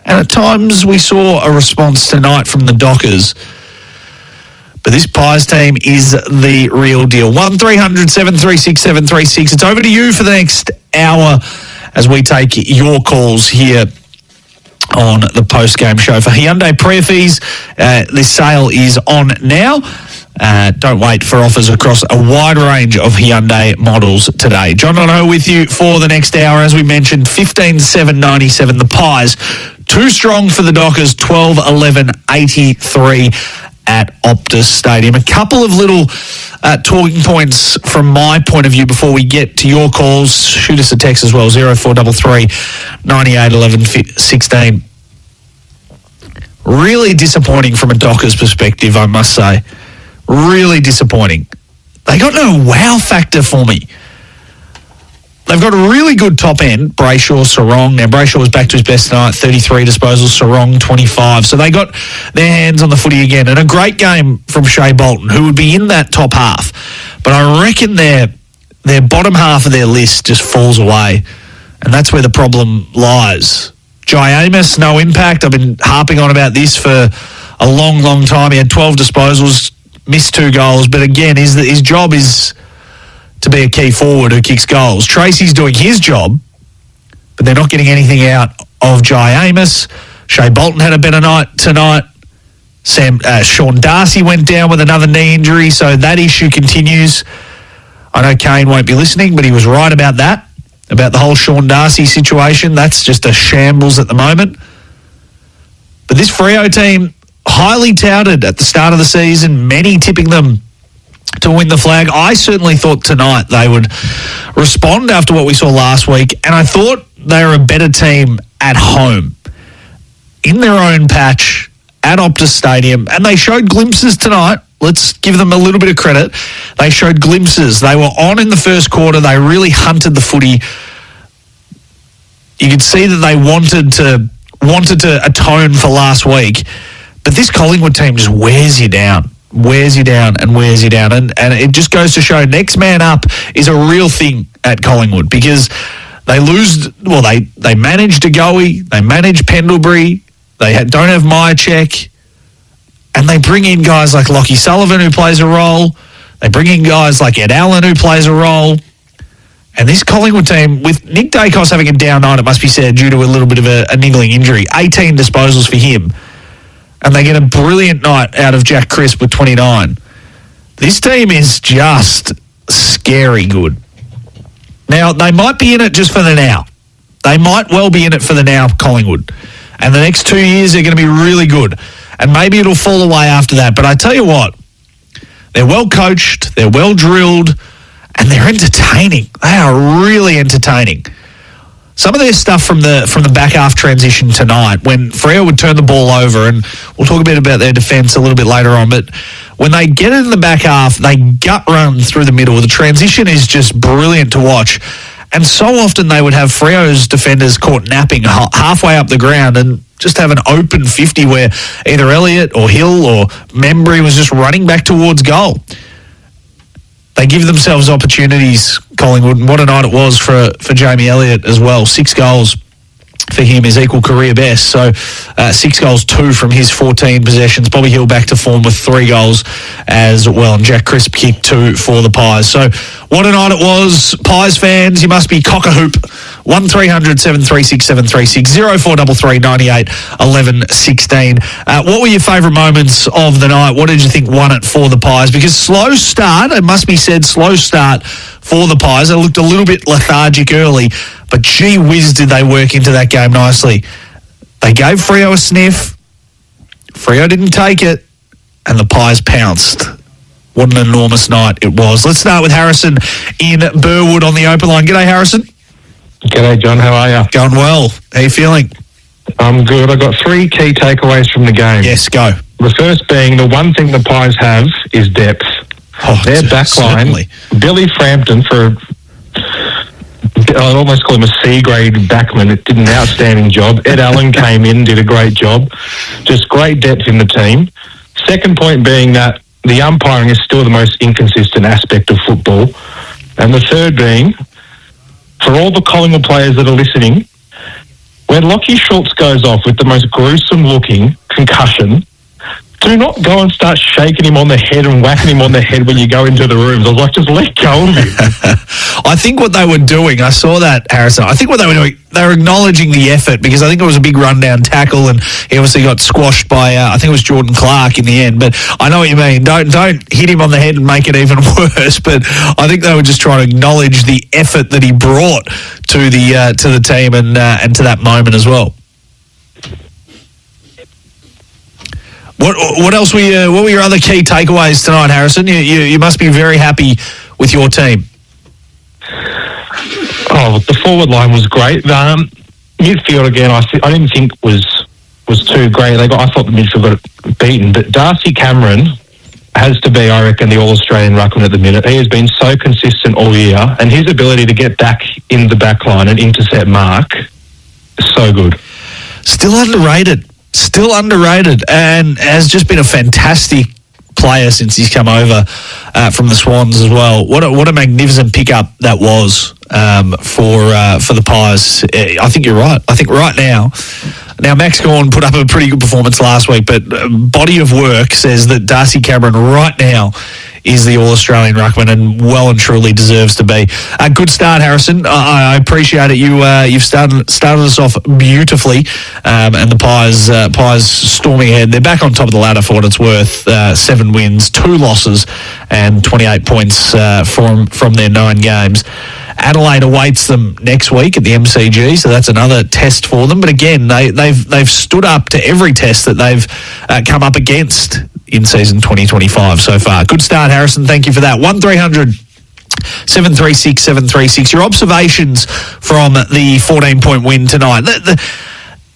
And at times we saw a response tonight from the Dockers. But this Pies team is the real deal. 1300 736 736. It's over to you for the next hour as we take your calls here on the post-game show. For Hyundai Prayer Fees, this sale is on now. Don't wait for offers across a wide range of Hyundai models today. John Donohoe with you for the next hour. As we mentioned, 15-7-97. The Pies, too strong for the Dockers, 12-11-83. At Optus Stadium. A couple of little talking points from my point of view before we get to your calls. Shoot us a text as well, 0433 98 11 16. Really disappointing from a Dockers perspective, I must say. Really disappointing. They got no wow factor for me. They've got a really good top end, Brayshaw, Sarong. Now, Brayshaw was back to his best tonight, 33 disposals, Sarong, 25. So they got their hands on the footy again. And a great game from Shea Bolton, who would be in that top half. But I reckon their bottom half of their list just falls away. And that's where the problem lies. Jai Amos, no impact. I've been harping on about this for a long, long time. He had 12 disposals, missed 2 goals. But again, his job is to be a key forward who kicks goals. Tracy's doing his job, but they're not getting anything out of Jai Amos. Shea Bolton had a better night tonight. Sean Darcy went down with another knee injury, so that issue continues. I know Kane won't be listening, but he was right about that, about the whole Sean Darcy situation. That's just a shambles at the moment. But this Freo team, highly touted at the start of the season, many tipping them to win the flag. I certainly thought tonight they would respond after what we saw last week, and I thought they were a better team at home, in their own patch, at Optus Stadium, and they showed glimpses tonight. Let's give them a little bit of credit. They showed glimpses. They were on in the first quarter. They really hunted the footy. You could see that they wanted to atone for last week, but this Collingwood team just wears you down. And it just goes to show next man up is a real thing at Collingwood, because they manage DeGoey, they manage Pendlebury, don't have Myercheck, and they bring in guys like Lockie Sullivan who plays a role. They bring in guys like Ed Allen who plays a role. And this Collingwood team, with Nick Dacos having a down night, it must be said, due to a little bit of a niggling injury, 18 disposals for him. And they get a brilliant night out of Jack Crisp with 29. This team is just scary good. Now, they might be in it just for the now. They might well be in it for the now, Collingwood. And the next 2 years, they're going to be really good. And maybe it'll fall away after that. But I tell you what, they're well coached, they're well drilled, and they're entertaining. They are really entertaining. Some of their stuff from the back half transition tonight, when Freo would turn the ball over, and we'll talk a bit about their defence a little bit later on, but when they get it in the back half, they gut run through the middle. The transition is just brilliant to watch. And so often they would have Freo's defenders caught napping halfway up the ground and just have an open 50 where either Elliott or Hill or Membry was just running back towards goal. They give themselves opportunities, Collingwood, and what a night it was for Jamie Elliott as well. 6 goals for him is equal career best. So 6 goals, 2 from his 14 possessions. Bobby Hill back to form with 3 goals as well. And Jack Crisp kicked 2 for the Pies. So what a night it was. Pies fans, you must be cock-a-hoop. 1300 736 736 0433 98 11 16. What were your favourite moments of the night? What did you think won it for the Pies? Because slow start, it must be said, slow start for the Pies. They looked a little bit lethargic early, but gee whiz did they work into that game nicely. They gave Freo a sniff. Freo didn't take it, and the Pies pounced. What an enormous night it was. Let's start with Harrison in Burwood on the open line. G'day, Harrison. G'day, John. How are you? Going well. How you feeling? I'm good. I've got 3 key takeaways from the game. Yes, go. The first being the one thing the Pies have is depth. Their backline, Billy Frampton, I'd almost call him a C-grade backman. It did an outstanding job. Ed Allen came in, did a great job. Just great depth in the team. Second point being that the umpiring is still the most inconsistent aspect of football. And the third being, for all the Collingwood players that are listening, when Lachie Schultz goes off with the most gruesome-looking concussion, do not go and start shaking him on the head and whacking him on the head when you go into the rooms. I was like, just let go of him. I think what they were doing, I saw that, Harrison, I think what they were doing, they were acknowledging the effort because I think it was a big rundown tackle and he obviously got squashed by, I think it was Jordan Clark in the end. But I know what you mean. Don't hit him on the head and make it even worse. But I think they were just trying to acknowledge the effort that he brought to the team and to that moment as well. What else were what were your other key takeaways tonight, Harrison? You must be very happy with your team. Oh, the forward line was great. Midfield again, I didn't think was too great. I thought the midfield got beaten, but Darcy Cameron has to be, I reckon, the All-Australian ruckman at the minute. He has been so consistent all year, and his ability to get back in the back line and intercept mark is so good. Still underrated, and has just been a fantastic player since he's come over from the Swans as well. What a magnificent pickup that was for the Pies. I think you're right. I think right now, Max Gawn put up a pretty good performance last week, but body of work says that Darcy Cameron right now is the All-Australian ruckman and well and truly deserves to be. A good start, Harrison. I appreciate it. You've started us off beautifully, and the Pies storming ahead. They're back on top of the ladder for what it's worth. 7 wins, 2 losses, and 28 points from their 9 games. Adelaide awaits them next week at the MCG, so that's another test for them. But again, they've stood up to every test that they've come up against in season 2025 so far. Good start, Harrison. Thank you for that. 1300 736 736. Your observations from the 14-point win tonight.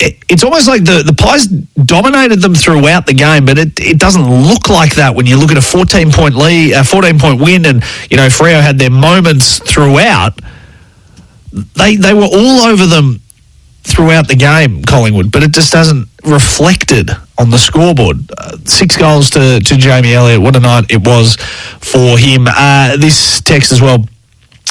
It's almost like the Pies dominated them throughout the game, but it doesn't look like that when you look at a 14-point lead, a 14-point win, and Freo had their moments throughout. They were all over them throughout the game, Collingwood, but it just hasn't reflected on the scoreboard. 6 goals to Jamie Elliott. What a night it was for him. This text as well.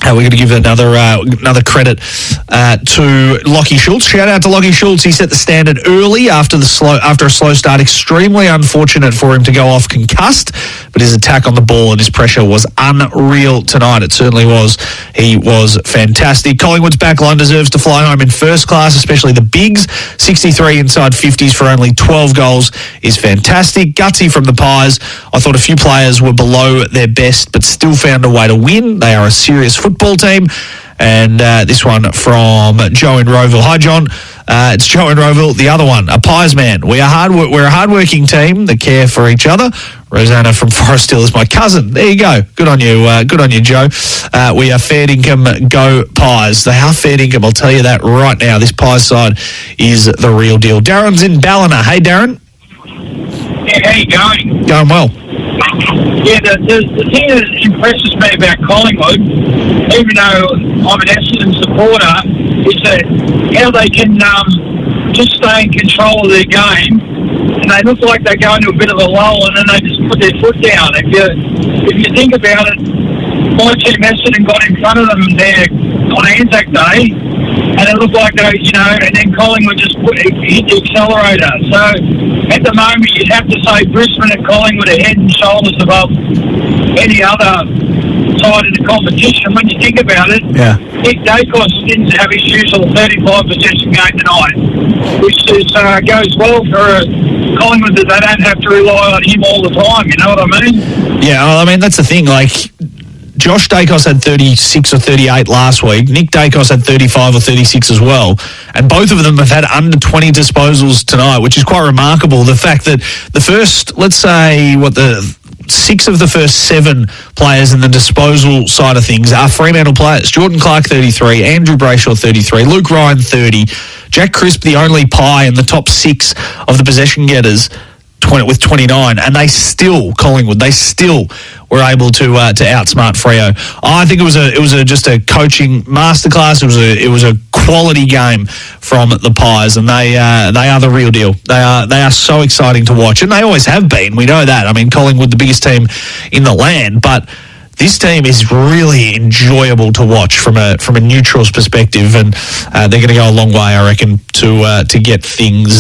We're going to give another credit to Lachie Schultz. Shout out to Lachie Schultz. He set the standard early after a slow start. Extremely unfortunate for him to go off concussed, but his attack on the ball and his pressure was unreal tonight. It certainly was. He was fantastic. Collingwood's backline deserves to fly home in first class, especially the bigs. 63 inside 50s for only 12 goals is fantastic. Gutsy from the Pies. I thought a few players were below their best, but still found a way to win. They are a serious football team. And this one from Joe in Roeville. Hi, John. It's Joe in Roeville, the other one, a Pies man. We're a hard-working team that care for each other. Rosanna from Forest Hill is my cousin. There you go. Good on you, Joe. We are fair dinkum, go Pies. They are fair dinkum, I'll tell you that right now. This Pies side is the real deal. Darren's in Ballina. Hey, Darren. Yeah, how you going? Going well. Yeah, the thing that impresses me about Collingwood, even though I'm an Essendon supporter, is that how they can just stay in control of their game, and they look like they're going to a bit of a lull, and then they just put their foot down. If you think about it, my team Essendon got in front of them there on Anzac Day, and it looked like they, and then Collingwood just hit the accelerator. So at the moment, you'd have to say Brisbane and Collingwood are head and shoulders above any other side in the competition. When you think about it, Nick Dacos didn't have his usual 35 possession game tonight, which goes well for Collingwood, that they don't have to rely on him all the time. You know what I mean? Yeah, well, I mean, that's the thing. Like, Josh Dacos had 36 or 38 last week. Nick Dacos had 35 or 36 as well. And both of them have had under 20 disposals tonight, which is quite remarkable. The fact that the first, let's say, 6 of the first 7 players in the disposal side of things are Fremantle players. Jordan Clark, 33. Andrew Brayshaw, 33. Luke Ryan, 30. Jack Crisp, the only pie in the top 6 of the possession getters, with 29, and Collingwood were able to outsmart Freo. I think it was just a coaching masterclass. It was a quality game from the Pies, and they are the real deal. They are so exciting to watch, and they always have been. We know that. I mean, Collingwood, the biggest team in the land, but this team is really enjoyable to watch from a neutral's perspective, and they're going to go a long way, I reckon, to get things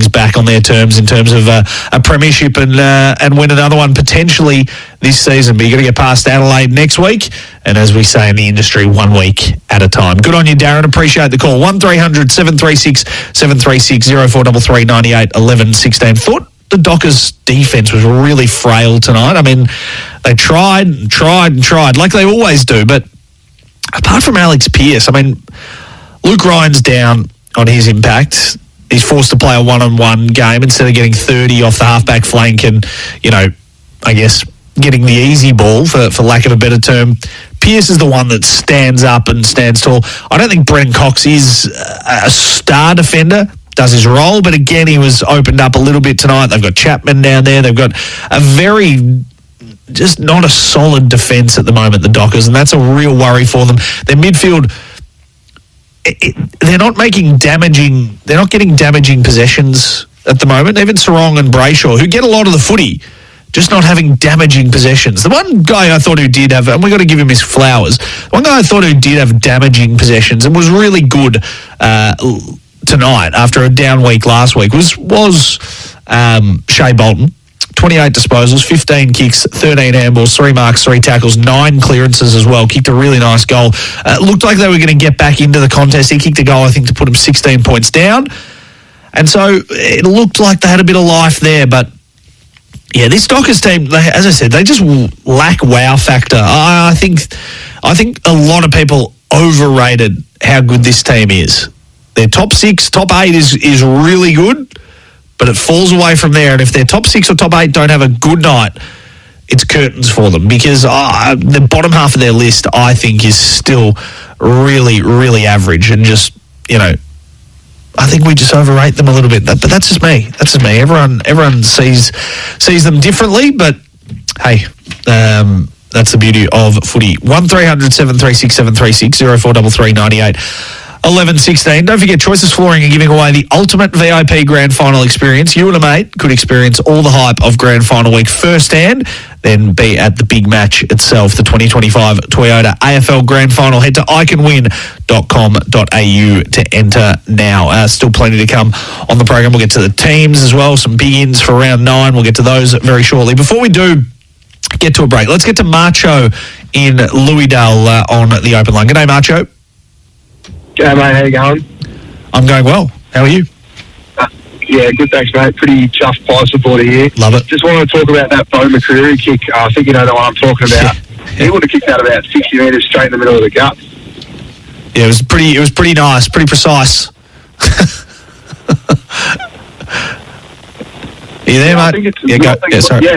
back on their terms in terms of a premiership and win another one potentially this season. But you've got to get past Adelaide next week, and as we say in the industry, 1 week at a time. Good on you, Darren. Appreciate the call. 1300 736 736 0433 98 11 16. Thought the Dockers' defence was really frail tonight. I mean, they tried, like they always do, but apart from Alex Pearce, I mean, Luke Ryan's down on his impact. He's forced to play a one-on-one game instead of getting 30 off the halfback flank and, I guess, getting the easy ball, for lack of a better term. Pearce is the one that stands up and stands tall. I don't think Brennan Cox is a star defender, does his role, but again, he was opened up a little bit tonight. They've got Chapman down there. They've got just not a solid defence at the moment, the Dockers, and that's a real worry for them. Their midfield, they're not getting damaging possessions at the moment. Even Sarong and Brayshaw, who get a lot of the footy, just not having damaging possessions. The one guy I thought who did have, and we've got to give him his flowers, one guy I thought who did have damaging possessions and was really good tonight after a down week last week was Shea Bolton. 28 disposals, 15 kicks, 13 handballs, 3 marks, 3 tackles, 9 clearances as well. Kicked a really nice goal. Looked like they were going to get back into the contest. He kicked a goal, I think, to put him 16 points down. And so it looked like they had a bit of life there. But, yeah, this Dockers team, as I said, they just lack wow factor. I think a lot of people overrated how good this team is. Their top 6, top 8 is really good, but it falls away from there. And if their top 6 or top 8 don't have a good night, it's curtains for them, because the bottom half of their list, I think, is still really, really average. And just, I think we just overrate them a little bit. But that's just me. Everyone sees them differently, but hey, that's the beauty of footy. 1300 736 736 0433 98 11-16. Don't forget, Choices Flooring are giving away the ultimate VIP Grand Final experience. You and a mate could experience all the hype of Grand Final week firsthand, then be at the big match itself, the 2025 Toyota AFL Grand Final. Head to iCanWin.com.au to enter now. Still plenty to come on the program. We'll get to the teams as well, some big ins for round 9. We'll get to those very shortly. Before we do get to a break, let's get to Marcho in Louisdale on the open line. G'day, Marcho. G'day, mate. How you going? I'm going well. How are you? Yeah, good, thanks, mate. Pretty chuffed Pie supporter here. Love it. Just wanted to talk about that Bo McCreary kick. I think you know the one I'm talking about. He would have kicked that about 60 metres straight in the middle of the gut. Yeah, it was pretty nice, pretty precise. Are you there, mate? I think it's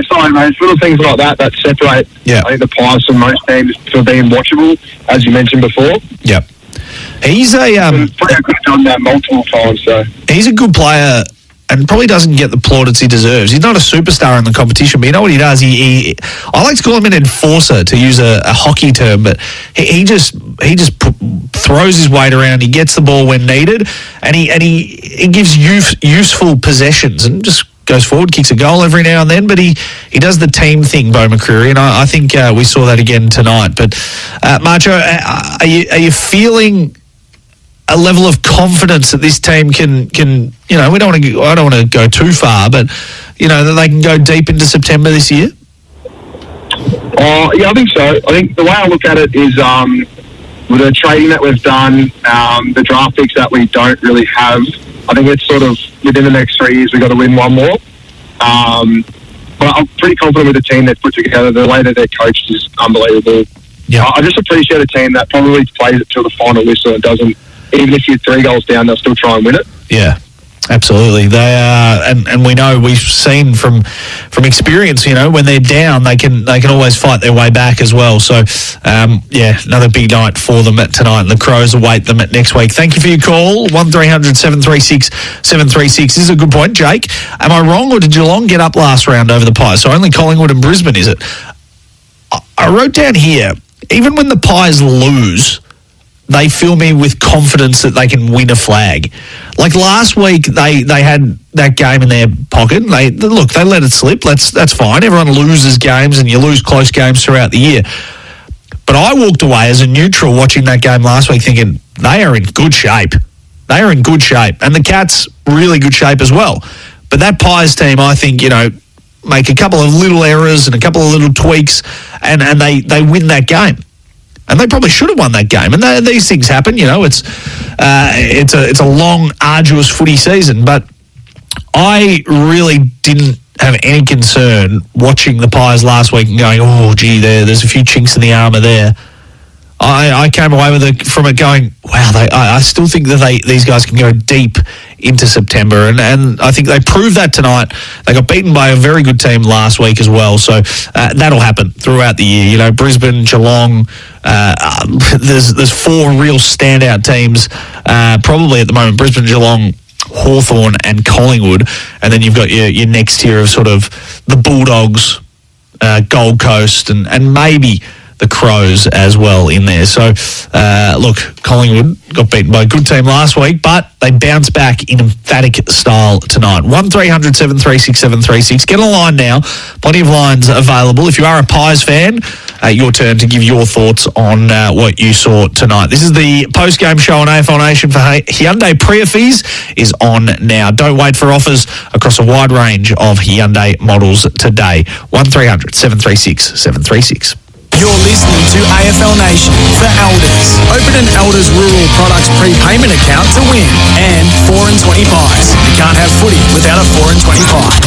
sorry, mate. It's little things like that separate, I think, the Pies from most teams for being watchable, as you mentioned before. Yep. He's a Freo could have done that multiple times. So he's a good player and probably doesn't get the plaudits he deserves. He's not a superstar in the competition, but you know what he does? I like to call him an enforcer, to use a hockey term, but he just throws his weight around. He gets the ball when needed, and he gives useful possessions and just goes forward, kicks a goal every now and then, but he does the team thing, Bo McCreary, and I think we saw that again tonight. But Marcho, are you feeling a level of confidence that this team can I don't want to go too far, but that they can go deep into September this year? Yeah, I think so. I think the way I look at it is with the trading that we've done, the draft picks that we don't really have, I think it's sort of within the next 3 years we've got to win one more. But I'm pretty confident with the team they've put together. The way that they're coached is unbelievable. Yeah. I just appreciate a team that probably plays it till the final whistle and doesn't. Even if you're 3 goals down, they'll still try and win it. Yeah, absolutely. They are, and we know, we've seen from experience, when they're down, they can always fight their way back as well. So, another big night for them tonight, and the Crows await them next week. Thank you for your call, 1300 736 736. This is a good point, Jake. Am I wrong, or did Geelong get up last round over the Pies? So only Collingwood and Brisbane, is it? I wrote down here, even when the Pies lose, they fill me with confidence that they can win a flag. Like last week, they had that game in their pocket. They let it slip. That's fine. Everyone loses games, and you lose close games throughout the year. But I walked away as a neutral watching that game last week thinking they are in good shape. They are in good shape. And the Cats, really good shape as well. But that Pies team, I think, make a couple of little errors and a couple of little tweaks, and they win that game. And they probably should have won that game. And these things happen, It's a long, arduous footy season. But I really didn't have any concern watching the Pies last week and going, oh, gee, there's a few chinks in the armour there. I came away from it going, wow, I still think that these guys can go deep into September, and I think they proved that tonight. They got beaten by a very good team last week as well, so that'll happen throughout the year. Brisbane, Geelong, there's 4 real standout teams probably at the moment: Brisbane, Geelong, Hawthorn and Collingwood, and then you've got your next tier of sort of the Bulldogs, Gold Coast, and maybe the Crows as well in there. So, Collingwood got beaten by a good team last week, but they bounced back in emphatic style tonight. 1300 736 736. Get on the line now. Plenty of lines available. If you are a Pies fan, your turn to give your thoughts on what you saw tonight. This is the post-game show on AFL Nation for Hyundai Priya fees is on now. Don't wait for offers across a wide range of Hyundai models today. 1300 736 736. You're listening to AFL Nation for Elders. Open an Elders Rural Products prepayment account to win. And 4 and 20 pies. You can't have footy without a 4 and 20 pie.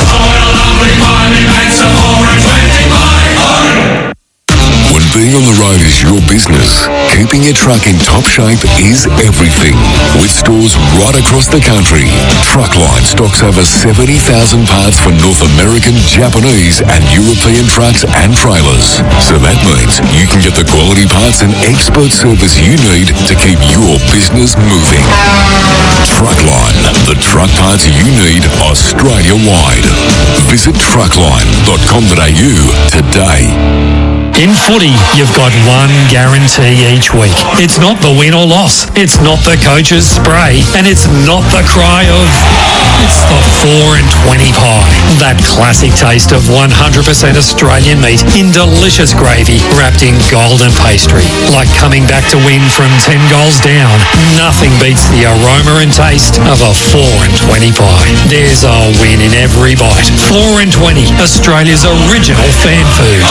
When being on the road is your business, keeping your truck in top shape is everything. With stores right across the country, Truckline stocks over 70,000 parts for North American, Japanese and European trucks and trailers. So that means you can get the quality parts and expert service you need to keep your business moving. Truckline, the truck parts you need Australia-wide. Visit truckline.com.au today. In footy, you've got one guarantee each week. It's not the win or loss. It's not the coach's spray. And it's not the cry of... It's the 4 and 20 pie. That classic taste of 100% Australian meat in delicious gravy wrapped in golden pastry. Like coming back to win from 10 goals down. Nothing beats the aroma and taste of a 4 and 20 pie. There's a win in every bite. 4 and 20, Australia's original fan food.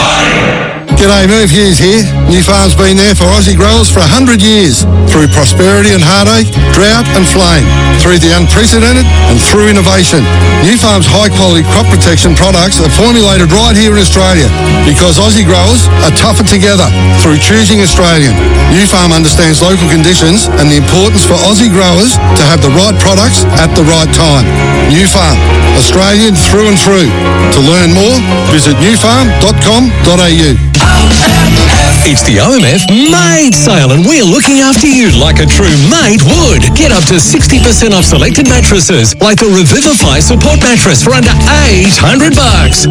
G'day, Merv Hughes here. New Farm's been there for Aussie growers for 100 years. Through prosperity and heartache, drought and flame. Through the unprecedented and through innovation. New Farm's high-quality crop protection products are formulated right here in Australia because Aussie growers are tougher together through choosing Australian. New Farm understands local conditions and the importance for Aussie growers to have the right products at the right time. New Farm, Australian through and through. To learn more, visit newfarm.com.au. It's the OMF Mate Sale and we're looking after you like a true mate would. Get up to 60% off selected mattresses like the Revivify Support Mattress for under $800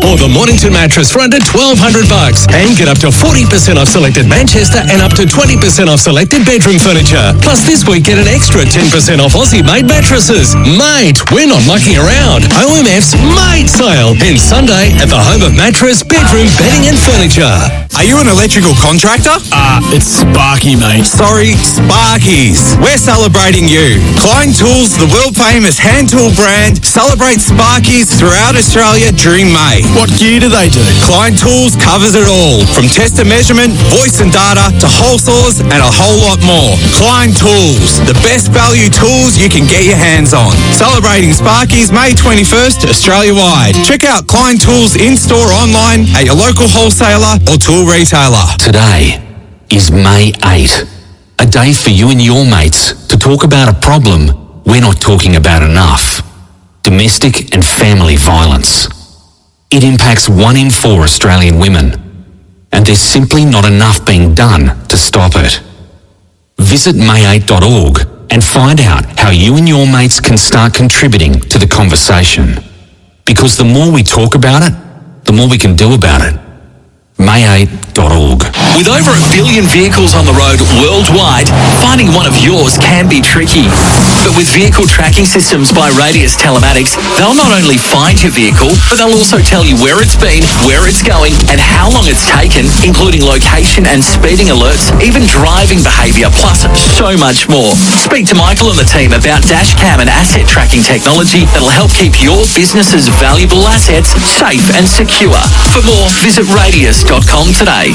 or the Mornington Mattress for under $1,200 and get up to 40% off selected Manchester and up to 20% off selected bedroom furniture. Plus this week get an extra 10% off Aussie made mattresses. Mate, we're not mucking around. OMF's Mate Sale ends Sunday at the home of mattress, bedroom, bedding and furniture. Are you an electrical contractor? It's Sparky, mate. Sorry, Sparkies. We're celebrating you. Klein Tools, the world-famous hand tool brand, celebrates Sparkies throughout Australia during May. What gear do they do? Klein Tools covers it all, from test and measurement, voice and data, to hole saws and a whole lot more. Klein Tools, the best value tools you can get your hands on. Celebrating Sparkies May 21st, Australia-wide. Check out Klein Tools in-store, online, at your local wholesaler or tool retailer. Today is May 8, a day for you and your mates to talk about a problem we're not talking about enough: domestic and family violence. It impacts 1 in 4 Australian women, and there's simply not enough being done to stop it. Visit may8.org and find out how you and your mates can start contributing to the conversation. Because the more we talk about it, the more we can do about it. may8.org. With over 1 billion vehicles on the road worldwide, finding one of yours can be tricky. But with vehicle tracking systems by Radius Telematics, they'll not only find your vehicle, but they'll also tell you where it's been, where it's going, and how long it's taken, including location and speeding alerts, even driving behaviour, plus so much more. Speak to Michael and the team about dashcam and asset tracking technology that'll help keep your business's valuable assets safe and secure. For more, visit radius.com today.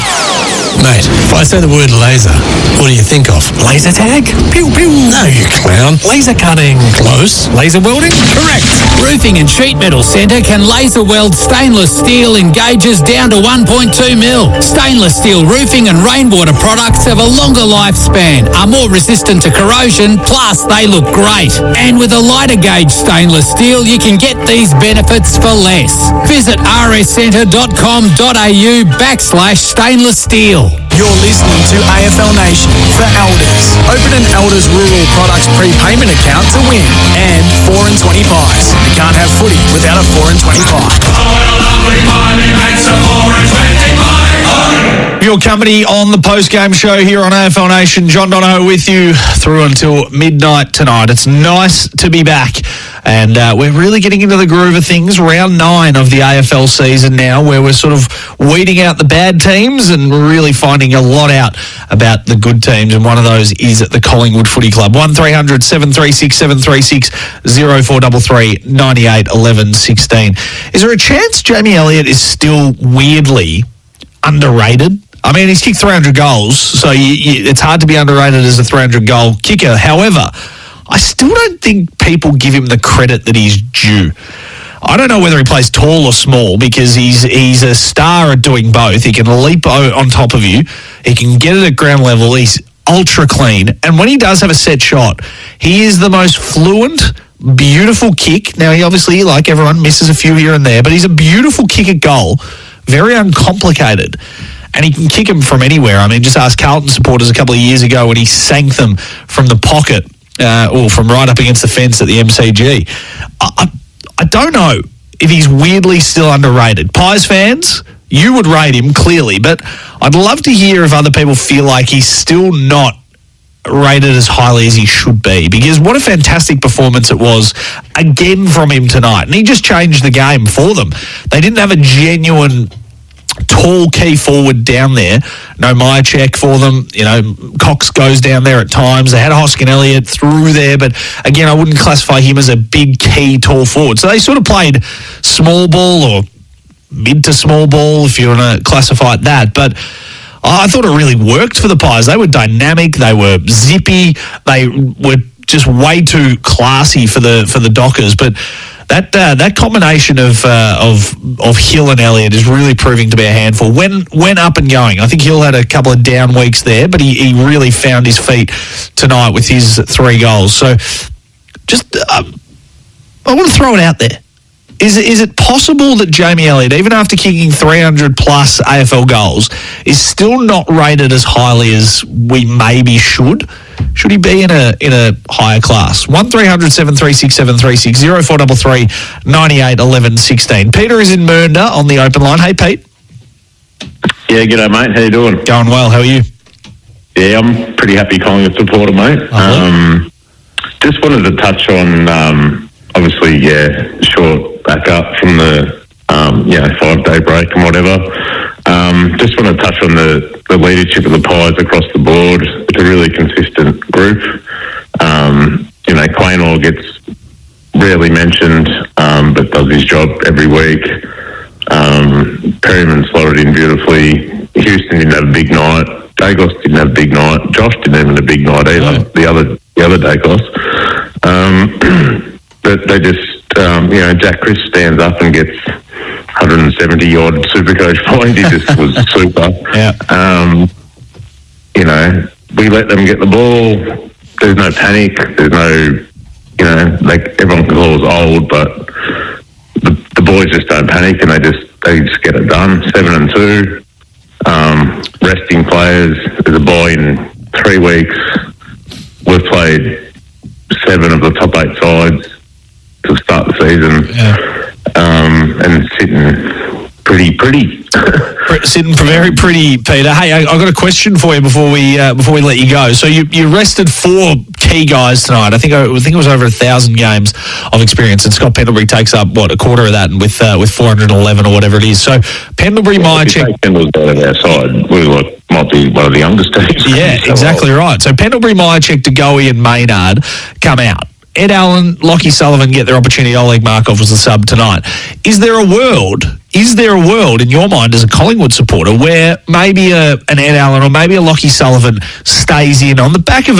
Mate, if I say the word laser, what do you think of? Laser tag? Pew pew. No, you clown. Laser cutting. Close. Laser welding? Correct. Roofing and Sheet Metal Centre can laser weld stainless steel in gauges down to 1.2 mil. Stainless steel roofing and rainwater products have a longer lifespan, are more resistant to corrosion, plus they look great. And with a lighter gauge stainless steel, you can get these benefits for less. Visit rscentre.com.au/stainless steel. You're listening to AFL Nation for Elders. Open an Elders Rural Products prepayment account to win. And 4 and 20 pies. You can't have footy without a 4 and 20 pie. Your company on the post-game show here on AFL Nation. John Donohoe with you through until midnight tonight. It's nice to be back. And we're really getting into the groove of things. Round 9 of the AFL season now, where we're sort of weeding out the bad teams and really finding a lot out about the good teams. And one of those is at the Collingwood Footy Club. 1300 736 736 0433 98 11 16. Is there a chance Jamie Elliott is still weirdly underrated? I mean, he's kicked 300 goals, so it's hard to be underrated as a 300-goal kicker. However, I still don't think people give him the credit that he's due. I don't know whether he plays tall or small, because he's a star at doing both. He can leap on top of you. He can get it at ground level. He's ultra clean. And when he does have a set shot, he is the most fluent, beautiful kick. Now, he obviously, like everyone, misses a few here and there, but he's a beautiful kick at goal, very uncomplicated. And he can kick them from anywhere. I mean, just ask Carlton supporters a couple of years ago when he sank them from the pocket, or from right up against the fence at the MCG. I don't know if he's weirdly still underrated. Pies fans, you would rate him clearly, but I'd love to hear if other people feel like he's still not rated as highly as he should be, because what a fantastic performance it was again from him tonight. And he just changed the game for them. They didn't have a genuine tall key forward down there. No Myercheck for them. You know, Cox goes down there at times. They had Hoskin Elliott through there, but again, I wouldn't classify him as a big key tall forward. So they sort of played small ball or mid to small ball, if you want to classify it that. But I thought it really worked for the Pies. They were dynamic. They were zippy. They were just way too classy for the Dockers. But that combination of Hill and Elliott is really proving to be a handful. When up and going, I think Hill had a couple of down weeks there, but he really found his feet tonight with his 3 goals. So just I want to throw it out there. Is it possible that Jamie Elliott, even after kicking 300 plus AFL goals, is still not rated as highly as we maybe should? Should he be in a higher class? 1300 736 736 0433 98 11 16. Peter is in Mernda on the open line. Hey, Pete. Yeah, g'day, mate. How you doing? Going well. How are you? Yeah, I'm pretty happy Collingwood supporter, mate. Just wanted to touch on, obviously, short back up from the, 5-day break and whatever. Just want to touch on the leadership of the Pies across the board. It's a really consistent group. Quaynor gets rarely mentioned, but does his job every week. Perryman slotted in beautifully. Houston didn't have a big night. Dacos didn't have a big night. Josh didn't have a big night either. The other Dacos. But they just, Jack Chris stands up and gets 170 odd Supercoach points. He just was super. Yeah. We let them get the ball. There's no panic. There's no, everyone can call us old, but the boys just don't panic and they just get it done. 7-2. Resting players. There's a bye in 3 weeks. We've played 7 of the top 8 sides to start the season. And sitting pretty. Sitting very pretty, Peter. Hey, I got a question for you before we let you go. So you rested 4 key guys tonight. I think it was over 1,000 games of experience, and Scott Pendlebury takes up a quarter of that, and with 411 or whatever it is. So Pendlebury, Myercheck. Pendlebury's out of our side. We might be one of the youngest teams. Yeah, exactly right. So Pendlebury, Myercheck, DeGoey, and Maynard come out. Ed Allen, Lockie Sullivan get their opportunity. Oleg Markov was the sub tonight. Is there a world in your mind as a Collingwood supporter where maybe an Ed Allen or maybe a Lockie Sullivan stays in on the back of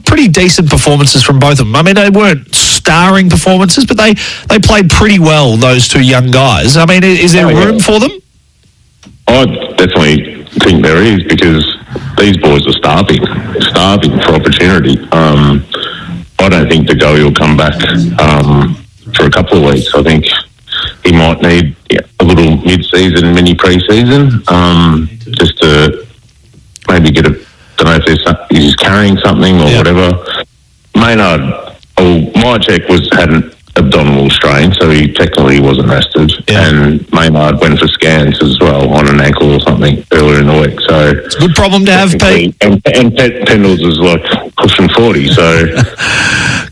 pretty decent performances from both of them? I mean, they weren't starring performances, but they played pretty well, those 2 young guys. I mean, is there room for them? I definitely think there is, because these boys are starving for opportunity. I don't think DeGoey will come back for a couple of weeks. I think he might need a little mid-season, mini pre-season, just to maybe get don't know if he's carrying something or whatever. Maynard, Myercheck had an abdominal strain, so he technically wasn't rested. And Maynard went for scans as well on an ankle or something earlier in the week. So it's a good problem to have, Pete. And Pendles is like pushing 40, so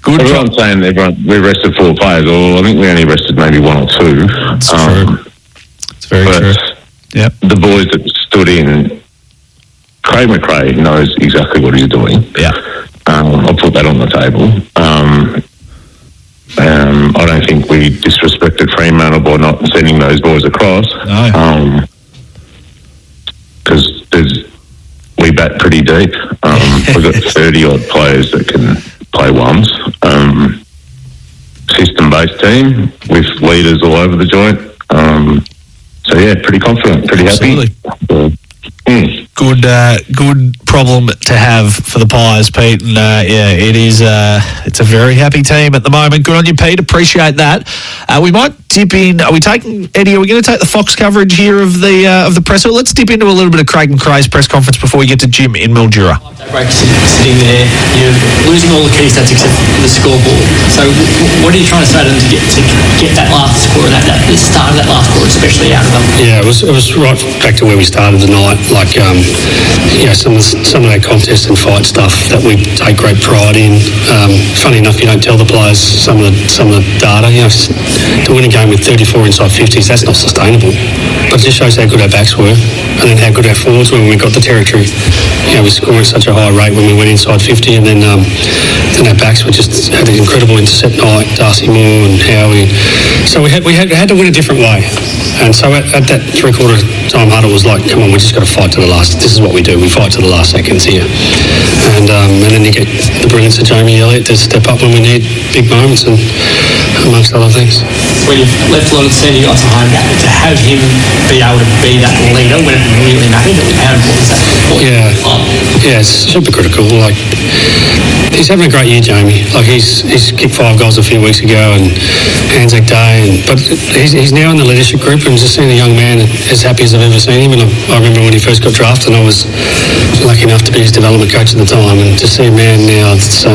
everyone's saying we rested 4 players, or I think we only rested maybe 1 or 2. It's true. It's very true. Yep. The boys that stood in, Craig McRae knows exactly what he's doing. Yeah. I'll put that on the table. I don't think we disrespected Fremantle by not sending those boys across. No. Because we bat pretty deep. We've got 30-odd players that can play ones. System-based team with leaders all over the joint. Pretty confident, pretty happy. Absolutely. Good problem to have for the Pies, Pete. And it is. It's a very happy team at the moment. Good on you, Pete. Appreciate that. We might dip in. Are we taking Eddie? Are we going to take the Fox coverage here of the presser? Let's dip into a little bit of Craig McRae's press conference before we get to Jim in Mildura. Break sitting there, you're losing all the key stats except for the scoreboard. So, what are you trying to say to them to get that last score, the start of that last quarter, especially out of them? Yeah, it was right back to where we started tonight. Like, some of that contest and fight stuff that we take great pride in. Funny enough, you don't tell the players some of the data. To win a game with 34 inside 50s, that's not sustainable. But it just shows how good our backs were, and then how good our forwards were when we got the territory. We scored such a high rate when we went inside 50, and then our backs were just had an incredible intercept night. Darcy Moore and Howie. So we had to win a different way. And so at that 3/4 time huddle was like, come on, we just got to fight to the last. This is what we do. We fight to the last seconds here. And then you get the brilliance of Jamie Elliott to step up when we need big moments. And amongst other things. When you've left a lot of the scene, you got to home, to have him be able to be that leader when it really mattered, how important is that? Yeah, it's super critical. Like, he's having a great year, Jamie. Like, he's kicked 5 goals a few weeks ago and Anzac Day, but he's now in the leadership group, and just seeing a young man as happy as I've ever seen him. And I remember when he first got drafted, and I was lucky enough to be his development coach at the time, and to see a man now that's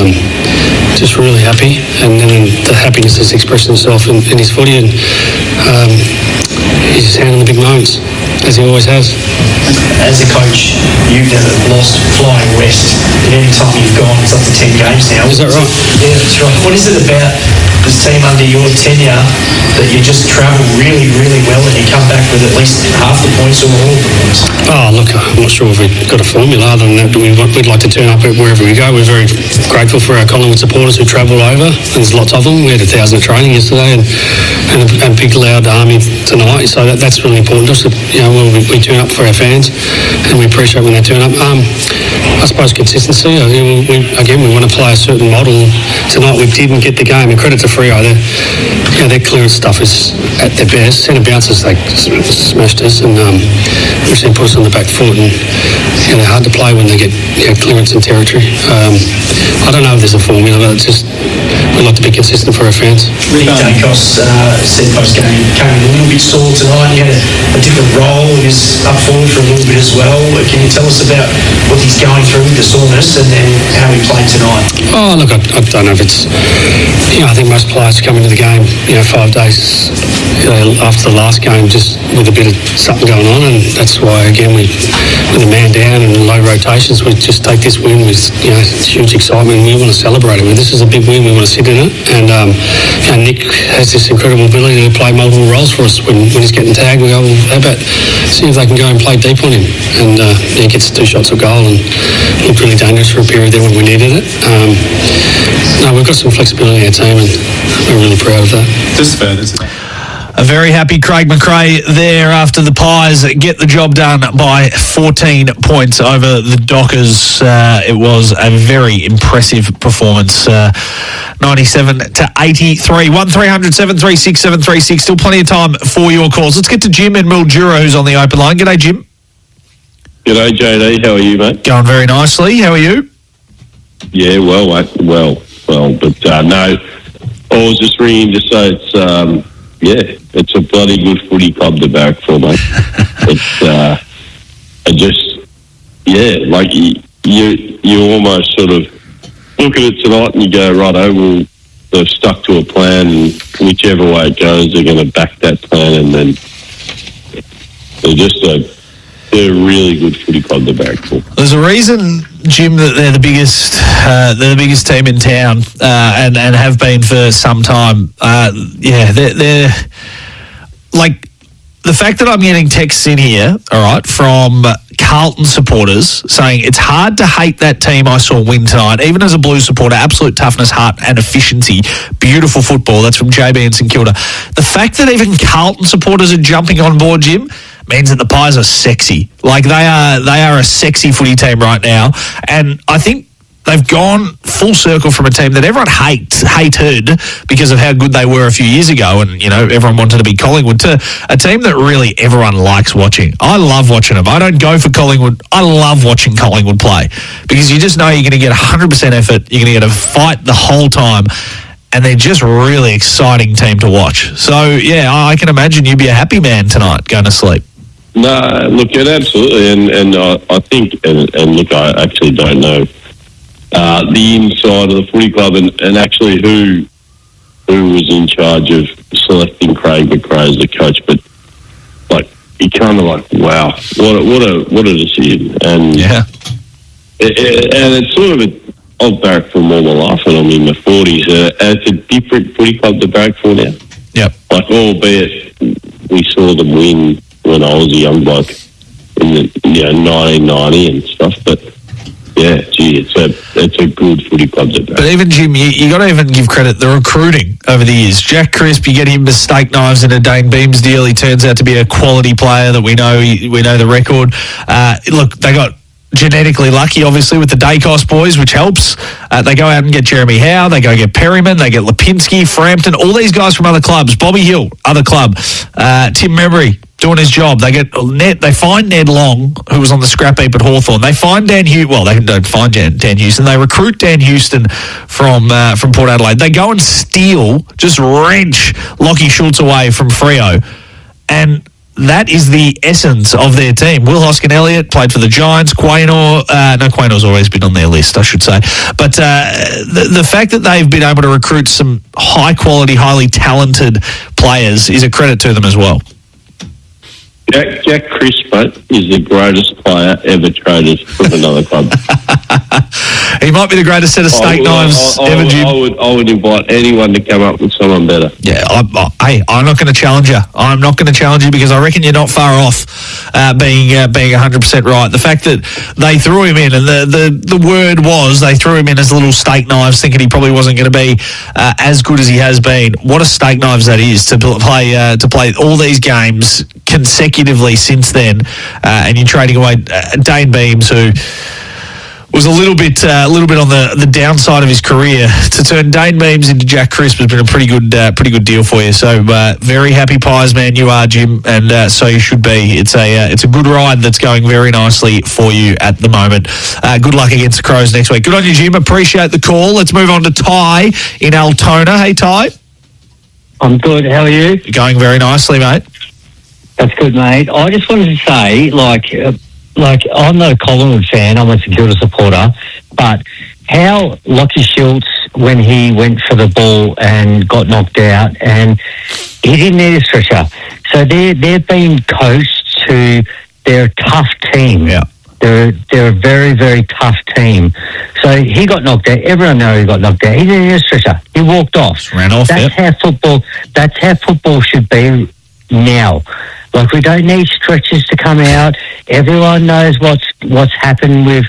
just really happy, and then the happiness is expressing himself in his footy, and he's just handling the big moments, as he always has. As a coach, you've never lost flying west. And any time you've gone, it's up to 10 games now. Is that right? Yeah, that's right. What is it about this team under your tenure that you just travel really, really well and you come back with at least half the points or all the points? Oh, look, I'm not sure if we've got a formula other than that. We'd like to turn up wherever we go. We're very grateful for our Collingwood supporters who travel over. There's lots of them. We had 1,000 at training yesterday and a big loud army tonight. So that's really important to us. We turn up for our fans and we appreciate when they turn up. I suppose consistency. We want to play a certain model. Tonight we didn't get the game, and credit to Freo. Their clearance stuff is at their best. Centre bounces, they smashed us, and which then put us on the back foot. And they're hard to play when they get clearance in territory. I don't know if there's a formula, but it's just we like to be consistent for our fans. Ricky Dacos said post-game came a little bit sore tonight. He had a different role. He was up forward for a little bit as well. Can you tell us about what he's going through with the soreness and then how he played tonight? Oh, look, I don't know if it's... I think most players come into the game, 5 days after the last game, just with a bit of something going on, and that's why, again, with a man down and low rotations, we just take this win with huge excitement. We want to celebrate it. This is a big win. We want to sit in it, and Nick has this incredible ability to play multiple roles for us. When he's getting tagged, we go, well, how about see if they can go and play deep on him, and he gets 2 shots a goal and looked really dangerous for a period there when we needed it. We've got some flexibility in our team, and we're really proud of that. Just further. A very happy Craig McRae there after the Pies get the job done by 14 points over the Dockers. It was a very impressive performance. 97 to 83. 1300 736 736. Still plenty of time for your calls. Let's get to Jim in Mildura, who's on the open line. G'day, Jim. G'day, JD. How are you, mate? Going very nicely. How are you? Yeah, well, mate. Well. But no, I was just ringing to say it's a bloody good footy club to back for, mate. You almost sort of look at it tonight and you go, righto, well, they've stuck to a plan, and whichever way it goes, they're going to back that plan, and then they're a really good footy club to back for. There's a reason, Jim, that they're the biggest team in town, and have been for some time. They're like the fact that I'm getting texts in here, all right, from Carlton supporters saying it's hard to hate that team I saw win tonight, even as a Blues supporter. Absolute toughness, heart and efficiency. Beautiful football. That's from JB in St Kilda. The fact that even Carlton supporters are jumping on board, Jim, means that the Pies are sexy. Like they are a sexy footy team right now, and I think they've gone full circle from a team that everyone hated because of how good they were a few years ago, and everyone wanted to be Collingwood, to a team that really everyone likes watching. I love watching them. I don't go for Collingwood. I love watching Collingwood play because you just know you're going to get 100% effort. You're going to get a fight the whole time. And they're just a really exciting team to watch. So, yeah, I can imagine you'd be a happy man tonight going to sleep. No, look, absolutely. And I think, and look, I actually don't know the inside of the footy club and actually who was in charge of selecting Craig McRae as the coach. But, like, you kind of like, wow, what a decision. And, and it's sort of I've barracked for all my life, and I'm in my 40s. It's a different footy club to barrack for now. Yep. Like, albeit we saw them win when I was a young bloke in the 1990 and stuff, but yeah, gee, it's a good footy club to barrack. But even Jim, you got to even give credit the recruiting over the years. Jack Crisp, you get him as steak knives in a Dane Beams deal. He turns out to be a quality player that we know the record. Look, they got genetically lucky, obviously, with the Dacos boys, which helps. They go out and get Jeremy Howe. They go get Perryman. They get Lipinski, Frampton, all these guys from other clubs. Bobby Hill, other club. Tim Membry doing his job. They get Ned. They find Ned Long, who was on the scrap heap at Hawthorn. They find Dan Houston. Well, they don't find Dan Houston. They recruit Dan Houston from Port Adelaide. They go and steal, just wrench Lachie Schultz away from Freo, and that is the essence of their team. Will Hoskin-Elliott played for the Giants. Quaynor's always been on their list, I should say. But the fact that they've been able to recruit some high-quality, highly talented players is a credit to them as well. Jack Crisp, mate, is the greatest player ever traded from another club. He might be the greatest set of steak knives ever, Jim. I would invite anyone to come up with someone better. Yeah, I'm not going to challenge you. I'm not going to challenge you because I reckon you're not far off being 100% right. The fact that they threw him in, and the word was they threw him in as little steak knives, thinking he probably wasn't going to be as good as he has been. What a steak knives that is to play all these games consecutively since then, and you're trading away Dane Beams, who was a little bit on the downside of his career. To turn Dane Beams into Jack Crisp has been a pretty good deal for you. So very happy pies, man. You are, Jim, and so you should be. It's a good ride that's going very nicely for you at the moment. Good luck against the Crows next week. Good on you, Jim. Appreciate the call. Let's move on to Ty in Altona. Hey, Ty. I'm good. How are you? Going very nicely, mate. That's good, mate. I just wanted to say, like I'm not a Collingwood fan. I'm a St Kilda supporter. But how Lachie Schultz, when he went for the ball and got knocked out, and he didn't need a stretcher. So they're being coached to. They're a tough team. Yeah. They're a very, very tough team. So he got knocked out. Everyone knows he got knocked out. He didn't need a stretcher. He walked off. Just ran off. That's how football should be now. Like, we don't need stretchers to come out. Everyone knows what's happened with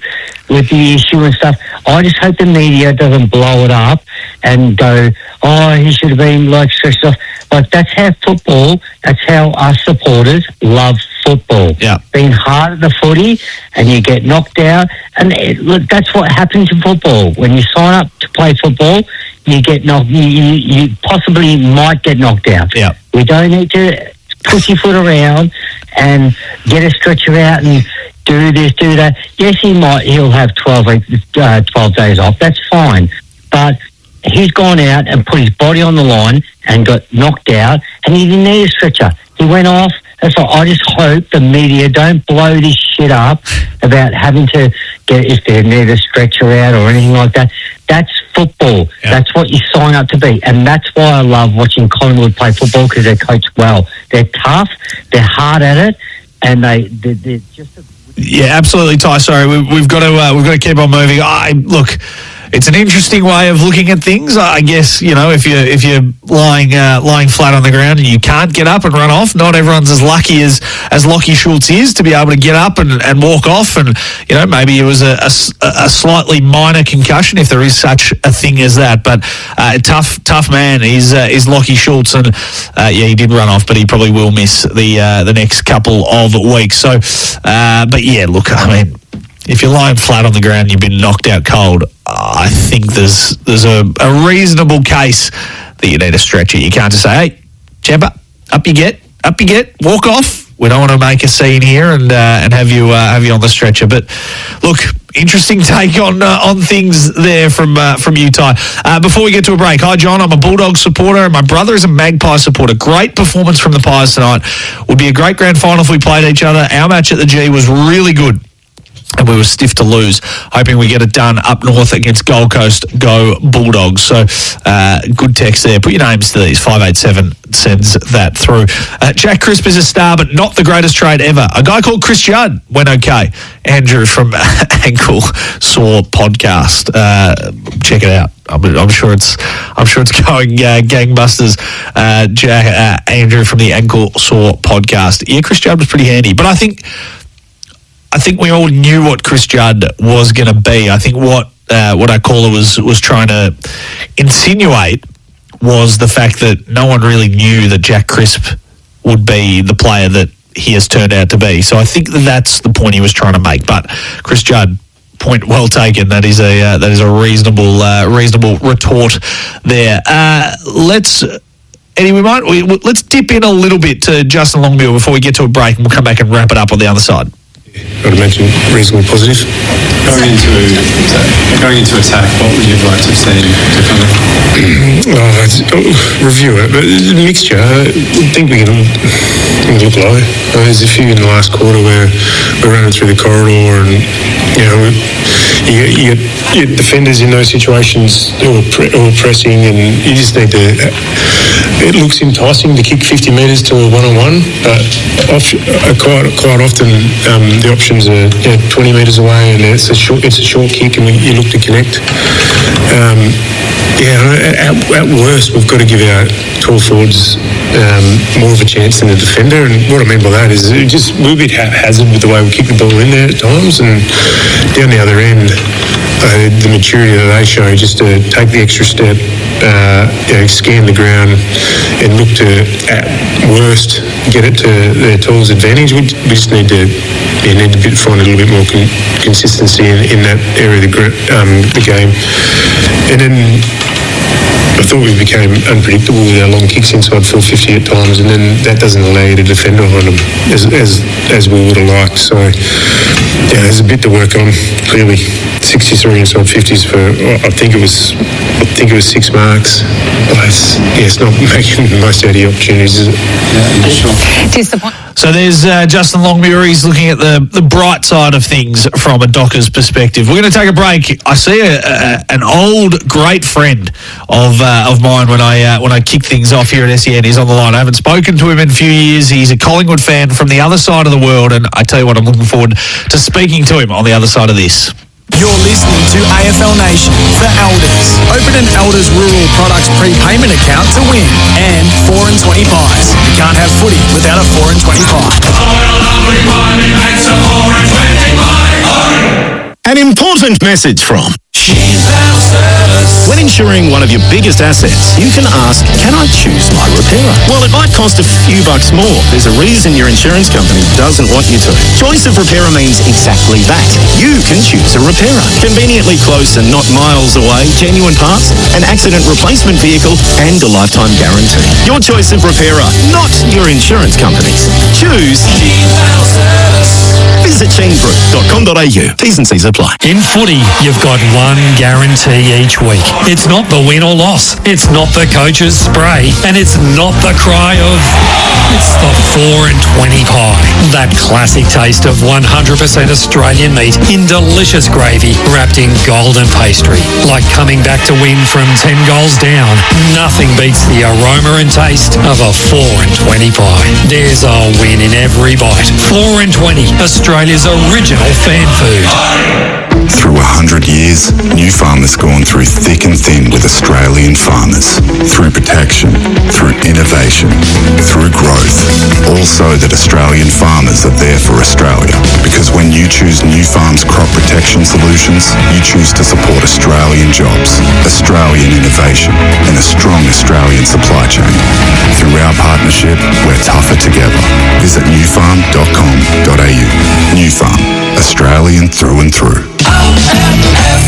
the issue and stuff. I just hope the media doesn't blow it up and go, oh, he should have been like stretched off. Like, that's how us supporters love football. Yeah. Being hard at the footy and you get knocked out. And look, that's what happens in football. When you sign up to play football, you get knocked. You possibly might get knocked out. Yeah. We don't need to pussyfoot around and get a stretcher out and do this, do that. Yes, he'll have 12 days off. That's fine. But he's gone out and put his body on the line and got knocked out, and he didn't need a stretcher. He went off. That's why I just hope the media don't blow this shit up about having to get, if they need a stretcher out or anything like that. That's football. Yeah. That's what you sign up to be. And that's why I love watching Collingwood play football, because they're coached well. They're tough, they're hard at it, and they're just... Yeah, absolutely, Ty. Sorry, we've got to keep on moving. Look, it's an interesting way of looking at things. I guess, if you're lying flat on the ground and you can't get up and run off, not everyone's as lucky as Lachie Schultz is to be able to get up and walk off. And maybe it was a slightly minor concussion, if there is such a thing as that. But tough man is Lachie Schultz, and he did run off, but he probably will miss the next couple of weeks. So, but yeah, look, I mean, if you're lying flat on the ground and you've been knocked out cold, I think there's a reasonable case that you need a stretcher. You can't just say, hey, Champa, up you get, walk off. We don't want to make a scene here and have you on the stretcher. But look, interesting take on things there from you, Ty. Before we get to a break, hi John, I'm a Bulldogs supporter and my brother is a Magpie supporter. Great performance from the Pies tonight. Would be a great grand final if we played each other. Our match at the G was really good, and we were stiff to lose. Hoping we get it done up north against Gold Coast. Go Bulldogs. So good text there. Put your names to these. 587 sends that through. Jack Crisp is a star, but not the greatest trade ever. A guy called Chris Judd went okay. Andrew from Ankle Sore Podcast. Check it out. I'm sure it's going gangbusters. Andrew from the Ankle Sore Podcast. Yeah, Chris Judd was pretty handy, but I think we all knew what Chris Judd was going to be. I think what our caller was trying to insinuate was the fact that no one really knew that Jack Crisp would be the player that he has turned out to be. So I think that's the point he was trying to make. But Chris Judd, point well taken. That is a reasonable retort there. Eddie, let's dip in a little bit to Justin Longmuir before we get to a break, and we'll come back and wrap it up on the other side. I'd imagine reasonably positive. Going into attack, what would you like to have seen differently? Review it, but mixture. I think we can look low. There's a few in the last quarter where we're running through the corridor, and you get defenders in those situations who are pressing, and you just need to. It looks enticing to kick 50 metres to a one-on-one, but quite often the options are 20 metres away, and it's a short kick, and you look to connect. At worst, we've got to give our tall forwards more of a chance than a defender, and what I mean by that is we're a bit haphazard with the way we kick the ball in there at times, and down the other end, the maturity that they show just to take the extra step, scan the ground, and look to, at worst, get it to their tools' advantage. We just need to find a little bit more consistency in that area of the game. And then I thought we became unpredictable with our long kicks inside 450 at times, and then that doesn't allow you to defend behind them as we would have liked. So there's a bit to work on. Clearly, 63 inside 50s for I think it was 6 marks. It's not making the most out of the opportunities, is it? So there's Justin Longmuir. He's looking at the bright side of things from a Dockers perspective. We're going to take a break. I see an old great friend of mine when I kick things off here at SEN. He's on the line. I haven't spoken to him in a few years. He's a Collingwood fan from the other side of the world, and I tell you what, I'm looking forward to speaking to him on the other side of this. You're listening to AFL Nation for Elders. Open an Elders Rural Products prepayment account to win. And 4 and 20 pies. You can't have footy without a 4 and 20 pie. An important message from when insuring one of your biggest assets, you can ask, can I choose my repairer? Well, it might cost a few bucks more. There's a reason your insurance company doesn't want you to. Choice of repairer means exactly that. You can choose a repairer. Conveniently close and not miles away, genuine parts, an accident replacement vehicle, and a lifetime guarantee. Your choice of repairer, not your insurance companies. Choose Visit chainbrook.com.au. T's and C's apply. In footy, you've got one guarantee each week. It's not the win or loss. It's not the coach's spray. And it's not the cry of... It's the 4 and 20 pie. That classic taste of 100% Australian meat in delicious gravy wrapped in golden pastry. Like coming back to win from 10 goals down. Nothing beats the aroma and taste of a 4 and 20 pie. There's a win in every bite. 4 and 20, Australia's original fan food. Through 100 years, New Farm has gone through thick and thin with Australian farmers. Through protection, through innovation, through growth. All so that Australian farmers are there for Australia. Because when you choose New Farm's crop protection solutions, you choose to support Australian jobs, Australian innovation, and a strong Australian supply chain. Through our partnership, we're tougher together. Visit newfarm.com.au. New Farm, Australian through and through.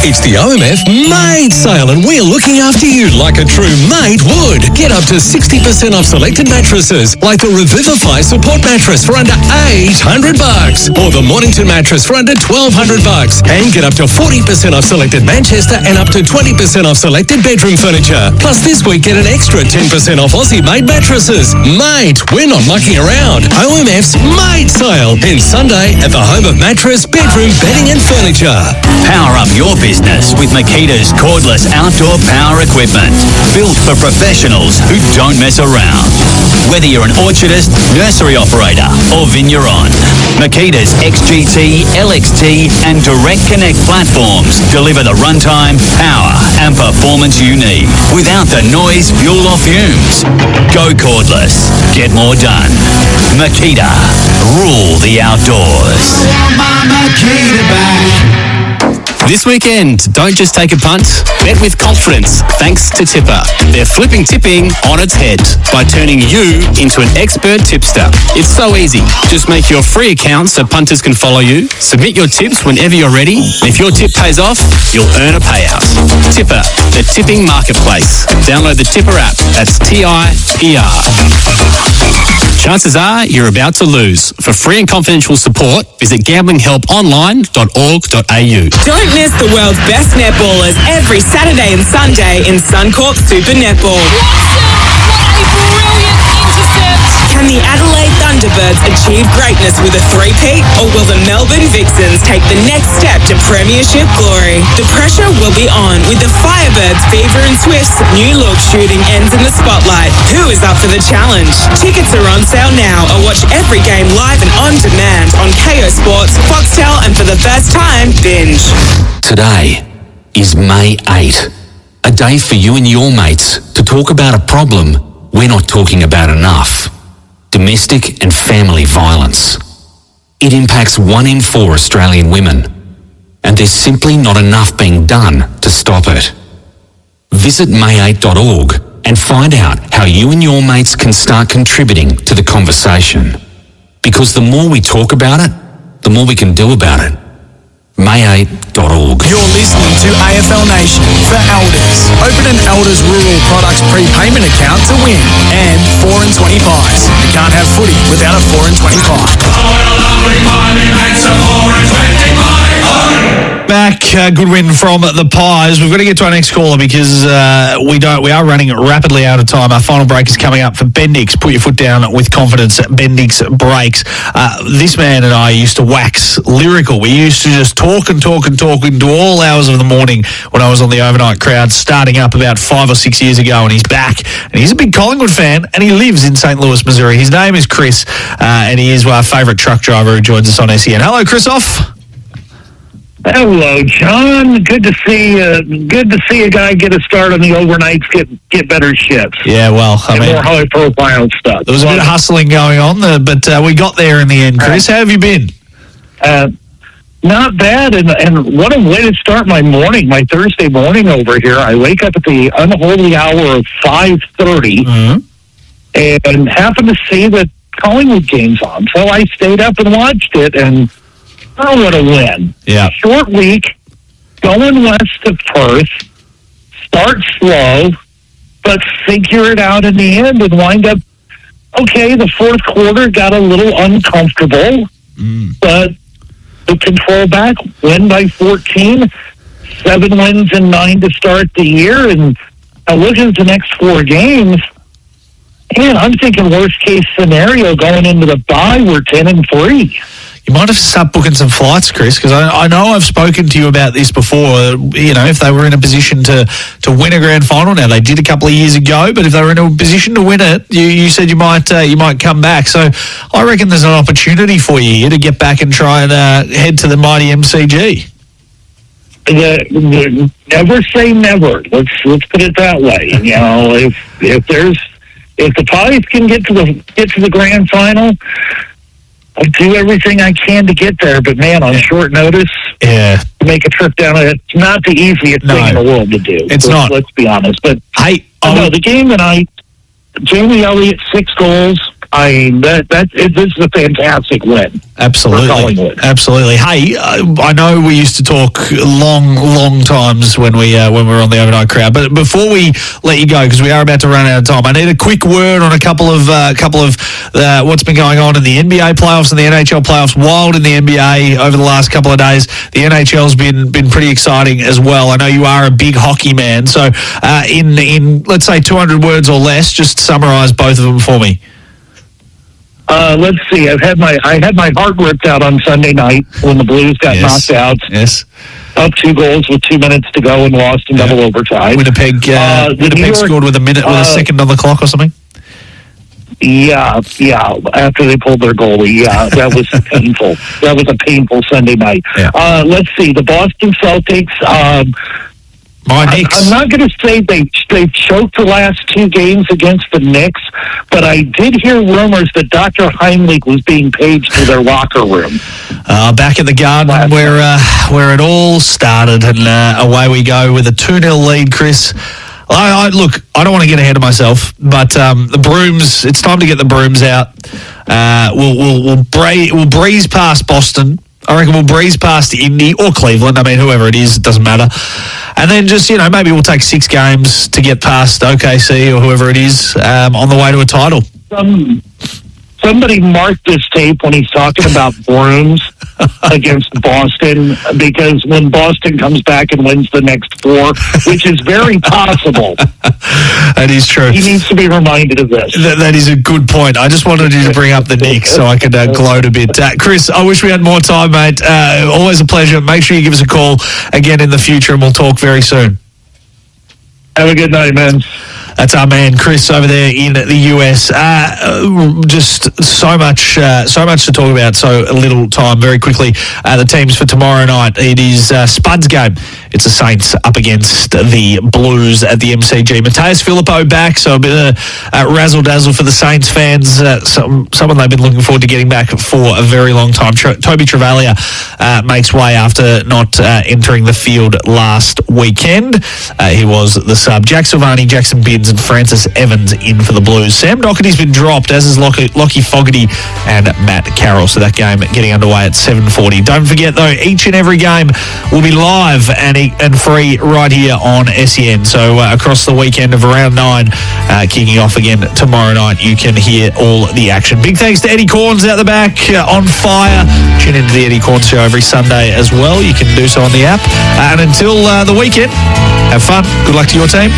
It's the OMF Mate Sale, and we're looking after you like a true mate would. Get up to 60% off selected mattresses, like the Revivify support mattress for under $800, or the Mornington mattress for under $1,200, and get up to 40% off selected Manchester and up to 20% off selected bedroom furniture. Plus this week, get an extra 10% off Aussie-made mattresses. Mate, we're not mucking around. OMF's Mate Sale ends Sunday at the home of mattress, bedroom, bedding and furniture. Power up your business with Makita's cordless outdoor power equipment. Built for professionals who don't mess around. Whether you're an orchardist, nursery operator or vigneron, Makita's XGT, LXT and Direct Connect platforms deliver the runtime, power and performance you need without the noise, fuel or fumes. Go cordless. Get more done. Makita. Rule the outdoors. Makita back. This weekend, don't just take a punt, bet with confidence thanks to Tipper. They're flipping tipping on its head by turning you into an expert tipster. It's so easy. Just make your free account so punters can follow you, submit your tips whenever you're ready, and if your tip pays off, you'll earn a payout. Tipper, the tipping marketplace. Download the Tipper app. That's TIPR. Chances are you're about to lose. For free and confidential support, visit gamblinghelponline.org.au. Don't miss the world's best netballers every Saturday and Sunday in Suncorp Super Netball. Can the Adelaide Thunderbirds achieve greatness with a three-peat, or will the Melbourne Vixens take the next step to premiership glory? The pressure will be on with the Firebirds, Fever and Swifts' new look shooting ends in the spotlight. Who is up for the challenge? Tickets are on sale now, or watch every game live and on demand on KO Sports, Foxtel, and for the first time, Binge. Today is May 8, a day for you and your mates to talk about a problem we're not talking about enough. Domestic and family violence. It impacts 1 in 4 Australian women, and there's simply not enough being done to stop it. Visit may8.org and find out how you and your mates can start contributing to the conversation. Because the more we talk about it, the more we can do about it. may8.org. You're listening to AFL Nation for Elders. Open an Elders Rural Products prepayment account to win. And 4 and 20 pies. You can't have footy without a 4 and 20 pie. Back, good win from the Pies. We've got to get to our next caller because we are running rapidly out of time. Our final break is coming up for Bendix. Put your foot down with confidence. Bendix breaks. This man and I used to wax lyrical. We used to just talk into all hours of the morning when I was on the overnight crowd, starting up about 5 or 6 years ago, and he's back. And he's a big Collingwood fan, and he lives in St. Louis, Missouri. His name is Chris, and he is our favourite truck driver who joins us on SEN. Hello, Christoph. Hello, John. Good to see a guy get a start on the overnights, get better shifts. Yeah, well, I mean, more high-profile stuff. There was a bit of hustling going on, but we got there in the end. Chris, how have you been? Not bad, and what a way to start my morning, my Thursday morning over here. I wake up at the unholy hour of 5:30 and happen to see that Collingwood game's on. So I stayed up and watched it, and oh, what a win. Yeah. Short week, going west of Perth, start slow, but figure it out in the end and wind up, okay, the fourth quarter got a little uncomfortable, but the control back, win by 14, 7 wins and 9 to start the year, and looking at the next 4 games, man, I'm thinking worst case scenario going into the bye, we're 10-3. You might have to start booking some flights, Chris, because I know I've spoken to you about this before. You know, if they were in a position to win a grand final, now they did a couple of years ago, but if they were in a position to win it, you said you might come back. So I reckon there's an opportunity for you here to get back and try and head to the mighty MCG. Never say never. Let's put it that way. You know, if the Pies can get to the grand final, I'll do everything I can to get there, but man, on short notice, to make a trip down, it's not the easiest thing in the world to do. It's not. Let's be honest. But hey, the game tonight, Jamie Elliott, 6 goals. I mean, this is a fantastic win. Absolutely. Absolutely. Hey, I know we used to talk long times when we were on the overnight crowd, but before we let you go, because we are about to run out of time, I need a quick word on a couple of what's been going on in the NBA playoffs and the NHL playoffs. Wild in the NBA over the last couple of days. The NHL's been pretty exciting as well. I know you are a big hockey man, so in let's say 200 words or less, just summarise both of them for me. Let's see. I had my heart ripped out on Sunday night when the Blues got knocked out. Yes. Up 2 goals with 2 minutes to go and lost in double overtime. Winnipeg scored with a second on the clock or something. Yeah. After they pulled their goalie, that was painful. That was a painful Sunday night. Yeah. Let's see. The Boston Celtics. My Knicks. I'm not going to say they choked the last 2 games against the Knicks, but I did hear rumors that Dr. Heimlich was being paged to their locker room. Back at the Garden where it all started, and away we go with a 2-0 lead, Chris. Look, I don't want to get ahead of myself, but the brooms, it's time to get the brooms out. We'll breeze past Boston. I reckon we'll breeze past Indy or Cleveland. I mean, whoever it is, it doesn't matter. And then just, maybe we'll take 6 games to get past OKC or whoever it is on the way to a title. Somebody marked this tape when he's talking about brooms against Boston, because when Boston comes back and wins the next 4, which is very possible. That is true. He needs to be reminded of this. That is a good point. I just wanted you to bring up the Knicks so I could gloat a bit. Chris, I wish we had more time, mate. Always a pleasure. Make sure you give us a call again in the future, and we'll talk very soon. Have a good night, man. That's our man, Chris, over there in the US. Just so much to talk about, so little time. Very quickly, the teams for tomorrow night. It is Spud's game. It's the Saints up against the Blues at the MCG. Mateus Filippo back, so a bit of razzle-dazzle for the Saints fans. Someone they've been looking forward to getting back for a very long time. Toby Travalia makes way after not entering the field last weekend. He was the sub. Jack Silvani, Jackson Bids and Francis Evans in for the Blues. Sam Doherty's been dropped, as is Lockie Fogarty and Matt Carroll. So that game getting underway at 7:40. Don't forget, though, each and every game will be live and free right here on SEN. So across the weekend of around 9, kicking off again tomorrow night, you can hear all the action. Big thanks to Eddie Corns out the back, on fire. Tune into the Eddie Corns Show every Sunday as well. You can do so on the app. And until the weekend, have fun. Good luck to your team.